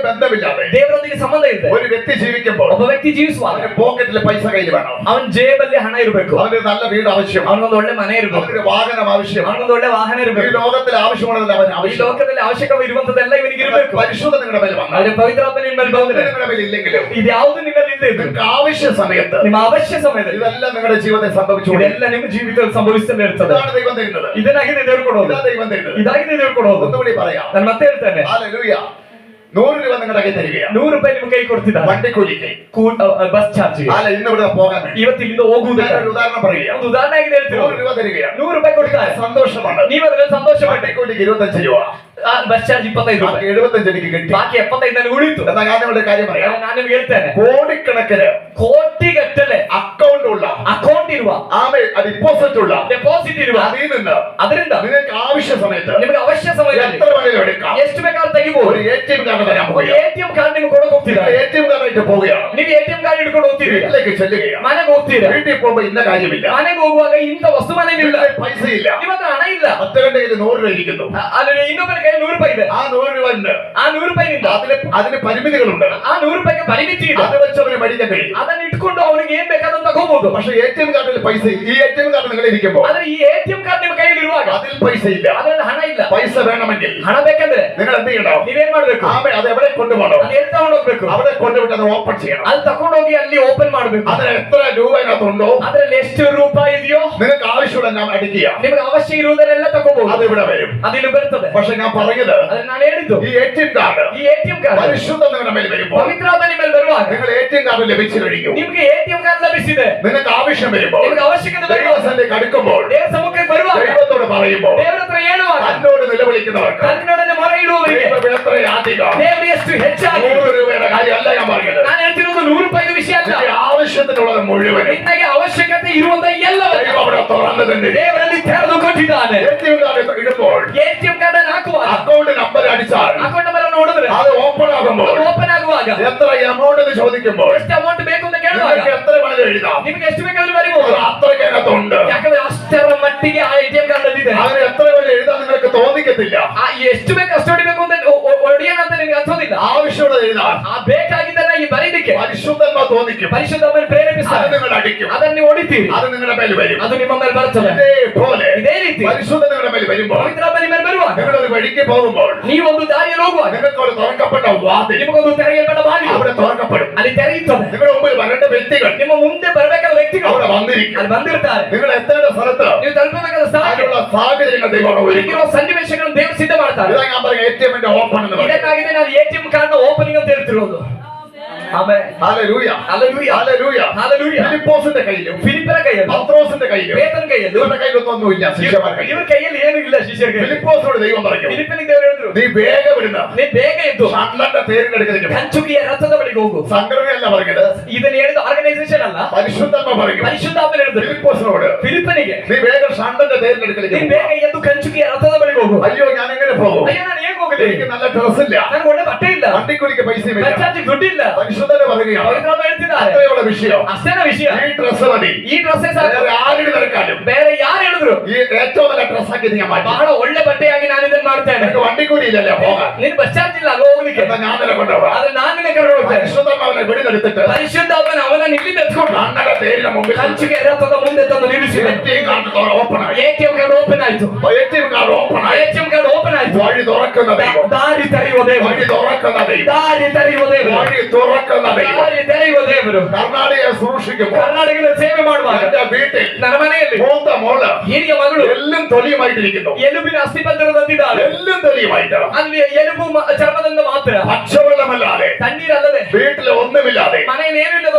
ബന്ധമില്ലാതെ ದೇವರೊಂದಿಗೆ ಸಂಬಂಧ ಇದೆ. ഒരു വ്യക്തി ജീവിക്കുമ്പോൾ ಒಬ್ಬ ವ್ಯಕ್ತಿ ಜೀವಿಸುವಾಗ അവന്റെ പോക്കറ്റിൽ പൈസ കയ്യിൽ വേണം. ಅವನ ಜೇಬಲ್ಲಿ ಹಣ ಇರಬೇಕು. അവന് നല്ല വീട് ആവശ്യം. ಅವನೊಂದು ಒಳ್ಳೆ ಮನೆ ಇರಬೇಕು. അവനൊരു വാഹനം ആവശ്യം. ಅವನೊಂದು ಒಳ್ಳೆ ವಾಹನ ഈ ಇರಬೇಕು. ലോകത്തിൽ ആവശ്യമുള്ളതല്ല അവൻ ಈ ആവശ്യം. ಲೋಕದಲ್ಲಿ ಅವಶ್ಯಕವಿರುವಂತದ್ದೆಲ್ಲ ಇವನಿಗೆ ಇರಬೇಕು. പരിശുദ്ധ നിങ്ങളുടെ മേൽ വന്നാൽ ಆದ್ರೆ ಪವಿತ್ರಾತ್ಮ ನಿಮ್ಮ ಮೇಲೆ ಬಂದ್ರೆ നിങ്ങളുടെ മേൽ ഇല്ലെങ്കിലും ಇದು ಯಾವುದು ನಿಮ್ಮಲ್ಲಿ ಇಲ್ಲದೆ ಇದ್ರು നിങ്ങൾക്ക് ആവശ്യ സമയത്ത് ನಿಮ್ಮ ಅವಶ್ಯ ಸಮಯದಲ್ಲಿ ഇതെല്ലാം നിങ്ങളുടെ ജീവിതത്തിൽ സംഭവിച്ചു. ಇದೆಲ್ಲ ನಿಮ್ಮ ಜೀವಿತದಲ್ಲಿ ಸಂಭವಿಸ್ತಲೇ ಇರ್ತದೆ. ഇതാണ് ദൈവം തരുന്നത്. ಇದನ್ನಾಗಿದೆ ದೇವರು ಕೊಡೋದು. ഇതാ ദൈവം തരുന്നത്. ಇದಾಗಿದೆ ದೇವರು ಕೊಡೋದು. ഒന്നുകൂടി പറയാം. ನಾನು ಮತ್ತೆ ಹೇಳ್ತೇನೆ, ഹല്ലേലൂയ. 100 രൂപ നിങ്ങളുടെ കൈ തരികയാണ്. 100 ರೂಪಾಯಿ ನಿಮ್ಮ ಕೈ ಕೊಡ್ತಿದ್ದಾರೆ വണ്ടിക്കൂലിക്ക്. Bus charge. അല്ല ഇന്ന് ഇവിടെ പോകാൻ വേണ്ടി. ಇವತ್ತು ಇಲ್ಲಿಂದ ಹೋಗುವುದಕ್ಕೆ ഞാനൊരു ഉദാഹരണം പറയുകയാണ്. ಒಂದು ಉದಾಹರಣೆ ಆಗಿದೆ ಹೇಳ್ತೀವಿ. 100 രൂപ തരികയാണ്. 100 ರೂಪಾಯಿ ಕೊಡ್ತಾರೆ. സന്തോഷമാണ്. ನೀವು ಅದರಲ್ಲಿ ಸಂತೋಷ ಪಡ್ರಿ. വണ്ടിക്കൂലിക്ക് 25 രൂപ. ಬಸ್ ಚಾರ್ಜ್ 25 ರೂಪಾಯಿ. 75 എനിക്ക് കിട്ടി. ಬಾಕಿ 75 ನನಗೆ ಉಳಿತು. എന്നാൽ ഞാൻ നിങ്ങളുടെ കാര്യം പറയാം. ನಾನು ನಿಮ್ಗೆ ಹೇಳ್ತೇನೆ, കോടിക്കണക്കിന് ಕೋಟಿಗಟ್ಟಲೆ അക്കൗണ്ട് ഉള്ള, ಅಕೌಂಟ್ ಇರುವ, ഡിപ്പോസിറ്റ് ഉള്ള, ಡೆಪಾಸಿಟ್ ಇರುವ, അതിൽ നിന്ന് ಅದರಿಂದ നിങ്ങൾക്ക് ആവശ്യ സമയത്ത് ನಿಮಗೆ ಅವಶ್ಯ ಸಮಯದಲ್ಲಿ എത്ര വേണേലും എടുക്കാം. ಎಷ್ಟು ಬೇಕಾದ್ರೂ ತೆಗಿಬಹುದು. ഒരു ATM കാർഡ് തരാൻ ಒಂದು പോവുകയാണ്. ATM ಕಾರ್ಡ್ ನಿಮ್ಗೆ ಕೊಡೋಕೆ ಹೋಗ್ತೀರಾ. ATM കാർഡായിട്ട് പോവുകയാണ്. ನೀವು ATM ಕಾರ್ಡ್ ಹಿಡ್ಕೊಂಡು ಹೋಗ್ತೀರಿ, വീട്ടിലേക്ക് ചെല്ലുകയാണ്. ಮನೆಗೆ ಹೋಗ್ತೀರಾ. വീട്ടിൽ പോകുമ്പോ ഇന്ന കാര്യമില്ല. ಮನೆಗೆ ಹೋಗುವಾಗ ಇಂಥ ವಸ್ತು ಮನೆಯಲ್ಲಿಲ್ಲ, പൈസ ഇല്ല. ನಿಮ್ಮ ಹತ್ರ ಹಣ ಇಲ್ಲ. മറ്റവന്റെ കയ്യിൽ 100 രൂപ ഇരിക്കുന്നു. ಅಲ್ಲಿ ಇನ್ನೊಬ್ಬರ ಕೈ 100 ರೂಪಾಯಿ ಇದೆ. ആ 100 രൂപ ഉണ്ട്. ಆ 100 ರೂಪಾಯಿನಿಂದ അതിന് പരിമിതികളുണ്ട്. ಆ 100 ರೂಪಾಯಿಗೆ ಪರಿಮಿತಿ ಇದೆ. അത് വെച്ച് അവന് മേടിക്കാൻ കഴിയും. ಅದನ್ನ ಇಟ್ಕೊಂಡು ಅವನಿಗೆ ಏನ್ ಬೇಕಾದ್ರೂ ತಗೋಬಹುದು. പക്ഷെ ATM കാർഡിൽ പൈസ, ഈ ATM കാർഡ് നിങ്ങൾ ഇരിക്കുമ്പോൾ ಆದ್ರೆ ಈ ATM ಕಾರ್ಡ್ ನಿಮ್ಮ ಕೈಯಲ್ಲಿ ಇರುವಾಗ അതിൽ പൈസ ഇല്ല. ಅದರಲ್ಲಿ ಹಣ ಇಲ್ಲ. പൈസ വേണമെങ്കിൽ ಹಣ ಬೇಕಂದ್ರೆ നിങ്ങൾ എന്ത് ചെയ്യണം? ನೀವೇನ್ ಮಾಡ್ಬೇಕು? അത് എവിടെ കൊണ്ടുപോകണം? ಅದು ಎಲ್ಲಿ ತಗೊಂಡು ಹೋಗ್ಬೇಕು? അവിടെ കൊണ്ടുപോയിട്ട് അത് ഓപ്പൺ ചെയ്യണം. ಅಲ್ಲಿ ತಗೊಂಡೋಗಿ ಅಲ್ಲಿ ಓಪನ್ ಮಾಡ್ಬೇಕು. അതിന് എത്ര രൂപ അതിനകത്തുണ്ടോ ಅದ್ರಲ್ಲಿ ಎಷ್ಟು ರೂಪಾಯಿ ಇದೆಯೋ നിങ്ങൾക്ക് ആവശ്യമുള്ള ഞാൻ അടിക്കുക. ನಿಮಗೆ ಅವಶ್ಯ ಇರುವುದನ್ನೆಲ್ಲ ತಗೋಬಹುದು. അത് ഇവിടെ വരും. ಅದಿಲ್ಲಿ ಬರ್ತದೆ. പക്ഷെ ഞാൻ പറഞ്ഞത് ಅದ್ರ ನಾನು ಹೇಳಿದ್ದು, ഈ ATM കാർഡ് ಈ ATM ಕಾರ್ಡ್ പരിശുദ്ധ നിങ്ങളുടെ മേൽ വരുമ്പോൾ ಪವಿತ್ರಾತ್ಮ ನಿಮ್ಮ ಮೇಲೆ ಬರುವಾಗ നിങ്ങൾ ATM കാർഡ് ലഭിച്ചു കഴിഞ്ഞു. ನಿಮಗೆ ATM ಕಾರ್ಡ್ ಲಭಿಸಿದೆ. നിങ്ങൾക്ക് ആവശ്യം വരുമ്പോൾ ನಿಮಗೆ ಅವಶ್ಯಕತೆ ಬರುವಾಗ ദൈവസന്നിധിയിലേക്ക് അടുക്കുമ്പോൾ ದೇವರ ಸಮ್ಮುಖಕ್ಕೆ ಬರುವಾಗ ദൈവത്തോട് പറയുമ്പോൾ ದೇವರ ಹತ್ರ ಹೇಳುವಾಗ തന്നോട് നിലവിളിക്കുന്നവർക്ക് ತನ್ನೊಡನೆ ಮೊರೆ ಇಡುವವರಿಗೆ ദൈവം എത്ര അധികം ದೇವರು ಎಷ್ಟು ಹೆಚ್ಚಾಗಿ. 100 രൂപയുടെ കാര്യമല്ല ഞാൻ പറഞ്ഞത്. ನಾನು ಹೇಳ್ತಿರೋದು 100 ರೂಪಾಯಿ ವಿಷಯ ಅಲ್ಲ. നിന്റെ ആവശ്യത്തിനുള്ളത് മുഴുവനും ನಿನಗೆ ಅವಶ್ಯಕತೆ ಇರುವಂತ ಎಲ್ಲವನ್ನೂ ദൈവം അവിടെ തുറന്നു തന്നെ. ದೇವರಲ್ಲಿ ತೆರೆದು ಕೊಟ್ಟಿದ್ದಾನೆ. ATM കാർഡ് ഇടുമ്പോൾ ATM ಕಾರ್ಡ್ ಅನ್ನು ಹಾಕುವಾಗ അക്കൗണ്ട് നമ്പർ അടിച്ചാൽ ಅಕೌಂಟ್ ನಂಬರ್ ಅನ್ನು ನೋಡಿದ್ರೆ അത് ഓപ്പൺ ആകുമ്പോൾ ಓಪನ್ ಆಗುವಾಗ എത്ര എമൗണ്ട് എന്ന് ചോദിക്കുമ്പോൾ ಎಷ್ಟು ಅಮೌಂಟ್ ಬೇಕು ಅಂತ ಕೇಳುವಾಗ നിങ്ങൾക്ക് എത്ര വേണമെങ്കിലും എഴുതാം. ನಿಮಗೆ ಎಷ್ಟು ಬೇಕಾದ್ರೂ ಬರೀಬಹುದು. അത് അത്രയ്ക്ക് അതിനകത്തുണ്ട്. ಯಾಕಂದ್ರೆ ಅಷ್ಟರ ಮಟ್ಟಿಗೆ ಆ ATM ಕಾರ್ಡ್ ಅಲ್ಲಿ ಇದೆ. അതിന് എത്ര വേണമെങ്കിലും എഴുതാൻ നിങ്ങൾക്ക് തോന്നിക്കത്തില്ല. ಆ ಎಷ್ಟು ಬೇಕು ಅಷ್ಟು ಹೊಡಿಬೇಕು ಅಂತ ಹೊಡಿಯೋಣ ಅಂತ ನಿಮಗೆ ಅನ್ಸೋದಿಲ್ಲ. ആവശ്യമുള്ളത് എഴുതാൻ ಆ ಬೇಕಾಗಿದ್ದನ್ನ ಈ ಬರೀಲಿಕ್ಕೆ പരിശുദ്ധന്മാർ തോന്നിക്കും. ಪರಿಶುದ್ಧಾತ್ಮನ അത് ಪ್ರೇರೇಪಿಸ್ತಾರೆ. നിങ്ങൾ അടിക്കും. ಅದನ್ನ ನೀವು ಹೊಡಿತೀರಿ, അത് നിങ്ങളുടെ മേൽ വരും. ಅದು ನಿಮ್ಮ ಮೇಲೆ ಬರ್ತದೆ. ഇതേപോലെ ಇದೇ ರೀತಿ പരിശുദ്ധ നിങ്ങളുടെ മേൽ വരുമ്പോൾ ಪವಿತ್ರಾತ್ಮ ನಿಮ್ಮ ಮೇಲೆ ಬರುವಾಗ നിങ്ങൾ ഒരു വഴിക്ക് പോകുമ്പോൾ ನೀವೊಂದು ದಾರಿಯಲ್ಲಿ ಹೋಗುವಾಗ നിങ്ങൾക്ക് ഒരു തുറക്കപ്പെട്ട വാതിൽ ನಿಮಗೊಂದು ತೆರೆಯಲ್ಪಟ್ಟ ಬಾಗಿಲು അവിടെ തുറക്കപ്പെടും. ಅಲ್ಲಿ ತೆರೆಯುತ್ತದೆ. നിങ്ങളുടെ മുമ്പിൽ വരേണ്ട വ്യക്തികൾ ನಿಮ್ಮ ಮುಂದೆ ಬರಬೇಕಾದ ವ್ಯಕ್ತಿಗಳು അവിടെ വന്നിരിക്കും. ಅಲ್ಲಿ ಬಂದಿರ್ತಾರೆ. നിങ്ങൾ എത്തേണ്ട സ്ഥലത്ത് ನೀವು ತಲುಪಬೇಕಾದ ಸ್ಥಳಕ್ಕೆ അതിനുള്ള സാഹചര്യങ്ങൾ ദൈവം ഒരുക്കും. ಈಗಿರುವ ಸನ್ನಿವೇಶಗಳನ್ನು ದೇವರು ಸಿದ್ಧ ಮಾಡ್ತಾರೆ. ഇതാ ഞാൻ പറഞ്ഞ ATM ഓപ്പൺ എന്ന് പറയും. ಇದಕ್ಕಾಗಿದೆ ನಾನು ATM ಕಾರ್ಡ್ ಓಪನಿಂಗ್ ಅಂತ ಹೇಳ್ತಿರೋದು. ആമേൻ. ഹല്ലേലൂയ. ഹല്ലേലൂയ. ഹല്ലേലൂയ. ഹല്ലേലൂയ. ഫിലിപ്പോസിന്റെ കയ്യിലും ഫിലിപ്പിന്റെ കയ്യിൽ, പത്രോസിന്റെ കയ്യിലും പേത്രന്റെ കയ്യിൽ, ഇവരുടെ കയ്യിലൊന്നുമില്ല. ശിഷ്യന്മാരുടെ കയ്യിൽ ഇവർ കയ്യിൽ ഏനുമില്ല. ശിഷ്യർക്ക് ഫിലിപ്പോസിനോട് ദൈവം പറഞ്ഞു, ಫಿಲಿಪ್ಪನಿಗೆ ದೇವರು ಹೇಳಿದ್ರು, നീ വേഗം ഇടുന്ന ನೀ ಬೇಗ ಎದ್ದು ഷണ്ഡന്റെ തേരിനെടുക്കുന്നതിന് ಕಂಚುಕಿಯ ರಥದ ಬಳಿಗೆ ಹೋಗು. സംഘടനയല്ല പറഞ്ഞത്, ಇದನ್ನ ಹೇಳಿದ ಆರ್ಗನೈಸೇಷನ್ ಅಲ್ಲ, പരിശുദ്ധാത്മ പറഞ്ഞു ಪರಿಶುದ್ಧಾತ್ಮನು ಹೇಳಿದ್ರು ഫിലിപ്പോസിനോട്, ಫಿಲಿಪ್ಪನಿಗೆ, നീ വേഗം ഷണ്ഡന്റെ ನೀ തേരിനെടുക്കുന്നതിന് ಬೇಗ ಎದ್ದು ಕಂಚುಕಿಯ ರಥದ ಬಳಿಗೆ ಹೋಗು. അയ്യോ ഞാൻ എങ്ങനെ പോകും, ಅಯ್ಯೋ ನಾನು ಹೇಗೆ ಹೋಗಲಿ, എനിക്ക് നല്ല ഡ്രസ് ഇല്ല, ನನಗೆ ಒಳ್ಳೆ ಬಟ್ಟೆ ಇಲ್ಲ, വണ്ടിക്കൂലിക്ക് പൈസയും ഇല്ല. ಖರ್ಚಾಗಿ ದುಡ್ಡಿಲ್ಲ. പരിശുദ്ധനെ പറയുകയാണ്, ಪವಿತ್ರಾತ್ಮ ಹೇಳ್ತಿದ್ದಾರೆ, അത്രയുള്ള വിഷയം, ಅಷ್ಟೇನ ವಿಷಯ, ഈ ഡ്രസ് മതി, ಈ ಡ್ರೆಸ್ಸೇ ಸಾಕು, വേറെ ആരുടെ നിരക്കാലും ಬೇರೆ ಯಾರು ಹೇಳಿದ್ರು ഈ ഏറ്റവും നല്ല ഡ്രസ്സാക്കി നീ മാറ്റി. ಬಹಳ ಒಳ್ಳೆ ಬಟ್ಟೆಯಾಗಿ ನಾನು ಇದನ್ನ ಮಾಡ್ತೇನೆ. നിനക്ക് വണ്ടിക്കൂലി ഇല്ലല്ലേ പോകാൻ, ನೀನು ಬಸ್ ಚಾರ್ಜ್ ಇಲ್ಲ ಅಲ್ಲ ಹೋಗ್ಲಿಕ್ಕೆ, എന്നാ ഞാൻ നിന്നെ കൊണ്ടുപോകാം. ಆದ್ರೆ ನಾನು ನಿನ್ನ ಕರ್ಕೊಂಡು ಹೋಗ್ತೇನೆ. പരിശുദ്ധാത്മാവിനെ വെളിയിലെടുത്തിട്ട് ಪರಿಶುದ್ಧಾತ್ಮನ ಅವನನ್ನು ಇಲ್ಲಿ ತೆಗೆದುಕೊಂಡು കണ്ണട തേരിന്റെ മുമ്പിൽ ಕಂಚುಗೆ ರಥದ ಮುಂದೆ ತಂದು ನಿಲ್ಲಿಸಿ, ATM കാർഡ് ഓപ്പൺ ആയി, ATM ಕಾರ್ಡ್ ಓಪನ್ ಆಯ್ತು, ATM കാർഡ് ഓപ്പൺ ആയി, ATM ಕಾರ್ಡ್ ಓಪನ್ ಆಯ್ತು, വഴി തുറക്കുന്ന ദൈവം, ದಾರಿ ತೆರೆಯುವ ದೇವರು, വഴി തുറക്കുന്ന ദൈവം, ದಾರಿ ತೆರೆಯುವ ದೇವರು, വഴി തുറക്കുന്ന ദൈവം. ದಾರಿ ತೆರೆಯುವ ದೇವರು. കർണാടകയെ സൂക്ഷിക്കുമ്പോൾ ಕರ್ನಾಟಕದ ಸೇವೆ ಮಾಡುವಾಗ എന്റെ വീട്ടിൽ ನನ್ನ ಮನೆಯಲ್ಲಿ മൂത്ത മോള് ಹಿರಿಯ ಮಗಳು എല്ലാം തൊലിയുമായിട്ടിരിക്കുന്നു, ಎಲುಬಿನ ಅಸ್ಥಿಪಂಜರದಂತಿದ್ದಾಳೆ. എല്ലാം തൊലിയുമായിട്ട്, ಅಲ್ಲಿ ಎಲುಬು ಚರ್ಮದಿಂದ ಮಾತ್ರ, പച്ചവെള്ളമല്ലാതെ ತಣ್ಣೀರಲ್ಲದೆ, വീട്ടിൽ ഒന്നുമില്ലാതെ, ಮನೆಯಲ್ಲಿ ಏನಿಲ್ಲದ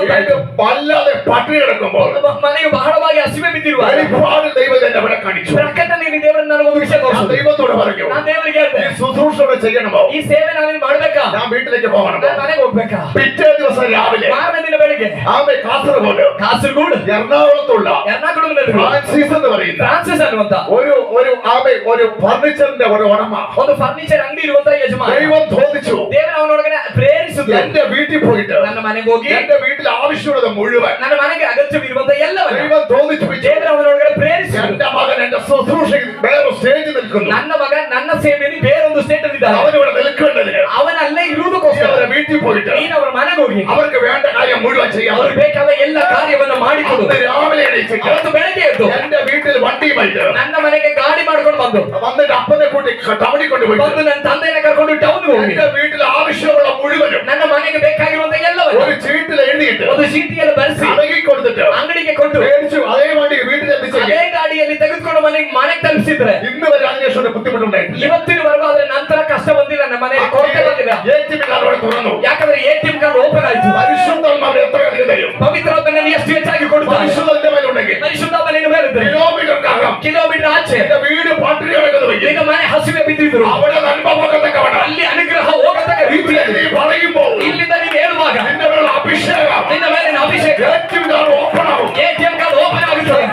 വല്ലാതെ പട്ടിണി കിടക്കുമ്പോൾ ಮನೆಯು ಬಹಳವಾಗಿ ಹಸಿವೆ ಬಿದ್ದಿರುವ വെളിപ്പാട് ദൈവം എന്നെ അവിടെ കാണിച്ചു. ಪ್ರಕಟಣೆಯಲ್ಲಿ ದೇವರನ್ನ ನನಗೊಂದು ವಿಷಯ ഞാൻ ತೋರಿಸಿದ್ರು. ദൈവത്തോട് പറഞ്ഞു, ನಾನು ದೇವರಿಗೆ ಹೇಳ್ದೆ, ഈ ശുശ്രൂഷ ചെയ്യണമോ, ಈ ಸೇವೆ ನಾವೇನು ಮಾಡ್ಬೇಕಾ, ഞാൻ വീട്ടിലേക്ക് പോകണമോ. ನಾನು ಮನೆಗೆ ಹೋಗ್ಬೇಕಾ. പിറ്റേ ദിവസം രാവിലെ ಮಾರನೇ ದಿನ ಬೆಳಿಗ್ಗೆ ആമേ കാസർഗോഡ് ಕಾಸರಗೋಡು എറണാകുളത്തുള്ള ಎರ್ನಾಕುಳಂನಲ್ಲಿ ഫ്രാൻസിസ് എന്ന് പറയുന്ന ಫ್ರಾನ್ಸಿಸ್ ಅನ್ನುವಂತ ഒരു ഫർണിച്ചറിന്റെ ഒരു ഉടമ ಒಂದು ಫರ್ನಿಚರ್ ಅಂಗಡಿ ಇರುವಂತ ಯಜಮಾನ ദൈവം ചോദിച്ചു, ದೇವರು ಅವನೊಳಗಡೆ ಪ್ರೇರಿಸಿದ್ರು, എന്റെ വീട്ടിൽ പോയിട്ട് ನನ್ನ ಮನೆಗೆ ಹೋಗಿ എന്റെ വീട്ടിൽ ആവശ്യമുള്ളത് മുഴുവൻ ನನ್ನ ಮನೆಗೆ ಅಗತ್ಯವಿರುವಂತ ಎಲ್ಲವನ್ನ ദൈവം തോന്നിപ്പിച്ചു. ದೇವರು ಅವನೊಳಗಡೆ ಪ್ರೇರಿಸಿದ್ರು. എന്റെ മകൻ എന്റെ ശുശ്രൂഷയിൽ വേറെ സ്റ്റേജിൽ നിൽക്കുന്നു, ನನ್ನ ಮಗ ನನ್ನ ಸೇವೆಯಲ್ಲಿ ಬೇರೊಂದು ಸ್ಟೇಟ್ ಅಲ್ಲಿ ಇದ್ದಾನೆ, അവനിവിടെ നിൽക്കേണ്ടതിന് ಅವನಲ್ಲೇ ಇರುವುದಕ್ಕೋಸ್ಕರ അവരുടെ വീട്ടിൽ പോയിട്ട് ನೀನು ಅವರ ಮನೆಗೆ ಹೋಗಿ അവർക്ക് വേണ്ട കാര്യം മുഴുവൻ ചെയ്യാം. ಅವ್ರಿಗೆ ಬೇಕಾದ ಎಲ್ಲ ಕಾರ್ಯವನ್ನ ಮಾಡಿಕೊಡು. അന്ന് രാവിലെ എണീച്ചിട്ട് ಅವತ್ತು ಬೆಳಗ್ಗೆ ಎದ್ದು എന്റെ വീട്ടിൽ വണ്ടിയുമായിട്ട് ನನ್ನ ಮನೆಗೆ ಗಾಡಿ ಮಾಡ್ಕೊಂಡು ಬಂದು വന്നിട്ട് അപ്പനെ കൂട്ടി ടൗണിൽ കൊണ്ടുപോയി ಬಂದು ನನ್ನ ತಂದೆಯನ್ನ ಕರ್ಕೊಂಡು ಟೌನ್ ಹೋಗಿ എന്റെ വീട്ടിൽ ആവശ്യമുള്ള മുഴുവനും ನನ್ನ ಮನೆಗೆ ಬೇಕಾಗಿರುವಂತ ಎಲ್ಲವನ್ನ ഒരു ചീട്ടിൽ എഴുതിയിട്ട് ಒಂದು ಚೀಟಿಯಲ್ಲಿ ಬರೆಸಿ അടങ്ങി കൊടുത്തിട്ട് ಅಂಗಡಿಗೆ ಕೊಟ್ಟು മേടിച്ചു അതേ വണ്ടി വീട്ടിൽ എത്തിച്ചേക്കും. ಅದೇ ಗಾಡಿಯಲ್ಲಿ ತೆಗೆದುಕೊಂಡು ಮನೆಗೆ ತಲುಪಿಸಿದ್ರೆ ഇന്ന് വരെ അതിനുശേഷം ഒരു ബുദ്ധിമുട്ടുണ്ടായിട്ടില്ല. ಇವತ್ತಿನವರೆಗೂ ಆದ್ರೆ ನಂತರ ಕಷ್ಟ ಬಂದಿಲ್ಲ, ನಮ್ಮ ಮನೆಗೆ ಕೊರತೆ ಬಂದಿಲ್ಲ. ATM കാർഡ് അവിടെ തുറന്നു. ಯಾಕಂದ್ರೆ ATM ಕಾರ್ಡ್ ಓಪನ್ ಆಯ್ತು. പരിശുദ്ധാത്മാവ് എത്ര അധികം തരും, ಪವಿತ್ರಾತ್ಮನಲ್ಲಿ ಎಷ್ಟು ಹೆಚ್ಚಾಗಿ ಕೊಡ್ತಾರೆ. പരിശുദ്ധന്റെ മേലുണ്ടെങ്കിൽ ಪರಿಶುದ್ಧಾತ್ಮ ನಿನ್ನ ಮೇಲಿದ್ರೆ കിലോമീറ്റർ കാലം ಕಿಲೋಮೀಟರ್ ಆಚೆ എന്റെ വീട് പട്ടിണി കിടക്കുന്നത് ನಿನ್ನ ಮನೆ ಹಸಿವೆ ಬಿದ್ದಿದ್ರು അവിടെ അനുഭവത്തക്കവണ ಅಲ್ಲಿ ಅನುಗ್ರಹ ಹೋಗತಕ್ಕ ರೀತಿಯಲ್ಲಿ നീ പറയുമ്പോൾ ಇಲ್ಲಿಂದ ನೀನು ಹೇಳುವಾಗ നിന്റെ മേലുള്ള അഭിഷേകം ನಿನ್ನ ಮೇಲಿನ ಅಭಿಷೇಕ ATM കാർഡ് ഓപ്പൺ ആവും. ATM ಕಾರ್ಡ್ ಓಪನ್ ಆಗುತ್ತದೆ.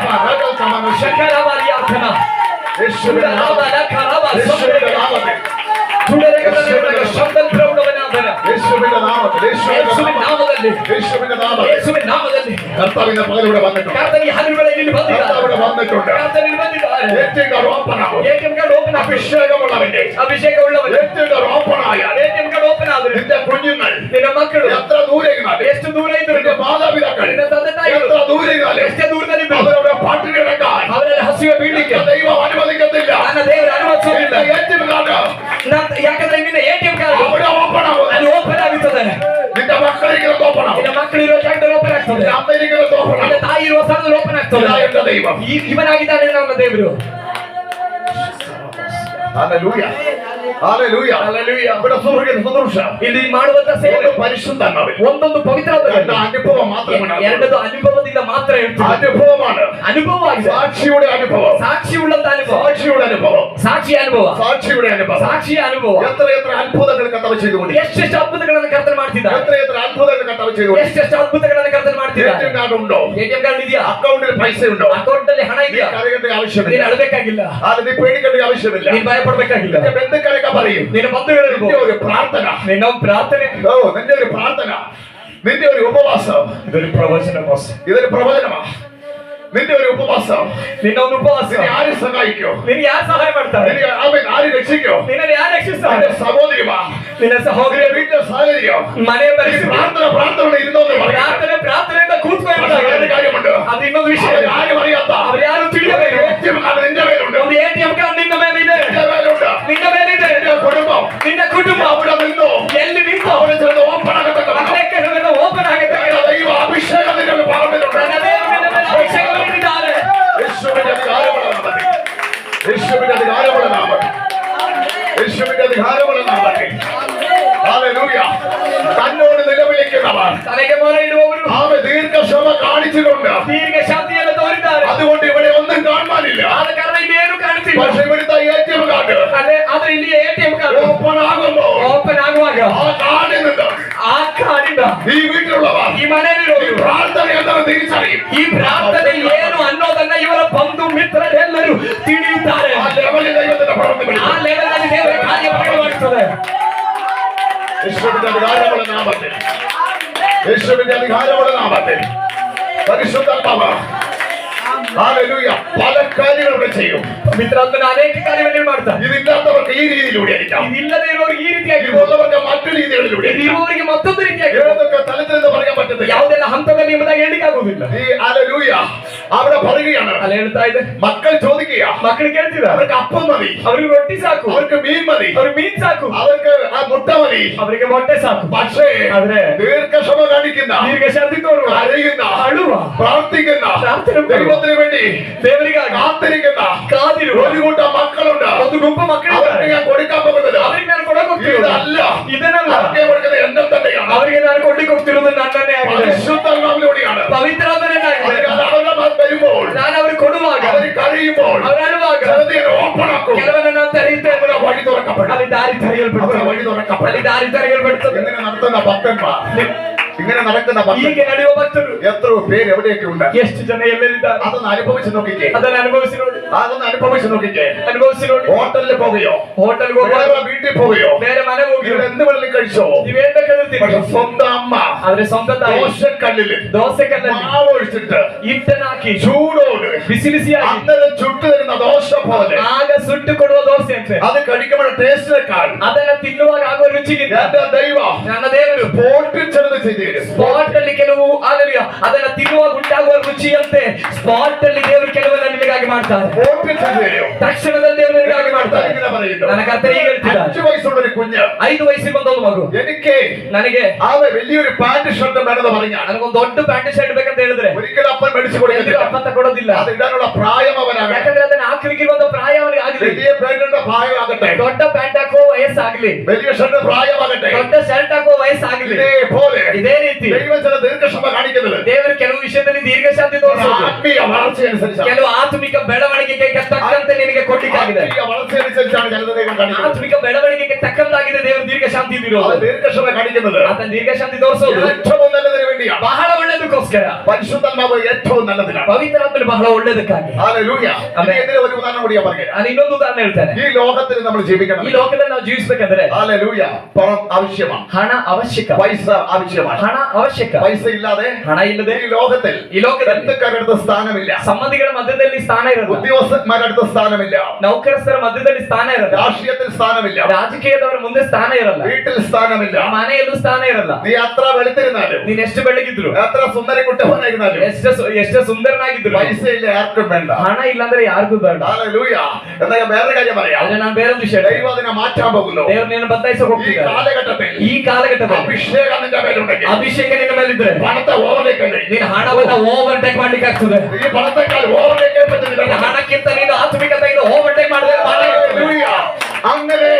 ಶಕರಾಬಾಲಿಯ ಅರ್ಥನ യേശുവിന്റെ നാമത്തിൽ, യേശുവിന്റെ നാമത്തിൽ, യേശുവിന്റെ നാമത്തിൽ, യേശുവിന്റെ നാമത്തിൽ കർത്താവിന്റെ പകലിവിടെ വന്നിട്ടുണ്ട്. കർത്താവിവിടെ വന്നിട്ടുണ്ട്. ATM കാർഡ് ഓപ്പൺ ആവും. അഭിഷേകമുള്ളവന്റെ ಅಭಿಷೇಕವುಳ್ಳವನು ATM കാർഡ് ഓപ്പൺ ആയാൽ ATM ಕಾರ್ಡ್ ಓಪನ್ ಆದ್ರೆ നിന്റെ കുഞ്ഞുങ്ങൾ ನಿನ್ನ ಮಕ್ಕಳು എത്ര ദൂരെ ഇരുന്നാലും, ಎಷ್ಟು ದೂರ ಇದ್ರು നിന്റെ മാതാപിതാക്കൾ ನಿನ್ನ ತಂದೆ ತಾಯಿಗಳು എത്ര ദൂരെ ഇരുന്നാലും ಎಷ್ಟೇ ದೂರದಲ್ಲಿದ್ರು അവരുടെ പട്ടിണി കിടക്കാൻ ಅವರಲ್ಲಿ ಹಸಿವೆ ಬೀಳಲಿಕ್ಕೆ ദൈവം അനുവദിക്കത്തില്ല. ನನ್ನ ದೇವರು ಅನುಮತಿಸುವುದಿಲ್ಲ. നിന്റെ ATM കാർഡ് ಯಾಕಂದ್ರೆ ನಿನ್ನ ATM ಕಾರ್ಡ್ അവിടെ ഓപ്പൺ ആവും. ಅದು ಓಪನ್ ಆಗುತ್ತದೆ. നിന്റെ മക്കളിരിക്കുന്നത് ഓപ്പൺ ആവും. ನಿನ್ನ ಮಕ್ಕಳು ಇರುವ ಜಾಗದಲ್ಲಿ ಓಪನ್ ಆಗ್ತದೆ. നിന്റെ അമ്മയിരിക്കുന്നത് ഓപ്പൺ ನಿನ್ನ ആവും. ತಾಯಿ ಇರುವ ಸ್ಥಳದಲ್ಲಿ ಓಪನ್ ಆಗ್ತದೆ. ഇതാ എന്റെ ദൈവം. ಇವನಾಗಿದ್ದಾನೆ ನನ್ನ ದೇವರು. ഹല്ലേലൂയ. ഹല്ലേലൂയ. Hallelujah. ഇവിടെ ശുശ്രൂഷ ಇಲ್ಲಿ ಮಾಡುವಂತ ಸೇವೆ ಒಂದು പരിശുദ്ധാത്മാവ്, ಒಂದೊಂದು ಪವಿತ್ರವಾದ എന്റെ അനുഭവം മാത്രമാണ്. ಎರಡದು ಅನುಭವದಿಂದ ಮಾತ್ರ ಹೇಳ್ತೀನಿ. അനുഭവമാണ്, ಅನುಭವವಾಗಿದೆ. സാക്ഷിയുടെ അനുഭവം, ಸಾಕ್ಷಿ ಉಳ್ಳಂತ ಅನುಭವ, സാക്ഷിയുടെ അനുഭവം, ಸಾಕ್ಷಿಯ ಅನುಭವ, സാക്ഷിയുടെ അനുഭവം. ಸಾಕ್ಷಿಯ ಅನುಭವ. എത്ര അത്ഭുതങ്ങൾ കർത്താവ് ചെയ്തുകൊണ്ടിരിക്കുന്നു. ಎಷ್ಟೆಷ್ಟು ಅದ್ಭುತಗಳನ್ನು ಕರ್ತನ ಮಾಡ್ತಿದ್ದ, എത്ര അത്ഭുതങ്ങൾ കർത്താവ് ചെയ്തുകൊണ്ടിരിക്കുന്നു. ಎಷ್ಟೆಷ್ಟು ಅದ್ಭುತಗಳನ್ನು ಕರ್ತನ ಮಾಡ್ತಿದ್ದ. ATM കാർഡ് ഉണ്ടോ? ATM ಕಾರ್ಡ್ ಇದೆಯಾ? അക്കൗണ്ടിൽ പൈസ ഉണ്ടോ? ಅಕೌಂಟ್ ಅಲ್ಲಿ ಹಣ നീ ಇದೆಯಾ? കരയേണ്ട ನೀನು ആവശ്യമില്ല. ಅಳಬೇಕಾಗಿಲ್ಲ, അത് നീ പേടിക്കേണ്ട ആവശ്യമില്ല. ನೀನು ಭಯಪಡಬೇಕಾಗಿಲ್ಲ. നിന്റെ ബന്ധുക്കളൊക്കെ പറയും, ನಿನ್ನ ಬಂಧುಗಳು നിന്റെ ഒരു പ്രാർത്ഥന, ನಿನ್ನ ಪ್ರಾರ್ಥನೆ, നിന്റെ ഒരു പ്രാർത്ഥന, നിന്റെ ഒരു ഉപവാസം, ഇതൊരു പ്രവചന ഇതൊരു പ്രവചനമാ. നിന്റെ ഒരു ഉപവാസം, ನಿನ್ನ ಒಂದು ಉಪವಾಸ, നിന്നെ ആര് സഹായിക്കോ? ನಿನಗೆ ಯಾರು ಸಹಾಯ ಮಾಡ್ತಾರೆ? നിന്നെ ആര് രക്ഷിക്കോ? ನಿನ್ನನ್ನು ಯಾರು ರಕ್ಷಿಸ್ತಾರೆ? നിന്റെ സഹോദരിമാ, ನಿನ್ನ ಸಹೋದರಿಯ വീട്ടിലെ സാഹചര്യം, ಮನೆಯ നീ ಪರಿಸ್ಥಿತಿ, പ്രാർത്ഥന ഇരുന്നോന്ന് പറയാം. ಪ್ರಾರ್ಥನೆಯಿಂದ ಕೂತ್ಕೊಂಡು വേറെ കാര്യമുണ്ട്, ಅದು ಇನ್ನೊಂದು ವಿಷಯ. ആരും അറിയാത്ത ಅವ್ರು ಯಾರು ತಿಳಿಯಬೇಕು. ATM കാർഡ് നിന്റെ മേലുണ്ട്, ಒಂದು ATM ಕಾರ್ಡ್ ನಿನ್ನ ಮೇಲಿದೆ, നിന്റെ മേലുണ്ട്. ನಿನ್ನ ಮೇಲಿದೆ. നിന്റെ കുടുംബം ನಿನ್ನ ಕುಟುಂಬ അവിടെ നിന്നോ ಎಲ್ಲಿ ನಿಂತು അവിടെ ചെന്ന് ഓപ്പൺ ആകട്ടെ. ಅನೇಕರನ್ನು ಓಪನ್ ಆಗುತ್ತೆ. ദൈവ അഭിഷേകം നിന്റെ പാപത്തിലുണ്ട്. ನನ್ನ ದೇವರ ಮೇಲೆ ಅಭಿಷೇಕವಿಟ್ಟಿದ್ದಾರೆ. യേശുവിന്റെ അധികാരമുള്ള നാമത്തിൽ, യേശുവിന്റെ അധികാരമുള്ള നാമത്തിൽ, യേശുവിന്റെ അധികാരമുള്ള നാമത്തിൽ. ഹല്ലേലൂയ. തന്നോട് നിലവിളിക്കുന്നവർ തലയ്ക്ക് ಮೊರೆ ಇಡುವವರು അവൻ ദീർഘക്ഷമ കാണിച്ചിട്ടുണ്ട്. ദീർഘശാന്തിಯನ್ನು ತೋರಿದ್ದಾರೆ. അതുകൊണ്ട് ഇവിടെ ഒന്നും കാണാനില്ല. ಆದ ಕಾರಣ ಇಲ್ಲಿ ಏನು ಕಾಣುತ್ತಿಲ್ಲ. പക്ഷെ ഇവിടുത്തെ ATM കാർഡ് ಆದ್ರೆ ಇಲ್ಲಿ ATM ಕಾರ್ಡ್ ഓപ്പൺ ആകുമ്പോ ಓಪನ್ ಆಗುವಾಗ ആ കാർഡിൽ നിന്ന് ಆ ಕಾರ್ಡಿಂದ ഈ വീട്ടിലുള്ളവർ ಈ ಮನೆಯಲ್ಲಿರೋರು പ്രാർത്ഥന എന്താണെന്ന് തിരിച്ചറിയും. ಈ ಪ್ರಾರ್ಥನೆ ಏನು ಅನ್ನೋದನ್ನ ಇವರ ಬಂಧು ಮಿತ್ರರೆಲ್ಲರೂ ತಿಳಿಯುತ್ತಾರೆ. ആ ലെവലിൽ ദൈവത്തിന്റെ പ്രവൃത്തി ಆ ಲೆವೆಲ್ ನಲ್ಲಿ ದೇವರ ಕಾರ್ಯ ಪ್ರಕಟವಾಗುತ್ತದೆ. യേശുവിന്റെ അധികാരമുള്ള നാമത്തിൽ, യേശുവിന്റെ അധികാരമുള്ള നാമത്തിൽ പരിശുദ്ധാത്മാവ് ഹല്ലേലൂയ പല കാര്യങ്ങളും ചെയ്യും. ಮಿತ್ರಾತ್ಮನ ಅನೇಕ ಕಾರ್ಯಗಳನ್ನು ಮಾಡ್ತಾರೆ. ഇതില്ലാത്തവർക്ക് ഈ രീതിയിലൂടെ ആയിരിക്കാം, ಇದಿಲ್ಲದೆ ಇರುವವರಿಗೆ ಈ ರೀತಿಯಾಗಿ, ഇതുള്ളവർക്ക് മറ്റു രീതികളിലൂടെ, ಇರುವವರಿಗೆ ಮತ್ತೊಂದು ರೀತಿಯಾಗಿ, ഏതൊക്കെ തലത്തിലെന്ന് പറയാൻ പറ്റത്തില്ല. ಯಾವುದೆಲ್ಲ ಹಂತದಲ್ಲಿ ಎಂಬುದಾಗಿ ಹೇಳಿಕಾಗುವುದಿಲ್ಲ. ഈ ഹല്ലേലൂയ അവിടെ പറയുകയാണ്, ಅಲ್ಲ ಹೇಳ್ತಾ ಇದೆ, മക്കൾ ചോദിക്കുക, ಮಕ್ಕಳು ಕೇಳ್ತಿದ್ದಾರೆ, അവർക്ക് അപ്പം മതി, ಅವರಿಗೆ ರೊಟ್ಟಿ ಸಾಕು, അവർക്ക് മീൻ മതി, ಅವ್ರಿಗೆ ಮೀನ್ ಸಾಕು, അവർക്ക് ആ മുട്ട മതി. ಅವರಿಗೆ ಮೊಟ್ಟೆ ಸಾಕು. പക്ഷേ ಆದ್ರೆ ദീർഘക്ഷമ കാണിക്കുന്ന, ದೀರ್ಘಶಾಂತಿ ತೋರುವ, കരയുന്ന, ಅಳುವ, പ്രാർത്ഥിക്കുന്ന, ಪ್ರಾರ್ಥನೆ ಮಾಡುವ, ദൈവത്തിന് വേണ്ടി ದೇವರಿಗಾಗಿ കാത്തിരിക്കുന്ന ಕಾದಿರುವ ഒരു കൂട്ടം മക്കളുണ്ട്. ಒಂದು ಗುಂಪು അവർക്ക് ಮಕ್ಕಳಿದ್ದಾರೆ. ഞാൻ കൊടുക്കാൻ പോകുന്നത് ಅವರಿಗೆ ನಾನು ಕೊಡೋಗ್ತಿರೋದು ഇതല്ല, ಇದನ್ನಲ್ಲ, അവർക്ക് കൊടുക്കുന്നത് എന്നെ തന്നെയാണ്. ಅವರಿಗೆ ನಾನು ಕೊಡ್ಲಿಕ್ಕೋಗ್ತಿರೋದು ನನ್ನನ್ನೇ ಆಗಿದೆ, പരിശുദ്ധാത്മാവിലൂടെയാണ്. ಪವಿತ್ರಾತ್ಮನೆಯಾಗಿದೆ. അവരുടെ വരുമ്പോൾ, ನಾನು ಅವ್ರಿಗೆ ಕೊಡುವಾಗ, അവർ കരയുമ്പോൾ, ಅವರು ಅಳುವಾಗ ചിലതിനെ ഓപ്പൺ ആക്കും. ಕೆಲವನ್ನ ನಾನು ತೆರೆಯುತ್ತೇನೆ. അവരുടെ വഴി തുറക്കപ്പെടും. ಅಲ್ಲಿ ದಾರಿ ತೆರೆಯಲ್ಪಡುತ್ತದೆ, അവരുടെ വഴി തുറക്കപ്പെടും. ಅಲ್ಲಿ ದಾರಿ ತೆರೆಯಲ್ಪಡುತ್ತದೆ. ഇങ്ങനെ നടത്തുന്ന ഭക്തന്മാർ, ഇങ്ങനെ നടക്കുന്ന ಹೀಗೆ ನಡೆಯುವ ಭಕ್ತರು എത്രയോ പേര് എവിടെയൊക്കെ ഉണ്ട്. ಎಷ್ಟು ಜನ ಎಲ್ಲೆಲ್ಲಿದ್ದಾರೆ അതൊന്ന് അനുഭവിച്ച് നോക്കിക്കേ, ಅದನ್ನು ಅನುಭವಿಸಿ ನೋಡಿ, അതൊന്ന് അനുഭവിച്ച് നോക്കിക്കേ. ಅನುಭವಿಸಿ ನೋಡಿ. ഹോട്ടലിൽ പോകുകയോ, ಹೋಟೆಲ್ಗೆ ಹೋಗುವಾಗ, വേറെ വീട്ടിൽ പോകുകയോ, ಬೇರೆ ಮನೆಗೆ ಹೋಗಿ ഇവിടെ എന്ത് വെള്ളം കഴിച്ചോ, ನೀವೇನ್ ಬೇಕಾದ್ರೂ പക്ഷെ ತಿನ್ನಿ. സ്വന്തം അമ്മ ಆದ್ರೆ ಸ್ವಂತ ತಾಯಿ ദോശക്കല്ലില് ದೋಸೆ ಕಲ್ಲಲ್ಲಿ മാവ് ഒഴിച്ചിട്ട് ಹಿಟ್ಟನ್ನ ಹಾಕಿ ചൂടോട് ಬಿಸಿ ಬಿಸಿಯಾಗಿ അന്നേരം ചുട്ടു തരുന്ന ദോശ പോലെ ಆಗ ಸುಟ್ಟು ಕೊಡುವ ದೋಸೆ ಅಂತೆ. അത് കഴിക്കുമ്പോൾ ടേസ്റ്റിനേക്കാൾ ಅದನ್ನ ತಿನ್ನುವಾಗ ಆಗುವ ರುಚಿಗಿಂತ എന്റെ ദൈവം ನನ್ನ ದೇವರು സ്പോട്ടിൽ ചെറുത് ചെയ്തു തരും. ಸ್ಪಾಟ್ ಅಲ್ಲಿ ಕೆಲವು ಆಗಲಿಲ್ಲ, ಅದನ್ನ ತಿನ್ನುವಾಗ ಉಂಟಾಗುವ ರುಚಿಯಂತೆ ಸ್ಪಾಟ್ ಅಲ್ಲಿ ದೇವರು ಕೆಲವನ್ನ ನಿನಗಾಗಿ ಮಾಡ್ತಾರೆ. സ്പോട്ടിൽ ചെയ്തു തരും. ತಕ್ಷಣದಲ್ಲಿ ದೇವರು ನಿನಗಾಗಿ ಮಾಡ್ತಾರೆ. ഇങ്ങനെ പറയുന്നു, ನನ್ನ ಕರ್ತನೆ ಈಗ ಹೇಳ್ತಿದ್ದಾರೆ, 5 വയസ്സുള്ള ഒരു കുഞ്ഞ് 5 ವಯಸ್ಸಿಗೆ ಬಂದೊಂದು ಮಗು എനിക്ക് ನನಗೆ അവൻ വലിയൊരു പാന്റ് ഷർട്ട് വേണമെന്ന് പറഞ്ഞാൽ ನನಗೊಂದು ದೊಡ್ಡ ಪ್ಯಾಂಟ್ ಶರ್ಟ್ ಬೇಕಂತ ಹೇಳಿದ್ರೆ ഒരിക്കലും അപ്പൻ മേടിച്ചു ಎಂದಿಗೂ കൊടുക്കത്തില്ല. ಅಪ್ಪ ತಗೊಳ್ಳೋದಿಲ್ಲ. അത് ഇടാനുള്ള പ്രായം അവനാകട്ടെ. ಯಾಕಂದ್ರೆ ಅದನ್ನ ಹಾಕ್ಲಿಕ್ಕೆ ಇರುವಂತ ಪ್ರಾಯ ಅವನಿಗೆ ಆಗಲಿ. വലിയ പാന്റിന്റെ പ്രായമാകട്ടെ, ದೊಡ್ಡ ಪ್ಯಾಂಟ್ ಹಾಕುವ ವಯಸ್ಸಾಗ್ಲಿ, വലിയ ഷർട്ട് പ്രായമാകട്ടെ. ದೊಡ್ಡ ಶರ್ಟ್ ಹಾಕುವ ವಯಸ್ಸಾಗ್ಲಿ. ഇതേപോലെ ಇದೇ ರೀತಿ ദൈവം ചില ദീർഘക്ഷമ കാണിക്കുന്നത് ದೇವರು ಕೆಲವು ವಿಷಯದಲ್ಲಿ ದೀರ್ಘಶಾಂತಿ ತೋರಿಸುವುದು ആത്മീയ വളർച്ചയനുസരിച്ചാണ്. ಕೆಲವು ಆತ್ಮಿಕ ಬೆಳವಣಿಗೆಗೆ ತಕ್ಕಂತೆ ನಿನಗೆ ಕೊಡ್ಲಿಕ್ಕಾಗಿದೆ. ആത്മീയ വളർച്ചയനുസരിച്ചാണ് ചിലത് ദൈവം കാണിക്കുന്നത്. ಆತ್ಮಿಕ ಬೆಳವಣಿಗೆಗೆ ತಕ್ಕಂತಾಗಿದೆ ದೇವರು ದೀರ್ಘಶಾಂತಿ അത് ಇರೋದು. ദീർഘക്ഷമ കാണിക്കുന്നത് ಆತನ ದೀರ್ಘಶಾಂತಿ ತೋರಿಸೋದು ഏറ്റവും നല്ലതിന് വേണ്ടിയാണ്. ಬಹಳ ಒಳ್ಳೇದಕ್ಕೋಸ್ಕರ. പരിശുദ്ധാത്മാവ് ഏറ്റവും നല്ലതിനാണ്. ಪವಿತ್ರಾತ್ಮನು ಬಹಳ ಒಳ್ಳೇದಕ್ಕಾಗಿ. ഹല്ലേലൂയ. ആമേൻ. ഇതിന് ഒരു ഉദാഹരണം കൂടി ഞാൻ പറയാം. ನಾನು ಇನ್ನೊಂದು ಉದಾಹರಣೆ ಹೇಳ್ತೇನೆ. ഈ ലോകത്തിൽ നമ്മൾ ജീവിക്കണം. ಈ ಲೋಕದಲ್ಲಿ ನಾವು ಜೀವಿಸಬೇಕಂದ್ರೆ ഹല്ലേലൂയ. പണം ആവശ്യമാണ്, ಹಣ ಅವಶ್ಯಕ, പൈസ ആവശ്യമാണ്. ಹಣ ಅವಶ್ಯಕ. പൈസ ഇല്ലാതെ ಹಣ ಇಲ್ಲದೆ ഈ ലോകത്തിൽ ಈ ಲೋಕದಲ್ಲಿ ബന്ധുക്കാരുടെ അടുത്ത് സ്ഥാനമില്ല, ಸಂಬಂಧಿಗಳ ಮಧ್ಯದಲ್ಲಿ ಸ್ಥಾನ ಇರಲ್ಲ, ഉദ്യോഗസ്ഥന്മാരുടെ അടുത്ത് സ്ഥാനമില്ല, ನೌಕರಸ್ಥರ ಮಧ್ಯದಲ್ಲಿ ಸ್ಥಾನ ಇರಲ್ಲ, രാഷ്ട്രീയത്തിൽ സ്ഥാനമില്ല, ರಾಜಕೀಯದವರ ಮುಂದೆ ಸ್ಥಾನ ಇರಲ್ಲ, വീട്ടിൽ സ്ഥാനമില്ല. ಮನೆಯಲ್ಲೂ ಸ್ಥಾನ ಇರಲ್ಲ. നീ അത്ര വെളുത്തിരുന്നാലും, ನೀನ್ ಎಷ್ಟು ಬೆಳಗಿದ್ರು, എത്ര സുന്ദരക്കുട്ടവനായിരുന്നാലും, ಎಷ್ಟು സുന്ദരನಾಗಿದ್ರು, പൈസ ഇല്ല ആർക്കും വേണ്ട. ಹಣ ഇಲ್ಲಾಂದ್ರೆ ಯಾರಿಗೂ ಬೇಡ. ഹല്ലേലൂയ. എന്നാ ഞാൻ വേറെ കാര്യം പറയാം. ಆದ್ರೆ ನಾನು ಬೇರೊಂದು ವಿಷಯ, ദൈവം അതിനെ മാറ്റാൻ പോകുന്നു. ದೇವರು ನಿನ್ನ ಬದಲಾಯಿಸ ഈ ಹೋಗ್ತಿದ್ದಾರೆ. കാലഘട്ടത്തിൽ ಈ ಕಾಲಘಟ್ಟದಲ್ಲಿ അഭിഷേകം നിന്റെ മേലുണ്ടെങ്കിൽ, ಅಭಿಷೇಕ ನಿನ್ನ ಮೇಲಿದ್ರೆ പണത്തെ ഓവർലേക്ക് ನೀನು ಹಣವನ್ನ ಓವರ್ಟೇಕ್ ಮಾಡ್ಲಿಕ್ಕೆ ಆಗ್ತದೆ. ഈ പണത്തെക്കാൾ ഓവർലേക്ക് ನಿನ್ನ ಹಣಕ್ಕಿಂತ ನೀನು ಆತ್ಮಿಕತೆಯಿಂದ ಓವರ್ಟೇಕ್ ಮಾಡಿದ್ರೆ അങ്ങനെ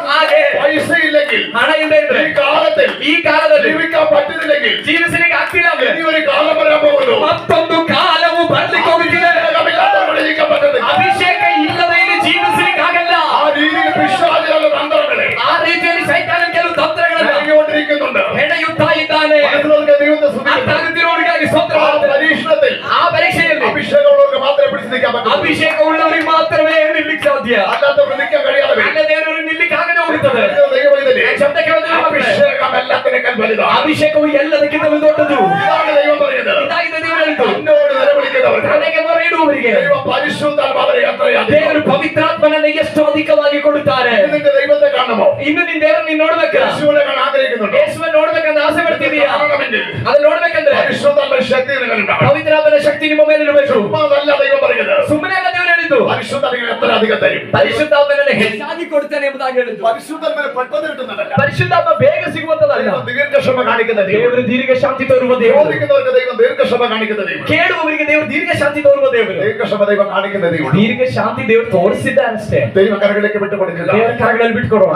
ಹಾಗೆ പൈസ ഇല്ലെങ്കിൽ, ಹಣ ಇಲ್ಲದೆ ಇದ್ರೆ ഈ കാലത്തിൽ ಈ ಕಾಲದಲ್ಲಿ ജീവിക്കാൻ പറ്റുന്നില്ലെങ്കിൽ, ಜೀವಿಸಲಿಕ್ಕೆ ಆಗ್ತಿಲ್ಲ ಅಂದ್ರೆ ഇനി ഒരു കാലം വരാൻ പോകുന്നു. ಮತ್ತೊಂದು ಕಾಲವು ಬರ್ಲಿಕ್ಕೆ ಹೋಗುತ್ತಿದೆ. അഭിഷേകമില്ലാത്തവരെ ജീവിക്കാൻ പറ്റത്തില്ല. ಅಭಿಷೇಕ ಇಲ್ಲದೆ ಇಲ್ಲಿ ಜೀವಿಸಲಿಕ್ಕೆ ಆಗಲ್ಲ. ആ രീതിയിൽ പിശാചികളുടെ തന്ത്രങ്ങളെ ಆ ರೀತಿಯಲ್ಲಿ ಸೈತಾನ ಕೆಲವು ತಂತ್ರಗಳನ್ನು ഇറങ്ങിക്കൊണ്ടിരിക്കുന്നുണ്ട്. ಹೆಣೆಯುತ್ತಾ ಇದ್ದಾನೆ. മനസ്സിലാക്കുക ദൈവത്തെ സ്തുതിക്കുന്നു. ಅರ್ಥಾಗುತ್ತಿರುವವರಿಗಾಗಿ ಸ್ತೋತ್ರ ആ ಮಾಡ್ತೇನೆ. പരീക്ഷണത്തിൽ ಆ ಪರೀಕ್ಷೆಯಲ್ಲಿ അഭിഷേകമുള്ളവർക്ക് മാത്രമേ പിടിച്ചു നിൽക്കാൻ പറ്റൂ. ಅಭಿಷೇಕ ಉಳ್ಳವರಿಗೆ ಮಾತ್ರವೇ ನಿಲ್ಲಿಕ್ಕೆ ಸಾಧ್ಯ. അല്ലാത്തവർ നിൽക്കാൻ കഴിയാതെ വരും. ಅಲ್ಲದೇವರು ನಿಲ್ಲಿಕ್ಕೆ ಆಗದೆ ಹೋಗುತ್ತದೆ. ദൈവമൈതലേ, ಶಬ್ದ ಕೇಳಿದ್ರೆ അഭിഷേകം എല്ലാത്തിനേക്കാൾ വലുതാണ്. ಅಭಿಷೇಕವು ಎಲ್ಲದಕ್ಕಿಂತಲೂ ದೊಡ್ಡದು. ഇതാണ് ദൈവം പറയുന്നത്. ಇದಾಗಿದೆ ದೇವರು ಹೇಳಿದ್ದು. എന്നോട് നിലവിളിക്കുന്നവർക്ക് ತನಗೆ ಮೊರೆ ಇಡುವವರಿಗೆ ദൈവം പരിശുദ്ധാത്മാവിനെ അത്രയധികം. ದೇವರು ಪವಿತ್ರಾತ್ಮನನ್ನು ಎಷ್ಟು ಅಧಿಕವಾಗಿ ಕೊಡುತ್ತಾರೆ. നിന്റെ ദൈവത്തെ കാണണമോ? ಇನ್ನು ನಿನ್ ದೇವರು ನೀನ್ ನೋಡ್ಬೇಕ. യേശുവിനെ കാണാൻ ആഗ്രഹിക്കുന്നുണ്ടോ? ಯೇಸುವನ್ನು ನೋಡ್ಬೇಕಂತ ಆಸೆ ಪಡ್ತಿದೀಯಾ? കാണണമെങ്കിൽ ಅದು ನೋಡ್ಬೇಕಂದ್ರೆ പരിശുദ്ധാത്മ ശക്തി നിങ്ങളുണ്ടാവണം. ಪವಿತ್ರಾತ್ಮನ ಶಕ್ತಿ ನಿಮ್ಮ ಮೇಲೆ ಇರಬೇಕು. ചുമ്മാതല്ല ദൈവം പറയുന്നത്. ಸುಮ್ಮನೆ ಅಲ್ಲ ದೇವರು ಹೇಳಿದ್ದು. പരിശുദ്ധാത്മാവിനെ എത്ര അധികം തരും? ಪರಿಶುದ್ಧಾತ್ಮನನ್ನು ಹೆಚ್ಚಾಗಿ ಕೊಡ್ತಾನೆ ಎಂಬುದಾಗಿ ಹೇಳಿದ್ರು. പരിശുദ്ധാത്മാവിനെ പെട്ടെന്ന് കിട്ടുന്നതല്ല. ಪರಿಶುದ್ಧಾತ್ಮ ಬೇಗ ಸಿಗುವಂತದಲ್ಲ. ദൈവം ദീർഘക്ഷമ കാണിക്കുന്ന ദൈവം. ದೇವರು ದೀರ್ಘ ಶಾಂತಿ ತೋರುವ ದೇವರು. ചോദിക്കുന്നവർക്ക് ദൈവം ദീർഘക്ഷമ കാണിക്കുന്ന ദൈവം. ಕೇಳುವವರಿಗೆ ದೇವರು ದೀರ್ಘ ಶಾಂತಿ ತೋರುವ ದೇವರು. ദീർഘക്ഷമ ദൈവം കാണിക്കുന്ന ദൈവം. ದೀರ್ಘ ಶಾಂತಿ ದೇವರು ತೋರಿಸಿದ್ದಾರೆ ಅಷ್ಟೇ. ദൈവ കരങ്ങളിലേക്ക് വിട്ടുകൊടുക്കുക. ದೇವರ ಕರಗಳಲ್ಲಿ ಬಿಟ್ಕೊಡೋಣ.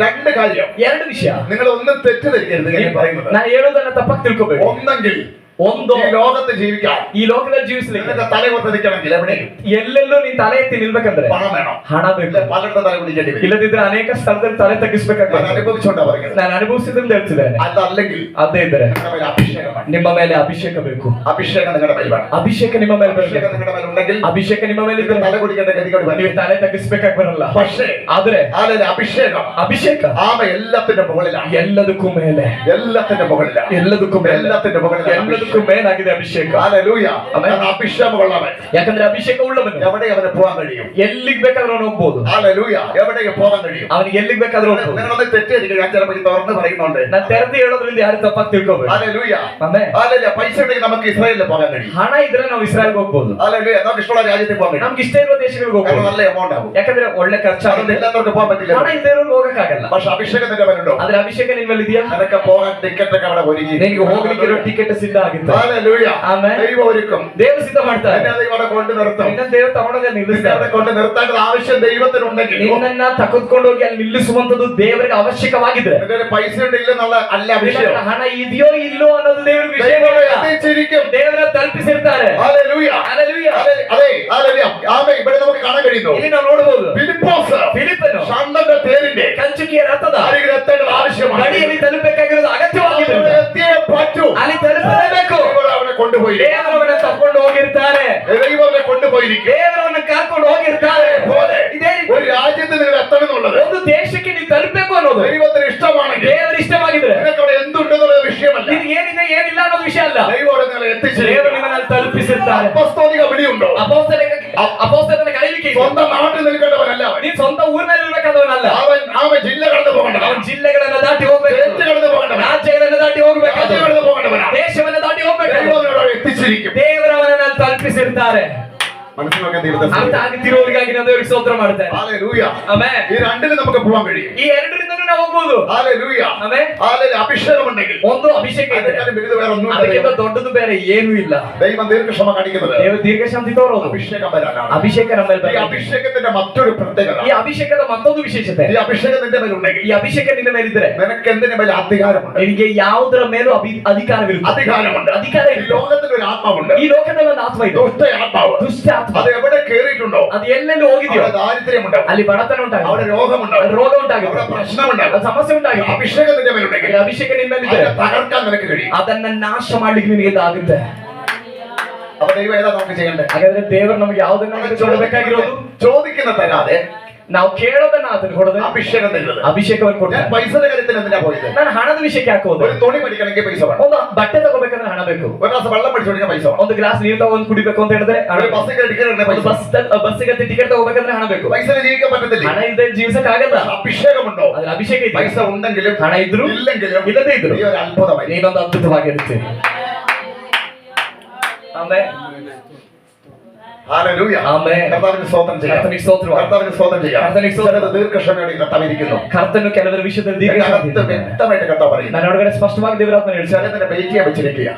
രണ്ട് കാര്യം. ಎರಡು ವಿಷಯ. നിങ്ങൾ ഒന്നും തെറ്റിദ്ധരിക്കരുത് ഞാൻ പറയുന്നത്. ನಾನು ಹೇಳೋದನ್ನ ತಪ್ಪಾಗಿ ತಿಳ್ಕೊಬೇಡಿ. ഒന്നെങ്കിൽ ಒಂದು ഈ ലോകത്ത് ജീവിക്കാൻ ಈ ಲೋಕದಲ್ಲಿ ಜೀವಿಸಲಿಕ್ಕೆ നിനക്ക് തലകൊത്ത് നിൽക്കണമെങ്കിൽ എവിടെയും ಎಲ್ಲೆಲ್ಲೂ ನೀನ್ ತಲೆ ಎತ್ತಿ ನಿಲ್ಬೇಕಂದ್ರೆ പണം വേണം. ಹಣ ಬೇಕು. പലരുടെ തല കുടിക്കേണ്ടി വരും. ಇಲ್ಲದಿದ್ರೆ ಅನೇಕ ಸ್ಥಳದಲ್ಲಿ ತಲೆ ഞാൻ ತಗ್ಗಿಸ್ಬೇಕಾಗ್ತದೆ. അനുഭവിച്ചുകൊണ്ടാ പറയുന്നത്. ನಾನು ಅನುಭವಿಸಿದ್ರಿಂದ ಹೇಳ್ತಿದ್ದೇನೆ. അതല്ലെങ്കിൽ ಅದೇ ಇದ್ರೆ നിങ്ങളുടെ മേൽ അഭിഷേകമാണ്. ನಿಮ್ಮ ಮೇಲೆ ಅಭಿಷೇಕ ಬೇಕು. അഭിഷേകം നിങ്ങളുടെ മേൽ വേണം. ಅಭಿಷೇಕ ನಿಮ್ಮ ಮೇಲೆ അഭിഷേകം ಬರಬೇಕು. നിങ്ങളുടെ മേൽ ഉണ്ടെങ്കിൽ ಅಭಿಷೇಕ ನಿಮ್ಮ ಮೇಲೆ നിങ്ങൾ ಇದ್ರೆ തല കുടിക്കേണ്ട ഗതികേട് ನೀವು വരും. ತಲೆ ತಗ್ಗಿಸ್ಬೇಕಾಗಿ ಬರಲ್ಲ. പക്ഷേ ಆದ್ರೆ അഭിഷേകം ಅಭಿಷೇಕ ആമ ಎಲ್ಲത്തിന്റെ മുകളിലാണ്. ಎಲ್ಲದಕ್ಕೂ ಮೇಲೆ എല്ലാത്തിന്റെ മുകളിലാണ്. ಎಲ್ಲದಕ್ಕೂ ಮೇಲೆ എല്ലാത്തിന്റെ മുകളിലാണ്. ಎಲ್ಲದಕ್ಕೂ ಮೇಲಾಗಿದೆ ಅಭಿಷೇಕ. ഹല്ലേലൂയ. ആമേൻ. ഞാൻ അഭിഷേകം ഉള്ളവൻ ಯಾಕಂದ್ರೆ ಅಭಿಷೇಕ ಉಳ್ಳವನು എവിടെ അവന് പോകാൻ കഴിയും? ಎಲ್ಲಿಗೆ ಬೇಕಾದ್ರೂ ಅವನು ಹೋಗ್ಬೋದು. ഹല്ലേലൂയ. എവിടേക്ക് പോകാൻ കഴിയും? ಅವನಿಗೆ ಎಲ್ಲಿಗೆ ಬೇಕಾದ್ರೂ ಹೋಗ್ಬೋದು. നിങ്ങളൊന്ന് തെറ്റിദ്ധരിക്കുക. ഞാൻ ചിലപ്പോൾ തുറന്ന് പറയുന്നുണ്ട്. ನಾನು ತೆರೆದು ಹೇಳೋದ್ರಿಂದ ಯಾರು ತಪ್ಪಾಗಿ ತಿಳ್ಕೊಬೇಡಿ. ഹല്ലേലൂയ. ಆಮೇನ್. ഹല്ലേലൂയ. പൈസ ഉണ്ടെങ്കിൽ നമുക്ക് ഇസ്രായേലിൽ പോകാൻ കഴിയും. ಹಣ ಇದ್ರೆ ನಾವು ಇಸ್ರಾಯಲ್ಗೆ ಹೋಗ್ಬೋದು. ഹല്ലേലൂയ. നമുക്ക് ഇഷ്ടമുള്ള രാജ്യത്തിൽ പോകാൻ കഴിയും. ನಮ್ಗೆ ಇಷ್ಟ ಇರುವ ದೇಶಗಳಿಗೆ കാരണം ಹೋಗ್ಬೋದು. നല്ല എമൗണ്ട് ആകും. ಯಾಕಂದ್ರೆ ಒಳ್ಳೆ അതുകൊണ്ട് ಖರ್ಚಾಗುತ್ತೆ. എല്ലാവർക്കും പോകാൻ പറ്റില്ല. ಹಣ ಇಲ್ಲದೆ ಇರೋರು ಹೋಗಕ್ಕಾಗಲ್ಲ. പക്ഷെ അഭിഷേകത്തിന്റെ മേലുണ്ടോ? ಆದ್ರೆ ಅಭಿಷೇಕ ನಿನ್ ಮೇಲೆ ಇದೆಯಾ? അതൊക്കെ പോകാൻ ടിക്കറ്റ് ഒക്കെ അവിടെ ഒരുങ്ങി. ನಿನಗೆ ಹೋಗ್ಲಿಕ್ಕೆ ಇರೋ ಟಿಕೆಟ್ ಸಿದ್ಧ ಆಗುತ್ತೆ. ഹല്ലേലൂയ. ಆಮೇನ್. ദൈവം ഒരുക്കും. ದೇವರು ಸಿದ್ಧ ಮಾಡ್ತಾರೆ. എന്നെ ദൈവം അവിടെ കൊണ്ട് നിർത്തും. ನಿನ್ನ ದೇವರು ತಗೊಂಡೋಗಿ നിന്നെ ನಿಲ್ಲಿಸ್ತಾರೆ. അവിടെ കൊണ്ട് നിർത്തേണ്ടത് ആവശ്യം ദൈവത്തിനുണ്ടെങ്കിൽ ನಿನ್ನನ್ನ ತಗೊಂಡು ಹೋಗಿ ಅಲ್ಲಿ ನಿಲ್ಲಿಸುವಂತದ್ದು ದೇವರಿಗೆ ಅವಶ್ಯಕವಾಗಿದ್ರೆ നിന്റെ കയ്യിൽ പൈസ ഉണ്ടെങ്കിലെന്നുള്ള അല്ല വിഷയം. ನಿನ್ನ ಹಣ ಇದೆಯೋ ಇಲ್ಲೋ ಅನ್ನೋದು ದೇವರ ವಿಷಯ. ദൈവം എത്തിച്ചിരിക്കും. ದೇವರ ತಲುಪಿಸಿರ್ತಾರೆ. ഹല്ലേലൂയ. ഹല്ലേലൂയ. അതെ ഹല്ലേലൂയ. ആമേൻ. ഇവിടെ നമുക്ക് കാണാൻ കഴിയുന്നു. ಇಲ್ಲಿ ನಾವು ನೋಡಬಹುದು ഫിലിപ്പോസ് ಫಿಲಿಪ್ಪನು ഷണ്ടന്റെ തേരിന്റെ ಕಂಚುಕಿಯ ರಥದ അരികിൽ എത്തേണ്ടത് ആവശ്യമാണ്. ಗಡಿಯಲ್ಲಿ ತಲುಪಬೇಕಾಗಿರೋದು ಅಗತ್ಯವಾಗಿದೆ. അവിടെ എത്തിയേ പറ്റൂ. ಅಲ್ಲಿ ತಲುಪಲೇಬೇಕು. ദൈവം അവനെ കൊണ്ടുപോയി. ದೇವರವನ್ನ ತಕೊಂಡು ಹೋಗಿರ್ತಾರೆ. ദൈവം അവനെ കൊണ്ടുപോയിരിക്കും. ದೇವರವನ್ನ ಕರ್ಕೊಂಡು ಹೋಗಿರ್ತಾರೆ. പോലെ ಇದೇ ರೀತಿ ഒരു രാജ്യത്ത് നിങ്ങൾ എത്തണം എന്നുള്ളത് ಒಂದು ದೇಶಕ್ಕೆ ನೀವು ತಲುಪಬೇಕು ಅನ್ನೋದು ദൈവത്തിന് ഇഷ്ടമാണെങ്കിൽ ದೇವರ ಇಷ್ಟವಾಗಿದ್ರೆ നിനക്ക് അവിടെ എന്തുണ്ടെന്നുള്ള വിഷയമല്ല. ನಿನಗೆ ಏನಿದೆ ಏನಿಲ್ಲ ಅನ್ನೋದು ವಿಷಯ ಅಲ್ಲ. ദൈവം അവിടെ നിങ്ങളെ എത്തിച്ചു. ದೇವರು ನಿಮ್ಮನ್ನ ತಲುಪಿಸಿರ್ತಾರೆ. അപ്പസ്തോലിക വിളിയുണ്ടോ? ಅಪೊಸ್ತಲನ ಕರೆಯುವಿಕೆ ಇದೆ. സ്വന്തം നാട്ടിൽ നിൽക്കേണ്ടവനല്ല അവൻ. ನೀನು ಸ್ವಂತ ಊರಿನಲ್ಲಿ ಇರಬೇಕಾದವನಲ್ಲ. അവൻ ജില്ല കടന്നു പോകേണ്ടവൻ. ಅವನು ಜಿಲ್ಲೆಗಳನ್ನ ದಾಟಿ ಹೋಗ್ಬೇಕು. സ്റ്റേറ്റ് കടന്നു പോകേണ്ടവൻ. ರಾಜ್ಯಗಳನ್ನ ದಾಟಿ ಹೋಗ್ಬೇಕು. രാജ്യം കടന്നു പോകേണ്ടവനാ. ದೇಶವನ್ನ ದಾಟಿ ಹೋಗ್ಬೇಕು. ദൈവം നിങ്ങളെ അവിടെ എത്തിച്ചിരിക്കും. ದೇವರವನ್ನ ತಲುಪಿಸಿರ್ತಾರೆ. മനസ്സിലാക്കാൻ ദൈവത്തെ ಅರ್ಥ ಆಗುತ್ತಿರೋರಿಗಾಗಿ ನಾನು ದೇವರಿಗೆ ಸ್ತೋತ್ರ ಮಾಡ್ತೇನೆ. ഹല്ലേലൂയ. ಆಮೆನ್. ഈ രണ്ടിലും നമുക്ക് പോകാൻ കഴിയും. ಈ ಎರಡರಿಂದನೂ ನಾವು ಹೋಗ್ಬೋದು. ഹല്ലേലൂയ. ಆಮೆನ್. ഹല്ലേലൂയ. അഭിഷേകം ഉണ്ടെങ്കിൽ ಒಂದು ಅಭಿಷೇಕ ಇದೆ. അതിനേക്കാളും വലുത് വേറെ ഒന്നും ಅದಕ್ಕಿಂತ ದೊಡ್ಡದು ಬೇರೆ ಏನೂ ಇಲ್ಲ. ദൈവം ദീർഘക്ഷമ കാണിക്കുന്നത് ದೇವರು ದೀರ್ಘಶಾಂತಿ ತೋರೋದು. അഭിഷേകം വരാനാണ്. ಅಭಿಷೇಕ ನಮ್ಮ ಮೇಲೆ ഈ ಬರಬೇಕು. അഭിഷേകത്തിന്റെ മറ്റൊരു പ്രത്യേകത, ಈ ಅಭಿಷೇಕದ ಮತ್ತೊಂದು ವಿಶೇಷತೆ, ഈ അഭിഷേകം നിന്റെ മേലുണ്ടെങ്കിൽ ಈ ಅಭಿಷೇಕ ನಿನ್ನ ಮೇಲಿದ್ರೆ നിനക്ക് എന്തിനു മേൽ അധികാരമുണ്ട്. ನಿನಗೆ ಯಾವುದರ ಮೇಲೂ ಅಧಿಕಾರವಿರುತ್ತೆ. അധികാരമുണ്ട്. ಅಧಿಕಾರ ഈ ಇದೆ. ലോകത്തിൽ ഒരു ആത്മാവുണ്ട്. ಈ ಲೋಕದಲ್ಲಿ ಒಂದು ಆತ್ಮ ಇದೆ. ദുഷ്ട ആത്മാവ്. ದುಷ್ಟ ಆತ್ಮ. അത് എവിടെ കേറിയിട്ടുണ്ടോ ಅದು ಎಲ್ಲೆಲ್ಲಿ ಹೋಗಿದೆಯೋ അവിടെ ദാരിദ്ര്യമുണ്ടാവും. ಅಲ್ಲಿ ಬಡತನ അവിടെ ಉಂಟಾಗುತ್ತೆ. രോഗമുണ്ടാവും. ಅಲ್ಲಿ ರೋಗ ಉಂಟಾಗುತ್ತೆ. അവിടെ പ്രശ്നമുണ്ടാവും. ಅಲ್ಲಿ ಸಮಸ್ಯೆ ಉಂಟಾಗುತ್ತೆ. അഭിഷേകം നിന്റെ മേലുണ്ടെങ്കിൽ ಈ ಅಭಿಷೇಕ ನಿನ್ನ ಮೇಲಿದ್ರೆ അതിനെ തകർക്കാൻ നിനക്ക് കഴിയും. ಅದನ್ನ ನಾಶ ಮಾಡ್ಲಿಕ್ಕೆ ನಿನಗೆ ಇದಾಗುತ್ತೆ. അപ്പൊ ദൈവം ഏതാ നമുക്ക് ചെയ്യേണ്ടത്? ಹಾಗಾದ್ರೆ ದೇವರು ನಮಗೆ ಯಾವುದನ್ನ ಕೊಡಬೇಕಾಗಿರೋದು? ചോദിക്കുന്ന തരാതെ ನಾವು ಕೇಳೋದನ್ನ ಅದನ್ನ ಕೊಡದೆ അഭിഷേകം തരുന്നത്. ಅಭಿಷೇಕವನ್ನು ഞാൻ ಕೊಡ್ತಾರೆ. പൈസയുടെ കാര്യത്തിൽ എന്തിനാ പോയത്? ನಾನು ಹಣದ ವಿಷಯಕ್ಕೆ ಹಾಕೋದು. ഒരു തുണി മേടിക്കണമെങ്കിൽ പൈസ വേണം. ಒಂದು ಬಟ್ಟೆ ತಗೋಬೇಕಂದ್ರೆ ಹಣ ಬೇಕು. ഒരു ഗ്ലാസ് വെള്ളം മേടിച്ചു കൊടുക്കാൻ പൈസ വേണം. ಒಂದು ಗ್ಲಾಸ್ ನೀರು ತಗೊಂಡು ಕುಡಿಬೇಕು ಅಂತ ಹೇಳಿದ್ರೆ ಹಣ ഒരു ಬೇಕು. ബസ്സിൽ ടിക്കറ്റ് എടുക്കണേ ಒಂದು പൈസ. ಬಸ್ಸಿಗೆ ಟಿಕೆಟ್ ತಗೋಬೇಕಂದ್ರೆ ಹಣ ಬೇಕು. പൈസ ജീവിക്കാൻ പറ്റത്തില്ല. ಹಣ ಇಲ್ಲದೆ ಜೀವಿಸಕ್ಕಾಗಲ್ಲ. അഭിഷേകമുണ്ടോ? ಅದ್ರ ಅಭಿಷೇಕ ಇದೆ. പൈസ ഉണ്ടെങ്കിലും ಹಣ ಇದ್ರು ഇല്ലെങ്കിലും ಇಲ್ಲದೆ ಇದ್ರು ഈ ഒരു അത്ഭുതമായി. ನೀನೊಂದು ಅದ್ಭುತವಾಗಿರುತ್ತೆ. ಆಮೇಲೆ ഹല്ലേലൂയ. ആമേൻ. കർത്താവിന് സ്തോത്രം ചെയ്യാം. കർത്താവിന് സ്തോത്രം. കർത്താവിന് സ്തോത്രം ചെയ്യാം. കർത്താവിന് സ്തോത്രം. ചിലത് ദീർഘക്ഷമയോടെ കർത്താവ് ഇരിക്കുന്നു. ಕರ್ತನು ಕೆಲವರ ವಿಷಯದಲ್ಲಿ ದೀರ್ಘಶಾಂತಿ ഇതിനകത്ത് ಇದೆ. വ്യക്തമായിട്ട് കർത്താവ് പറയുന്നു. ನಾನು ಒಳಗಡೆ ಸ್ಪಷ್ಟವಾಗಿ ದೇವರಾತ್ಮ ಹೇಳ್ತಾರೆ. ചിലതിനെ വെയിറ്റ് ചെയ്യാൻ വെച്ചിരിക്കുക.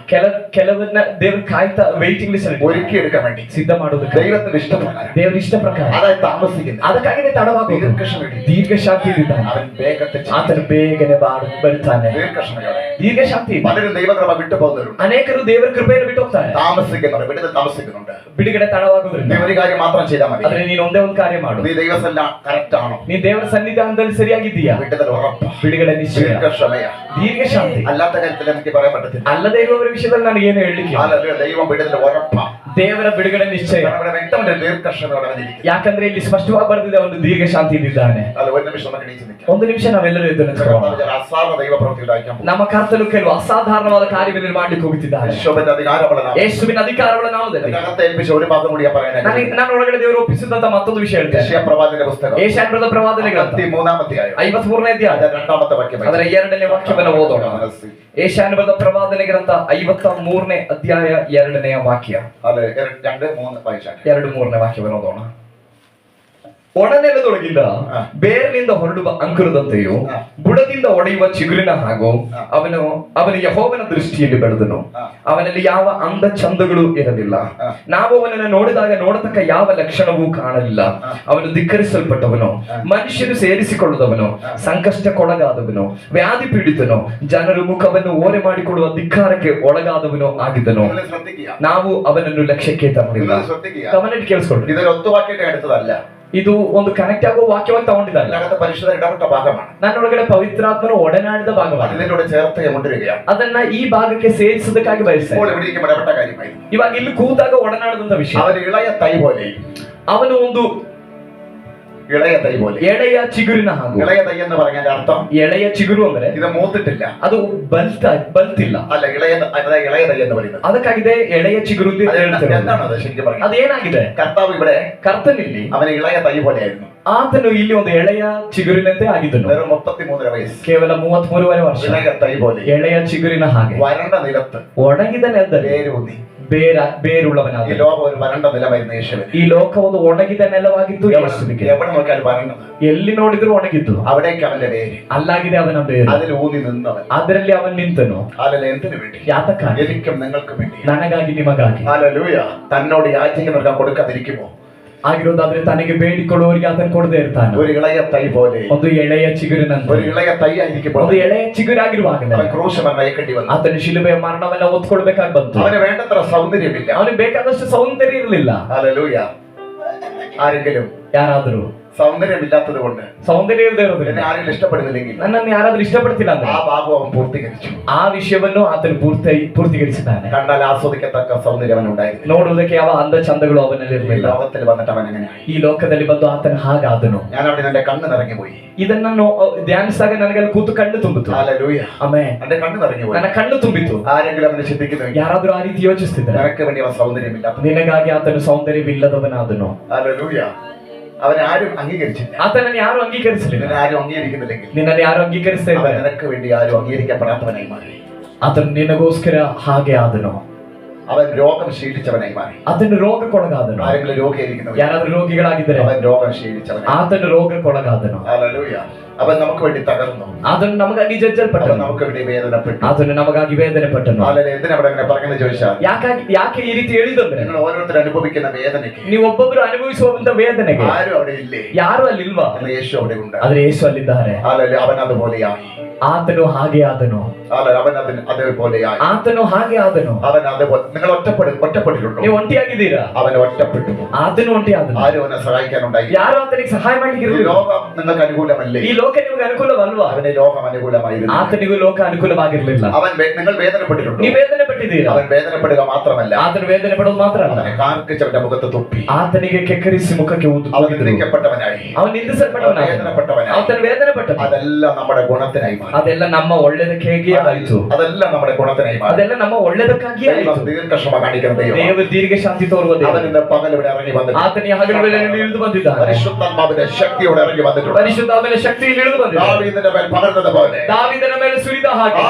ಕೆಲವನ್ನ ದೇವರು ಕಾಯ್ತಾ ವೇಟಿಂಗ್ ಲಿಸ್ಟ್ ಅಲ್ಲಿ ഒരുക്കിയെടുക്കാൻ വേണ്ടി ಸಿದ್ಧ ಮಾಡೋದಕ್ಕೆ ദൈവത്തിന്റെ ഇഷ്ടപ്രകാരം ದೇವರ ಇಷ್ಟ ಪ್ರಕಾರ അതായത് താമസിക്കുന്നത് ಅದಕ್ಕಾಗಿನೇ ತಡವಾಗೋದು. ദീർഘക്ഷമയോടെ ದೀರ್ಘಶಾಂತಿ ಇದ್ದಾನೆ. അവൻ വേഗത്തിൽ ಆತನು ಬೇಗನೆ ಬರುತ್ತಾನೆ. ദീർഘക്ഷമയോടെ ದೀರ್ಘಶಾಂತಿ ಇದೆ. പലരും ദൈവകൃപ വിട്ടു പോകുന്നവരുണ്ട്. ಅನೇಕರು ದೇವರ ಕೃಪೆಯನ್ನು ಬಿಟ್ಟು ಹೋಗ್ತಾರೆ. താമസിക്കുന്നുണ്ട്. വിടുതൽ താമസിക്കുന്നുണ്ട്. ಬಿಡುಗಡೆ ತಡವಾಗುವುದಿಲ್ಲ. നീ ഒരു കാര്യം മാത്രം ചെയ്താൽ മതി. ಆದ್ರೆ ನೀನು ಒಂದೇ ಒಂದು ಕಾರ್ಯ ಮಾಡು. നീ ദൈവസെല്ലാം കറക്റ്റ് ആണോ? ನೀ ದೇವರ ಸನ್ನಿಧಾನದಲ್ಲಿ ಸರಿಯಾಗಿದ್ದೀಯಾ? വിടുതൽ ഉറപ്പ്. ಬಿಡುಗಡೆ ನಿಶ್ಚಯ. ദീർഘക്ഷമയ. ದೀರ್ಘಶಾಂತಿ. അല്ലാത്ത കാര്യത്തിൽ എനിക്ക് പറയാൻ പറ്റത്തില്ല. ಅಲ್ಲದೆ ಇರುವವರ ವಿಷಯದಲ್ಲಿ ನನಗೇನು ಹೇಳಲಿಕ್ಕೆ. ഹല്ലേലൂയ. ദൈവം വിടുതൽ ഉറപ്പാ. ದೇವರ ಬಿಡುಗಡೆ ನಿಶ್ಚಯ. നമ്മുടെ വ്യക്തമായ ദീർഘക്ഷമയോടെ അവനിരിക്കും. ಯಾಕಂದ್ರೆ ಇಲ್ಲಿ ಸ್ಪಷ್ಟವಾಗಿ ಬರೆದಿದೆ ಒಂದು ದೀರ್ಘಶಾಂತಿ ಇದ್ದಾನೆ. അല്ല, ഒരു നിമിഷം നമുക്ക് എണീറ്റ് നിൽക്കാം. ಒಂದು ನಿಮಿಷ ನಾವೆಲ್ಲರೂ ಎದ್ದು ನಿಂತ್ಕೊಳ್ಳೋಣ. അസാധാരണ ദൈവ പ്രവൃത്തികൾ അയക്കാൻ പോകും. ನಮ್ಮ ಕರ್ತನು ಕೆಲವು ಅಸಾಧಾರಣವಾದ ಕಾರ್ಯಗಳನ್ನು ಮಾಡ್ಲಿಕ್ಕೆ ಹೋಗುತ್ತಿದ್ದಾನೆ. യേശുവിന്റെ അധികാരമുള്ള നാമം. ಯೇಸುವಿನ ಅಧಿಕಾರಗಳ ನಾಮದಲ್ಲಿ ഇതിനകത്ത് ഏൽപ്പിച്ച ഒരു ഭാഗം കൂടി ഞാൻ പറയാനായി. ನಾನು ಒಳಗಡೆ ದೇವರು ಒಪ್ಪಿಸಿದಂತ ಮತ್ತೊಂದು ವಿಷಯ ಹೇಳ್ತೇನೆ. യെശയ്യാ പ്രവാചകന്റെ പുസ്തകം ಯೆಶಾಯನ ಪ್ರವಾದನೆ ಗ್ರಂಥ 53-ാം അധ്യായം 53ನೇ ಅಧ್ಯಾಯ അതിന്റെ രണ്ടാമത്തെ വാക്യം ಅದರ 2ನೇ ವಾಕ್ಯವನ್ನು ಓದೋಣ. ಯೆಶಾಯನ ಪ್ರವಾದನೆ ಗ್ರಂಥ 53ನೇ ಅಧ್ಯಾಯ 2ನೇ ವಾಕ್ಯ. അല്ലെ 2-3 വായിച്ചാൽ 2-3ನೇ ವಾಕ್ಯವನ್ನು ಓದೋಣ. ಒಣನೆಲದೊಳಗಿಂದ ಬೇರಿನಿಂದ ಹೊರಡುವ ಅಂಕುರದಂತೆಯೂ ಬುಡದಿಂದ ಒಡೆಯುವ ಚಿಗುರಿನ ಹಾಗೂ ಅವನು ಯೆಹೋವನ ದೃಷ್ಟಿಯಲ್ಲಿ ಬೆಳೆದನು. ಅವನಲ್ಲಿ ಯಾವ ಅಂದ ಚಂದಗಳು ಇರಲಿಲ್ಲ. ನಾವು ಅವನನ್ನು ನೋಡಿದಾಗ ನೋಡತಕ್ಕ ಯಾವ ಲಕ್ಷಣವೂ ಕಾಣಲಿಲ್ಲ. ಅವನು ಧಿಕ್ಕರಿಸಲ್ಪಟ್ಟವನು, ಮನುಷ್ಯರು ಸೇರಿಸಿಕೊಳ್ಳುವವನು, ಸಂಕಷ್ಟಕ್ಕೊಳಗಾದವನು, ವ್ಯಾಧಿ ಪೀಡಿತನು, ಜನರು ಮುಖವನ್ನು ಓರೆ ಮಾಡಿಕೊಳ್ಳುವ ಧಿಕ್ಕಾರಕ್ಕೆ ಒಳಗಾದವನು ಆಗಿದ್ದನು. ನಾವು ಅವನನ್ನು ಲಕ್ಷ್ಯಕ್ಕೆ ತರಲಿಲ್ಲ. ಗಮನಿಟ್ಟು ಕೇಳಿಸ್ಕೊಳ್ರಿ, ಇದರ ഒത്തു വാക്യമായിട്ട് എടുത്തതല്ല. ಇದು ಒಂದು ಕನೆಕ್ಟ್ ಆಗುವ ವಾಕ್ಯವಾಗಿ ತಗೊಂಡಿದ್ದಾರೆ. ഇതിനകത്ത് പരിശുദ്ധ ഇടപെട്ട ഭാഗമാണ്. ನನ್ನೊಳಗಡೆ ಪವಿತ್ರಾತ್ಮನು ಒಡನಾಡಿದ ಭಾಗമാണ്. ഇതിനോട് ചേർത്ത് കൊണ്ടിരിക്കുകയാണ്. ಅದನ್ನ ಈ ಭಾಗಕ್ಕೆ ಸೇರಿಸೋದಕ್ಕಾಗಿ ಬಯಸ್ತೇನೆ. ഇപ്പോൾ ഇവിടെ ഇരിക്കുമ്പോൾ ഇടപെട്ട കാര്യമായിരുന്നു. ಇವಾಗ ಇಲ್ಲಿ ಕೂತಾಗ ಒಡನಾಡದಂತ ವಿಷಯ. അവൻ ഇളയ തൈ പോലെ, ಅವನು ಒಂದು ഇളയ തൈ പോലെ, ಎಳೆಯ ಚಿಗುರಿನ ಹಾಗೂ. ഇളയ തൈ എന്ന് പറഞ്ഞാൽ അർത്ഥം ಎಳೆಯ ಚಿಗುರು ಅಂದ್ರೆ ഇത് മൂത്തിട്ടില്ല, ಅದು ಬಲ್ತಿಲ್ಲ. അല്ല ഇളയ തൈ എന്ന് പറയുന്നത് ಅದಕ್ಕಾಗಿದೆ ಎಳೆಯ ಚಿಗುರು ಅಂತ ಹೇಳ್ತಾರೆ. എന്താണത് ശരിക്കും പറഞ്ഞാൽ? ಅದೇನಾಗಿದೆ? കർത്താവ് ഇവിടെ ಕರ್ತನಿಲ್ಲಿ അവന് ഇളയ തൈ പോലെയായിരുന്നു. ಆತನು ಇಲ್ಲಿ ಒಂದು ಎಳೆಯ ಚಿಗುರಿನಂತೆ ಆಗಿದ್ದನು. വെറും 33 ವಯಸ್ಸು, ಕೇವಲ 33 ವರ್ಷ. ഇളയ തൈ പോലെ, ಎಳೆಯ ಚಿಗುರಿನ ಹಾಗೆ, വരണ്ട നിലത്ത് ಒಣಗಿದ ನೆಲದಲ್ಲಿ വേരൂന്നി. ಬೇರುಳ್ಳವನಾದ. ഈ ലോകം ഒരു വരണ്ട നിലമായിരുന്നു യേശുവിന്. ಈ ಲೋಕ ಒಂದು ಒಣಗಿದ ನೆಲವಾಗಿತ್ತು ಯೇಸುವಿಗೆ. എവിടെ നോക്കിയാൽ വരണ്ടത്, ಎಲ್ಲಿ ನೋಡಿದ್ರು ಒಣಗಿದ್ದು. അവിടേക്ക് അവന്റെ വേര്, ಅಲ್ಲಾಗಿದೆ ಅವನ ಬೇರು. അതിൽ ഊന്നി നിന്നവൻ. ಅದರಲ್ಲಿ ಅವನು ನಿಂತನು. അതിൽ എന്തിനു വേണ്ടി? ಯಾತಕ್ಕಾಗಿ? എനിക്കും നിങ്ങൾക്കും വേണ്ടി. ನನಗಾಗಿ ನಿಮಗಾಗಿ. ഹല്ലേലൂയ. തന്നോട് യാചിക്കുന്നവർക്ക് കൊടുക്കാതിരിക്കുമോ? ಆಗಿರೋದಾದ್ರೆ ತನಗೆ ಬೇಡಿಕೊಳ್ಳುವವರಿಗೆ ಆತನು ಕೊಡದೇ ಇರ್ತಾನೆ. ഒരു ഇളയ തൈ പോലെ, ಒಂದು ಎಳೆಯ ಚಿಗುರಿನಂತೆ. ഒരു ഇളയ തൈ ആയിരിക്കുമ്പോൾ ಒಂದು ಎಳೆಯ ಚಿಗುರಾಗಿರುವಾಗಲೇ അവൻ ക്രൂശമരണം ഏൽക്കേണ്ടി വന്നു. ಆತನ ಶಿಲುಬೆಯ ಮರಣವನ್ನ ಒತ್ಕೊಳ್ಬೇಕಾಗಿ ಬಂತು. അവന് വേണ്ടത്ര സൗന്ദര്യമില്ല, ಅವನಿಗೆ ಬೇಕಾದಷ್ಟು ಸೌಂದರ್ಯ ಇರಲಿಲ್ಲ. ഹല്ലേലൂയ. ആരെങ്കിലും ಯಾರಾದ್ರೂ സൗന്ദര്യമില്ലാത്തത് കൊണ്ട്, ಸೌಂದರ್ಯ ಇಲ್ಲದೆ ಇರೋದ್ರಿಂದ, എന്നെ ആരെങ്കിലും ഇഷ്ടപ്പെടുന്നില്ലെങ്കിൽ ನನ್ನನ್ನು ಯಾರಾದ್ರೂ ಇಷ್ಟಪಡ್ತಿಲ್ಲ ಅಂದ್ರೆ ആ ഭാഗം അവൻ പൂർത്തീകരിച്ചു. ಆ ವಿಷಯವನ್ನು ಆತನು ಪೂರ್ತಿಗೊಳಿಸಿದ್ದಾನೆ. കണ്ടാൽ ആസ്വദിക്കത്തക്ക സൗന്ദര്യം അവൻ ഉണ്ടായിരുന്നു. ನೋಡುವುದಕ್ಕೆ ಯಾವ ಅಂದ ಚಂದಗಳು ಅವನಲ್ಲಿ ഈ ಇರಲಿಲ್ಲ. ലോകത്തിൽ വന്നിട്ട് അവൻ എങ്ങനെയായി? ಈ ಲೋಕದಲ್ಲಿ ಬಂದು ಆತನ ಹಾಗಾದನು. ഞാൻ അവിടെ എന്റെ കണ്ണ് നിറഞ്ഞു പോയി. ಇದನ್ನ ಧ್ಯಾನಿಸಿದಾಗ ನನಗೆ ಅಲ್ಲಿ ಕೂತು ಕಣ್ಣು ತುಂಬಿತು. ഹല്ലേലൂയ. ಆಮೆನ್. എന്റെ കണ്ണ് നിറഞ്ഞു പോയി. ನನ್ನ ಕಣ್ಣು ತುಂಬಿತು. ആരെങ്കിലും അവനെ ചിന്തിക്കുന്നുവെങ്കിൽ ಯಾರಾದ್ರೂ ಆ ರೀತಿ ಯೋಚಿಸ್ತಿದ್ದಾರೆ, നിനക്ക് വേണ്ടി അവൻ സൗന്ദര്യമില്ലാത്ത. ನಿನಗಾಗಿ ಆತನು ಸೌಂದರ್ಯವಿಲ್ಲದವನಾದನು. ഹല്ലേലൂയ. അവൻ ആരും അംഗീകരിച്ചില്ല. ಆತನನ್ನು ಯಾರು ಅಂಗೀಕರಿಸಲಿಲ್ಲ. നിന്നെ ആരും അംഗീകരിക്കുന്നില്ലെങ്കിൽ ನಿನ್ನನ್ನು ಯಾರು ಅಂಗೀಕರಿಸ್ತಾ അവൻ ಇದ್ದಾರೆ, നിനക്ക് വേണ്ടി ആരും അംഗീകരിക്കപ്പെടാത്തവനായി മാറി. ಆತನು ನಿನಗೋಸ್ಕರ ಹಾಗೆ ಆದನು. അവൻ രോഗം ശീലിച്ചവനായി മാറി. ಆತನು ರೋಗಕ್ಕೊಳಗಾದನು. ആരെങ്കിലും രോഗിയായിരിക്കുന്നവൻ, ಯಾರಾದ್ರೂ ರೋಗಿಗಳಾಗಿದ್ದರೆ അവൻ രോഗം ശീലിച്ചവനായി. ಆತನು ರೋಗಕ್ಕೊಳಗಾದನು. ഹല്ലേലൂയ. അവൻ നമുക്ക് വേണ്ടി തകർന്നു. ಆತನು ನಮಗಾಗಿ അവൻ ಜಜ್ಜಲ್ಪಟ್ಟನು. നമുക്ക് വേണ്ടി വേദനപ്പെട്ടു. ಆತನು ನಮಗಾಗಿ ವೇದನೆ ಪಟ್ಟನು. ഹല്ലേലൂയ. എന്തിനാ അവിടെ അങ്ങനെ പറഞ്ഞെന്ന് ചോദിച്ചാൽ, ಯಾಕೆ ಈ ರೀತಿ ಹೇಳಿದಂದ್ರೆ, നിങ്ങൾ ഓരോരുത്തരും അനുഭവിക്കുന്ന വേദനയ്ക്ക് ನೀವು ಒಬ್ಬೊಬ್ರು ಅನುಭವಿಸುವಂತ ವೇದನೆಗೆ ആരും അവിടെ ഇല്ലേ? ಯಾರು ಅಲ್ಲಿಲ್ವಾ? എന്നാൽ യേശു അവിടെ ഉണ്ട്. ಆದ್ರೆ ಯೇಸು ಅಲ್ಲಿದ್ದಾರೆ. ഹല്ലേലൂയ. അവൻ അതുപോലെയായി. ಆತನು ಹಾಗೆ ಆದನು. ഹല്ലേലൂയ. അവൻ അതേപോലെയായി. ಆತನು ಹಾಗೆ ಆದನು. അവൻ അതുപോലെ. നിങ്ങൾ ഒറ്റപ്പെട്ടിട്ടുണ്ടോ? ನೀವು ಒಂಟಿಯಾಗಿದ್ದೀರಾ? അവൻ ഒറ്റപ്പെട്ടു. ಆತನು ಒಂಟಿ ಆದನು. ആരും അവനെ സഹായിക്കാനുണ്ടായി. ಯಾರು ಆತನಿಗೆ ಸಹಾಯ ಮಾಡ್ಲಿಕ್ಕೆ ഈ ಇರಲಿಲ್ಲ. ലോകം നിങ്ങൾക്ക് അനുകൂലമല്ലേ? ಈ ಲೋಕ ನಿಮಗೆ ಅನುಕೂಲವಲ್ವಾ? അവന് ലോകം അനുകൂലമായിരുന്നു. ಆತನಿಗೂ ಲೋಕ ಅನುಕೂಲವಾಗಿರ್ಲಿಲ್ಲ. നിങ്ങൾ വേദനപ്പെട്ടിട്ടുണ്ടോ? ನೀವು ವೇದನೆ ಪಟ್ಟಿದ್ದೀರಾ? അവൻ വേദനപ്പെടുക മാത്രമല്ല, ಆತನು ವೇದನೆ ಪಡೋದು ಮಾತ್ರ ಅಲ್ಲ, അവനെ കാർക്കിച്ചവന്റെ മുഖത്ത് തുപ്പി. ಆತನಿಗೆ ಕೆಕ್ಕರಿಸಿ ಮುಖಕ್ಕೆ അവൻ നിന്ദിക്കപ്പെട്ടവനായി. ಅವನು ನಿಂದಿಸಲ್ಪಟ್ಟವನಾಗಿ, വേദനപ്പെട്ടവനായി. ಆತನು ವೇದನೆ ಪಟ್ಟನು. അതെല്ലാം നമ്മുടെ ഗുണത്തിനായി മാറി. ಅದೆಲ್ಲ ನಮ್ಮ ಒಳ್ಳೆದಕ್ಕಾಗಿಯೇ ಆಯಿತು. അതെല്ലാം നമ്മുടെ ഗുണത്തിനായി മാറി. ಅದೆಲ್ಲ ನಮ್ಮ ಒಳ್ಳೆದಕ್ಕಾಗಿಯೇ ಆಯಿತು. ദീർഘക്ഷമ കാണിക്കുന്ന ദൈവം. ದೇವರು ದೀರ್ಘ ಶಾಂತಿ ತೋರುವ അവൻ ದೇವರು. ഇന്ന് പകൽ ഇവിടെ ഇറങ്ങി വന്നിട്ടുണ്ട്. ಆತನ ಹಗಲು ವೇಳೆಯಲ್ಲಿ ಇಳಿದು ಬಂದಿದ್ದಾನೆ. പരിശുദ്ധാത്മാവിന്റെ ശക്തിയോടെ ഇറങ്ങി വന്നിട്ടുണ്ട്. ಪರಿಶುದ್ಧಾತ್ಮನ ಶಕ್ತಿಯಲ್ಲಿ ಇಳಿದು ಬಂದಿದ್ದಾನೆ. ദാവീദിന്റെ മേൽ പകർന്നത് പോലെ ದಾವೀದನ ಮೇಲೆ ಸುರಿದ ಹಾಗೆ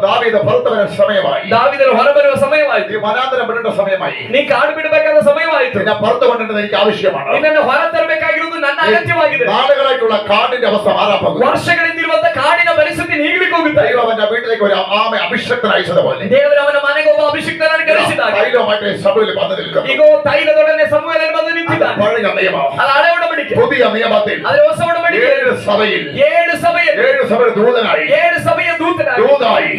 ദാവീദ് പുറത്തു വരാൻ സമയമായി. ದಾವೀದನು ಹೊರಬರುವ ಸಮಯವಾಯಿತು. ഈ വനാന്തരം വിടേണ്ട സമയമായി. ನೀ ಕಾಡು ಬಿಡಬೇಕಾದ ಸಮಯವಾಯಿತು. നിന്നെ പുറത്തു കൊണ്ടിരുന്നത് എനിക്ക് ആവശ്യമാണ്. ನಿನ್ನನ್ನು ಹೊರ ತರಬೇಕಾಗಿರುವುದು ನನ್ನ ಅಗತ್ಯವಾಗಿದೆ. നാളുകളായിട്ടുള്ള കാടിന്റെ അവസ്ഥ മാറാൻ പോകുന്നു. ವರ್ಷಗಳಿಂದಿರುವಂತ ಕಾಡಿನ ಪರಿಸ್ಥಿತಿ ನೀಗಲಿಕ್ಕೆ ಹೋಗುತ್ತೆ. ദൈവം അവന്റെ വീട്ടിലേക്ക് ഒരു ആമ അഭിഷക്തൻ അയച്ചതുപോലെ ದೇವರು ಅವನ ಮನೆಗೆ ಒಬ್ಬ ಅಭಿಷಿಕ್ತನನ್ನು ಕರೆಸಿದಾಗ തൈലമായിട്ട് സഭയിൽ വന്നു നിൽക്കുന്നു. ಈಗ ತೈಲದೊಡನೆ ಸಮೂಹದಲ್ಲಿ ಬಂದು ನಿಂತಿದ್ದಾನೆ. പഴയ നിയമം, ಅದು ಹಳೆ ಒಡಂಬಡಿಕೆ. പുതിയ നിയമത്തിൽ ಅದರ ಹೊಸ ಒಡಂಬಡಿಕೆ. 7 സഭയിൽ 7 ಸಭೆಯ ദൂതനായി, 7 ಸಭೆಯ ದೂತನಾಗಿ, ദൂതായി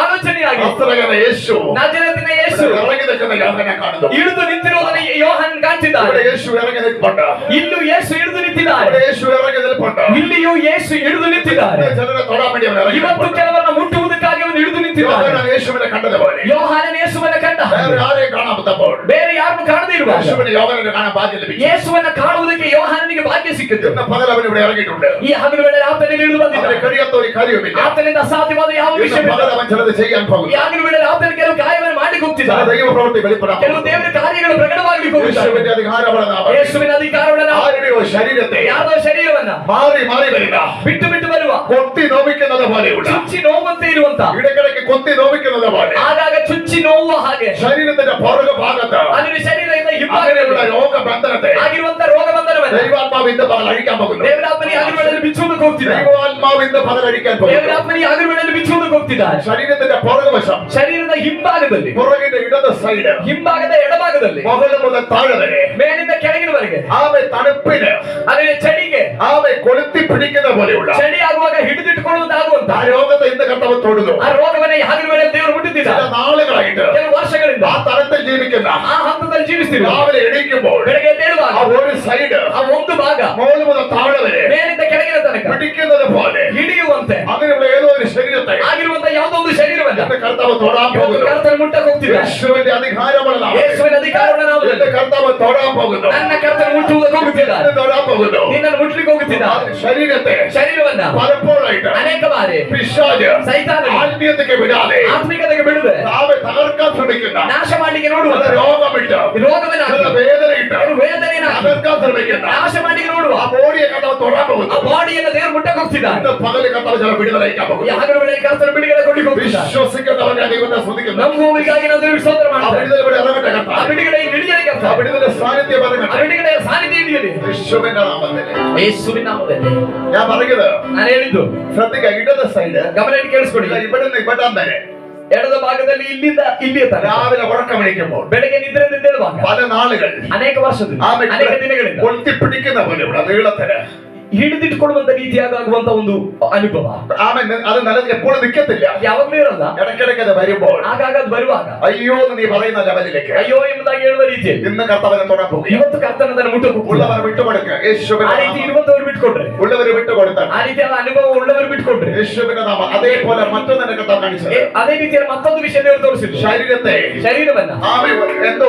ಆಲೋಚನೆಯಾಗಿ നസ്രയനായ യേശു ನಜರೇತಿನ ಯೇಸು ഇറങ്ങി നിൽക്കുന്ന യോഹന്നാനെ കാണുന്നു. ಇಳಿದು ನಿಂತಿರುವುದನ್ನು ಯೋಹಾನ್ ಕಾಣ್ತಿದ್ದಾನೆ. ഇവിടെ യേശു ഇറങ്ങി നിൽപ്പുണ്ട്. ಇಲ್ಲೂ ಯೇಸು ಇಳಿದು ನಿಂತಿದ್ದಾರೆ. ഇവിടെ യേശു ഇറങ്ങി നിൽപ്പുണ്ട്. ಇಲ್ಲಿಯೂ ಯೇಸು ಇಳಿದು ನಿಂತಿದ್ದಾರೆ. ചിലരെ തൊടാൻ വേണ്ടി അവൻ ഇറങ്ങി ಇವತ್ತು നിൽപ്പുണ്ട്. ಕೆಲವರನ್ನ ಮುಟ್ಟುವುದಕ್ಕಾಗಿ ಅವನು ಇಳಿದು ನಿಂತಿದ್ದಾನೆ. യോഹന്നാൻ യേശുവിനെ കണ്ടതുപോലെ ಯೋಹಾನನ ಯೇಸುವನ್ನ ಕಂಡ വേറെ ആരെയും കാണാത്തപ്പോൾ ಬೇರೆ ಯಾರನ್ನು ಕಾಣದೇ ಇರುವಾಗ യേശുവിനെ യോഹന്നാനെ കാണാൻ ഭാഗ്യം ലഭിച്ചു. ಯೇಸುವನ್ನ ಕಾಣುವುದಕ್ಕೆ ಯೋಹಾನನಿಗೆ ಭಾಗ್ಯ ಸಿಕ್ಕಿತು. ഇന്ന് പകൽ അവൻ ഇവിടെ ഇറങ്ങിയിട്ടുണ്ട്. ಈ ಹಗಲು ವೇಳೆ ಆತನಿಗೆ ಇಳಿದು അവന് ಬಂದಿದ್ದಾನೆ. കഴിയാത്ത ഒരു കാര്യവുമില്ല. ಆತನಿಂದ ಅಸಾಧ್ಯವಾದ ಯಾವ ഇന്ന് ವಿಷಯವಿಲ್ಲ. പകൽ അവൻ ചിലത് ചെയ്യാൻ ಈ പോകുന്നു. ಹಗಲು ವೇಳೆ ಆತನ ಕೆಲವು ಕಾರ್ಯವನ್ನು ಮಾಡಲಿಕ್ಕೆ ചില ಹೋಗ್ತಿದ್ದಾನೆ. ദൈവപ്രവൃത്തി വെളിപ്പെടാൻ ಕೆಲವು പോകുന്നു. ದೇವರ ಕಾರ್ಯಗಳು ಪ್ರಕಟವಾಗಲಿಕ್ಕೆ ಹೋಗ್ತಿದ್ದಾನೆ. യേശുവിന്റെ അധികാരമുള്ള നാമത്തിൽ ಯೇಸುವಿನ ಅಧಿಕಾರವುಳ್ಳ ನಾವು ആരുടെയോ ശരീരത്തെ ಯಾರೋ ಶರೀರವನ್ನ മാറി മാറി വരിക, ಬಿಟ್ಟು ಬಿಟ್ಟು ಬರುವ, കൊത്തി നോവിക്കുന്നത് പോലെയുള്ള, ಚುಚ್ಚಿ ನೋವಂತೆ ಇರುವಂತ, ഇടയ്ക്കിടയ്ക്ക് കൊത്തി നോവിക്കുന്നത് പോലെ ಆಗಾಗ ಚುಚ್ಚಿ ನೋವು ಹಾಗೆ ശരീരത്തിന്റെ പുറകു ഭാഗത്ത് അതിന് ಶರೀರದಿಂದ അങ്ങനെയുള്ള ಹಿಮ್ಮಾಗಲಿರುವ രോഗബന്ധനത്തെ ಆಗಿರುವಂತ ರೋಗ ಬಂಧನವನ್ನ ദൈവാത്മാവിന്റെ പകൽ അഴിക്കാൻ പോകുന്നു. ದೇವರಾತ್ಮನಿ ಹಗಲು ವೇಳೆಯಲ್ಲಿ ಬಿಚ್ಚುವುದಕ್ಕೆ ಹೋಗ್ತಿದ್ದಾನೆ. ദൈവാത്മാവിന്റെ പകൽ അഴിക്കാൻ പോകുന്നു. ದೇವರಾತ್ಮನಿ ಹಗಲು ವೇಳೆಯಲ್ಲಿ ಬಿಚ್ಚುವುದಕ್ಕೆ ಹೋಗ್ತಿದ್ದಾನೆ. ശരീരത്തിന്റെ പുറകുവശം, ಶರೀರದ ಹಿಂಭಾಗದಲ್ಲಿ, പുറകിന്റെ ഇടത് സൈഡ്, ಹಿಂಭಾಗದ ಎಡಭಾಗದಲ್ಲಿ, മുകളിൽ മുതൽ താഴെ വരെ ಮೇಲಿಂದ ಕೆಳಗಿನವರೆಗೆ, ആവെ തണുപ്പിന്, ಅದರ ಚಳಿಗೆ, ആവെ കൊളുത്തി പിടിക്കുന്ന പോലെയുള്ള ಚಳಿ ಆಗುವಾಗ ಹಿಡಿದಿಟ್ಟುಕೊಳ್ಳುವುದಾಗುವಂತ ആ രോഗത്തെ ഇന്ന് കർത്താവ് തൊടുന്നു. ಆ ರೋಗವನ್ನ ಹಗಲು ವೇಳೆಯಲ್ಲಿ ದೇವರು ചില ಮುಟ್ಟಿದ್ದಾನೆ. നാളുകളായിട്ട് ಕೆಲವು ವರ್ಷಗಳಿಂದ ആ തരത്തിൽ ജീവിക്കുന്ന, ಆ ಹಂತದಲ್ಲಿ ಜೀವಿಸ್ತಿರುವ, രാവിലെ എണീക്കുമ്പോൾ ಬೆಳಗ್ಗೆ ಎದ್ದೇಳುವಾಗ ആ ഒരു സൈഡ് ಆ ಒಂದು ಭಾಗ മുകളിൽ മുതൽ താഴെ വരെ ಮೇಲಿಂದ ಕೆಳಗಿನ ತನಕ പിടിക്കുന്നത് പോലെ ಹಿಡಿಯುವಂತೆ അങ്ങനെയുള്ള ഏതോ ഒരു ശരീരത്തെ ಆಗಿರುವಂತ ಯಾವುದೋ ಒಂದು ಶರೀರವನ್ನ എന്റെ കർത്താവ് തൊടാൻ പോകുന്നു. ಕರ್ತನ ಮುಟ್ಟಕ್ಕೆ ಹೋಗ್ತಿದ್ದಾನೆ. യേശുവിന്റെ അധികാരമുള്ള നാമത്തിൽ ಯೇಸುವಿನ ಅಧಿಕಾರವನ್ನು ನಾವು എന്റെ കർത്താവ് തൊടാൻ പോകുന്നു. ನನ್ನ ಕರ್ತನ ಮುಟ್ಟುವುದಕ್ಕೆ ಹೋಗುತ್ತಿದ್ದಾನೆ. എന്നെ തൊടാൻ പോകുന്നു. ನಿನ್ನನ್ನು ಮುಟ್ಲಿಕ್ಕೆ ಹೋಗುತ್ತಿದ್ದಾನೆ. ശരീരത്തെ ಶರೀರವನ್ನ പലപ്പോഴായിട്ട് ಅನೇಕ ಬಾರಿ പിശാച് ಸೈತಾನ ആത്മീയതയ്ക്ക് വിടാതെ ಆತ್ಮಿಕತೆಗೆ ಬಿಡದೆ താവെ തകർക്കാൻ ശ്രമിക്കുന്ന ನಾಶ ಮಾಡಲಿಕ್ಕೆ ನೋಡುವ ചില രോഗമിട്ട്, ರೋಗವನ್ನ ചില വേദനയിട്ട് ವೇದನೆಯನ್ನು തകർക്കാൻ ശ്രമിക്കുന്ന ನಾಶ ಮಾಡಲಿಕ್ಕೆ ನೋಡುವ ആ ബോഡിയെ കർത്താവ് തൊടാൻ പോകുന്നു. ಆ ಬಾಡಿಯನ್ನು ದೇವರು ಮುಟ್ಟಕ್ಕೆ ಹೋಗ್ತಿದ್ದಾನೆ. ഇന്ന് പകല് കർത്താവ് ചില വിടുതലയ്ക്കാൻ ಈ പോകുന്നു. ಹಗಲು ವೇಳೆಯಲ್ಲಿ ಕರ್ತನ ಬಿಡುಗಡೆ ಕೊಡ್ಲಿಕ್ಕೆ ಹೋಗ್ತಿದ್ದಾನೆ. വിശ്വസിക്കുന്നവരെ ദൈവത്തെ സ്തുതിക്കുന്നു. ನಂಬುವವರಿಗಾಗಿ ನಾವು ದೇವರಿಗೆ ಸ್ತೋತ್ರ ആ ಮಾಡ್ತೇವೆ. വിടുതല ഇവിടെ ഇറങ്ങട്ടെ ಆ കർത്താവ്. ಬಿಡುಗಡೆ ಹಿಡಿಯಲಿ ആ ಕರ್ತನೆ. വിടുതല സാന്നിധ്യം ಆ ഇറങ്ങട്ടെ ಬಿಡುಗಡೆಯ ಸಾನ್ನಿಧ್ಯ ಹಿಡಿಯಲಿ യേശുവിന്റെ നാമത്തിൽ. ಯೇಸುವಿನ ನಾಮದಲ್ಲಿ. ഞാൻ പറയുന്നത് ನಾನು ಹೇಳಿದ್ದು ശ്രദ്ധിക്കുക, ഇടത് സൈഡ് ಗಮನ ಇಟ್ಟು ಕೇಳಿಸ್ಕೊಳ್ಳಿ. ഇവിടെ നിന്ന് ഇവിടം വരെ ಎಡದ ಭಾಗದಲ್ಲಿ ಇಲ್ಲಿಂದ ಇಲ್ಲಿಯ ತನಕ രാവിലെ ഉറക്കമണിക്കുമ്പോൾ ಬೆಳಗ್ಗೆ ನಿದ್ರೆಯಿಂದ ಹೇಳುವಾಗ പല നാളുകൾ ಅನೇಕ ವರ್ಷದಿಂದ ആമെ ಅನೇಕ ದಿನಗಳಿಂದ കൊളുത്തിപ്പിടിക്കുന്ന പോലെ ഇവിടെ നീളത്തിന് ಹಿಡಿದಿಟ್ಟುಕೊಳ್ಳುವಂತ ರೀತಿಯಾಗುವಂತ ಒಂದು ಅನುಭವ ആമെ അത് നിലത്ത് എപ്പോഴും നിൽക്കത്തില്ല. ಯಾವಾಗ್ಲೂ ಇರಲ್ಲ. ഇടയ്ക്കിടയ്ക്ക് അത് വരുമ്പോൾ ಆಗಾಗ ಅದು ಬರುವಾಗ അയ്യോ എന്ന് നീ പറയുന്ന ലെവലിലേക്ക് ಅಯ್ಯೋ ಎಂಬುದಾಗಿ ಹೇಳುವ ರೀತಿಯಲ್ಲಿ ഇന്ന് കർത്താവിനെ തൊടാൻ പോകുക. ಇವತ್ತು ಕರ್ತನ ಅದನ್ನು ಮುಟ್ಟಕ್ಕೆ ഉള്ളവർ വിട്ടുകൊടുക്കുക. ಆ യേശുവിന്റെ ರೀತಿ നാമം. ಇರುವಂತವ್ರು ಬಿಟ್ಕೊಡ್ರೆ, ഉള്ളവർ വിട്ടുകൊടുത്താൽ ಆ ರೀತಿಯಾದ ಅನುಭವ ಉಳ್ಳವರು ಬಿಟ್ಕೊಡ್ರೆ, യേശുവിന്റെ നാമം. അതേപോലെ മറ്റൊന്നെ കർത്താവ് കാണിച്ചത് ಅದೇ ರೀತಿಯಲ್ಲಿ ಮತ್ತೊಂದು ವಿಷಯ ದೇವರು ತೋರಿಸಿದ್ರು. ശരീരത്തെ ಶರೀರವನ್ನ ആമെ എന്തോ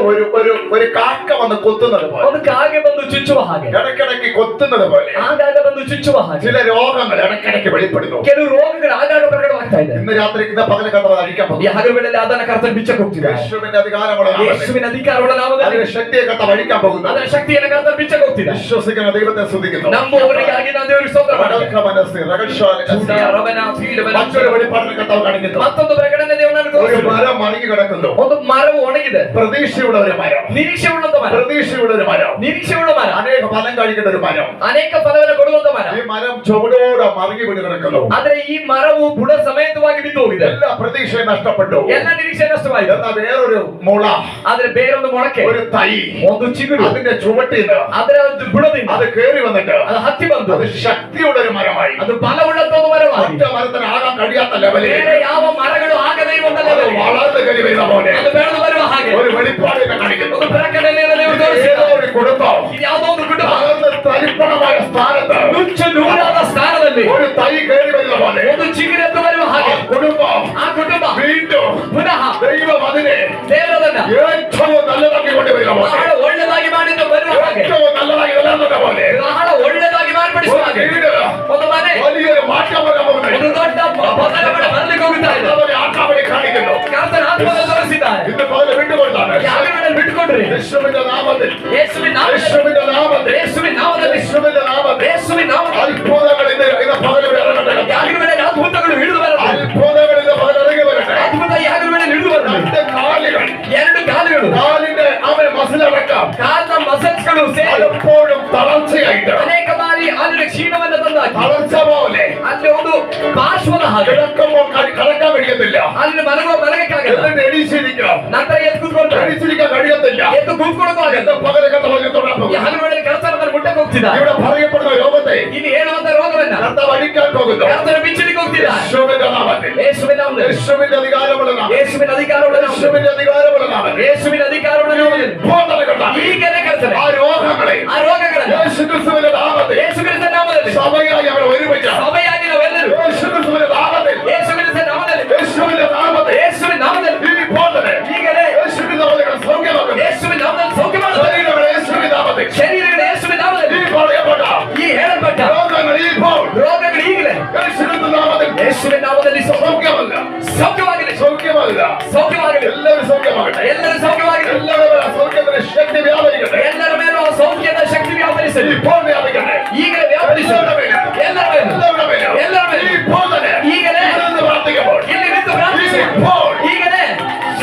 ഒരു കാക്ക വന്ന് കൊത്തുന്നത് പോലെ, ಒಂದು ಕಾಗೆ ಬಂದು ಚುಚ್ಚುವ ಹಾಗೆ, ഇടയ്ക്കിടയ്ക്ക് കൊത്തുന്നത് പോലെ ಆಗಾಗ ಬಂದು ಚುಚ್ಚುವ ಹಾಗೆ ചില രോഗങ്ങൾ ഇടയ്ക്കിടയ്ക്ക് വെളിപ്പെടുന്നു. ಕೆಲವು ರೋಗಗಳು ಆಗಾಗ ಪ್ರಕಟವಾಗ್ತಾ ಇದೆ. ഇന്ന് രാത്രി ഇന്ന് പകല് കർത്താവ് അഴിക്കാൻ ಈ പോകുന്നു. ಹಗಲು ವೇಳೆಯಲ್ಲಿ ಅದನ್ನ ಕರ್ತನ ಬಿಚ್ಚಕ್ಕೆ ಹೋಗ್ತಿದ್ದಾರೆ. യേശുവിന്റെ അധികാരമുള്ള നാമത്തിൽ ಯೇಸುವಿನ ಅಧಿಕಾರವುಳ್ಳ ನಾಮದಲ್ಲಿ അതിന്റെ ശക്തിയെ കർത്താവ് അഴിക്കാൻ പോകുന്നു. ಅದರ ಶಕ್ತಿಯನ್ನು ಕರ್ತನ ಬಿಚ್ಚಕ್ಕೆ ಹೋಗ್ತಿದ್ದಾರೆ. വിശ്വസിക്കുന്ന ദൈവത്തെ സ്തുതിക്കുന്നു. ನಂಬುವವರಿಗಾಗಿ ನಾವು ದೇವರಿಗೆ ಸ್ತೋತ್ರ ಮಾಡ್ತೇವೆ. വടക്ക മനസ്സ്, രഹസ്യാലി ಚೂಡಿಯ ರವನ, ಪೀಡವನ, മറ്റൊരു വെളിപ്പാടിനെ കർത്താവ് കാണിക്കുന്നു. ಮತ್ತೊಂದು ಪ್ರಕಟಣೆ ದೇವರನ್ನು ഒരു ತೋರಿಸಿದ್ರು. മരം മടങ്ങി കിടക്കുന്നു. ಒಂದು മರವು ಒಣಗಿದೆ. പ്രതീക്ഷയുള്ള ഒരു മരം, ನಿರೀಕ್ಷೆ ಉಳ್ಳಂತ ಮರ, പ്രതീക്ഷയുള്ള ഒരു മരം, ನಿರೀಕ್ಷೆ ಉಳ್ಳ ಮರ, അനേക ഫലം കഴിക്കുന്ന ഒരു മരം. ಅನೇಕ ಫಲವನ್ನು ಕೊಡುವಂತ ಮರ. ഈ മരം ചുവടോടെ മടങ്ങി വീണ് കിടക്കുന്നു. ಆದ್ರೆ ಈ ಮರವು ಬುಡ ಸಮೇತವಾಗಿ ಬಿದ್ದು ಹೋಗಿದೆ. എല്ലാ പ്രതീക്ഷയും നഷ്ടപ്പെട്ടു. ಎಲ್ಲ ನಿರೀಕ್ಷೆ ನಷ್ಟವಾಯಿತು. എന്നാൽ വേറൊരു മുള, ಆದ್ರೆ ಬೇರೊಂದು ಮೊಳಕೆ, ഒരു തൈ, ಒಂದು ಚಿಗುರು അതിന്റെ ചുവട്ടിന്ന് ಅದರ ಒಂದು ಬುಡದಿಂದ അത് കേറി വന്നിട്ട് ಅದು ಹತ್ತಿ ಬಂದು അത് ശക്തിയുള്ള ഒരു മരമായി. ಅದು ಬಲವುಳ್ಳಂತ ಒಂದು ಮರವಾಗಿ ഒറ്റ മരത്തിന് ആകാൻ കഴിയാത്ത ലെവലിൽ ಬೇರೆ ಯಾವ മരಗಳು ಆಗದೇ ಇರುವಂತ അത് ಲೆವೆಲ್ಗೆ വളർന്നു കയറി വരുന്ന പോലെ ಅದು ಬೆಳೆದು ಬರುವ ಹಾಗೆ ഒരു വെളിപ്പാടിനെ കാണിക്കുന്നു. ಒಂದು ಪ್ರಕಟಣೆಯನ್ನು ದೇವರು ഏതോ ತೋರಿಸಿದ್ದಾರೆ. ഒരു കുടുംബം ಇದು ಯಾವುದೋ ಒಂದು ಕುಟುಂಬ വളർന്ന് തരിപ്പണമായ സ്ഥാനത്ത് ನುಚ್ಚು ನೂರಾದ ಸ್ಥಾನದಲ್ಲಿ ഒരു തൈ കയറി വരുന്ന പോലെ ಒಂದು ಚಿಗುರೆದ್ದು ಬರುವ ആ ಹಾಗೆ കുടുംബം ಆ ಕುಟುಂಬ വീണ്ടും ಪುನಃ ദൈവം അതിനെ ದೇವರದನ್ನ ഏറ്റവും നല്ലതാക്കി കൊണ്ടുവരുന്ന പോലെ, ಬಹಳ ಒಳ್ಳೆದಾಗಿ ಮಾಡಿದ್ದು ಬರುವ ಹಾಗೆ, ഏറ്റവും നല്ലതായി നിലനിർത്തുന്ന പോലെ ಬಹಳ ಒಳ್ಳೆದಾಗಿ ಮಾರ್ಪಡಿಸುವ ഒരു ಹಾಗೆ വീട് ಒಂದು ಮನೆ വലിയൊരു മാറ്റം വരാൻ പോകുന്നത് ಒಂದು ದೊಡ್ಡ ಬದಲಾವಣೆ ಬರ್ಲಿಕ್ಕೆ ಹೋಗುತ್ತಾ ಇದೆ. കർത്താവിനെ ആത്മാവിനെ കാണിക്കുന്നു. ಕರ್ತನ ಆತ್ಮವನ್ನು ತೋರಿಸಿದ್ದಾರೆ. ഇന്ന് പകല് വിട്ടുകൊടുത്താണ് ಯಾಗಗಳನ್ನು ಬಿಟ್ಟುಕೊಂಡ್ರಿ യേശുവിന്റെ നാമത്തിൽ, ಯೇಸುವಿನ ನಾಮದಲ್ಲಿ, യേശുവിന്റെ നാമത്തിൽ, ಯೇಸುವಿನ ನಾಮದಲ್ಲಿ, യേശുവിന്റെ നാമത്തിൽ ಯೇಸುವಿನ ನಾಮದಲ್ಲಿ അത്ഭുതങ്ങൾ ഇന്ന് പകല് ഇറങ്ങട്ടെ. ಯಾಗದ ಮೇಲೆ ಅದ್ಭುತಗಳು ಹಿಡಿದು ಬರಲಿ. അത്ഭുതങ്ങൾ ഇന്ന് പകല് ഇറങ്ങി വരട്ടെ. ಅದ್ಭುತ ಯಾಗದ ಮೇಲೆ ಹಿಡಿದು ಬರಲಿ. രണ്ട് കാലുകൾ, ಎರಡು കാലുಗಳು, കാലിന്റെ അവൻ മസിലടക്കം ಕಾಲಿನ ಮಸಲ್ಸ್ಗಳು ಸೇರಿ പലപ്പോഴും തളർച്ചയായിട്ട് ಅನೇಕ ಬಾರಿ അതിന്റെ ക്ഷീಣವನ್ನು ತಂದಾಕಿ തളർച്ച പോലെ ಅಲ್ಲಿ ಒಂದು ಪಾರ್ಶ್ವದ ಹಾಗೆ കിടക്കുമ്പോൾ കടക്കാൻ കഴിയത്തില്ല. ಅಲ್ಲಿ ಮಲಗಕ್ಕಾಗಲ್ಲ. എന്നിട്ട് എണീച്ചിരിക്കാം, ನಂತರ ಎದ್ದು ಕೂತ್ಕೊಂಡ್ರೆ എണീച്ചിരിക്കാൻ കഴിയത്തില്ല. ಎದ್ದು ಕೂತ್ಕೊಳ್ಳೋದು ಆಗಲ್ಲ. എന്റെ പകല് കർത്താവ് തൊടാൻ ಈ പോകുന്നു. ಹಗಲು ವೇಳೆಯಲ್ಲಿ ಕರ್ತನ ಮುಟ್ಟಕ್ಕೆ ಹೋಗ್ತಿದ್ದಾರೆ. ഇവിടെ പറയപ്പെടുന്ന രോഗത്തെ ಇಲ್ಲಿ ಹೇಳುವಂತ ರೋಗವನ್ನ കർത്താവ് അടിക്കാൻ പോകുന്നു. ಕರ್ತನ ಬಿಚ್ಚಲಿಕ್ಕೆ ಹೋಗ್ತಿದ್ದಾರೆ. യേശുവിന്റെ നാമത്തിൽ, ಯೇಸುವಿನ ನಾಮದಲ್ಲಿ, യേശുവിന്റെ അധികാരമുള്ള നാമത്തിൽ, ಯೇಸುವಿನ ಅಧಿಕಾರವುಳ್ಳ ನಾಮದಲ್ಲಿ, യേശുവിന്റെ അധികാരമുള്ള നാമത്തിൽ ಯೇಸುವಿನ ಅಧಿಕಾರವುಳ್ಳ ನಾಮದಲ್ಲಿ ഇപ്പോൾ കർത്താവ് ಈಗಲೇ ಕರ್ತನೆ ആ രോഗങ്ങളെ ಆ ರೋಗಗಳನ್ನು യേശു ക്രിസ്തുവിന്റെ നാമത്തിൽ ಯೇಸು ಕ್ರಿಸ್ತನ ನಾಮದಲ್ಲಿ സഭയായി അവർ ഒരുമിച്ച് ಸಭೆಯಾಗಿ ನಾವೆಲ್ಲರೂ യേശു ക്രിസ്തുവിന്റെ നാമത്തിൽ, ಯೇಸು ಕ್ರಿಸ್ತನ ನಾಮದಲ್ಲಿ, യേശുവിന്റെ നാമത്തിൽ ಯೇಸುವಿನ ನಾಮದಲ್ಲಿ ഇപ്പോൾ തന്നെ ಈಗಲೇ യേശുവിന്റെ നാമത്തിൽ സൗഖ്യമാക്കുന്നു. ಯೇಸುವಿನ ನಾಮದಲ್ಲಿ ಸೌಖ್ಯ ಮಾಡುತ್ತದೆ. ശരീരങ്ങളെ യേശുവിന്റെ നാമത്തിൽ ಶರೀರಗಳು ಯೇಸುವಿನ ನಾಮದಲ್ಲಿ ഈ പറയപ്പെട്ട ಈ ಹೇಳಲ್ಪಟ್ಟ രോഗങ്ങൾ ഇപ്പോൾ ರೋಗಗಳು ಈಗಲೇ യേശുവിന്റെ നാമത്തിൽ ಯೇಸುವಿನ ನಾಮದಲ್ಲಿ സൗഖ്യമല്ല, ಸೌಖ್ಯವಾಗಲಿ, സൗഖ്യമല്ല. ಸೌಖ್ಯವಾಗಲಿ, എല്ലാവരും സൗഖ്യമാകട്ടെ. ಎಲ್ಲರೂ ಸೌಖ್ಯವಾಗಲಿ, എല്ലാവരും സൗഖ്യത്തിന്റെ ശക്തി വ്യാപരിക്കട്ടെ. ಎಲ್ಲರ ಮೇಲೂ ಆ ಸೌಖ್ಯದ ಶಕ್ತಿ ವ್ಯಾಪರಿಸಲಿ, ഇപ്പോൾ വ്യാപിക്കട്ടെ. ಈಗಲೇ ವ್ಯಾಪರಿಸಲಿ, എല്ലാവരുടെ മേലും, ಎಲ್ಲರ ಮೇಲೂ, എല്ലാവരുടെ മേലും, ಎಲ್ಲರ ಮೇಲೂ ഇപ്പോൾ തന്നെ ಈಗಲೇ ഇവിടുന്ന് പ്രാർത്ഥിക്കുമ്പോൾ ಇಲ್ಲಿ ನಿಂತು ಪ್ರಾರ್ಥಿಸುವ ഇപ്പോൾ ಈಗಲೇ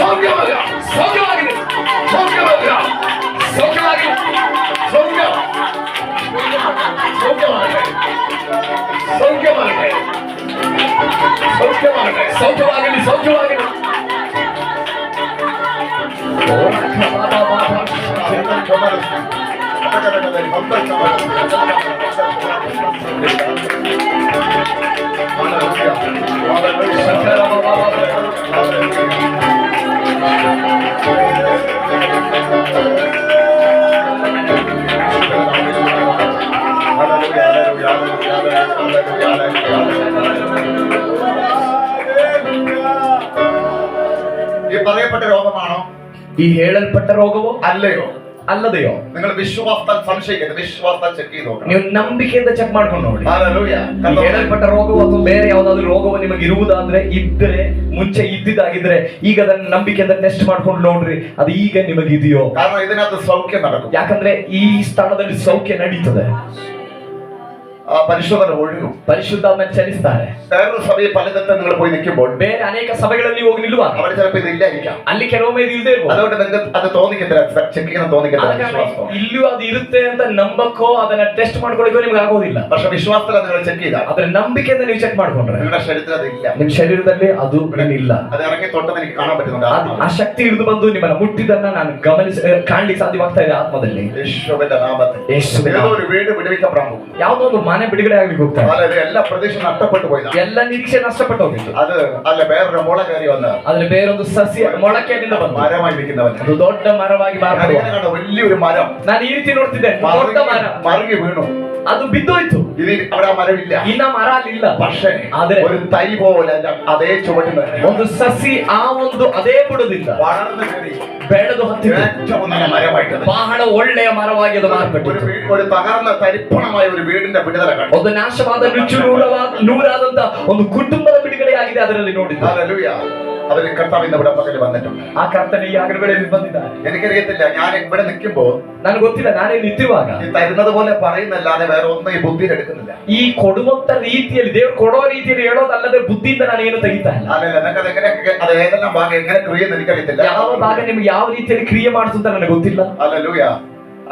സൗഖ്യമല്ല, ಸೌಖ್ಯವಾಗಲಿ, സൗഖ്യമല്ല, ಸೌಖ್ಯವಾಗಲಿ, സൗഖ്യം. ಸೌಖ್ಯವಾಗಲಿ, ಸೌಖ್ಯವಾಗಲಿ. ഈ പറയപ്പെട്ട രോഗമാണോ? ಈ ಹೇಳಲ್ಪಟ್ಟ ರೋಗವೋ അല്ലയോ? ಅಲ್ಲದೆಯೋ? നിങ്ങൾ വിശ്വാസത്താൽ സംശയിക്കരുത്, വിശ്വാസത്താൽ ചെക്ക് ചെയ്ത് നോക്കണം. ನೀವು ನಂಬಿಕೆಯಿಂದ ಚೆಕ್ ಮಾಡ್ಕೊಂಡು ನೋಡಿ. ഹല്ലേലൂയ. ಈ ಹೇಳಲ್ಪಟ್ಟ ರೋಗವು ಅಥವಾ ಬೇರೆ ಯಾವ್ದಾದ್ರು ರೋಗವು ನಿಮಗೆ ಇರುವುದಾದ್ರೆ, ಇದ್ರೆ, ಮುಂಚೆ ಇದ್ದಿದ್ದಾಗಿದ್ರೆ ಈಗ ಅದನ್ನ ನಂಬಿಕೆಯಿಂದ ಟೆಸ್ಟ್ ಮಾಡ್ಕೊಂಡು ನೋಡ್ರಿ, ಅದು ಈಗ ನಿಮಗಿದೆಯೋ. കാരണം ഇതിനകത്ത് സൗഖ്യം നടക്കും. ಯಾಕಂದ್ರೆ ಈ ಸ್ಥಳದಲ್ಲಿ ಸೌಖ್ಯ ನಡೀತದೆ, പരിശോധന ഒഴുകും, ಪರಿಶುದ್ಧಾತ್ಮ ಚಲಿಸ್ತಾರೆ. വേറൊരു സഭയിൽ പലതരത്തിൽ നിങ്ങൾ പോയി നിൽക്കുമ്പോൾ ಬೇರೆ ಅನೇಕ ಸಭೆಗಳಲ್ಲಿ ಹೋಗಿ ನಿಲ್ಲುವಾಗ അവിടെ ചിലപ്പോൾ ഇതില്ലായിരിക്കാം. ಅಲ್ಲಿ ಕೆಲವೊಮ್ಮೆ ಇದು ಇಲ್ಲದೆ ಇರ್ಬೋದು. അതുകൊണ്ട് നിങ്ങൾക്ക് അത് തോന്നിക്കത്തില്ല, ചെക്ക് ചെയ്യാൻ തോന്നിക്കത്തില്ല. വിശ്വാസം ಇಲ್ಲೂ ಅದು ಇರುತ್ತೆ ಅಂತ ನಂಬಕ್ಕೋ ಅದನ್ನ ಟೆಸ್ಟ್ ಮಾಡ್ಕೊಳ್ಳಿಕ್ಕೋ ನಿಮ್ಗೆ ಆಗೋದಿಲ್ಲ. പക്ഷെ വിശ്വാസത്തിൽ നിങ്ങൾ ചെക്ക് ചെയ്താൽ ಆದ್ರೆ ನಂಬಿಕೆಯಿಂದ ನೀವು ಚೆಕ್ ಮಾಡ್ಕೊಂಡ್ರೆ നിങ്ങളുടെ ശരീരത്തിൽ അതില്ല. ನಿಮ್ ಶರೀರದಲ್ಲಿ ಅದು ಇಲ್ಲ. അത് ഇറങ്ങി തൊട്ടെന്ന് എനിക്ക് കാണാൻ പറ്റുന്നുണ്ട്. ಆ ಶಕ್ತಿ ಹಿಡಿದು ಬಂದು ನಿಮ್ಮನ್ನ ಮುಟ್ಟಿದ್ದನ್ನ ನಾನು ಕಾಣ್ಲಿಕ್ಕೆ ಸಾಧ್ಯವಾಗ್ತಾ ಇದೆ ಆತ್ಮದಲ್ಲಿ. യേശുവിന്റെ നാമത്തിൽ ಯೇಸುವಿನ ഏതോ ഒരു വീട് വിടുവിക്കപ്പെടാൻ പോകുന്നു. ಯಾವುದೋ ಒಂದು ಮನೆ ಬಿಡುಗಡೆ ಆಗ್ಲಿಕ್ಕೆ ಹೋಗ್ತಾ ಇದೆ. അതായത് എല്ലാ പ്രതീക്ഷയും നഷ്ടപ്പെട്ടു പോയതാണ്. ಎಲ್ಲ ನಿರೀಕ್ಷೆ ನಷ್ಟപ്പെട്ടു ಹೋಗಿತ್ತು. അത് അല്ല വേറൊരു മുള കയറി വന്ന് ಆದ್ರೆ ಬೇರೊಂದು ಸಸ್ಯ ಮೊಳಕೆಯಿಂದ ಬಂದು മരമായി നിൽക്കുന്നവൻ. ಅದು ದೊಡ್ಡ ಮರವಾಗಿ ಮಾರ್ಪಡುವ. ഞാനിങ്ങനെ കണ്ട വലിയൊരു മരം ನಾನು ಈ ರೀತಿ ನೋಡ್ತಿದ್ದೆ, ದೊಡ್ಡ ಮರ മറിഞ്ഞു വീണു. ಅದು ಬಿದ್ದೋಯ್ತು. ഇത് അവിടെ ആ മരമില്ല. ಇನ್ನ ಮರ ಅಲ್ಲಿಲ್ಲ. പക്ഷേ ಆದ್ರೆ ഒരു തൈ പോലെ അതിന്റെ അതേ ചുവട്ടിൽ ಒಂದು ಸಸಿ ಆ ಒಂದು ಅದೇ ಬುಡದಿಂದ വളർന്നു കയറി ಬೆಳೆದು ಹತ್ತಿದೆ. ഏറ്റവും നല്ല മരമായിട്ട് ಬಹಳ ಒಳ್ಳೆಯ ಮರವಾಗಿ ಅದು ಮಾರ್ಪಟ್ಟಿತು. ഒരു തകർന്ന തരിപ്പണമായ ഒരു വീടിന്റെ വിടുതല കണ്ടു. ಒಂದು ನಾಶವಾದ ನೂರಾದಂತ ಒಂದು ಕುಟುಂಬದ ಬಿಡುಗಡೆಯಾಗಿದೆ ಅದರಲ್ಲಿ ನೋಡಿದ್ದು. ഹല്ലേലൂയ. അവര് കർത്താവിന്റെ ഇവിടെ പക്കൽ വന്നിട്ടുണ്ട്. ಆ ಕರ್ತನ ಈ ಅಗಲಗಳಲ್ಲಿ ಬಂದಿದ್ದಾರೆ. എനിക്കറിയത്തില്ല, ഞാൻ ഇവിടെ നിൽക്കുമ്പോ ನನಗೆ ಗೊತ್ತಿಲ್ಲ, ನಾನೇ ನಿಂತಿರುವಾಗ ഈ തരുന്നത് പോലെ പറയുന്നല്ലാതെ വേറെ ഒന്നും ഈ ബുദ്ധിയിൽ എടുക്കുന്നില്ല. ಈ ಕೊಡುವಂತ ರೀತಿಯಲ್ಲಿ, ದೇವರು ಕೊಡೋ ರೀತಿಯಲ್ಲಿ ಹೇಳೋದಲ್ಲದೆ ಬುದ್ಧಿಯಿಂದ ನಾನು ಏನು ತೆಗಿತಾ ಇಲ್ಲ. അല്ലല്ല, നിങ്ങൾക്ക് എങ്ങനെ അത് ഏതെല്ലാം ഭാഗം എങ്ങനെ ക്രിയ എന്ന് എനിക്കറിയത്തില്ല. ಯಾವ ಭಾಗ ನಿಮ್ಗೆ ಯಾವ ರೀತಿಯಲ್ಲಿ ಕ್ರಿಯೆ ಮಾಡಿಸುತ್ತ ನನಗೆ ಗೊತ್ತಿಲ್ಲ. ഹല്ലേലൂയ.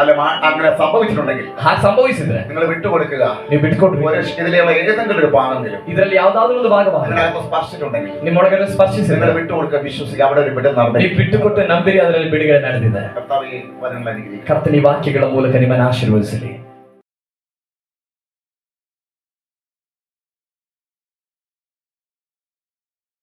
അല്ല അങ്ങനെ സംഭവിച്ചിട്ടുണ്ടെങ്കിൽ ಹಾಗೆ ಸಂಭವಿಸಿದ್ರೆ നിങ്ങൾ വിട്ടുകൊടുക്കുക. ನೀವು ಬಿಟ್ಕೊಡ್ರಿ. ഇതിലുള്ള ഏതെങ്കിലും ഒരു ഭാഗമെങ്കിലും ಇದರಲ್ಲಿ ಯಾವ್ದಾದ್ರು ಒಂದು ಭಾಗವಾಗಿ നിങ്ങളെ സ്പർശിച്ചിട്ടുണ്ടെങ്കിൽ ನಿಮ್ಮೊಳಗಡೆ ಸ್ಪರ್ಶಿಸಿದ್ರೆ നിങ്ങൾ വിട്ടുകൊടുക്കുക, വിശ്വസിക്കുക, അവിടെ ഒരു വിടുതൽ നടന്നു. ನೀವು ಬಿಟ್ಟುಕೊಟ್ಟು ನಂಬಿರಿ, ಅದರಲ್ಲಿ ಬಿಡುಗಡೆ ನಡೆದಿದೆ. കർത്താവ് ഈ വചനങ്ങൾ അനുഗ്രഹിക്കട്ടെ. ಕರ್ತನ ಈ ವಾಕ್ಯಗಳ ಮೂಲಕ ನಿಮ್ಮನ್ನು ಆಶೀರ್ವದಿಸಲಿ.